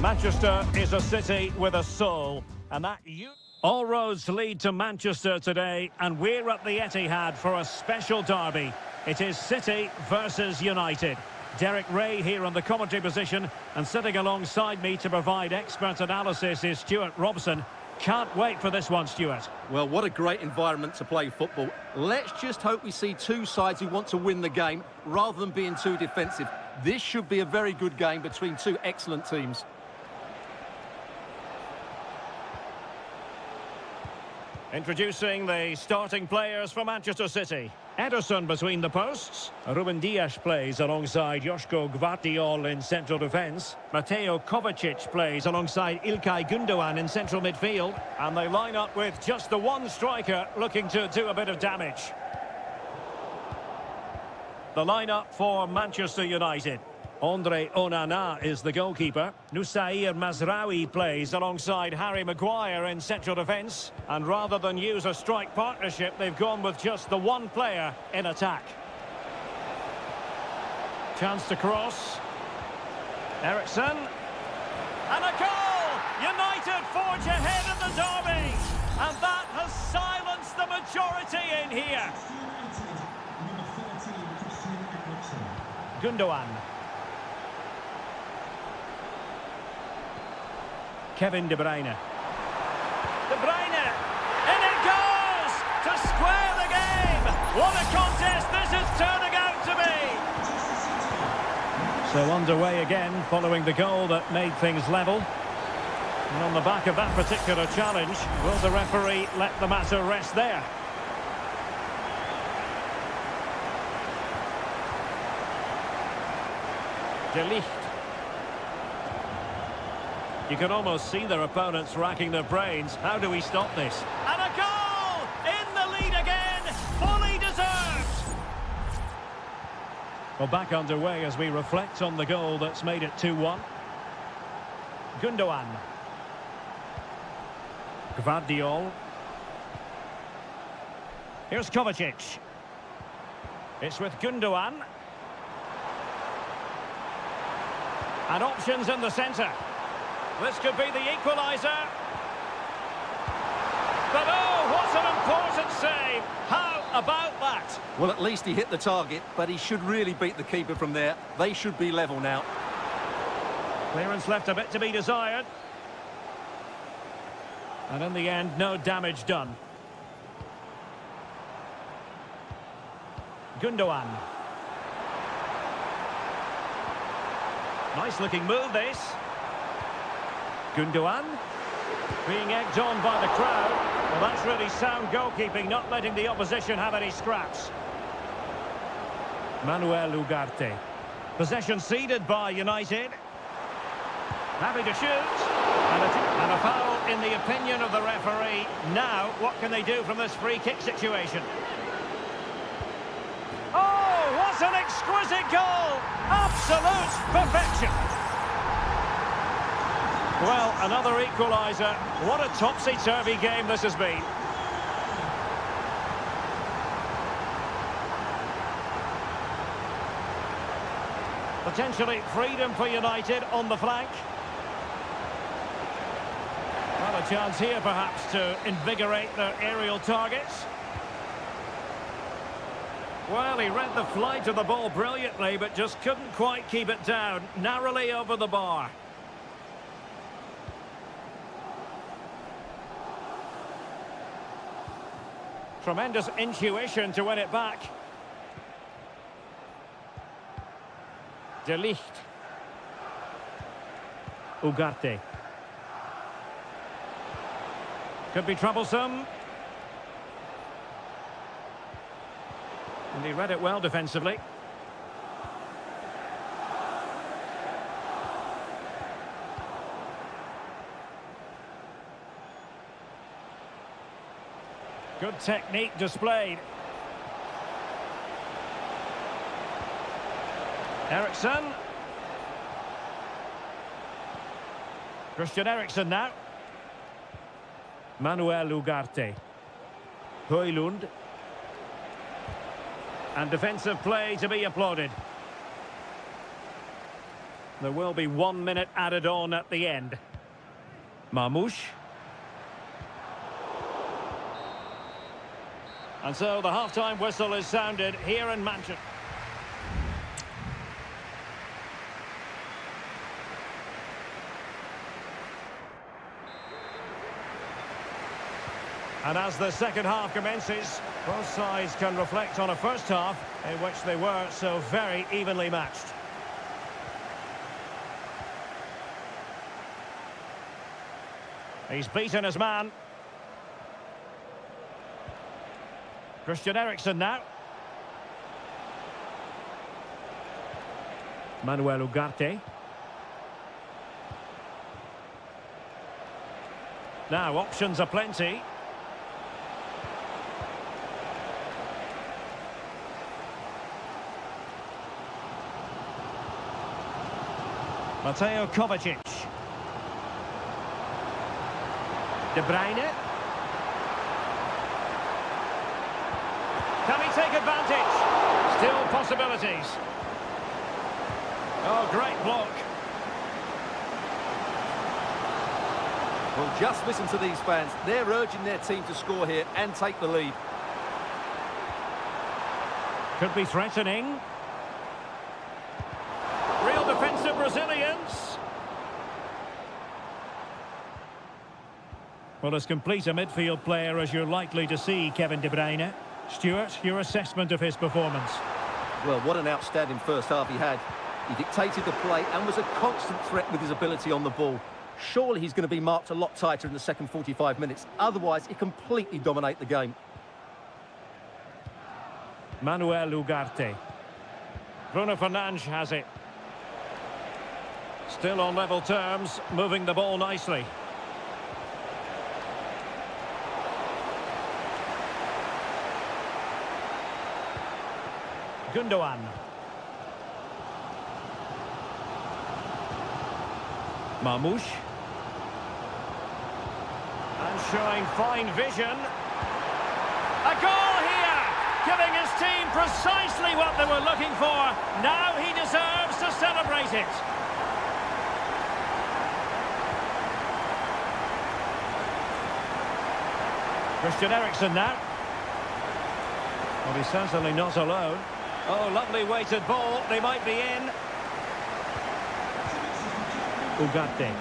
Manchester is a city with a soul, and that all roads lead to Manchester today, and we're at the Etihad for a special derby. It is City versus United. Derek Ray here on the commentary position, and sitting alongside me to provide expert analysis is Stuart Robson. Can't wait for this one, Stuart. Well, what a great environment to play football. Let's just hope we see two sides who want to win the game rather than being too defensive. This should be a very good game between two excellent teams. Introducing the starting players for Manchester City. Ederson between the posts. Ruben Dias plays alongside Joško Gvardiol in central defence. Mateo Kovacic plays alongside İlkay Gündoğan in central midfield. And they line up with just the one striker looking to do a bit of damage. The lineup for Manchester United. Andre Onana is the goalkeeper. Nusair Mazraoui plays alongside Harry Maguire in central defence. And rather than use a strike partnership, they've gone with just the one player in attack. Chance to cross. Eriksen. And a goal! United forge ahead in the derby. And that has silenced the majority in here. Gündoğan. Kevin De Bruyne. De Bruyne! In it goes! To square the game! What a contest this is turning out to be! So underway again, following the goal that made things level. And on the back of that particular challenge, will the referee let the matter rest there? De Ligt. You can almost see their opponents racking their brains. How do we stop this? And a goal! In the lead again! Fully deserved! Well, back underway as we reflect on the goal that's made it 2-1. Gündoğan. Gvardiol. Here's Kovacic. It's with Gündoğan. And options in the centre. This could be the equaliser. But oh, what an important save. How about that? Well, at least he hit the target, but he should really beat the keeper from there. They should be level now. Clearance left a bit to be desired. And in the end, no damage done. Gündoğan. Nice looking move, this. Gündoğan being egged on by the crowd. Well, that's really sound goalkeeping, not letting the opposition have any scraps. Manuel Ugarte. Possession ceded by United. Happy to shoot. And a foul in the opinion of the referee. Now, what can they do from this free kick situation? Oh, what an exquisite goal! Absolute perfection! Well, another equaliser. What a topsy-turvy game this has been. Potentially freedom for United on the flank. Well, a chance here perhaps to invigorate their aerial targets. Well, he read the flight of the ball brilliantly, but just couldn't quite keep it down. Narrowly over the bar. Tremendous intuition to win it back. De Ligt. Ugarte. Could be troublesome. And he read it well defensively. Good technique displayed. Eriksen. Christian Eriksen now. Manuel Ugarte. Højlund. And defensive play to be applauded. There will be 1 minute added on at the end. Marmoush. And so the half-time whistle is sounded here in Manchester. And as the second half commences, both sides can reflect on a first half in which they were so very evenly matched. He's beaten his man. Christian Eriksen now. Manuel Ugarte. Now options are plenty. Mateo Kovacic. De Bruyne. Can he take advantage? Still possibilities. Oh, great block. Well, just listen to these fans. They're urging their team to score here and take the lead. Could be threatening. Real defensive resilience. Well, as complete a midfield player as you're likely to see, Kevin De Bruyne. Stuart, your assessment of his performance? Well, what an outstanding first half he had. He dictated the play and was a constant threat with his ability on the ball. Surely he's going to be marked a lot tighter in the second 45 minutes. Otherwise, he completely dominate the game. Manuel Ugarte. Bruno Fernandes has it. Still on level terms, moving the ball nicely. Gundogan. Marmoush. And showing fine vision. A goal here! Giving his team precisely what they were looking for. Now he deserves to celebrate it. Christian Eriksen now. Well, he's certainly not alone. Oh, lovely weighted ball. They might be in. Ugarte.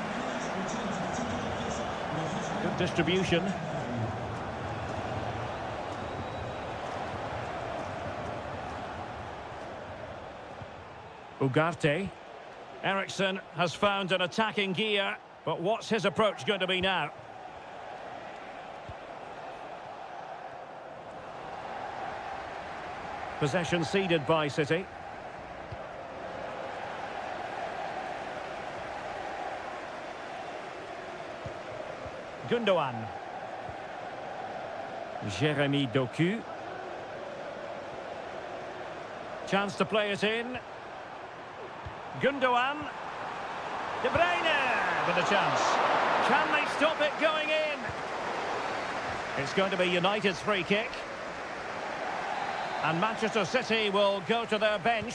Good distribution. Ugarte. Eriksen has found an attacking gear, but what's his approach going to be now? Possession ceded by City. Gundogan. Jeremy Doku. Chance to play it in. Gundogan. De Bruyne with a chance. Can they stop it going in? It's going to be United's free kick. And Manchester City will go to their bench.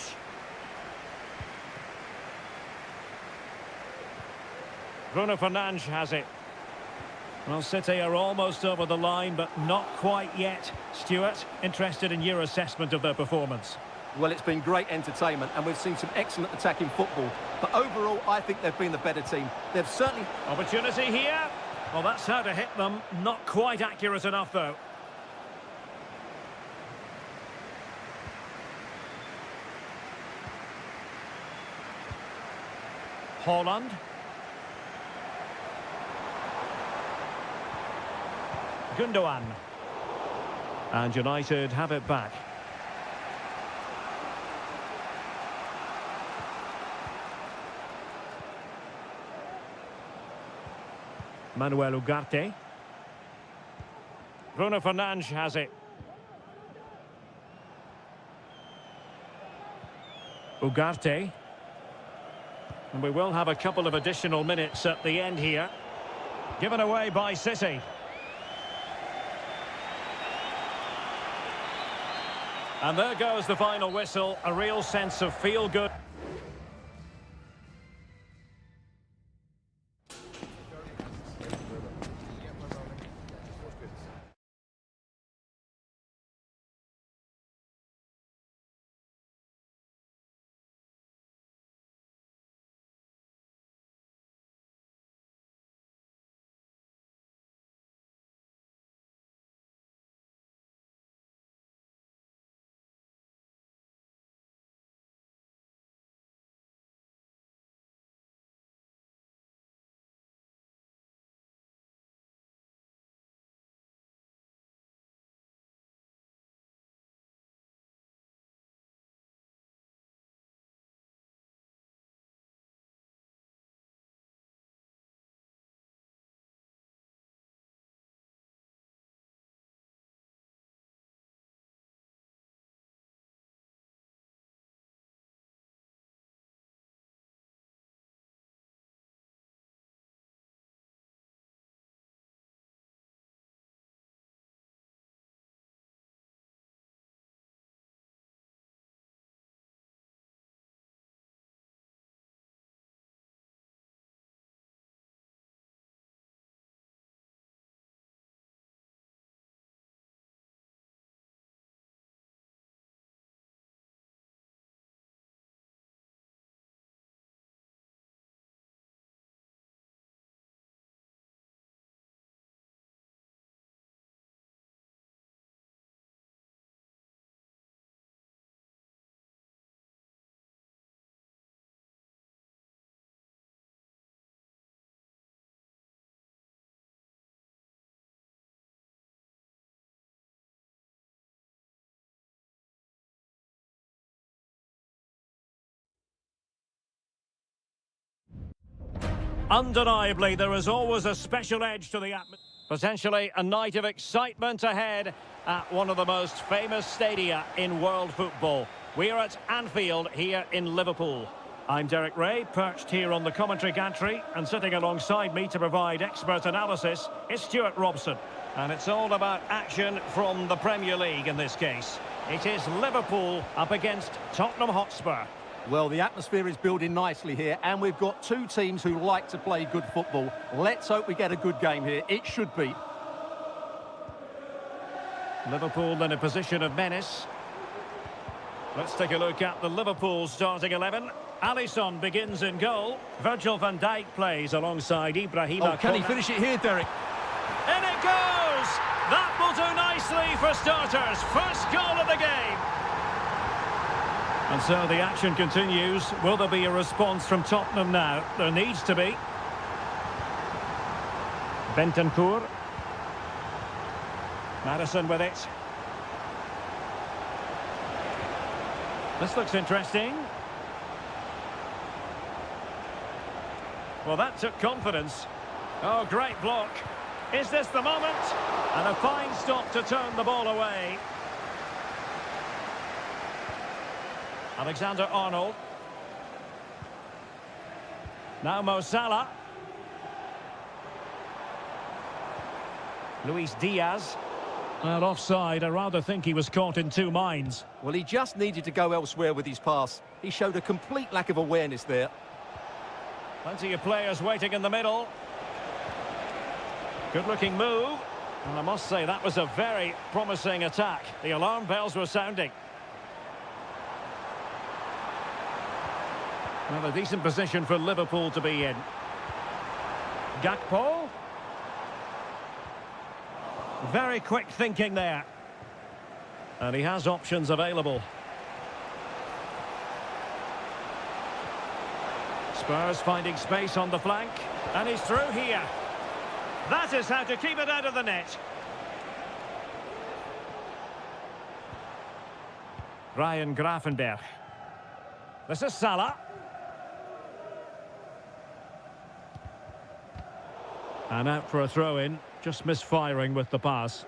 Bruno Fernandes has it. Well, City are almost over the line, but not quite yet. Stuart, interested in your assessment of their performance? Well, it's been great entertainment, and we've seen some excellent attacking football. But overall, I think they've been the better team. They've certainly... Opportunity here. Well, that's how to hit them. Not quite accurate enough, though. Holland. Gundogan. And United have it back. Manuel Ugarte. Bruno Fernandes has it. Ugarte. And we will have a couple of additional minutes at the end here. Given away by City. And there goes the final whistle. A real sense of feel-good. Undeniably, there is always a special edge to the atmosphere. Potentially a night of excitement ahead at one of the most famous stadia in world football. We're at Anfield here in Liverpool. I'm Derek Ray, perched here on the commentary gantry, and sitting alongside me to provide expert analysis is Stuart Robson. And it's all about action from the Premier League in this case. It is Liverpool up against Tottenham Hotspur. Well, the atmosphere is building nicely here, and we've got two teams who like to play good football. Let's hope we get a good game here. It should be. Liverpool in a position of menace. Let's take a look at the Liverpool starting 11. Alisson begins in goal. Virgil van Dijk plays alongside Ibrahima. Oh, can he finish it here, Derek? In it goes! That will do nicely for starters. First goal of the game. And so the action continues. Will there be a response from Tottenham now? There needs to be. Bentancur. Madison with it. This looks interesting. Well, that took confidence. Oh, great block. Is this the moment? And a fine stop to turn the ball away. Alexander-Arnold. Now Mo Salah. Luis Diaz. Well, offside. I rather think he was caught in two minds. Well, he just needed to go elsewhere with his pass. He showed a complete lack of awareness there. Plenty of players waiting in the middle. Good-looking move. And I must say, that was a very promising attack. The alarm bells were sounding. Well, a decent position for Liverpool to be in. Gakpo. Very quick thinking there. And he has options available. Spurs finding space on the flank. And he's through here. That is how to keep it out of the net. Ryan Gravenberch. This is Salah. And out for a throw-in, just misfiring with the pass.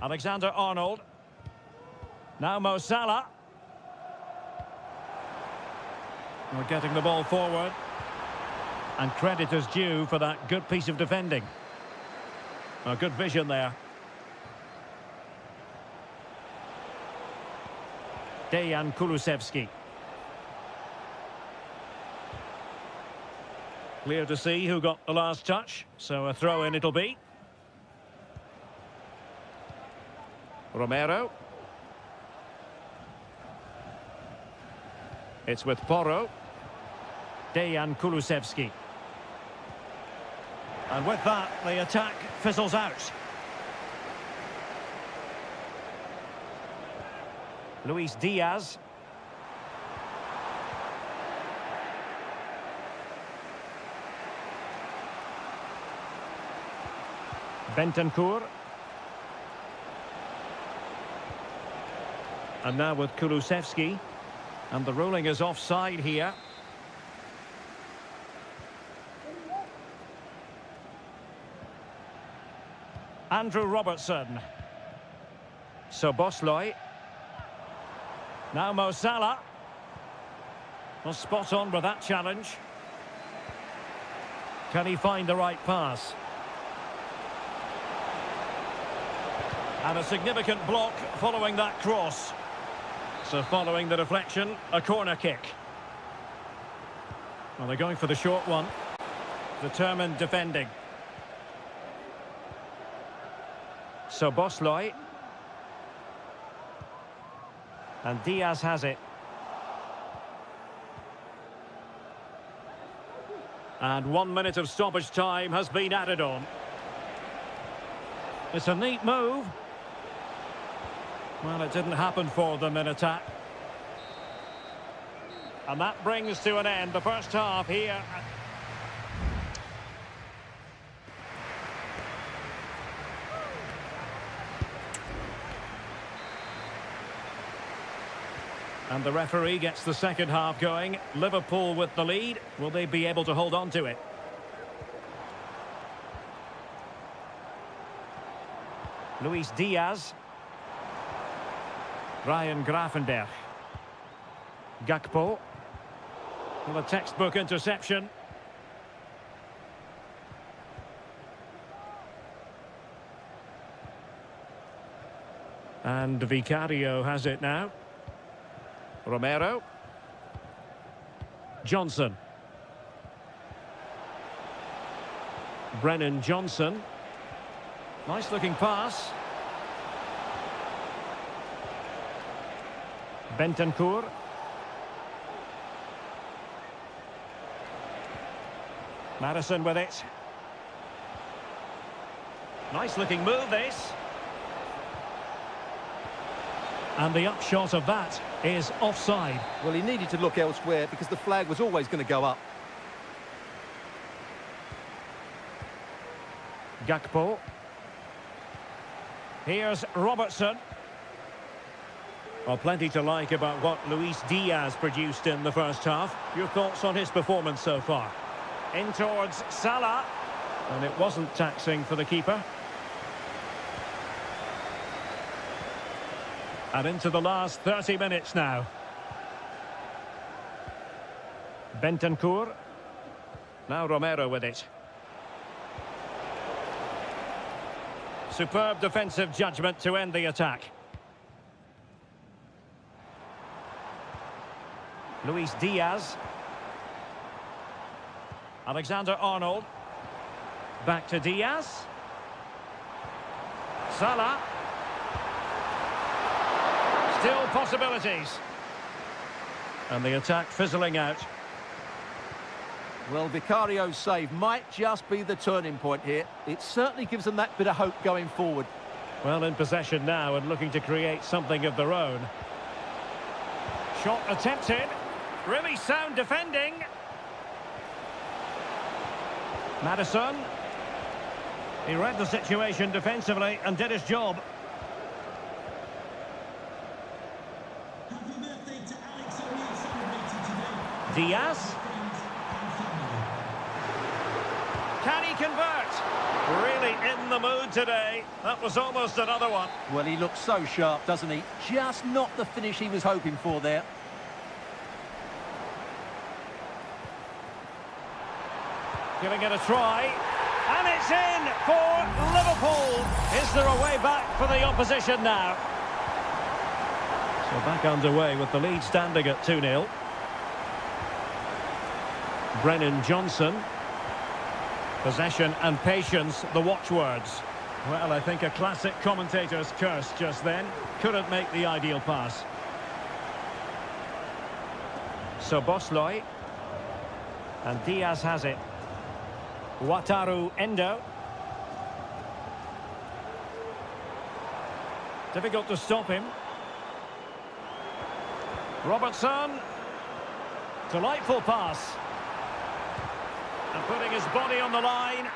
Alexander-Arnold. Now Mo Salah. We're getting the ball forward. And credit is due for that good piece of defending. A good vision there. Dejan Kulusevski. Clear to see who got the last touch, so a throw-in it'll be. Romero. It's with Porro. Dejan Kulusevski. And with that, the attack fizzles out. Luis Diaz. Bentancur. And now with Kulusevski. And the ruling is offside here. Andrew Robertson. Szoboszlai. Now Mo Salah. Well, spot on with that challenge. Can he find the right pass? And a significant block following that cross. So following the deflection, a corner kick. Well, they're going for the short one. Determined defending. Szoboszlai. And Diaz has it. And 1 minute of stoppage time has been added on. It's a neat move. Well, it didn't happen for them in attack. And that brings to an end the first half here. And the referee gets the second half going. Liverpool with the lead. Will they be able to hold on to it? Luis Diaz. Ryan Gravenberch. Gakpo. Well, a textbook interception. And Vicario has it now. Romero. Johnson. Brennan Johnson. Nice looking pass. Bentancur. Madison with it. Nice looking move this. And the upshot of that is offside. Well, he needed to look elsewhere because the flag was always going to go up. Gakpo. Here's Robertson. Well, plenty to like about what Luis Diaz produced in the first half. Your thoughts on his performance so far? In towards Salah. And it wasn't taxing for the keeper. And into the last 30 minutes now. Bentancur. Now Romero with it. Superb defensive judgment to end the attack. Luis Diaz. Alexander-Arnold. Back to Diaz. Salah. Still possibilities. And the attack fizzling out. Well, Vicario's save might just be the turning point here. It certainly gives them that bit of hope going forward. Well, in possession now and looking to create something of their own. Shot attempted. Really sound defending. Madison. He read the situation defensively and did his job. Diaz. Can he convert? Really in the mood today. That was almost another one. Well, he looks so sharp, doesn't he? Just not the finish he was hoping for there. Giving it a try. And it's in for Liverpool. Is there a way back for the opposition now? So back underway with the lead standing at 2-0. Brennan Johnson. Possession and patience, the watchwords. Well, I think a classic commentator's curse just then. Couldn't make the ideal pass. So Bosley. And Diaz has it. Wataru Endo. Difficult to stop him. Robertson. Delightful pass. And putting his body on the line.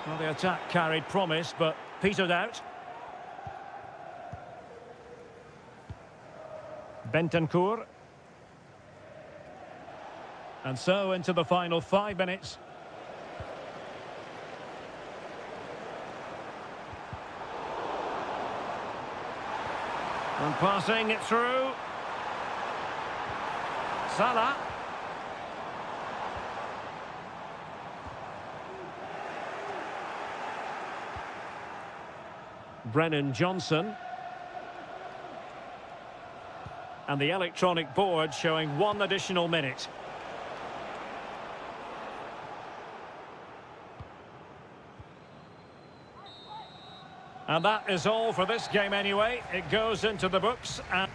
Well, the attack carried promise, but petered out. Bentancur. And so into the final 5 minutes. And passing it through. Salah. Brennan Johnson. And the electronic board showing 1 additional minute. And that is all for this game anyway. It goes into the books and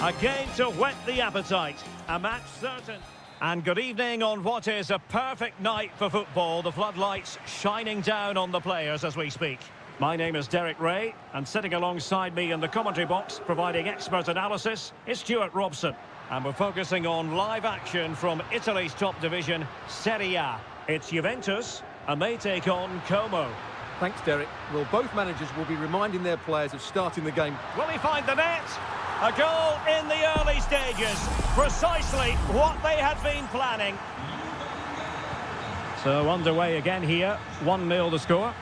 A game to whet the appetite. A match certain. And good evening on what is a perfect night for football. The floodlights shining down on the players as we speak. My name is Derek Ray, and sitting alongside me in the commentary box, providing expert analysis, is Stuart Robson. And we're focusing on live action from Italy's top division, Seria. It's Juventus, and they take on Como. Thanks, Derek. Well, both managers will be reminding their players of starting the game. Will he find the net? A goal in the early stages. Precisely what they had been planning. So underway again here. 1-0 the score.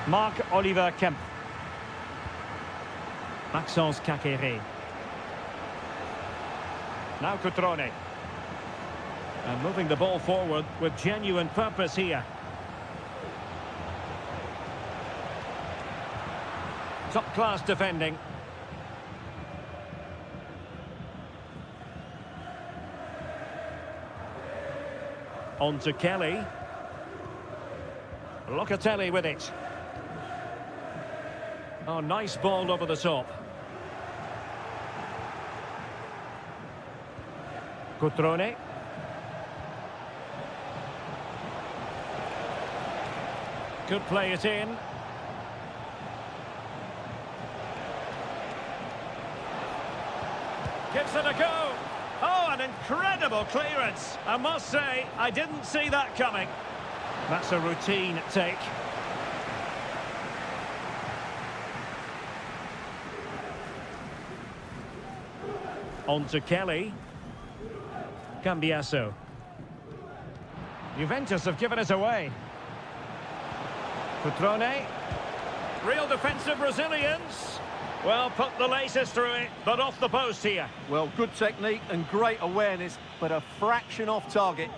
Marc-Oliver Kemp. Maxence Caqueret. Now Cutrone. And moving the ball forward with genuine purpose here. Top-class defending. On to Kelly. Locatelli with it. Oh, nice ball over the top. Cutrone. Could play it in. Gives it a go. Oh, an incredible clearance. I must say, I didn't see that coming. That's a routine take. On to Kelly. Cambiasso. Juventus have given it away. Cutrone. Real defensive resilience. Well, put the laces through it, but off the post here. Well, good technique and great awareness, but a fraction off target.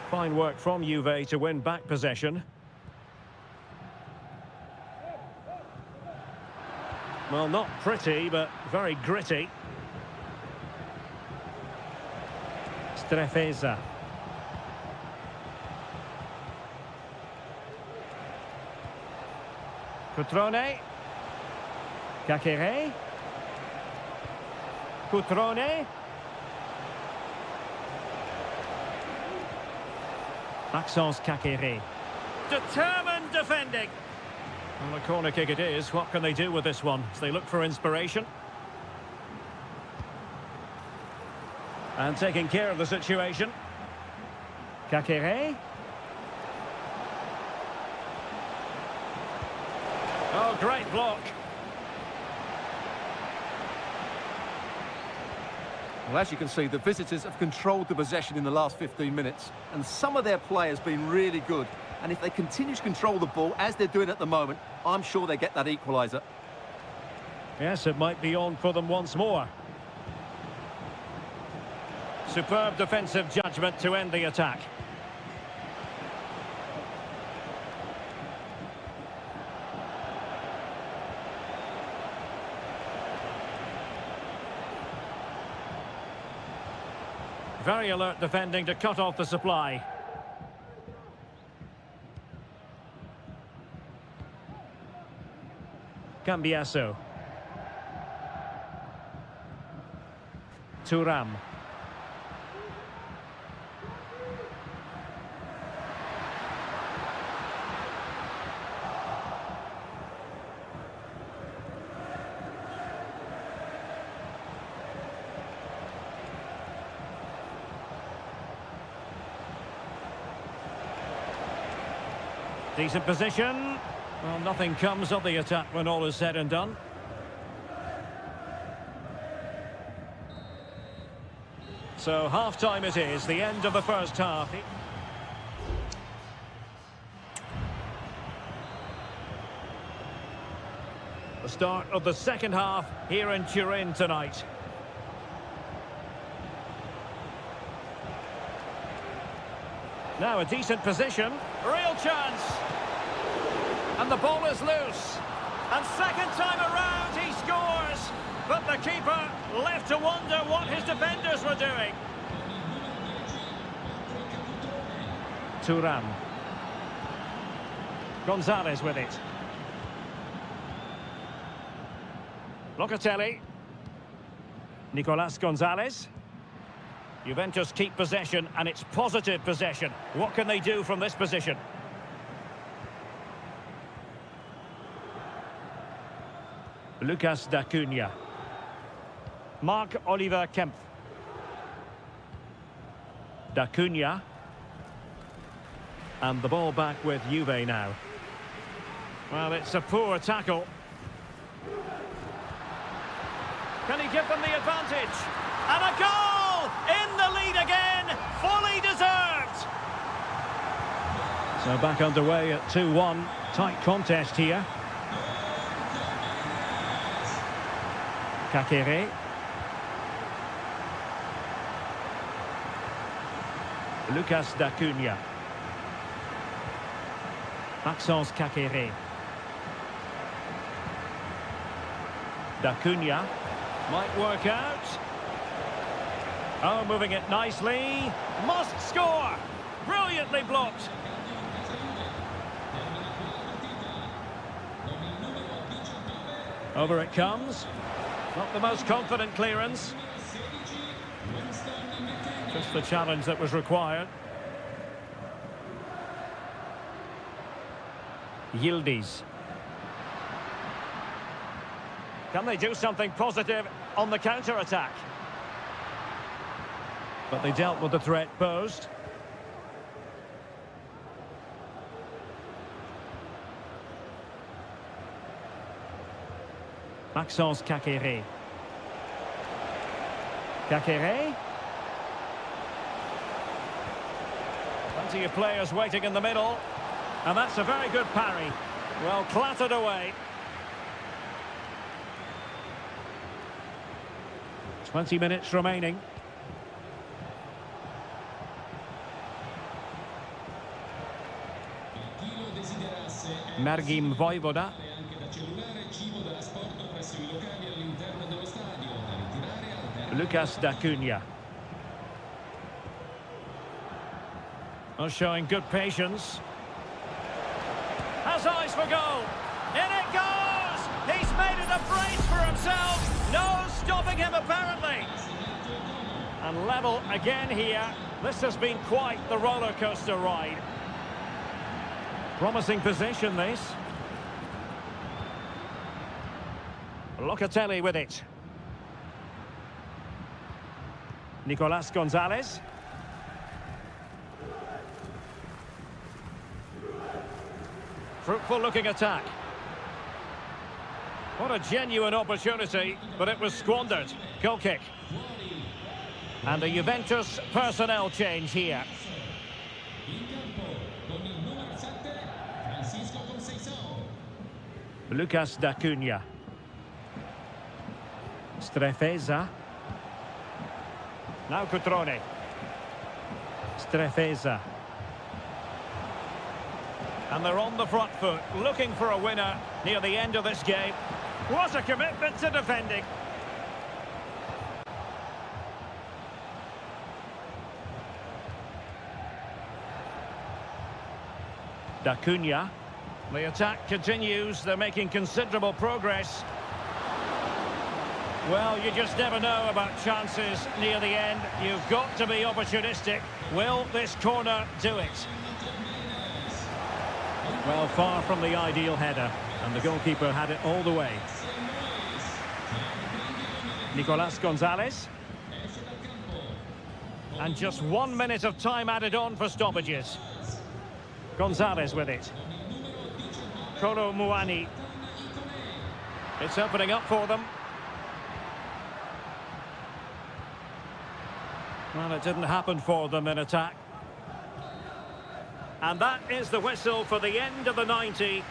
Fine work from Juve to win back possession. Well, not pretty, but very gritty. Strefeza. Cutrone. Caqueret. Cutrone. Maxence Caqueret. Determined defending. Well, a corner kick it is. What can they do with this one as they look for inspiration? And taking care of the situation. Caqueret. Oh, great block. Well, as you can see, the visitors have controlled the possession in the last 15 minutes, and some of their players have been really good. And if they continue to control the ball, as they're doing at the moment, I'm sure they get that equaliser. Yes, it might be on for them once more. Superb defensive judgment to end the attack. Very alert defending to cut off the supply. Cambiasso. Thuram. Decent position. Well, nothing comes of the attack when all is said and done. So half-time it is, the end of the first half. The start of the second half here in Turin tonight. Now a decent position, real chance. And the ball is loose. And second time around he scores. But the keeper left to wonder what his defenders were doing. Thuram. Gonzalez with it. Locatelli. Nicolas Gonzalez. Juventus keep possession, and it's positive possession. What can they do from this position? Lucas D'Acunha. Marc-Oliver Kempf. D'Acunha. And the ball back with Juve now. Well, it's a poor tackle. Can he give them the advantage? And a goal! In the lead again! Fully deserved! So back underway at 2-1. Tight contest here. Kakere. Lucas D'Acunha. Maxence Kakere. D'Acunha. Might work out. Oh, moving it nicely. Must score. Brilliantly blocked. Over it comes. Not the most confident clearance. Just the challenge that was required. Yildiz. Can they do something positive on the counter-attack? But they dealt with the threat posed. Maxence Kakere. Kakere. Plenty of players waiting in the middle. And that's a very good parry. Well clattered away. 20 minutes remaining. Mergim Vojvoda. Lucas D'Acunha. Well, showing good patience. Has eyes for goal. In it goes! He's made it a brace for himself. No stopping him, apparently. And level again here. This has been quite the roller coaster ride. Promising position, this. Locatelli with it. Nicolas Gonzalez. Fruitful looking attack. What a genuine opportunity, but it was squandered. Goal kick. And a Juventus personnel change here. Lucas D'Acunha. Strefeza. Now Cutrone. Strefeza. And they're on the front foot, looking for a winner near the end of this game. What a commitment to defending. D'Acunha. The attack continues. They're making considerable progress. Well, you just never know about chances near the end. You've got to be opportunistic. Will this corner do it? Well, far from the ideal header, and the goalkeeper had it all the way. Nicolas Gonzalez. And just 1 minute of time added on for stoppages. Gonzalez with it. Kolo Muani. It's opening up for them. Well, it didn't happen for them in attack. And that is the whistle for the end of the 90.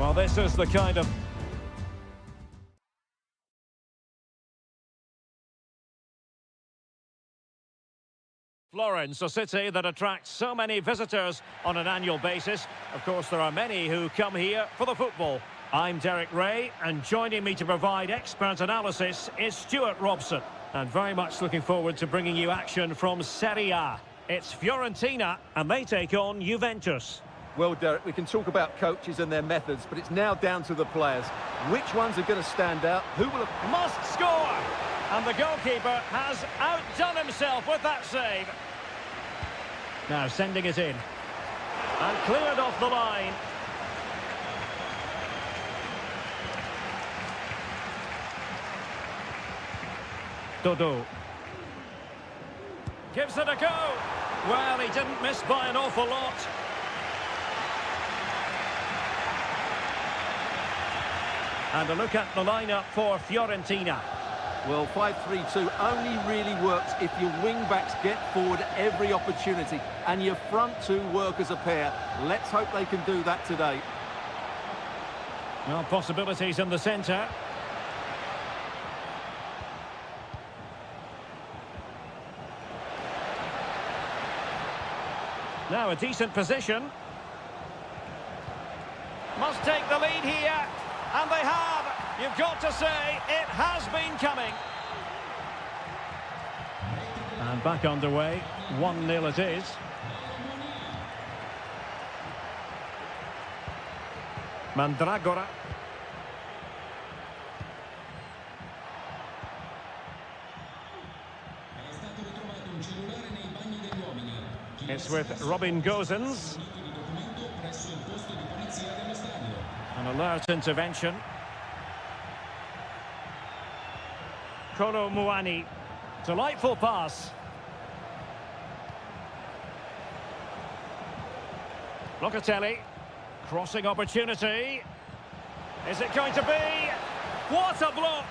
Well, this is the kind of... Florence, a city that attracts so many visitors on an annual basis. Of course, there are many who come here for the football. I'm Derek Ray, and joining me to provide expert analysis is Stuart Robson. And very much looking forward to bringing you action from Seria. It's Fiorentina, and they take on Juventus. Well, Derek, we can talk about coaches and their methods, but it's now down to the players. Which ones are going to stand out? Who will have... Must score! And the goalkeeper has outdone himself with that save. Now sending it in. And cleared off the line. Dodo. Gives it a go. Well, he didn't miss by an awful lot. And a look at the lineup for Fiorentina. Well, 5-3-2 only really works if your wing-backs get forward every opportunity and your front two work as a pair. Let's hope they can do that today. Well, possibilities in the centre. Now a decent position. Must take the lead here. And they have. You've got to say, it has been coming. And back underway. 1-0 it is. Mandragora. It's with Robin Gosens. An alert intervention. Kolo Muani. Delightful pass. Locatelli. Crossing opportunity. Is it going to be? What a block!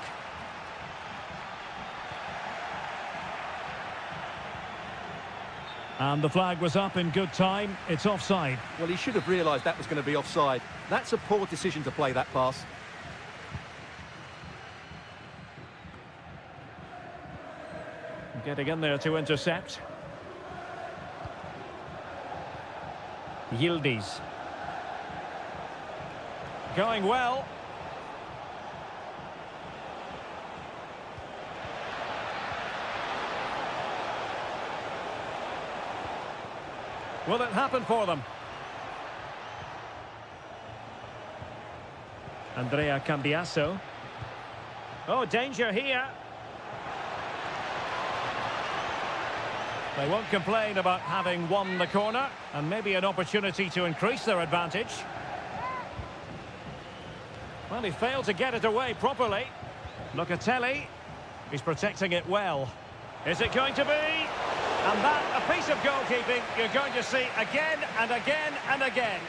And the flag was up in good time. It's offside. Well, he should have realised that was going to be offside. That's a poor decision to play that pass. Getting in there to intercept. Yildiz. Going well. Will it happen for them? Andrea Cambiasso. Oh, danger here. They won't complain about having won the corner, and maybe an opportunity to increase their advantage. Well, he failed to get it away properly. Locatelli. He's protecting it well. Is it going to be? And that, a piece of goalkeeping you're going to see again and again and again.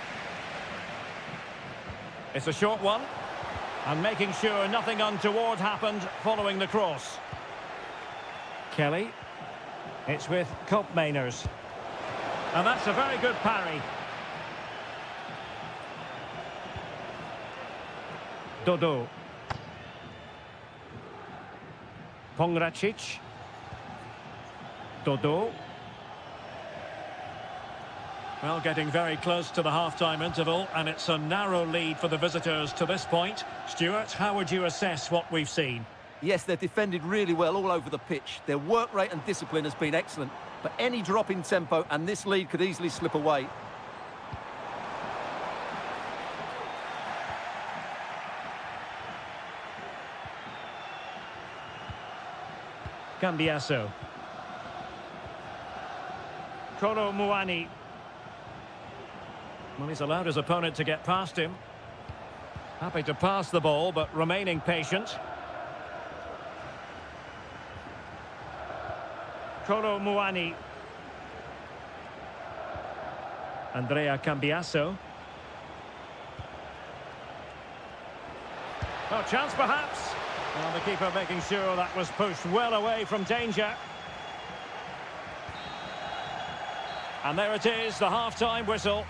It's a short one. And making sure nothing untoward happened following the cross. Kelly. It's with Koopmeiners. And that's a very good parry. Dodo. Pongracic. Dodo. Well, getting very close to the half-time interval, and it's a narrow lead for the visitors to this point. Stuart, how would you assess what we've seen? Yes, they've defended really well all over the pitch. Their work rate and discipline has been excellent, but any drop in tempo and this lead could easily slip away. Cambiasso. Kolo Muani. Well, he's allowed his opponent to get past him. Happy to pass the ball, but remaining patient. Kolo Muani. Andrea Cambiasso. Oh, chance perhaps. Well, the keeper making sure that was pushed well away from danger. And there it is, the half-time whistle.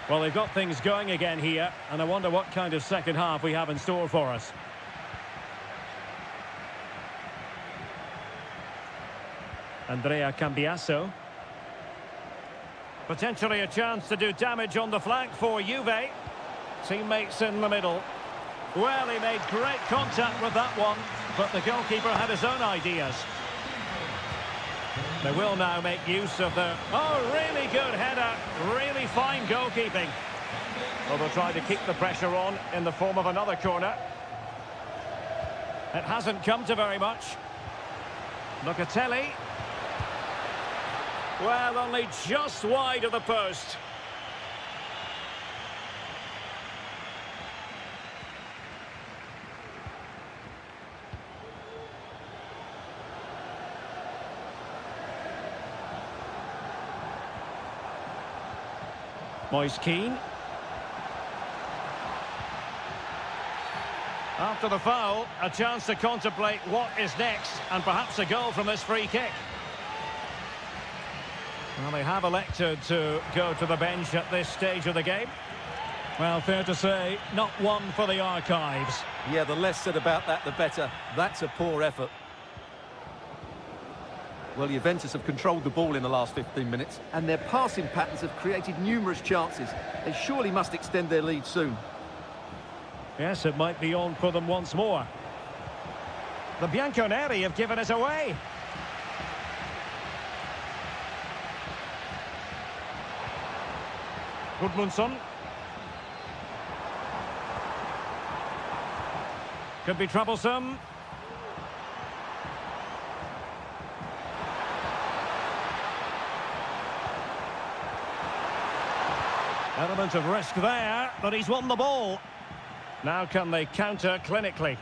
Well, they've got things going again here, and I wonder what kind of second half we have in store for us. Andrea Cambiasso. Potentially a chance to do damage on the flank for Juve. Teammates in the middle. Well, he made great contact with that one, but the goalkeeper had his own ideas. They will now make use of the... Oh, really good header. Really fine goalkeeping. Well, they'll try to keep the pressure on in the form of another corner. It hasn't come to very much. Locatelli. Well, only just wide of the post. Moise Keane. After the foul, a chance to contemplate what is next, and perhaps a goal from this free kick. Well, they have elected to go to the bench at this stage of the game. Well, fair to say, not one for the archives. Yeah, the less said about that, the better. That's a poor effort. Well, Juventus have controlled the ball in the last 15 minutes, and their passing patterns have created numerous chances. They surely must extend their lead soon. Yes, it might be on for them once more. The Bianconeri have given us away. Gudmundsson. Could be troublesome. Element of risk there, but he's won the ball. Now can they counter clinically?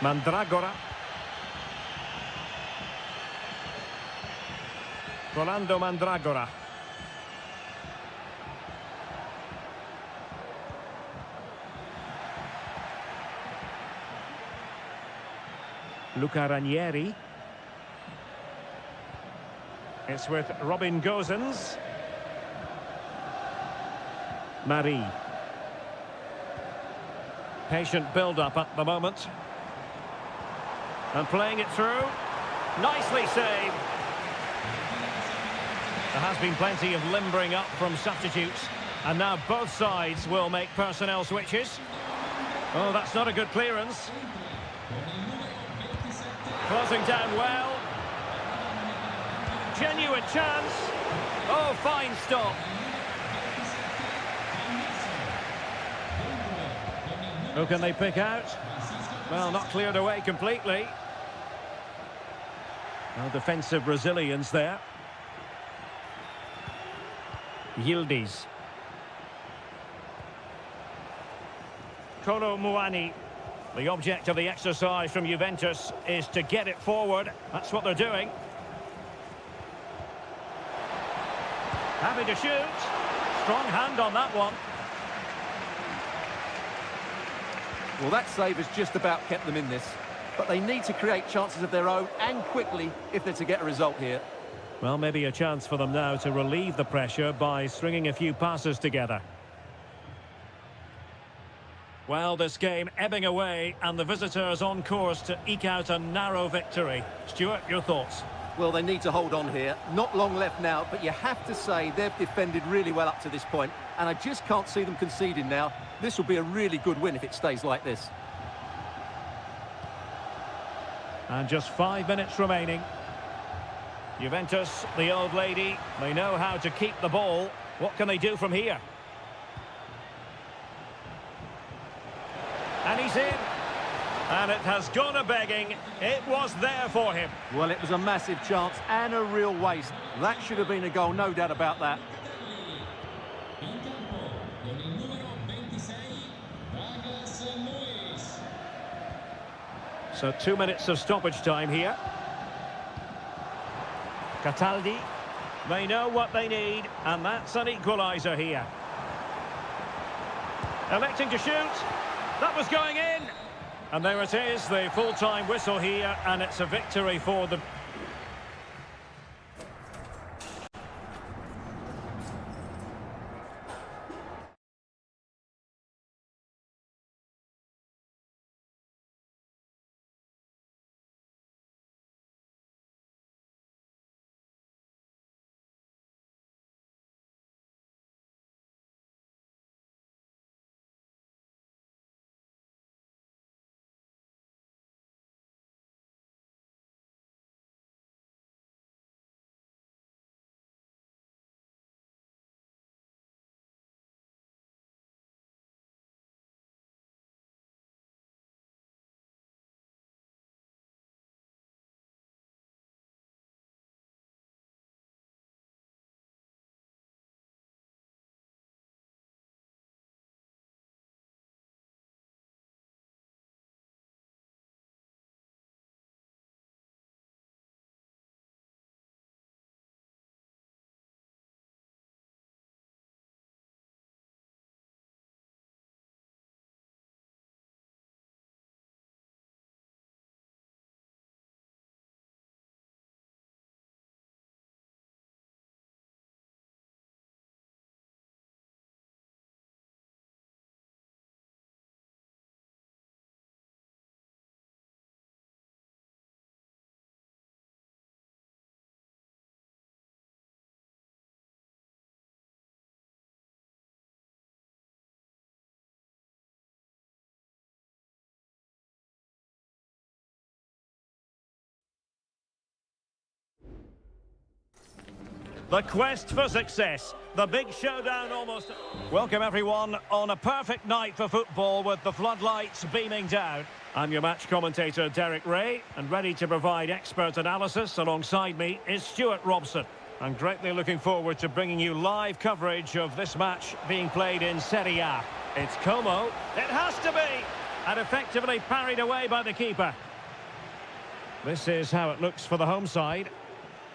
Mandragora. Rolando Mandragora. Luca Ranieri. It's with Robin Gosens. Marie. Patient build-up at the moment. And playing it through. Nicely saved. There has been plenty of limbering up from substitutes. And now both sides will make personnel switches. Oh, that's not a good clearance. Closing down well. Genuine chance. Oh, fine stop. Who can they pick out? Well, not cleared away completely. No defensive resilience there. Yildiz. Kolo Muani. The object of the exercise from Juventus is to get it forward. That's what they're doing. Happy to shoot. Strong hand on that one. Well, that save has just about kept them in this. But they need to create chances of their own, and quickly, if they're to get a result here. Well, maybe a chance for them now to relieve the pressure by stringing a few passes together. Well, this game ebbing away, and the visitors on course to eke out a narrow victory. Stuart, your thoughts? Well, they need to hold on here. Not long left now, but you have to say they've defended really well up to this point, and I just can't see them conceding now. This will be a really good win if it stays like this. And just 5 minutes remaining. Juventus, the old lady, they know how to keep the ball. What can they do from here? And he's in. And it has gone a-begging. It was there for him. Well, it was a massive chance and a real waste. That should have been a goal, no doubt about that. So 2 minutes of stoppage time here. Cataldi. They know what they need, and that's an equaliser here. Electing to shoot. That was going in. And there it is, the full-time whistle here, and it's a victory for the... The quest for success, the big showdown almost... Welcome everyone on a perfect night for football with the floodlights beaming down. I'm your match commentator Derek Ray, and ready to provide expert analysis alongside me is Stuart Robson. I'm greatly looking forward to bringing you live coverage of this match being played in Seria. It's Como. It has to be! And effectively parried away by the keeper. This is how it looks for the home side.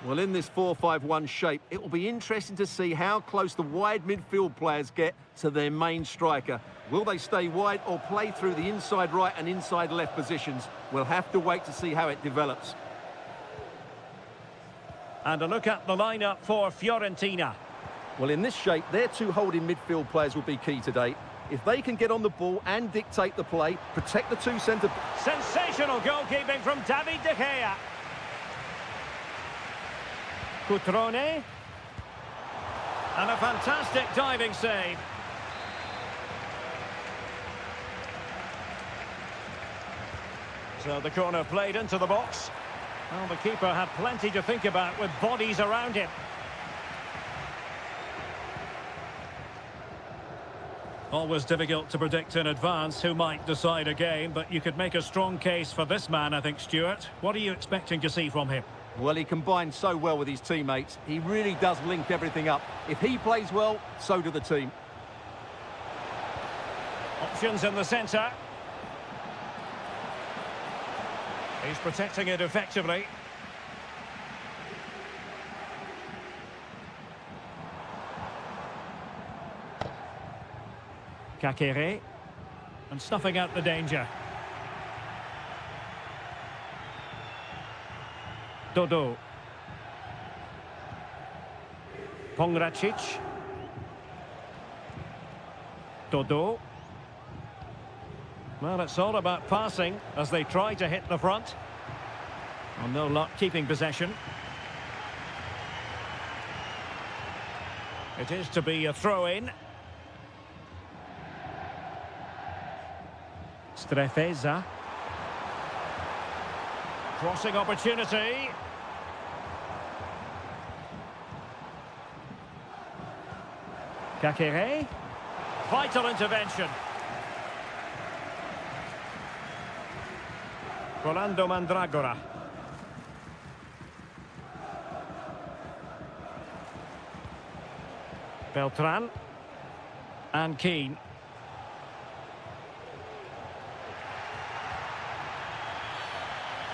Well, in this 4-5-1 shape, it will be interesting to see how close the wide midfield players get to their main striker. Will they stay wide or play through the inside right and inside left positions? We'll have to wait to see how it develops. And a look at the lineup for Fiorentina. Well, in this shape, their two holding midfield players will be key today. If they can get on the ball and dictate the play, protect the two centre... Sensational goalkeeping from David De Gea. Cutrone. And a fantastic diving save. So the corner played into the box. Well, the keeper had plenty to think about with bodies around him. Always difficult to predict in advance who might decide a game, but you could make a strong case for this man, I think, Stuart. What are you expecting to see from him? Well, he combines so well with his teammates. He really does link everything up. If he plays well, so do the team. Options in the centre. He's protecting it effectively. Kakere. And snuffing out the danger. Dodo. Pongracic. Dodo. Well, it's all about passing as they try to hit the front. Well, no luck keeping possession. It is to be a throw-in. Strefeza. Crossing opportunity. Kakere. Vital intervention. Rolando Mandragora. Beltran. And Keane.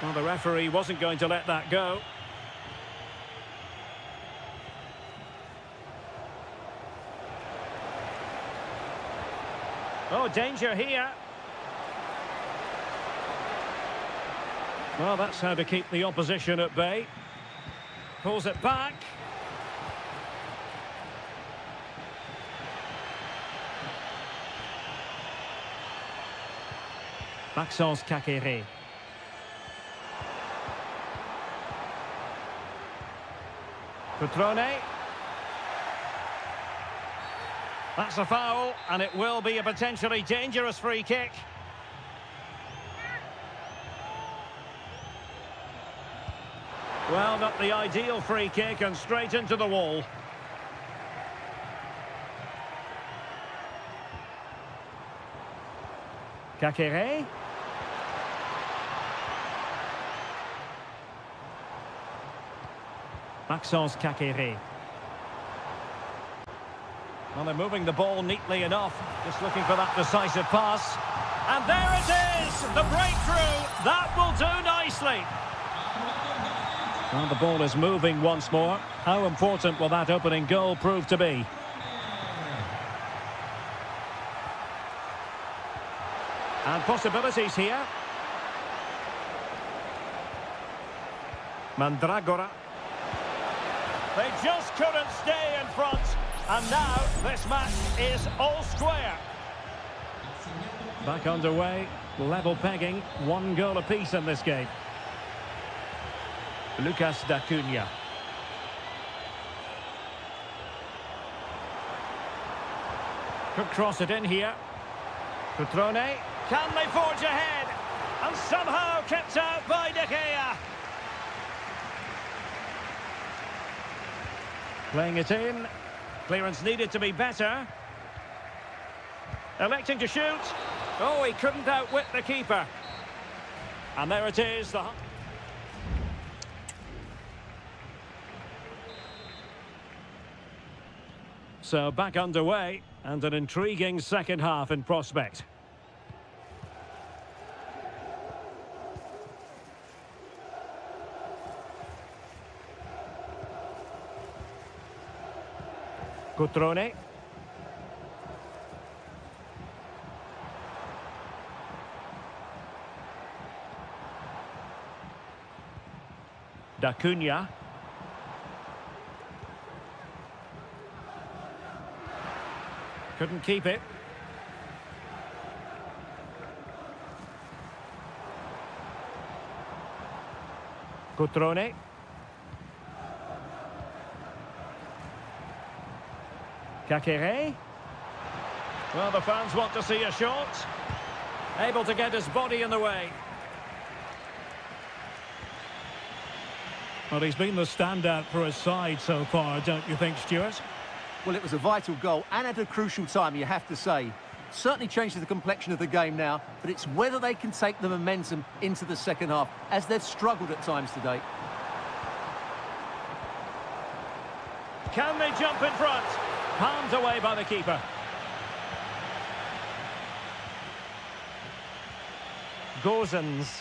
Well, the referee wasn't going to let that go. Oh, danger here. Well, that's how to keep the opposition at bay. Pulls it back. Maxence Kakere. Cutrone. That's a foul, and it will be a potentially dangerous free kick. Well, not the ideal free kick, and straight into the wall. Kakere. Maxence Kakere. Well, they're moving the ball neatly enough. Just looking for that decisive pass. And there it is! The breakthrough! That will do nicely! Well, the ball is moving once more. How important will that opening goal prove to be? And possibilities here. Mandragora. They just couldn't stay in front. And now this match is all square. Back underway. Level pegging. 1 goal apiece in this game. Lucas D'Acunha. Could cross it in here. Cutrone. Can they forge ahead? And somehow kept out by De Gea. Playing it in. Clearance needed to be better. Electing to shoot. Oh, he couldn't outwit the keeper. And there it is. So back underway, and an intriguing second half in prospect. Cutrone. D'Acunha. Couldn't keep it. Cutrone. Kakere. Well, the fans want to see a shot. Able to get his body in the way. Well, he's been the standout for his side so far, don't you think, Stuart? Well, it was a vital goal and at a crucial time, you have to say. Certainly changes the complexion of the game now, but it's whether they can take the momentum into the second half, as they've struggled at times today. Can they jump in front? Palmed away by the keeper. Gozens.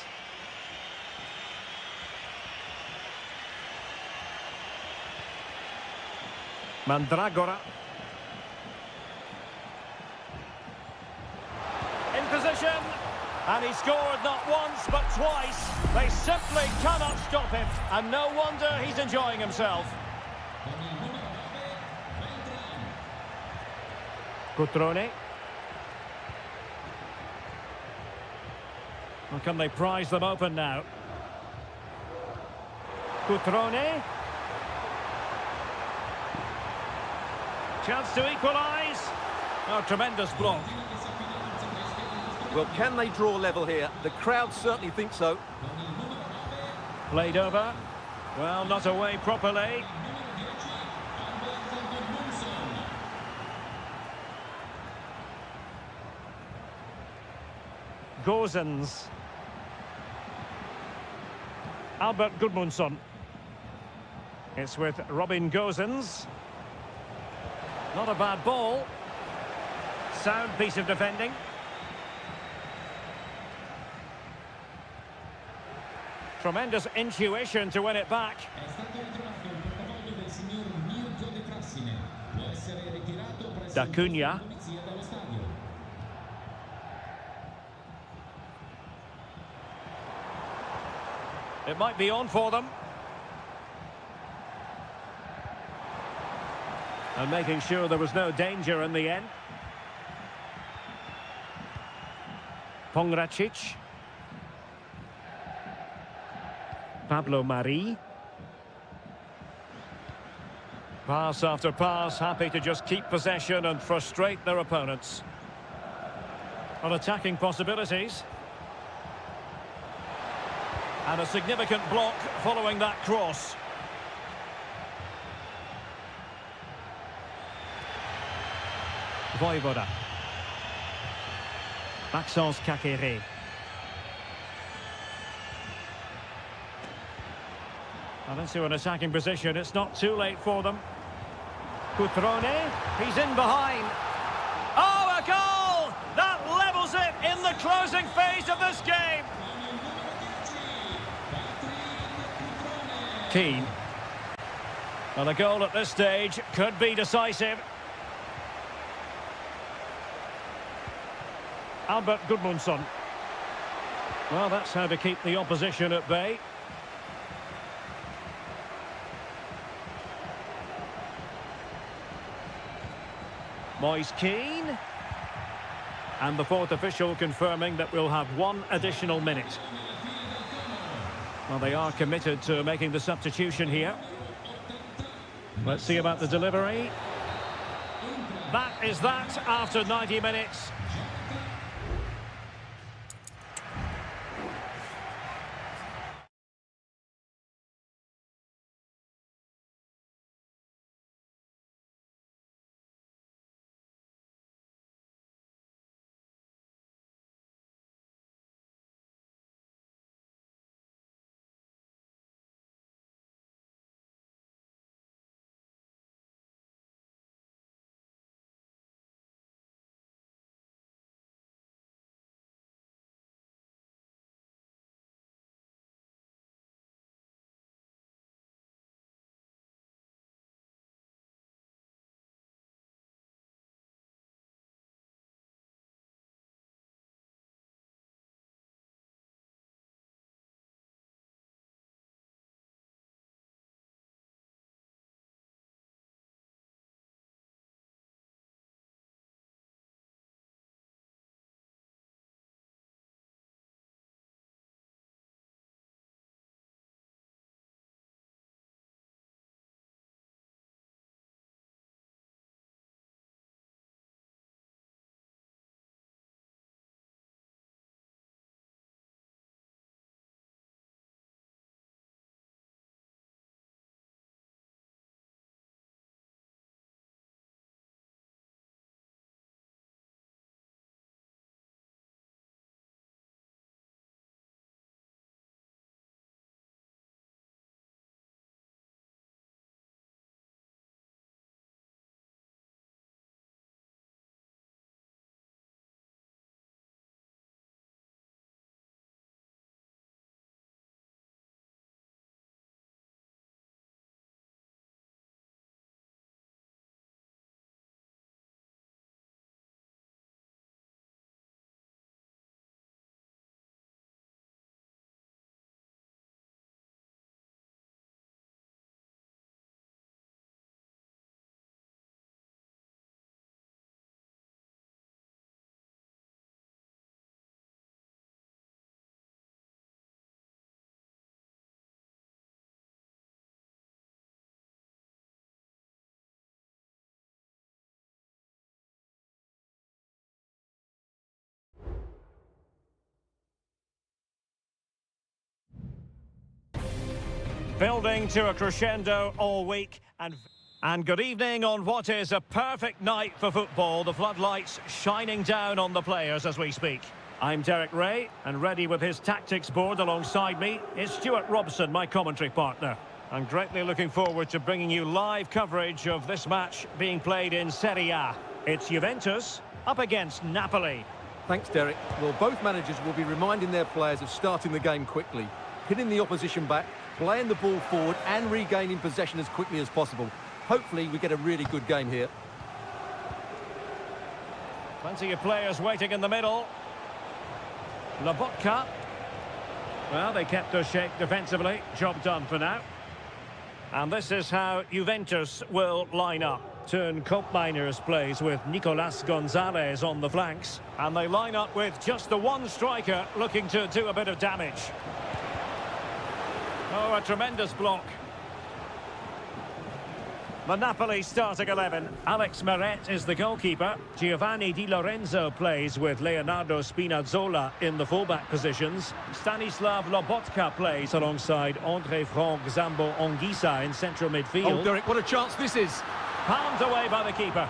Mandragora. In position. And he scored not once but twice. They simply cannot stop him. And no wonder he's enjoying himself. Cutrone. Well, can they prize them open now? Cutrone. Chance to equalise. Oh, tremendous block. Well, can they draw level here? The crowd certainly think so. Played over. Well, not away properly. Gozens. Albert Gudmundsson. It's with Robin Gozens. Not a bad ball. Sound piece of defending. Tremendous intuition to win it back. D'Acunha. It might be on for them. And making sure there was no danger in the end. Pongracic. Pablo Mari. Pass after pass, happy to just keep possession and frustrate their opponents. On attacking possibilities. And a significant block following that cross. Voivoda. Maxence Kakere. And into an attacking position. It's not too late for them. Cutrone. He's in behind. Oh, a goal! That levels it in the closing phase of this game. Keane. Well, a goal at this stage could be decisive. Albert Gudmundsson. Well, that's how to keep the opposition at bay. Moise Keane. And the fourth official confirming that we'll have one additional minute. Well, they are committed to making the substitution here. Let's see about the delivery. That is that after 90 minutes. Building to a crescendo all week and good evening on what is a perfect night for football. The floodlights shining down on the players as we speak. I'm Derek Ray, and ready with his tactics board alongside me is Stuart Robson, my commentary partner. I'm greatly looking forward to bringing you live coverage of this match being played in Seria. It's Juventus up against Napoli. Thanks, Derek. Well, both managers will be reminding their players of starting the game quickly, hitting the opposition back, playing the ball forward and regaining possession as quickly as possible. Hopefully we get a really good game here. Plenty of players waiting in the middle. Lobotka. Well, they kept their shape defensively. Job done for now. And this is how Juventus will line up. Turn Miners plays with Nicolas Gonzalez on the flanks. And they line up with just the one striker looking to do a bit of damage. Oh, a tremendous block. The Napoli starting 11. Alex Meret is the goalkeeper. Giovanni Di Lorenzo plays with Leonardo Spinazzola in the fullback positions. Stanislav Lobotka plays alongside André Franck Zambo Anguissa in central midfield. Oh, Derek, what a chance this is. Palmed away by the keeper.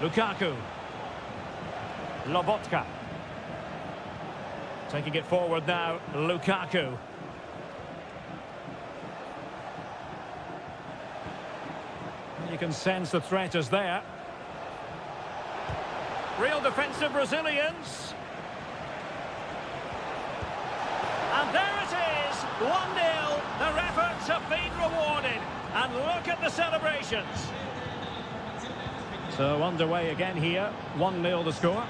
Lukaku. Lobotka. Taking it forward now, Lukaku. You can sense the threat is there. Real defensive Brazilians. And there it is, 1-0. Their efforts have been rewarded. And look at the celebrations. So underway again here, 1-0 the score.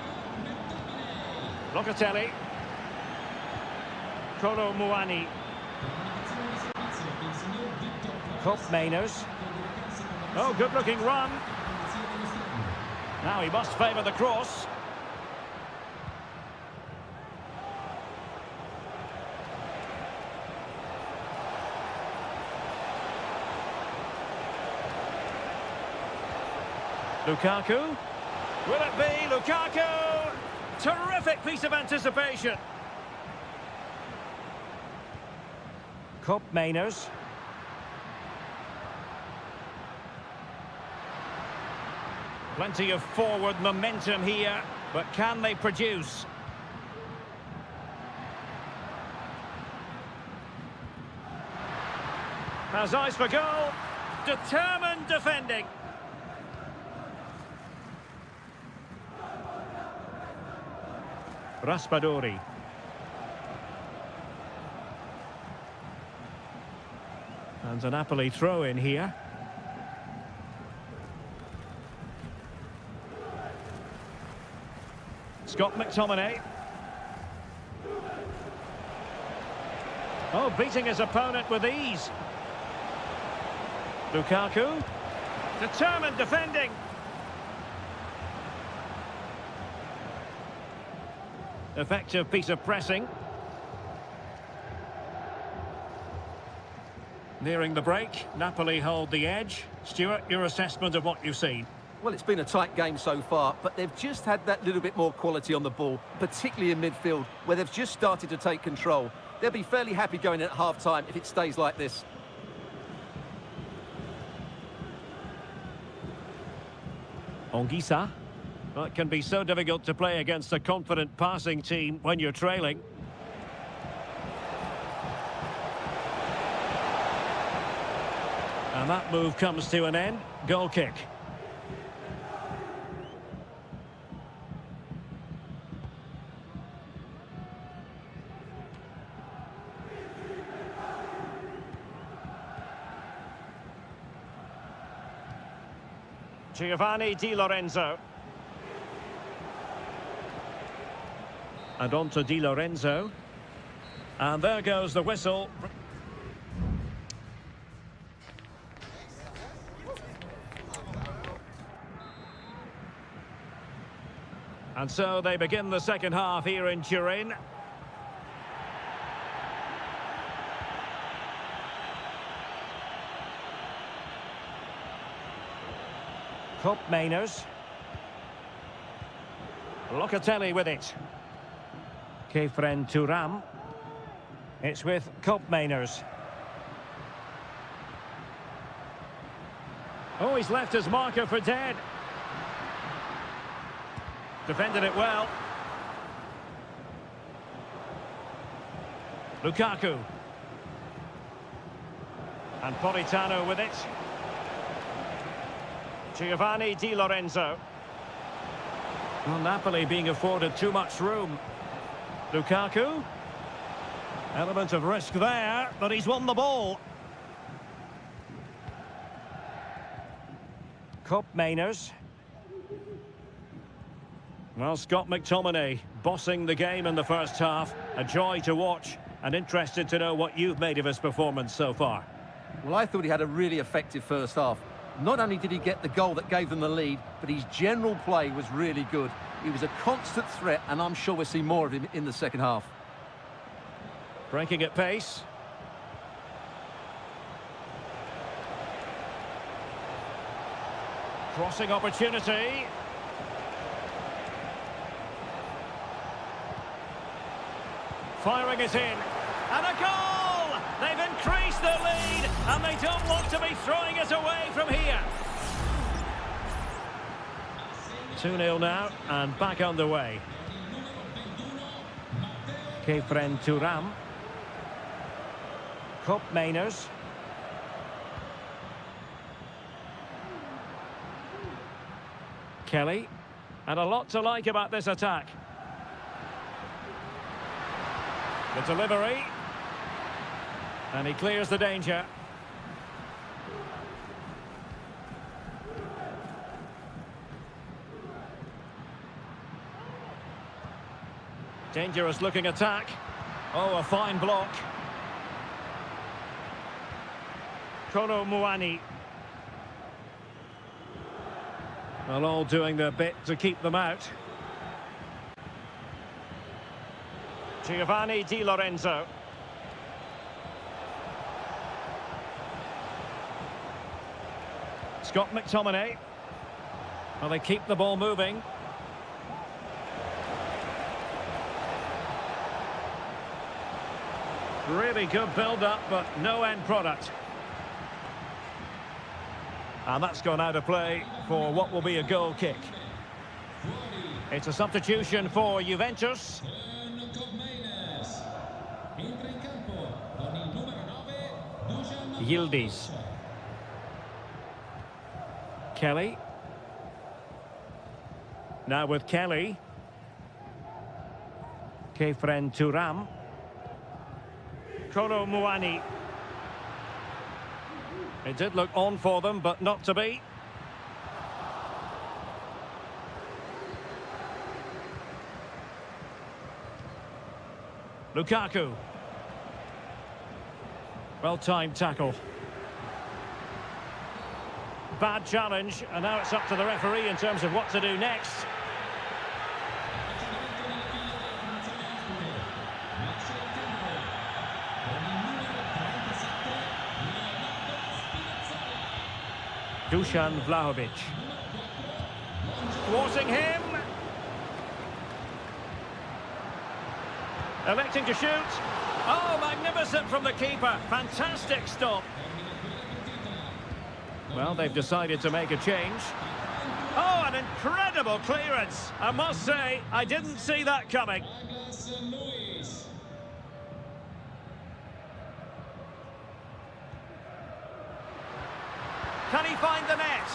Locatelli. Kolo Muani. Mainers. Oh, good-looking run. Now he must favour the cross. Lukaku. Will it be Lukaku? Terrific piece of anticipation. Mainers. Plenty of forward momentum here, but can they produce? Has eyes for goal. Determined defending. Raspadori. And a Napoli throw in here. Scott McTominay. Oh, beating his opponent with ease. Lukaku. Determined defending. Effective piece of pressing. Nearing the break, Napoli hold the edge. Stuart, your assessment of what you've seen? Well, it's been a tight game so far, but they've just had that little bit more quality on the ball, particularly in midfield, where they've just started to take control. They'll be fairly happy going in at half-time if it stays like this. Anguissa. Well, it can be so difficult to play against a confident passing team when you're trailing. And that move comes to an end. Goal kick. Giovanni Di Lorenzo. And on to Di Lorenzo. And there goes the whistle. And so they begin the second half here in Turin. Mainers. Locatelli with it. Kefren Turam. It's with Mainers. Oh, he's left his marker for dead. Defended it well. Lukaku. And Politano with it. Giovanni Di Lorenzo. Well, Napoli being afforded too much room. Lukaku. Element of risk there, but he's won the ball. Mainers. Well, Scott McTominay bossing the game in the first half. A joy to watch, and interested to know what you've made of his performance so far. Well, I thought he had a really effective first half. Not only did he get the goal that gave them the lead, but his general play was really good. He was a constant threat, and I'm sure we'll see more of him in the second half. Breaking at pace. Crossing opportunity. Firing it in. And a goal! They've increased their lead, and they don't want to be throwing it away from here. 2-0 now, and back underway. Kefren Turam. Cup Mainers. Kelly. And a lot to like about this attack. The delivery. And he clears the danger. Dangerous looking attack. Oh, a fine block. Kolo Muani. Well, all doing their bit to keep them out. Giovanni Di Lorenzo. Scott McTominay. Well, they keep the ball moving. Really good build-up, but no end product. And that's gone out of play for what will be a goal kick. It's a substitution for Juventus. Yildiz. Kelly. Now with Kelly. Kefren Turam. Kolo Muani. It did look on for them, but not to be. Lukaku. Well-timed tackle. Bad challenge, and now it's up to the referee in terms of what to do next. Dusan Vlahovic. Thwarting him. Electing to shoot. Oh, magnificent from the keeper. Fantastic stop. Well, they've decided to make a change. Oh, an incredible clearance. I must say, I didn't see that coming. Can he find the net?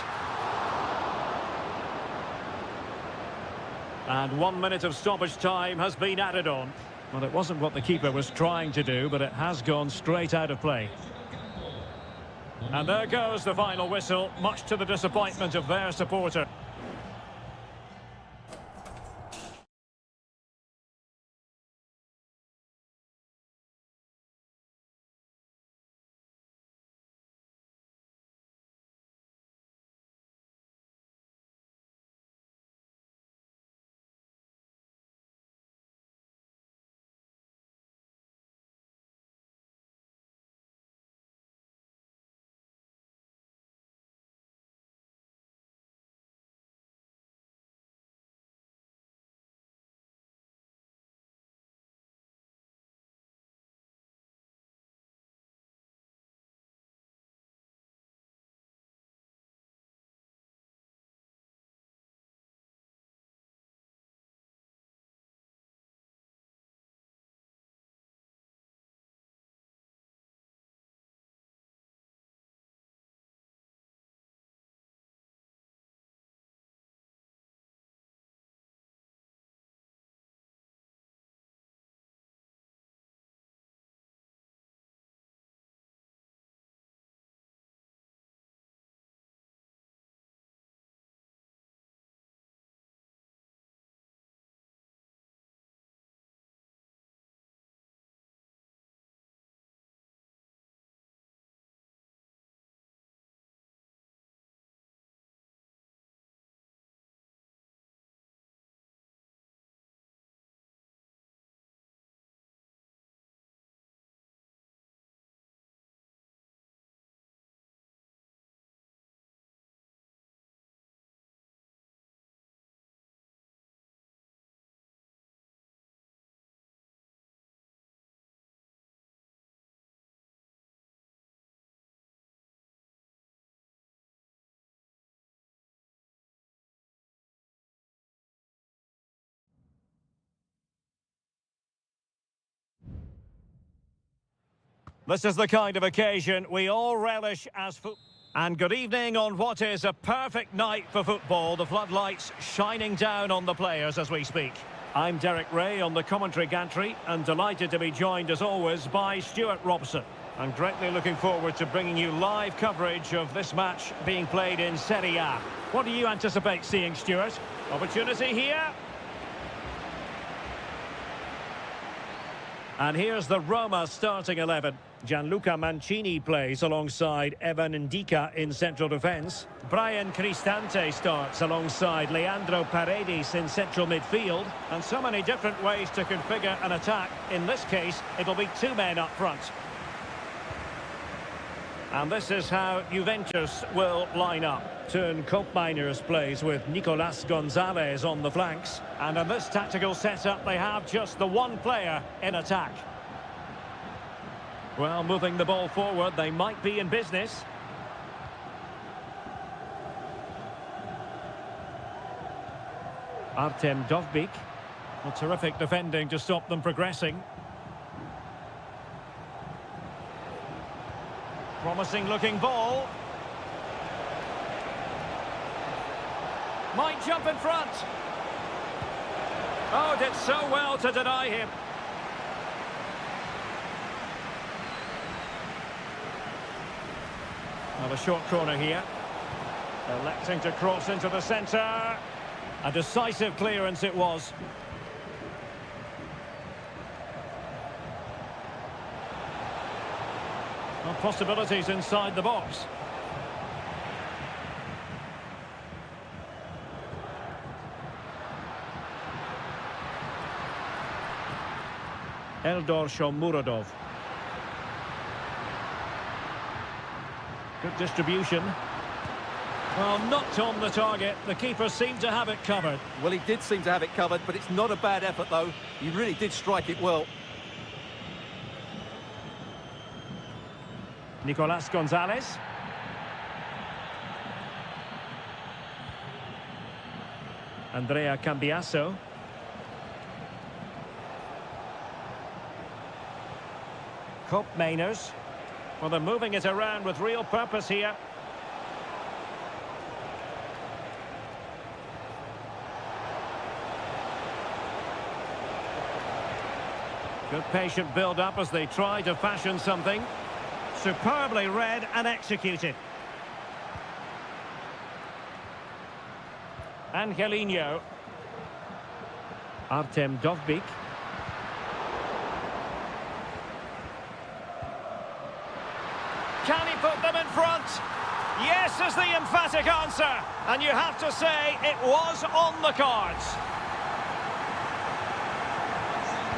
And 1 minute of stoppage time has been added on. Well, it wasn't what the keeper was trying to do, but it has gone straight out of play. And there goes the final whistle, much to the disappointment of their supporter. This is the kind of occasion we all relish as football. And good evening on what is a perfect night for football. The floodlights shining down on the players as we speak. I'm Derek Ray on the commentary gantry and delighted to be joined as always by Stuart Robson. I'm greatly looking forward to bringing you live coverage of this match being played in Seria. What do you anticipate seeing, Stuart? Opportunity here. And here's the Roma starting 11. Gianluca Mancini plays alongside Evan Ndika in central defence. Brian Cristante starts alongside Leandro Paredes in central midfield. And so many different ways to configure an attack. In this case, it'll be two men up front. And this is how Juventus will line up. Turn Koopmeiners plays with Nicolas Gonzalez on the flanks. And in this tactical setup, they have just the one player in attack. Well, moving the ball forward, they might be in business. Artem Dovbyk. Well, terrific defending to stop them progressing. Promising looking ball. Might jump in front. Oh, did so well to deny him. Now a short corner here. Electing to cross into the centre. A decisive clearance it was. Well, possibilities inside the box. Eldor Shomurodov. Good distribution. Well, not on the target. The keeper seemed to have it covered. Well, he did seem to have it covered, but it's not a bad effort, though. He really did strike it well. Nicolas Gonzalez. Andrea Cambiasso. Koopmeiners. Well, they're moving it around with real purpose here. Good patient build-up as they try to fashion something. Superbly read and executed. Angelino. Artem Dovbyk. Can he put them in front? Yes is the emphatic answer. And you have to say it was on the cards.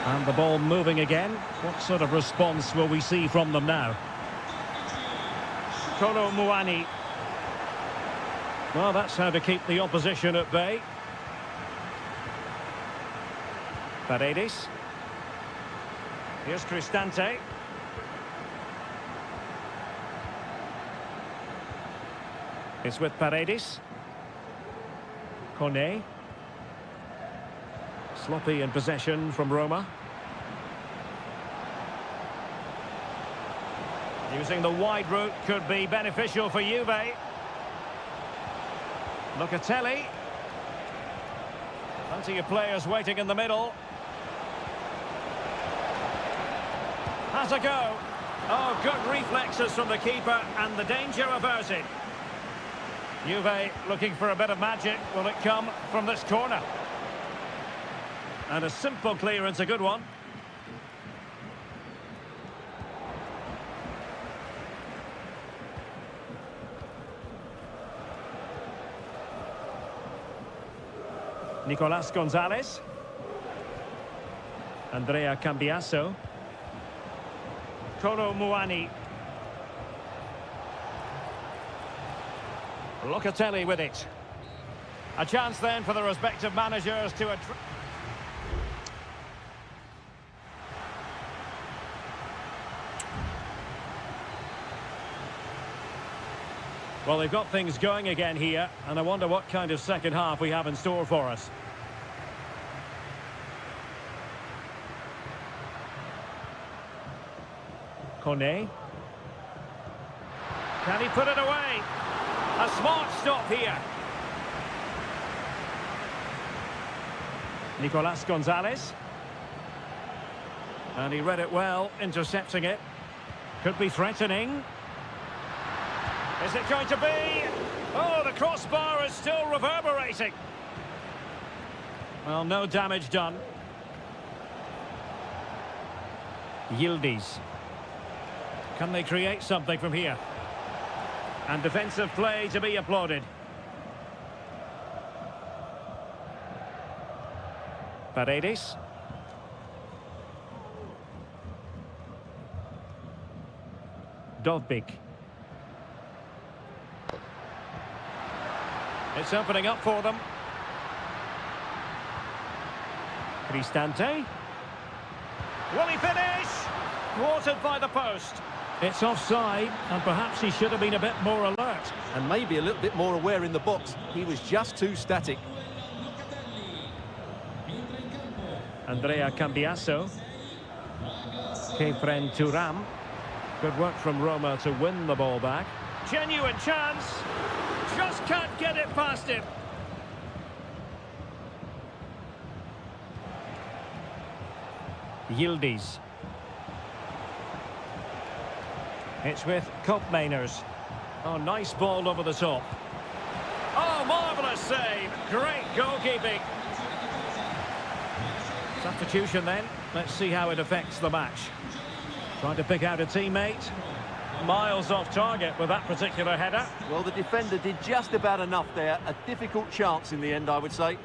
And the ball moving again. What sort of response will we see from them now? Kolo Muani. Well, that's how to keep the opposition at bay. Paredes. Here's Cristante. It's with Paredes. Kone. Sloppy in possession from Roma. Using the wide route could be beneficial for Juve. Locatelli. Plenty of players waiting in the middle. Has a go. Oh, good reflexes from the keeper and the danger averted. Juve looking for a bit of magic. Will it come from this corner? And a simple clearance, a good one. Nicolas Gonzalez. Andrea Cambiasso. Kolo Muani. Locatelli with it. A chance then for the respective managers to address. Well, they've got things going again here, and I wonder what kind of second half we have in store for us. Kone. Can he put it away? A smart stop here. Nicolas Gonzalez. And he read it well, intercepting it. Could be threatening. Is it going to be? Oh, the crossbar is still reverberating. Well, no damage done. Yildiz. Can they create something from here? And defensive play to be applauded. Paredes. Dovbik. It's opening up for them. Cristante. Will he finish? Thwarted by the post. It's offside, and perhaps he should have been a bit more alert. And maybe a little bit more aware in the box. He was just too static. Andrea Cambiasso. Kefren Turam. Good work from Roma to win the ball back. Genuine chance. Just can't get it past him. Yildiz. It's with Kopmeiners. Oh, nice ball over the top. Oh, marvellous save. Great goalkeeping. Substitution then. Let's see how it affects the match. Trying to pick out a teammate. Miles off target with that particular header. Well, the defender did just about enough there. A difficult chance in the end, I would say.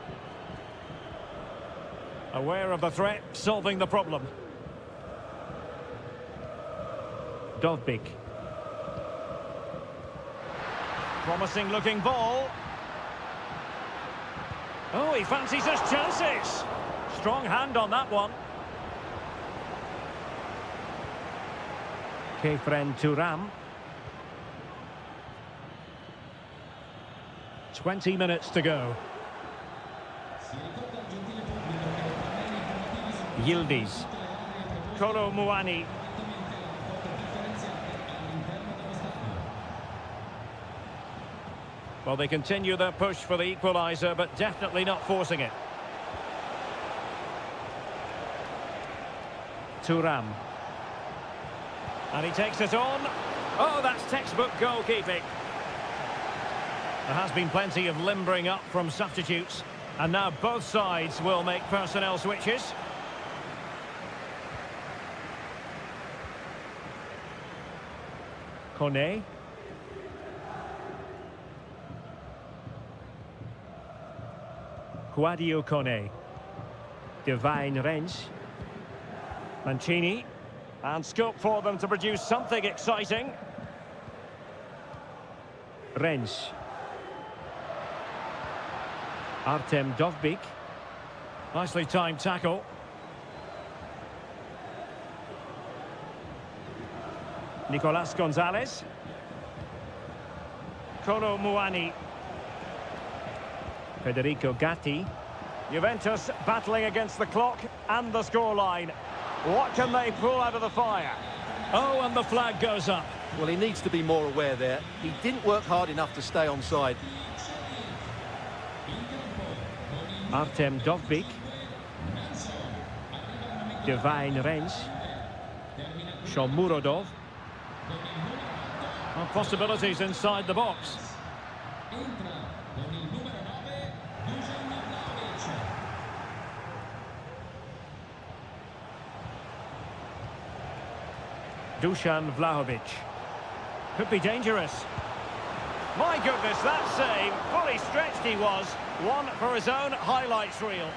Aware of the threat, solving the problem. Dovbik. Promising looking ball. Oh, he fancies his chances. Strong hand on that one. Kefren Turam. 20 minutes to go. Yildiz. Kolo Muani. Well, they continue their push for the equaliser, but definitely not forcing it. Turam. And he takes it on. Oh, that's textbook goalkeeping. There has been plenty of limbering up from substitutes. And now both sides will make personnel switches. Kone. Guadio Kone. Divine Rens. Mancini. And scope for them to produce something exciting. Rens. Artem Dovbik. Nicely timed tackle. Nicolas Gonzalez. Kolo Muani. Federico Gatti. Juventus battling against the clock and the scoreline. What can they pull out of the fire? Oh, and the flag goes up. Well, he needs to be more aware there. He didn't work hard enough to stay onside. Artem Dovbik. Divine Rens. Shomurodov. Well, possibilities inside the box. Dusan Vlahovic. Could be dangerous. My goodness, that save. Fully stretched he was. One for his own highlights reel.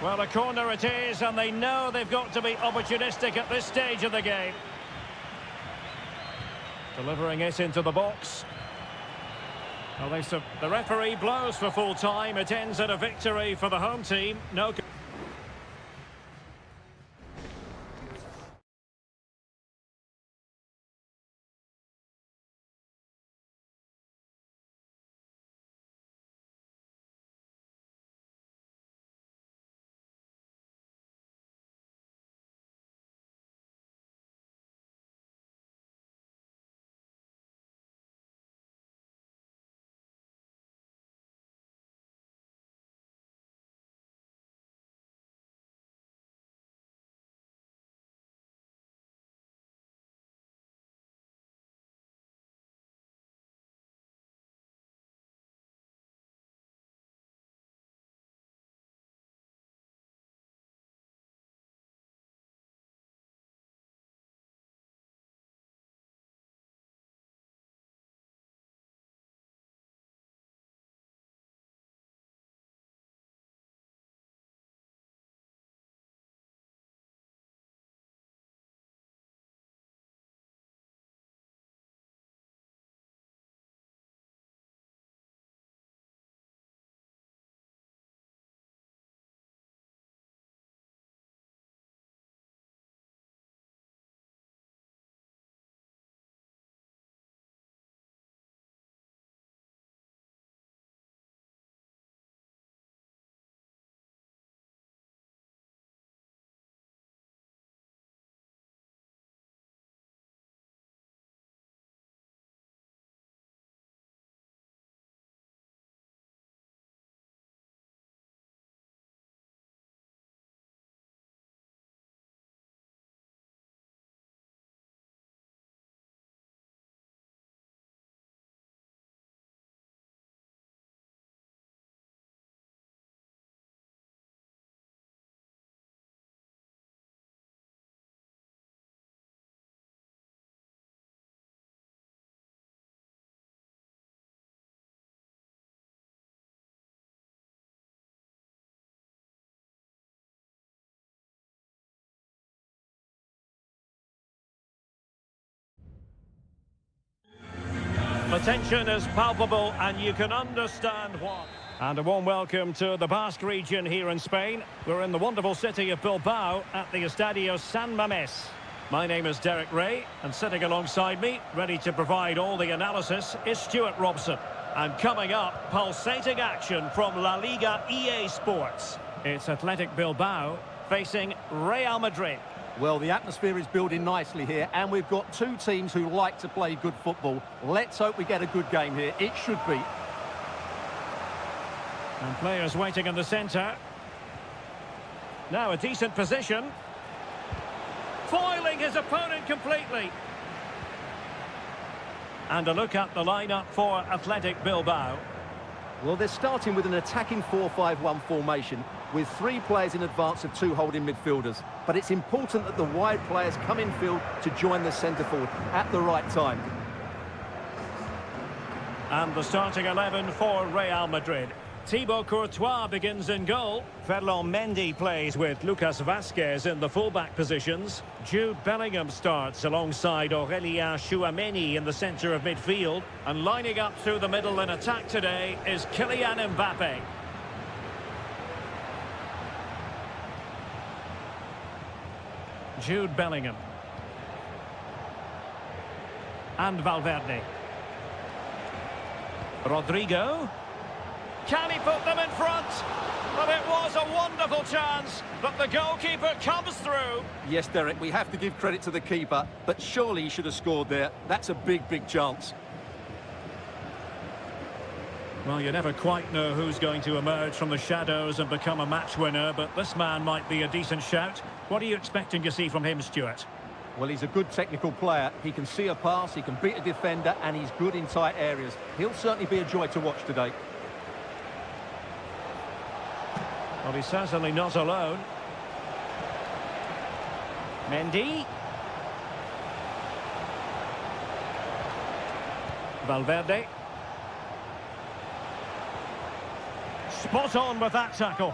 Well, a corner it is, and they know they've got to be opportunistic at this stage of the game. Delivering it into the box. Well, the referee blows for full time. It ends in a victory for the home team. No. The tension is palpable and you can understand why. And a warm welcome to the Basque region here in Spain. We're in the wonderful city of Bilbao at the Estadio San Mamés. My name is Derek Ray, and sitting alongside me, ready to provide all the analysis, is Stuart Robson. And coming up, pulsating action from La Liga EA Sports. It's Athletic Bilbao facing Real Madrid. Well, the atmosphere is building nicely here, and we've got two teams who like to play good football. Let's hope we get a good game here. It should be. And players waiting in the centre. Now a decent position. Foiling his opponent completely. And a look at the lineup for Athletic Bilbao. Well, they're starting with an attacking 4-5-1 formation with three players in advance of two holding midfielders. But it's important that the wide players come in field to join the centre forward at the right time. And the starting 11 for Real Madrid. Thibaut Courtois begins in goal. Ferland Mendy plays with Lucas Vazquez in the fullback positions. Jude Bellingham starts alongside Aurélien Tchouaméni in the centre of midfield. And lining up through the middle in attack today is Kylian Mbappe. Jude Bellingham. And Valverde. Rodrigo. Can he put them in front? But it was a wonderful chance, but the goalkeeper comes through. Yes, Derek, we have to give credit to the keeper, but surely he should have scored there. That's a big, big chance. Well, you never quite know who's going to emerge from the shadows and become a match winner, but this man might be a decent shout. What are you expecting to see from him, Stuart? Well, he's a good technical player. He can see a pass, he can beat a defender, and he's good in tight areas. He'll certainly be a joy to watch today. Well, he's certainly not alone. Mendy. Valverde. Spot on with that tackle.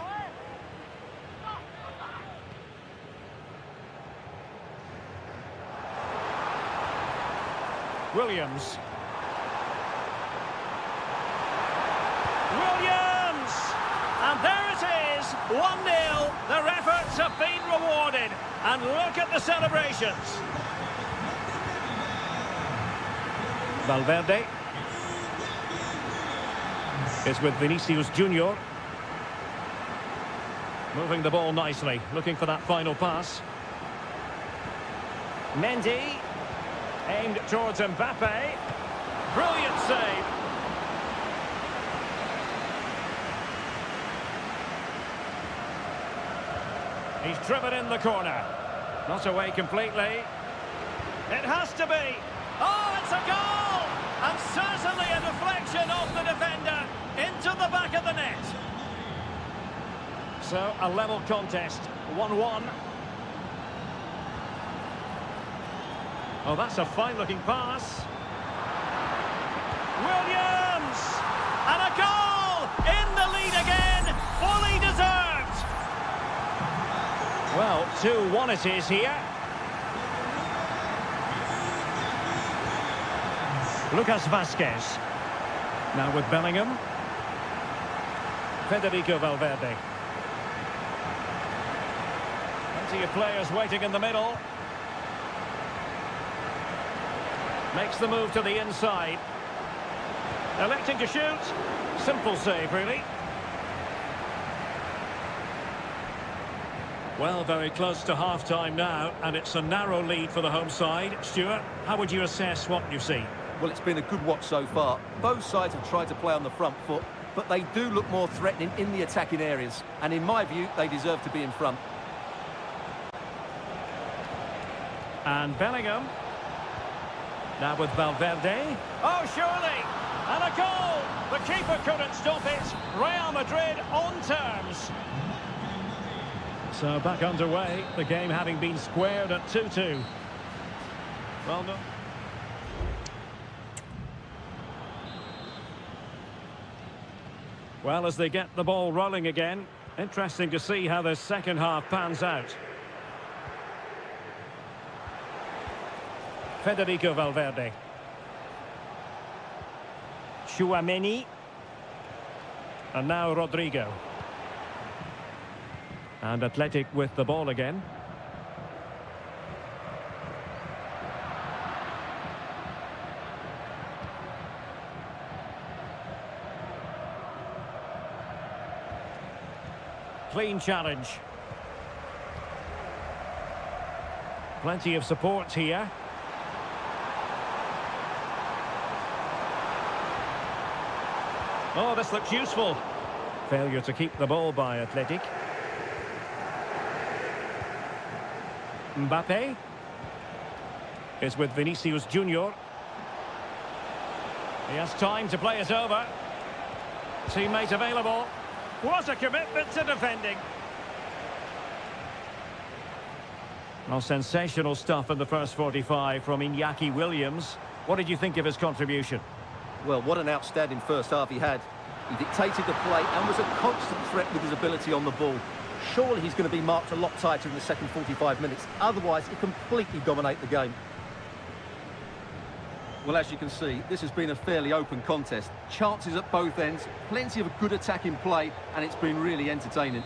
Williams. And there it is, 1-0. Their efforts have been rewarded. And look at the celebrations. Valverde is with Vinicius Junior. Moving the ball nicely, looking for that final pass. Mendy, aimed towards Mbappe. Brilliant save. He's driven in the corner. Not away completely. It has to be. Oh, it's a goal! And certainly a deflection off the defender into the back of the net. So, a level contest. 1-1. Oh, that's a fine-looking pass. Williams! And a goal! In the lead again! Fully deserved! Well, 2-1 it is here. Lucas Vazquez. Now with Bellingham. Federico Valverde. Plenty of players waiting in the middle. Makes the move to the inside. Electing to shoot. Simple save, really. Well, very close to half-time now, and it's a narrow lead for the home side. Stuart, how would you assess what you've seen? Well, it's been a good watch so far. Both sides have tried to play on the front foot, but they do look more threatening in the attacking areas. And in my view, they deserve to be in front. And Bellingham. Now with Valverde. Oh, surely! And a goal! The keeper couldn't stop it. Real Madrid on terms. So back underway, the game having been squared at 2-2. Well done. Well, as they get the ball rolling again, interesting to see how this second half pans out. Federico Valverde. Chouameni. And now Rodrigo. And Athletic with the ball again. Clean challenge. Plenty of support here. Oh, this looks useful. Failure to keep the ball by Athletic. Mbappe is with Vinicius Junior. He has time to play it over. Teammate available. What a commitment to defending. Well, sensational stuff in the first 45 from Iñaki Williams. What did you think of his contribution? Well, what an outstanding first half he had. He dictated the play and was a constant threat with his ability on the ball. Surely he's going to be marked a lot tighter in the second 45 minutes. Otherwise, he completely dominate the game. Well, as you can see, this has been a fairly open contest. Chances at both ends, plenty of good attacking play, and it's been really entertaining.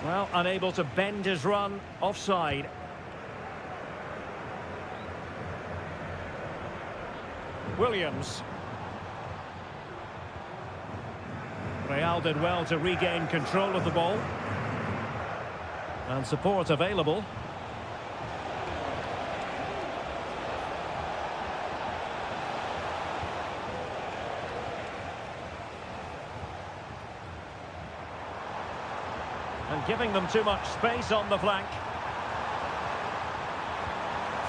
Well, unable to bend his run, offside. Williams. Real did well to regain control of the ball. And support available. And giving them too much space on the flank.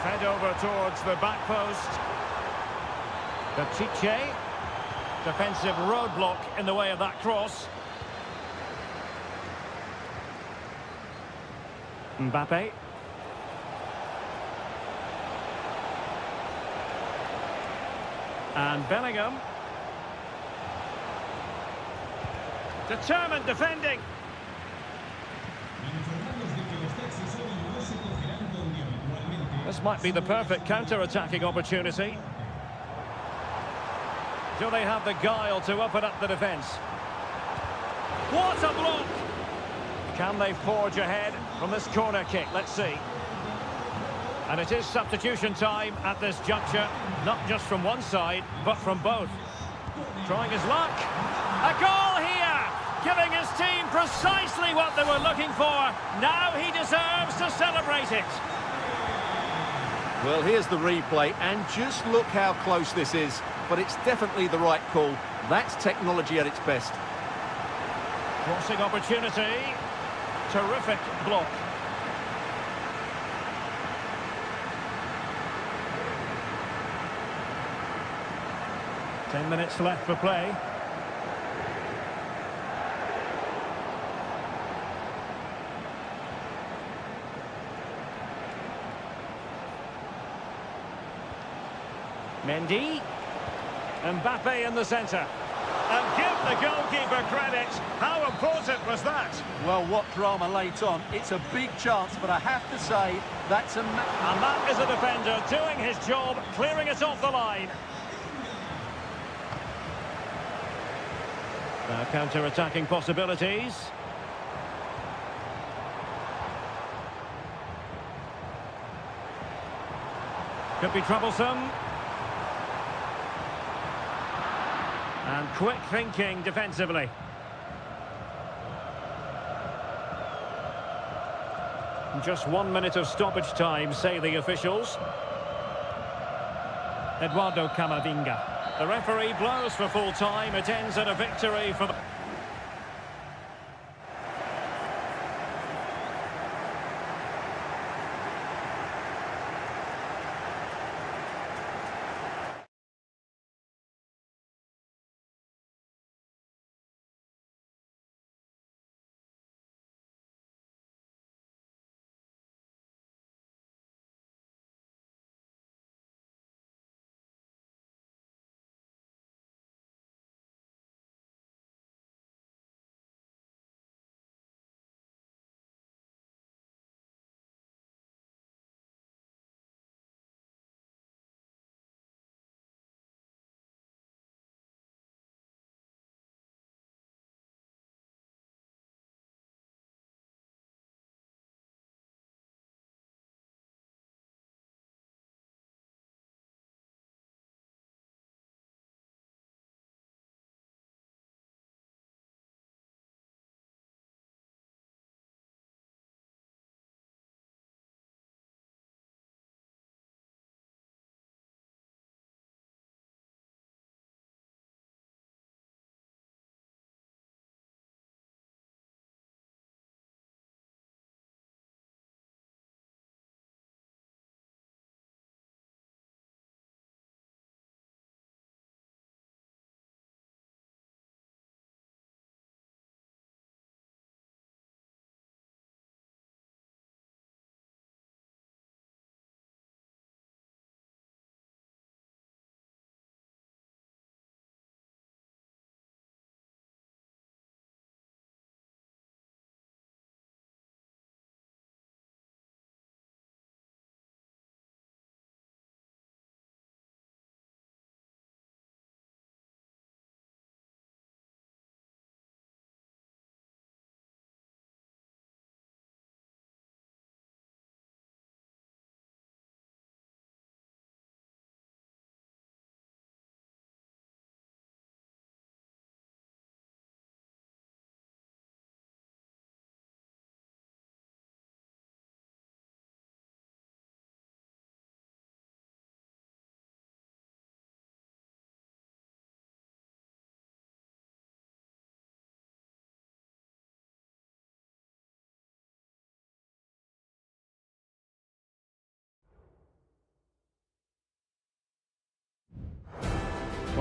Fed over towards the back post. Pichet. Defensive roadblock in the way of that cross. Mbappe. And Bellingham. Determined defending. This might be the perfect counter-attacking opportunity. Do they have the guile to open up the defence? What a block! Can they forge ahead from this corner kick? Let's see. And it is substitution time at this juncture, not just from one side, but from both. Trying his luck. A goal here! Giving his team precisely what they were looking for. Now he deserves to celebrate it. Well, here's the replay, and just look how close this is. But it's definitely the right call. That's technology at its best. Crossing opportunity. Terrific block. Ten minutes left for play. Mendy. Mbappe in the centre. And give the goalkeeper credit. How important was that? Well, what drama late on. It's a big chance, but I have to say, that's a... And that is a defender doing his job, clearing it off the line. Now counter-attacking possibilities. Could be troublesome. And quick thinking defensively. Just 1 minute of stoppage time, say the officials. Eduardo Camavinga. The referee blows for full time. It ends in a victory for the...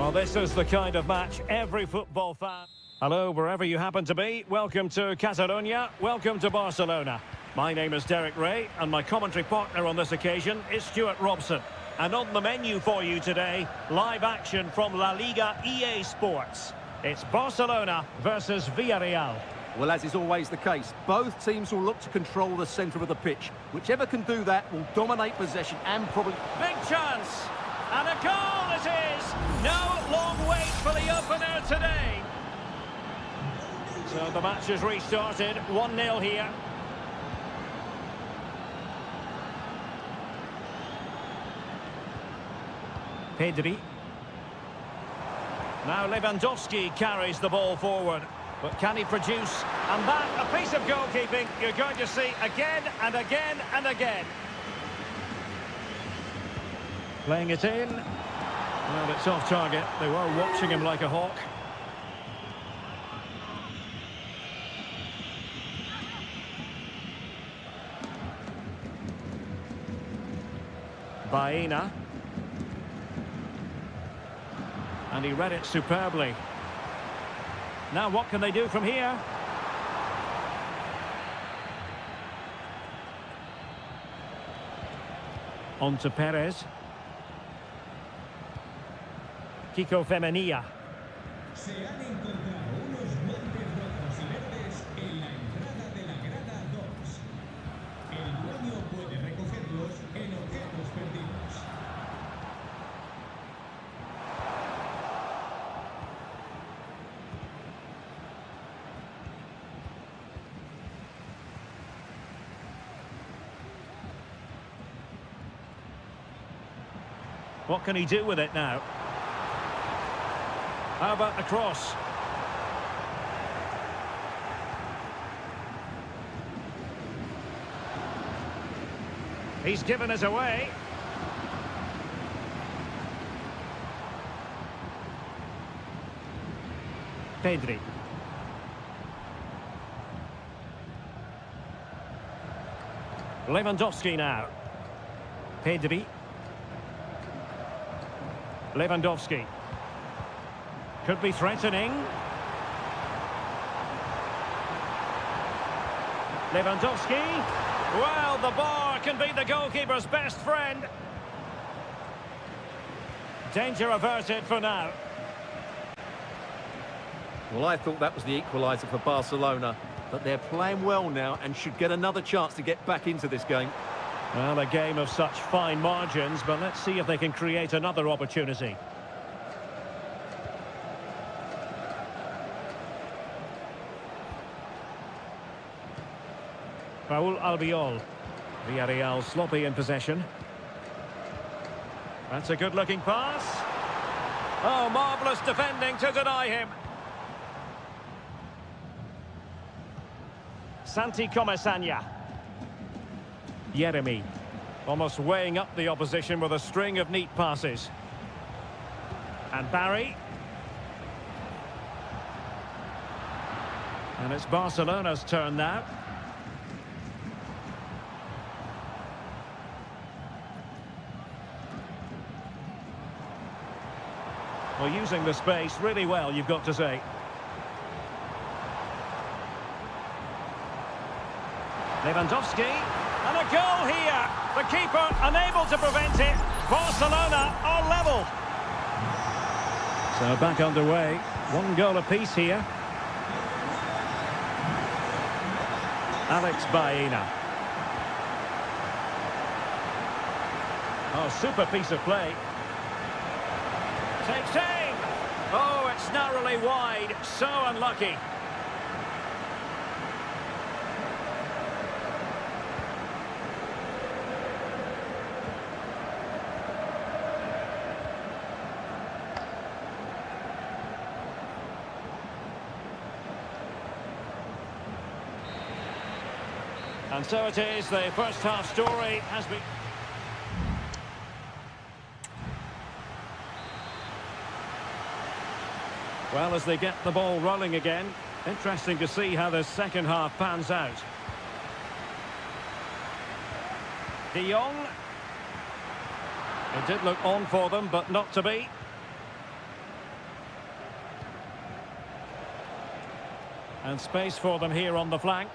Well, this is the kind of match every football fan... Hello, wherever you happen to be. Welcome to Catalonia. Welcome to Barcelona. My name is Derek Ray, and my commentary partner on this occasion is Stuart Robson. And on the menu for you today, live action from La Liga EA Sports. It's Barcelona versus Villarreal. Well, as is always the case, both teams will look to control the centre of the pitch. Whichever can do that will dominate possession and probably... Big chance! And a goal it is! No long wait for the opener today. So the match has restarted, 1-0 here. Pedri. Now Lewandowski carries the ball forward. But can he produce? And that, a piece of goalkeeping you're going to see again and again and again. Playing it in. Well, it's off target. They were watching him like a hawk. Baena. And he read it superbly. Now what can they do from here? On to Perez. Kiko Femenia. Se han encontrado unos guantes rojos y verdes en la entrada de la grada 2. El dueño puede recogerlos en objetos perdidos. What can he do with it now? How about the cross? He's given us away. Pedri. Lewandowski now. Pedri. Lewandowski. Could be threatening. Lewandowski. Well, the bar can be the goalkeeper's best friend. Danger averted for now. Well, I thought that was the equaliser for Barcelona, but they're playing well now and should get another chance to get back into this game. Well, a game of such fine margins, but let's see if they can create another opportunity. Raul Albiol. Villarreal sloppy in possession. That's a good-looking pass. Oh, marvellous defending to deny him. Santi Comesaña. Yeremy. Almost weighing up the opposition with a string of neat passes. And Barry. And it's Barcelona's turn now. Well, using the space really well, you've got to say. Lewandowski, and a goal here. The keeper unable to prevent it. Barcelona are level. So back underway. 1 goal apiece here. Alex Baena. Oh, super piece of play. Takes aim. Oh, it's narrowly wide. So unlucky. And so it is, the first half story has been... Well, as they get the ball rolling again, interesting to see how the second half pans out. De Jong. It did look on for them, but not to be. And space for them here on the flank.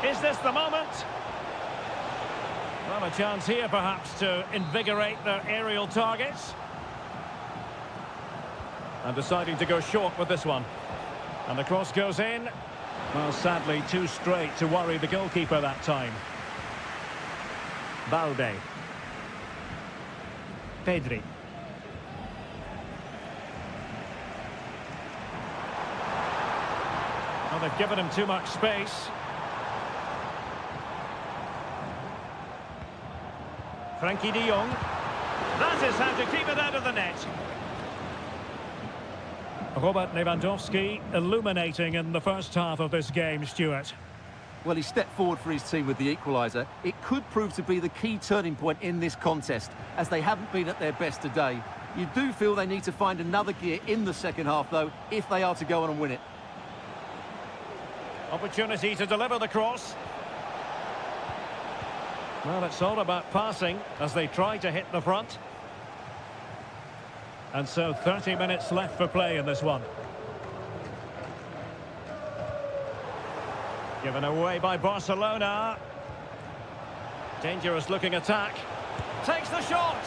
Is this the moment? Well, a chance here perhaps to invigorate their aerial targets. And deciding to go short with this one. And the cross goes in. Well, sadly, too straight to worry the goalkeeper that time. Balde. Pedri. Well, they've given him too much space. Frankie de Jong. That is how to keep it out of the net. Robert Lewandowski illuminating in the first half of this game, Stuart. Well, he stepped forward for his team with the equaliser. It could prove to be the key turning point in this contest, as they haven't been at their best today. You do feel they need to find another gear in the second half, though, if they are to go on and win it. Opportunity to deliver the cross. Well, it's all about passing as they try to hit the front. And so 30 minutes left for play in this one. Given away by Barcelona. Dangerous looking attack. Takes the shot.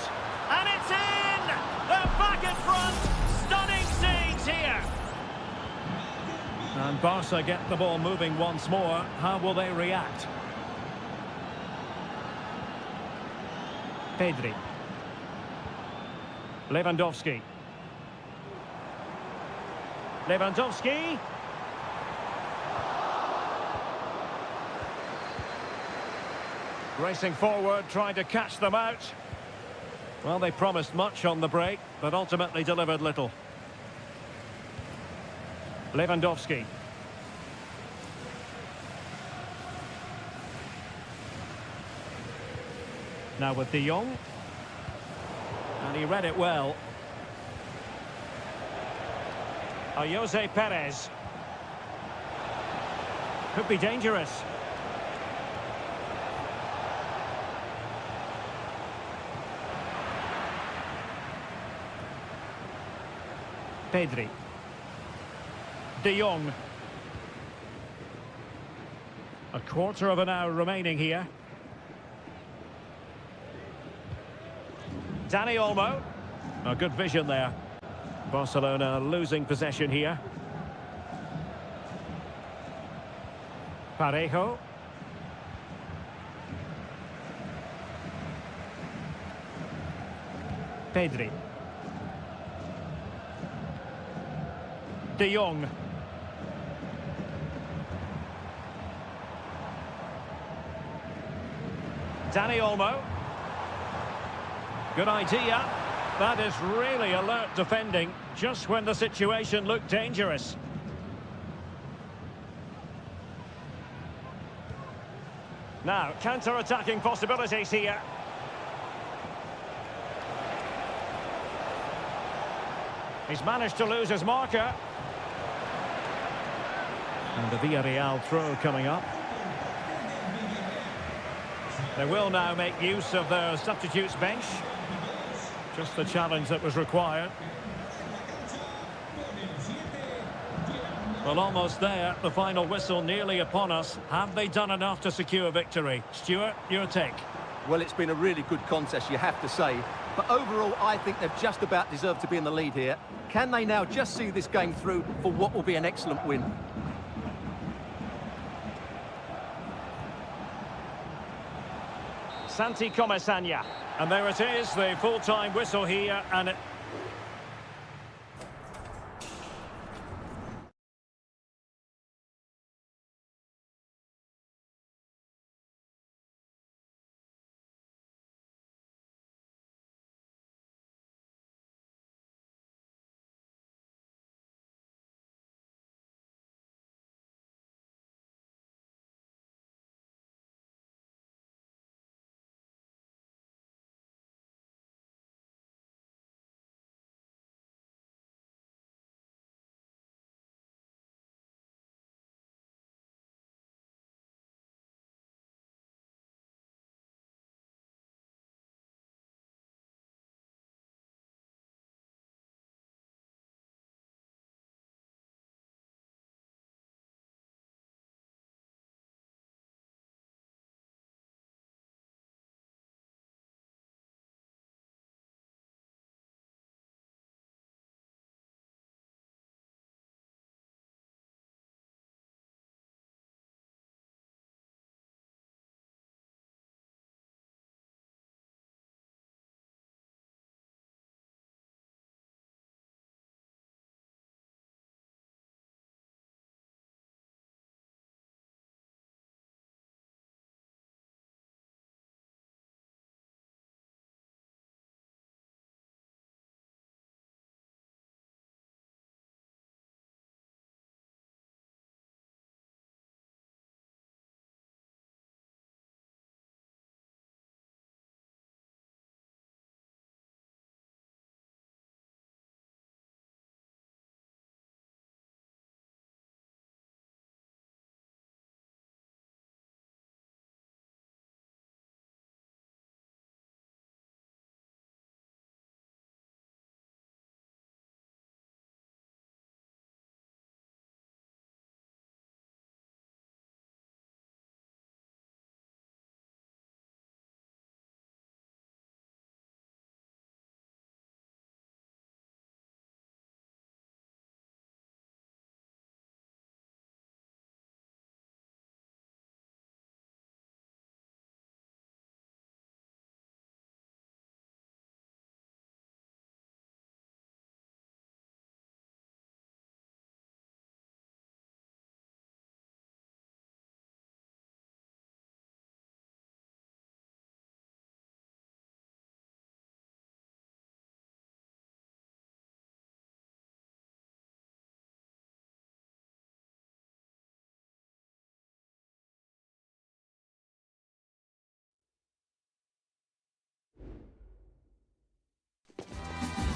And it's in! They're back in front. Stunning scenes here. And Barca get the ball moving once more. How will they react? Pedri. Lewandowski. Lewandowski. Racing forward, trying to catch them out. Well, they promised much on the break, but ultimately delivered little. Lewandowski. Now with de Jong. And he read it well. Jose Perez. Could be dangerous. Pedri. De Jong. A quarter of an hour remaining here. Dani Olmo. A good vision there. Barcelona losing possession here. Parejo. Pedri. De Jong. Dani Olmo. Good idea. That is really alert defending, just when the situation looked dangerous. Now, counter-attacking possibilities here. He's managed to lose his marker. And the Villarreal throw coming up. They will now make use of their substitutes bench. Just the challenge that was required. Well, almost there. The final whistle nearly upon us. Have they done enough to secure victory? Stuart, your take. Well, it's been a really good contest, you have to say. But overall, I think they've just about deserved to be in the lead here. Can they now just see this game through for what will be an excellent win? Santi Comesaña. And there it is, the full-time whistle here, and it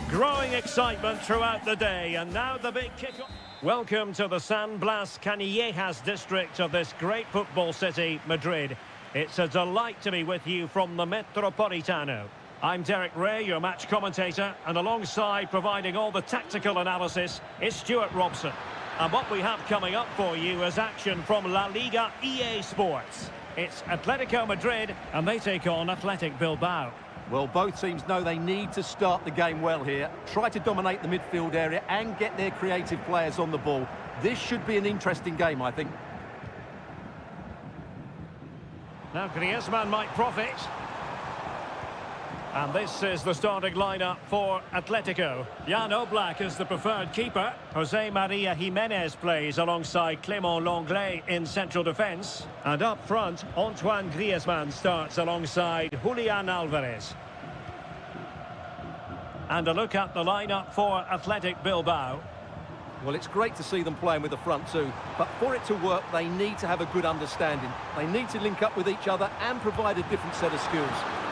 Growing excitement throughout the day, and now the big kick-off. Welcome to the San Blas Canillejas district of this great football city, Madrid. It's a delight to be with you from the Metropolitano. I'm Derek Ray, your match commentator, and alongside providing all the tactical analysis is Stuart Robson. And what we have coming up for you is action from La Liga EA Sports. It's Atletico Madrid, and they take on Athletic Bilbao. Well, both teams know they need to start the game well here. Try to dominate the midfield area and get their creative players on the ball. This should be an interesting game, I think. Now Griezmann might profit. And this is the starting lineup for Atletico. Jan Oblak is the preferred keeper. Jose Maria Jimenez plays alongside Clément Lenglet in central defence. And up front, Antoine Griezmann starts alongside Julian Alvarez. And a look at the lineup for Athletic Bilbao. Well, it's great to see them playing with the front two, but for it to work, they need to have a good understanding. They need to link up with each other and provide a different set of skills.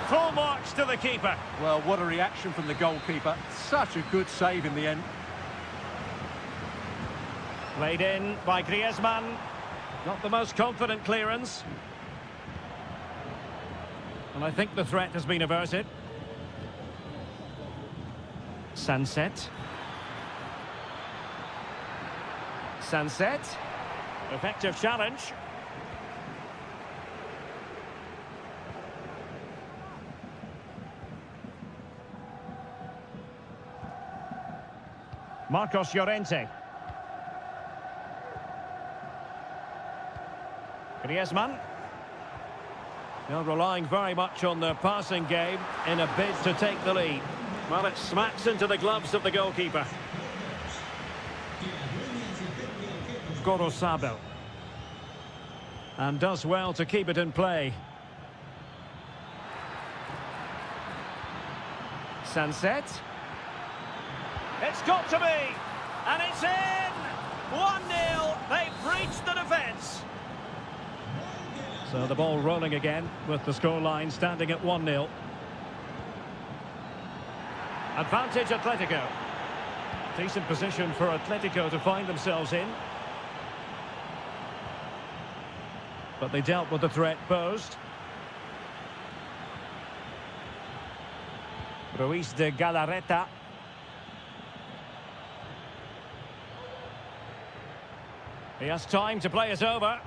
Full marks to the keeper. Well, what a reaction from the goalkeeper. Such a good save in the end. Played in by Griezmann. Not the most confident clearance. And I think the threat has been averted. Sunset. Sunset. Effective challenge. Marcos Llorente. Griezmann. They're relying very much on their passing game in a bid to take the lead. Well, it smacks into the gloves of the goalkeeper. Gorosabel. And does well to keep it in play. Sunset. It's got to be, and it's in! 1-0, they've breached the defence. So the ball rolling again with the scoreline standing at 1-0. Advantage Atletico. Decent position for Atletico to find themselves in. But they dealt with the threat posed. Ruiz de Galarreta. He has time to play it over.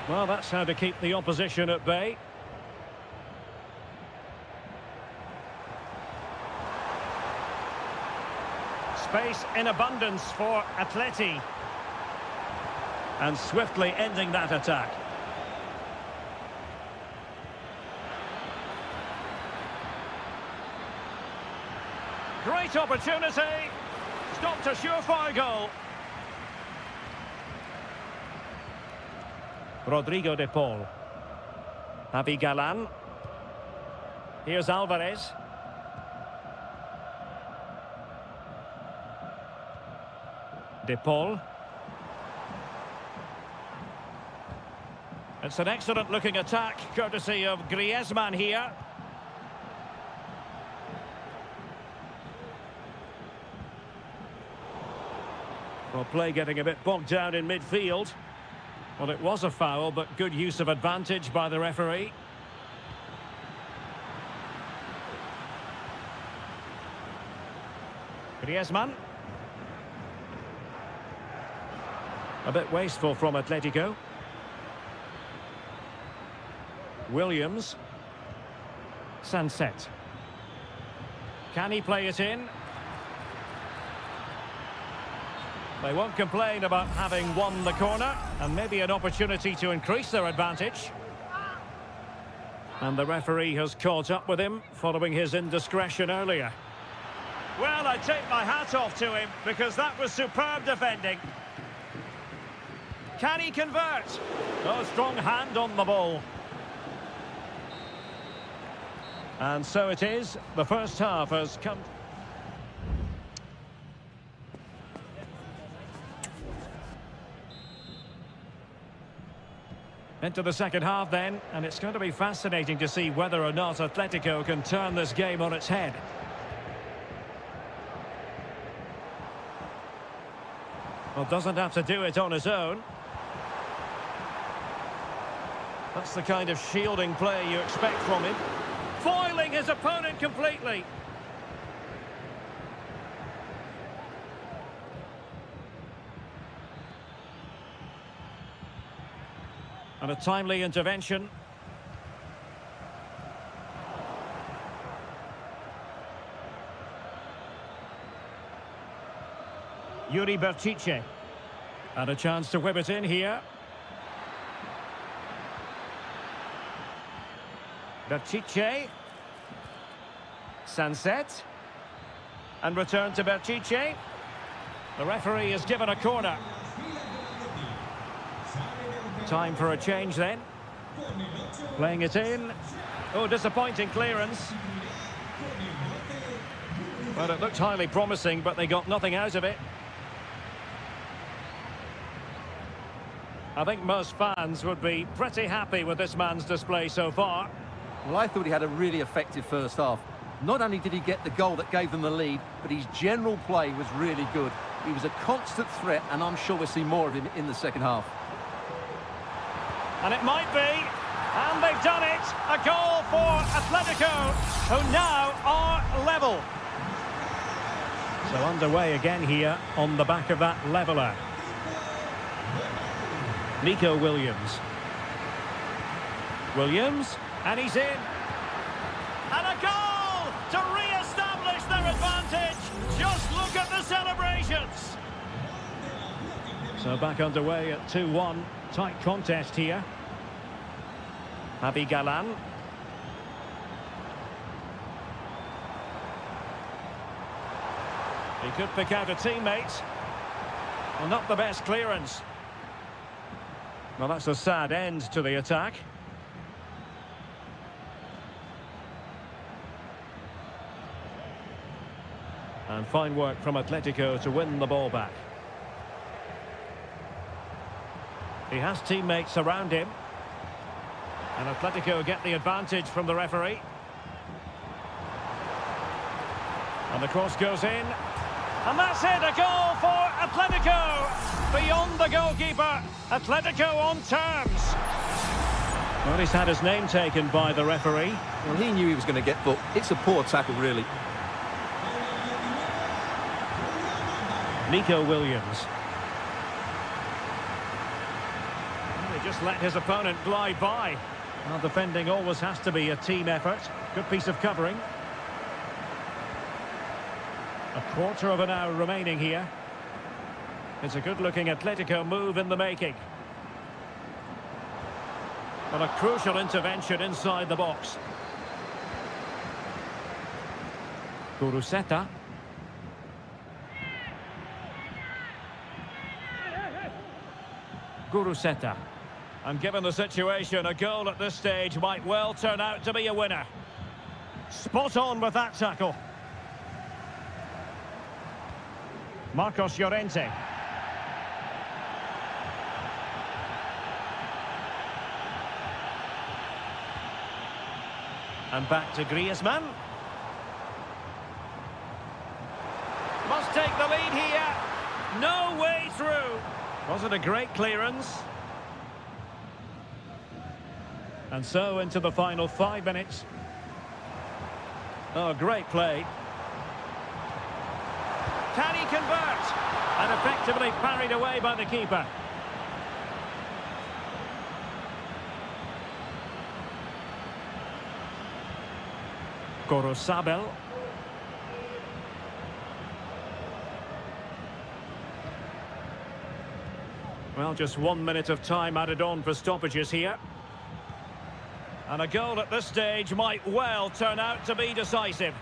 Well, that's how to keep the opposition at bay. Space in abundance for Atleti. And swiftly ending that attack. Great opportunity. Stopped a surefire goal. Rodrigo de Paul. Javi Galan. Here's Alvarez. De Paul. It's an excellent looking attack, courtesy of Griezmann here. Well, play getting a bit bogged down in midfield. Well, it was a foul, but good use of advantage by the referee. Griezmann. A bit wasteful from Atletico. Williams. Sunset. Can he play it in? They won't complain about having won the corner, and maybe an opportunity to increase their advantage. And the referee has caught up with him following his indiscretion earlier. Well, I take my hat off to him because that was superb defending. Can he convert? Oh, strong hand on the ball. And so it is. The first half has come. Into the second half then, and it's going to be fascinating to see whether or not Atletico can turn this game on its head. Well, doesn't have to do it on his own. That's the kind of shielding play you expect from him. Foiling his opponent completely. And a timely intervention. Yuri Berchiche. And a chance to whip it in here. Berchiche. Sanset. And return to Berchiche. The referee is given a corner. Time for a change then. Playing it in. Oh, disappointing clearance. Well, it looked highly promising, but they got nothing out of it. I think most fans would be pretty happy with this man's display so far. Well, I thought he had a really effective first half. Not only did he get the goal that gave them the lead, but his general play was really good. He was a constant threat, and I'm sure we'll see more of him in the second half. And it might be, and they've done it. A goal for Atletico, who now are level. So underway again here on the back of that leveller. Nico Williams. Williams, and he's in. And a goal to re-establish their advantage. Just look at the celebrations. So back underway at 2-1. Tight contest here. Javi Galan. He could pick out a teammate. Well, not the best clearance. Well, that's a sad end to the attack. And fine work from Atletico to win the ball back. He has teammates around him. And Atletico get the advantage from the referee. And the cross goes in. And that's it, a goal for Atletico. Beyond the goalkeeper, Atletico on terms. Well, he's had his name taken by the referee. Well, he knew he was going to get booked. It's a poor tackle, really. Nico Williams. They just let his opponent glide by. Well, defending always has to be a team effort. Good piece of covering. A quarter of an hour remaining here. It's a good-looking Atletico move in the making. Well, a crucial intervention inside the box. Guruseta. Guruseta. And given the situation, a goal at this stage might well turn out to be a winner. Spot on with that tackle. Marcos Llorente. And back to Griezmann. Must take the lead here. No way through. Was it a great clearance? And so into the final 5 minutes. Oh, great play. Can he convert? And effectively parried away by the keeper. Gorosabel. Well, just 1 minute of time added on for stoppages here. And a goal at this stage might well turn out to be decisive.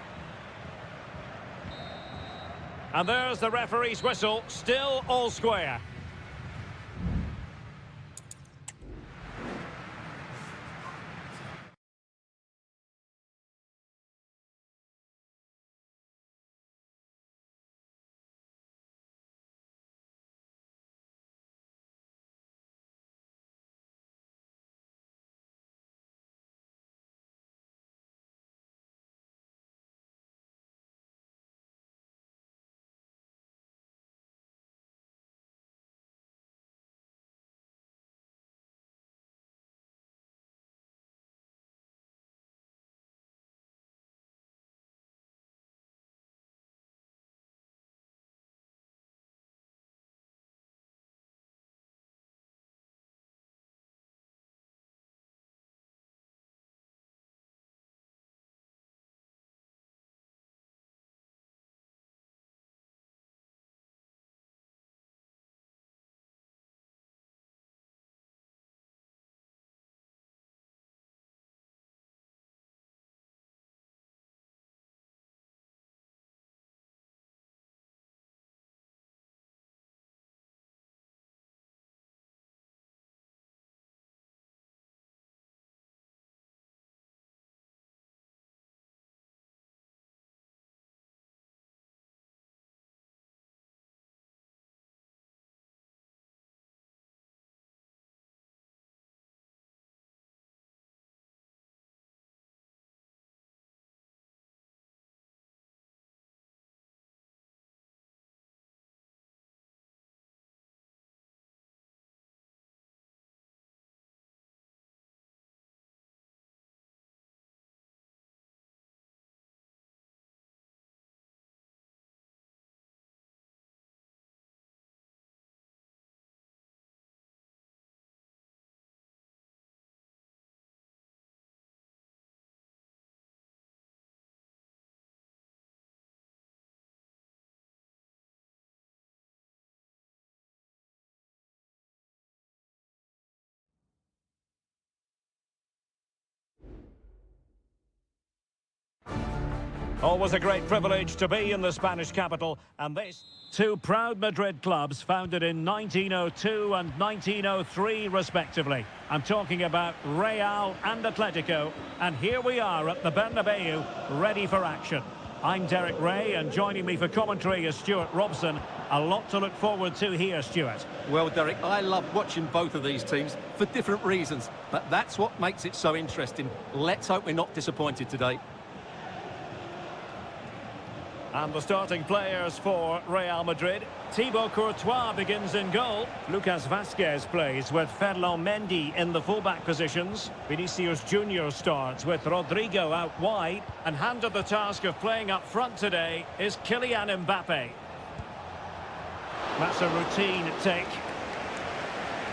And there's the referee's whistle, still all square. Always a great privilege to be in the Spanish capital, and this... Two proud Madrid clubs founded in 1902 and 1903 respectively. I'm talking about Real and Atletico, and here we are at the Bernabeu, ready for action. I'm Derek Ray, and joining me for commentary is Stuart Robson. A lot to look forward to here, Stuart. Well, Derek, I love watching both of these teams for different reasons, but that's what makes it so interesting. Let's hope we're not disappointed today. And the starting players for Real Madrid. Thibaut Courtois begins in goal. Lucas Vazquez plays with Ferland Mendy in the fullback positions. Vinicius Junior starts with Rodrigo out wide. And handed the task of playing up front today is Kylian Mbappe. That's a routine take.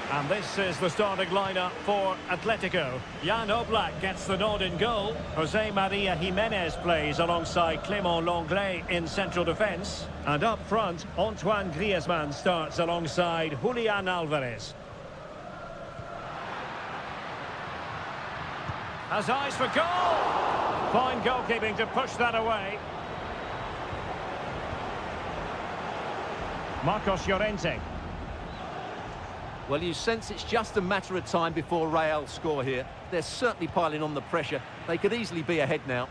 And this is the starting lineup for Atletico. Jan Oblak gets the nod in goal. Jose Maria Jimenez plays alongside Clément Lenglet in central defence. And up front, Antoine Griezmann starts alongside Julian Alvarez. Has eyes for goal! Fine goalkeeping to push that away. Marcos Llorente. Well, you sense it's just a matter of time before Real score here. They're certainly piling on the pressure. They could easily be ahead now.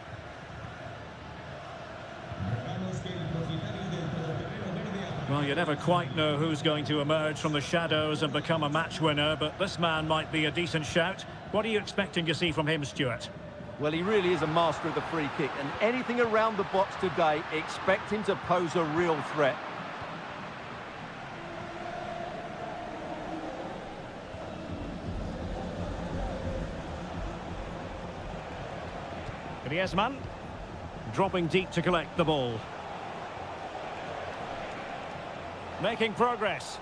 Well, you never quite know who's going to emerge from the shadows and become a match winner, but this man might be a decent shout. What are you expecting to see from him, Stuart? Well, he really is a master of the free kick, and anything around the box today, expect him to pose a real threat. Griezmann dropping deep to collect the ball. Making progress.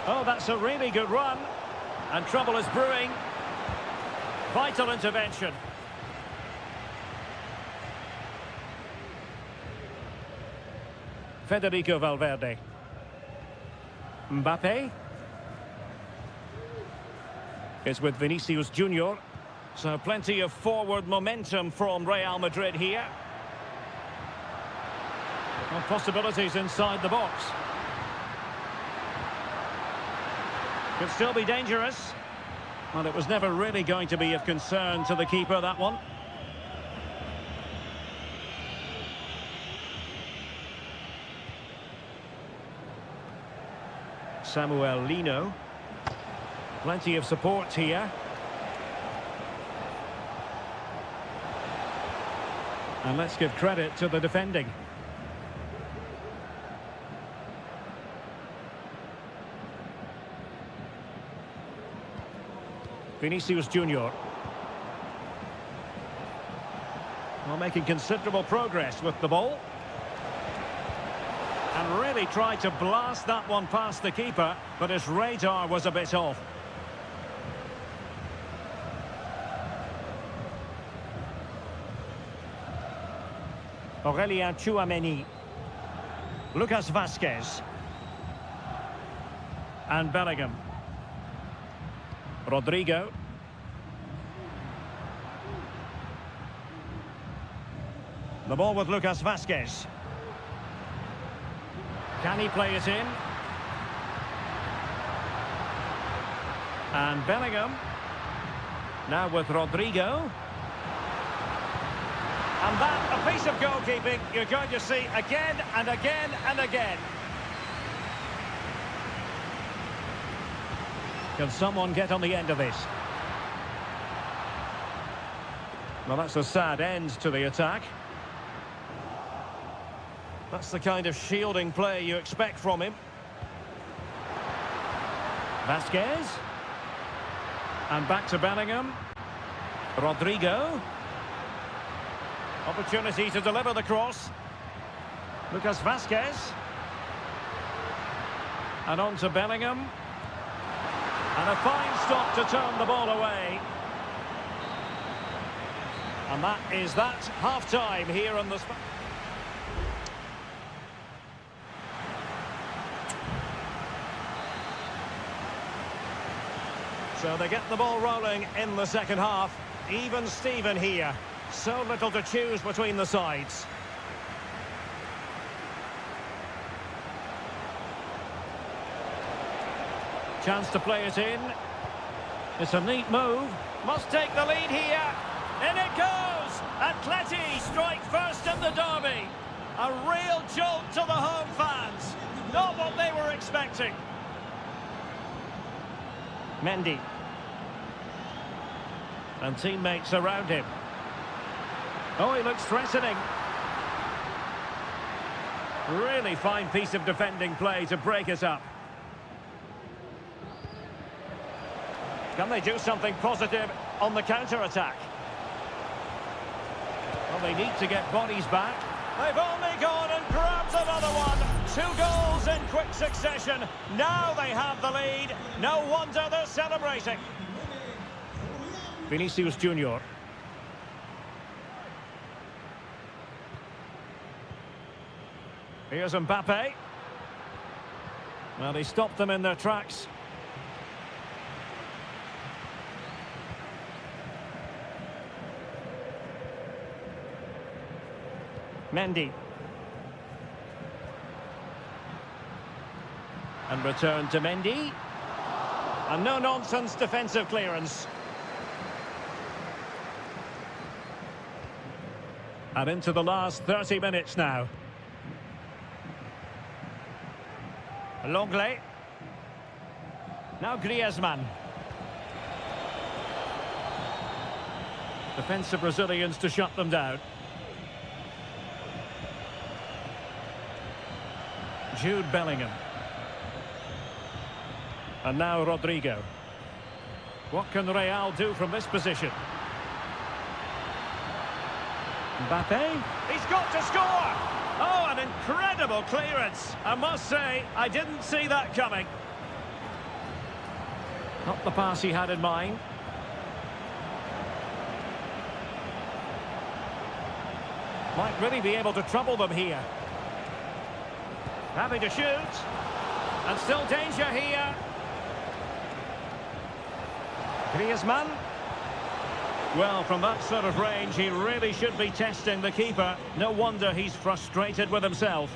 Oh, that's a really good run. And trouble is brewing. Vital intervention. Federico Valverde. Mbappe is with Vinicius Junior. So plenty of forward momentum from Real Madrid here. And possibilities inside the box. Could still be dangerous. Well, it was never really going to be of concern to the keeper, that one. Samuel Lino. Plenty of support here. And let's give credit to the defending. Vinicius Junior. Well, making considerable progress with the ball. And really tried to blast that one past the keeper, but his radar was a bit off. Aurélien Tchouameni. Lucas Vazquez. And Bellingham. Rodrigo. The ball with Lucas Vazquez. Can he play it in? And Bellingham. Now with Rodrigo. And that, a piece of goalkeeping you're going to see again and again and again. Can someone get on the end of this? Well, that's a sad end to the attack. That's the kind of shielding play you expect from him. Vazquez. And back to Bellingham. Rodrigo. Opportunity to deliver the cross. Lucas Vazquez. And on to Bellingham. And a fine stop to turn the ball away. And that is that. Half-time here on the... So they get the ball rolling in the second half. even Steven here. So little to choose between the sides. Chance to play it in. It's a neat move. Must take the lead here. In it goes! Atleti strike first in the derby. A real jolt to the home fans. Not what they were expecting. Mendy. And teammates around him. Oh, he looks threatening. Really fine piece of defending play to break it up. Can they do something positive on the counter-attack? Well, they need to get bodies back. They've only gone and grabbed another one. 2 goals in quick succession. Now they have the lead. No wonder they're celebrating. Vinicius Junior. Here's Mbappe. Well, he stopped them in their tracks. Mendy. And return to Mendy. And no-nonsense defensive clearance. And into the last 30 minutes now. Longley. Now Griezmann. Defensive Brazilians to shut them down. Jude Bellingham. And now Rodrigo. What can Real do from this position? Mbappe. He's got to score! Oh, an incredible clearance. I must say, I didn't see that coming. Not the pass he had in mind. Might really be able to trouble them here. Having to shoot. And still danger here. Griezmann. Well, from that sort of range, he really should be testing the keeper. No wonder he's frustrated with himself.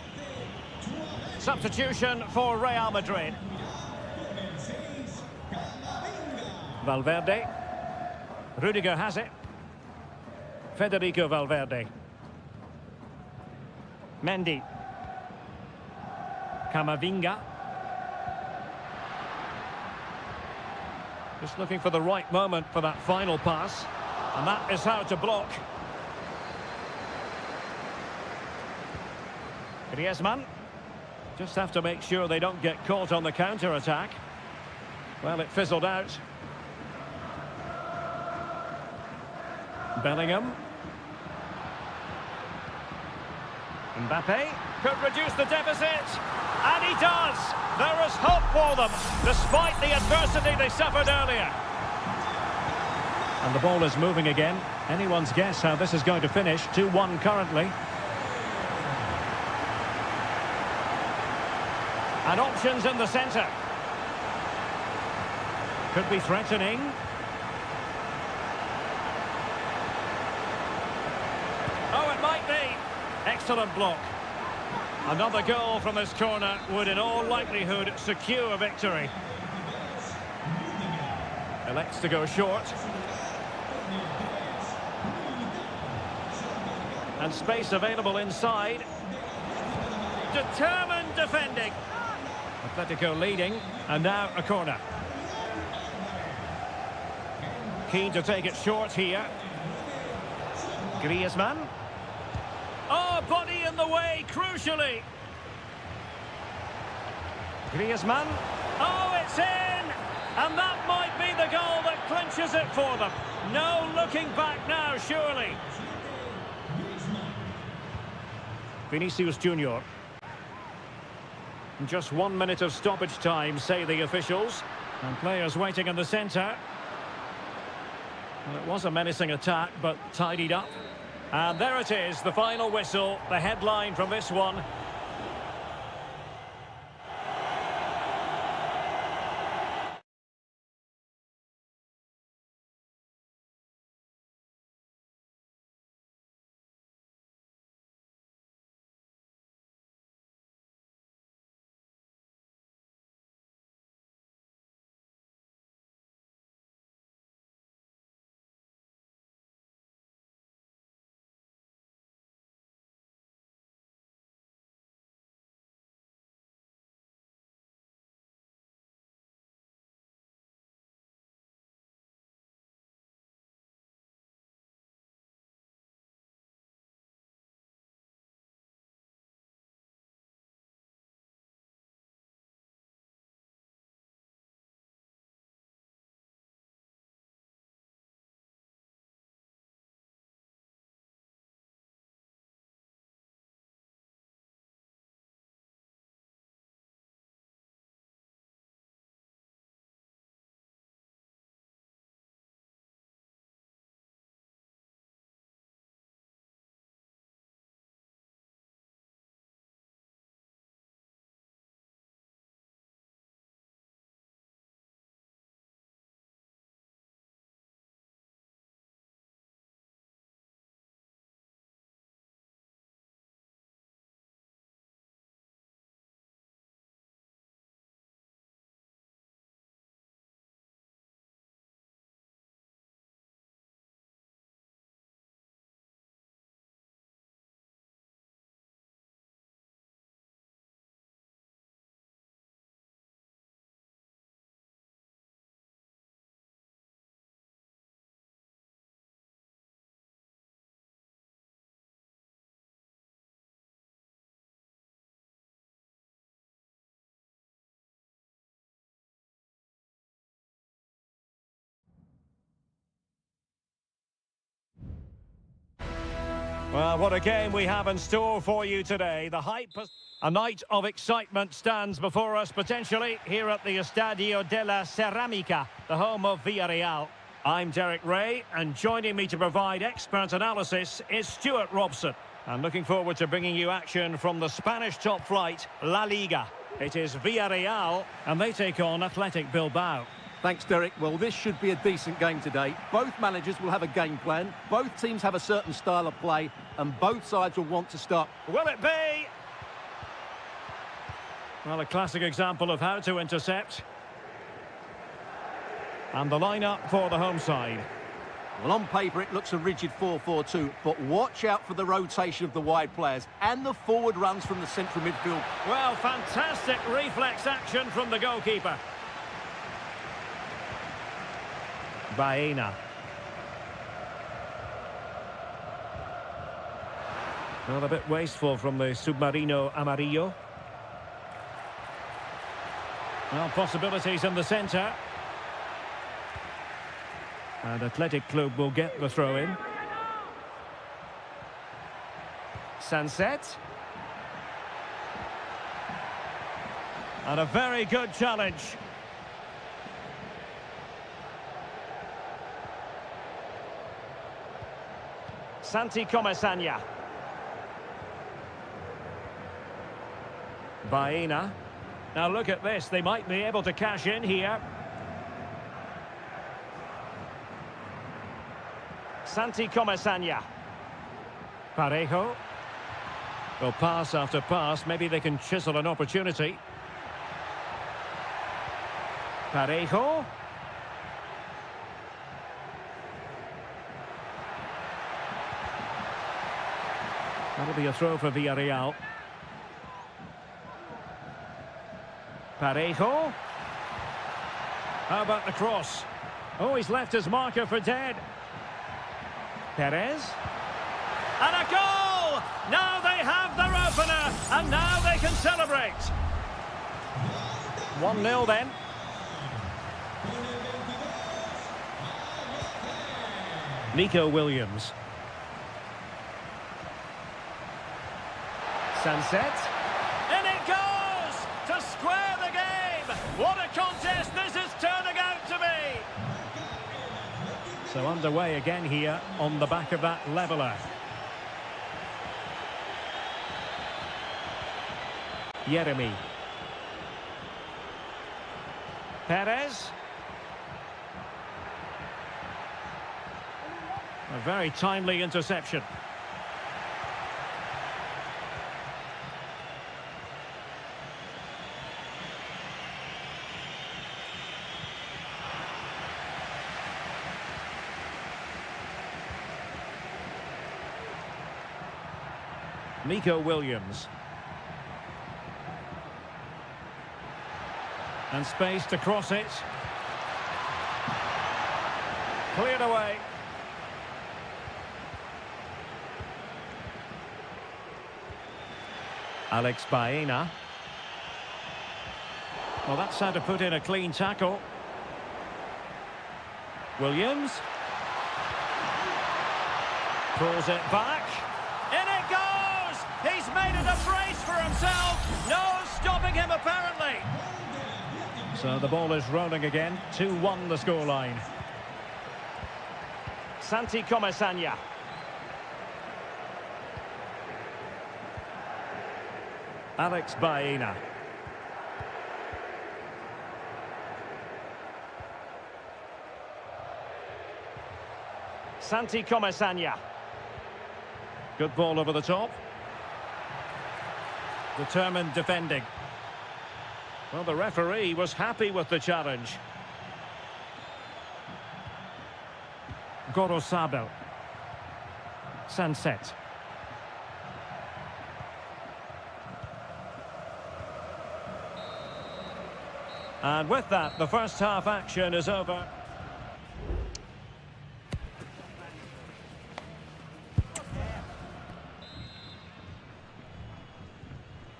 Substitution for Real Madrid. Valverde. Rudiger has it. Federico Valverde. Mendy. Camavinga. Just looking for the right moment for that final pass. And that is how to block. Griezmann. Just have to make sure they don't get caught on the counter-attack. Well, it fizzled out. Bellingham. Mbappe could reduce the deficit. And he does! There is hope for them, despite the adversity they suffered earlier. And the ball is moving again. Anyone's guess how this is going to finish. 2-1 currently. And options in the centre. Could be threatening. Oh, it might be. Excellent block. Another goal from this corner would in all likelihood secure a victory. Elects to go short. And space available inside. Determined defending. Atletico leading, and now a corner. Keen to take it short here. Griezmann. Oh, body in the way, crucially. Griezmann. Oh, it's in! And that might be the goal that clinches it for them. No looking back now, surely. Vinicius Junior. Just 1 minute of stoppage time, say the officials. And players waiting in the centre. Well, it was a menacing attack, but tidied up. And there it is, the final whistle, the headline from this one. Well, what a game we have in store for you today. The hype, a night of excitement stands before us potentially here at the Estadio de la Ceramica, the home of Villarreal. I'm Derek Ray, and joining me to provide expert analysis is Stuart Robson. And looking forward to bringing you action from the Spanish top flight, La Liga. It is Villarreal, and they take on Athletic Bilbao. Thanks, Derek. Well, this should be a decent game today. Both managers will have a game plan. Both teams have a certain style of play, and both sides will want to start. Will it be? Well, a classic example of how to intercept. And the lineup for the home side. Well, on paper, it looks a rigid 4-4-2, but watch out for the rotation of the wide players and the forward runs from the central midfield. Well, fantastic reflex action from the goalkeeper. Baena. Well, a bit wasteful from the Submarino Amarillo. Well, possibilities in the centre. And Athletic Club will get the throw-in. Sunset. And a very good challenge. Santi Comesaña. Baena. Now look at this, they might be able to cash in here. Santi Comesaña. Parejo. Well, pass after pass, maybe they can chisel an opportunity. Parejo. That'll be a throw for Villarreal. Parejo. How about the cross? Oh, he's left his marker for dead. Perez. And a goal! Now they have their opener, and now they can celebrate. 1-0 then. Nico Williams. Sunset. In it goes! To square the game! What a contest this is turning out to be! So underway again here on the back of that leveller. Yeremy. Perez. A very timely interception. Nico Williams. And space to cross it. Cleared away. Alex Baena. Well, that's how to put in a clean tackle. Williams. Pulls it back. In it goes! He's made it a brace for himself. No stopping him, apparently. So the ball is rolling again. 2-1 the scoreline. Santi Comesaña. Alex Baena. Santi Comesaña. Good ball over the top. Determined defending. Well, the referee was happy with the challenge. Gorosabel. Sunset. And with that, the first half action is over.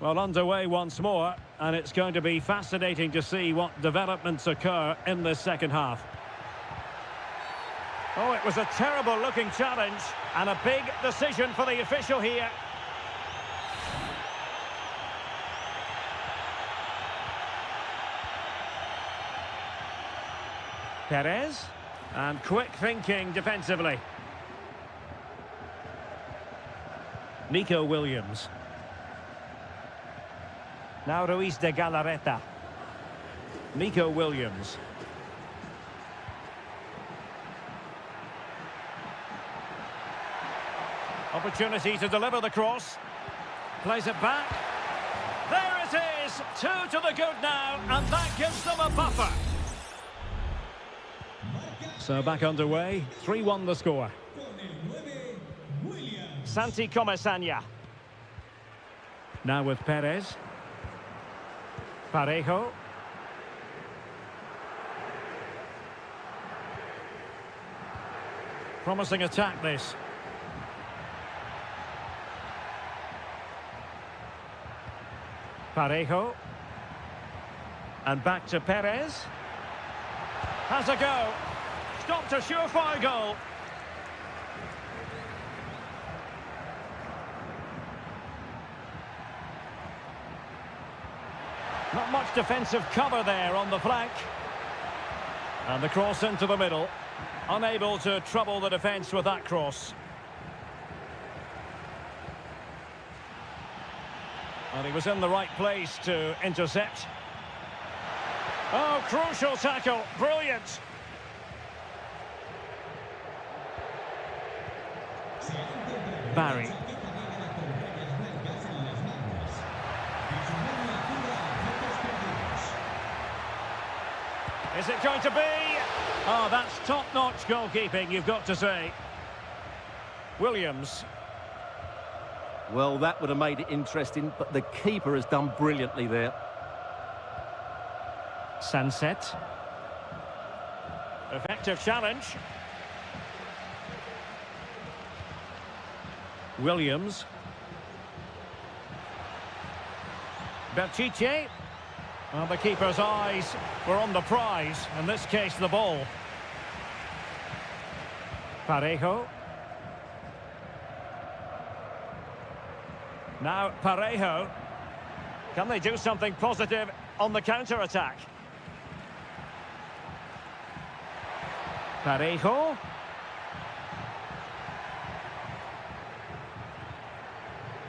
Well, underway once more, and it's going to be fascinating to see what developments occur in this second half. Oh, it was a terrible-looking challenge and a big decision for the official here. Perez, and quick thinking defensively. Nico Williams. Now Ruiz de Galarreta. Nico Williams. Opportunity to deliver the cross. Plays it back. There it is! 2 to the good now, and that gives them a buffer. So back underway, 3-1 the score. Santi Comesaña. Now with Perez. Parejo. Promising attack this. Parejo. And back to Perez. Has a go. Stopped a surefire goal. Not much defensive cover there on the flank. And the cross into the middle. Unable to trouble the defence with that cross. And he was in the right place to intercept. Oh, crucial tackle. Brilliant. Barry. Is it going to be? Oh, that's top-notch goalkeeping, you've got to say. Williams. Well, that would have made it interesting, but the keeper has done brilliantly there. Sunset. Effective challenge. Williams. Berchiche. Well, the keeper's eyes were on the prize, in this case the ball. Parejo. Now Parejo. Can they do something positive on the counter-attack? Parejo.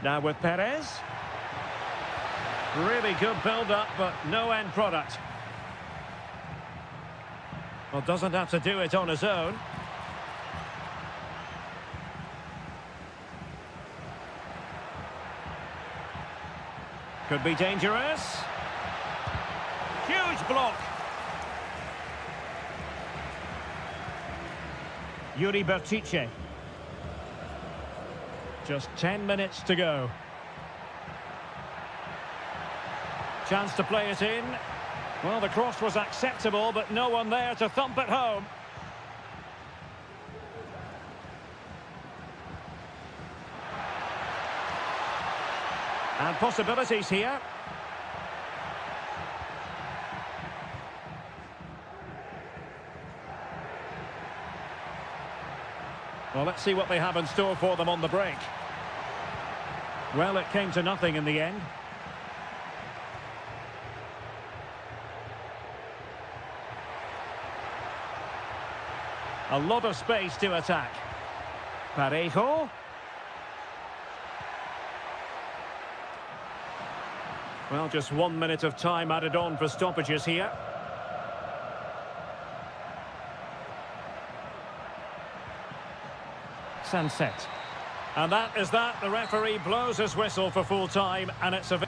Now with Perez. Really good build-up, but no end product. Well, doesn't have to do it on his own. Could be dangerous. Huge block. Yuri Berchiche. Just 10 minutes to go. Chance to play it in. Well, the cross was acceptable, but no one there to thump it home. And possibilities here. Well, let's see what they have in store for them on the break. Well, it came to nothing in the end. A lot of space to attack. Parejo. Well, just 1 minute of time added on for stoppages here. Sunset. And that is that. The referee blows his whistle for full time, and it's a...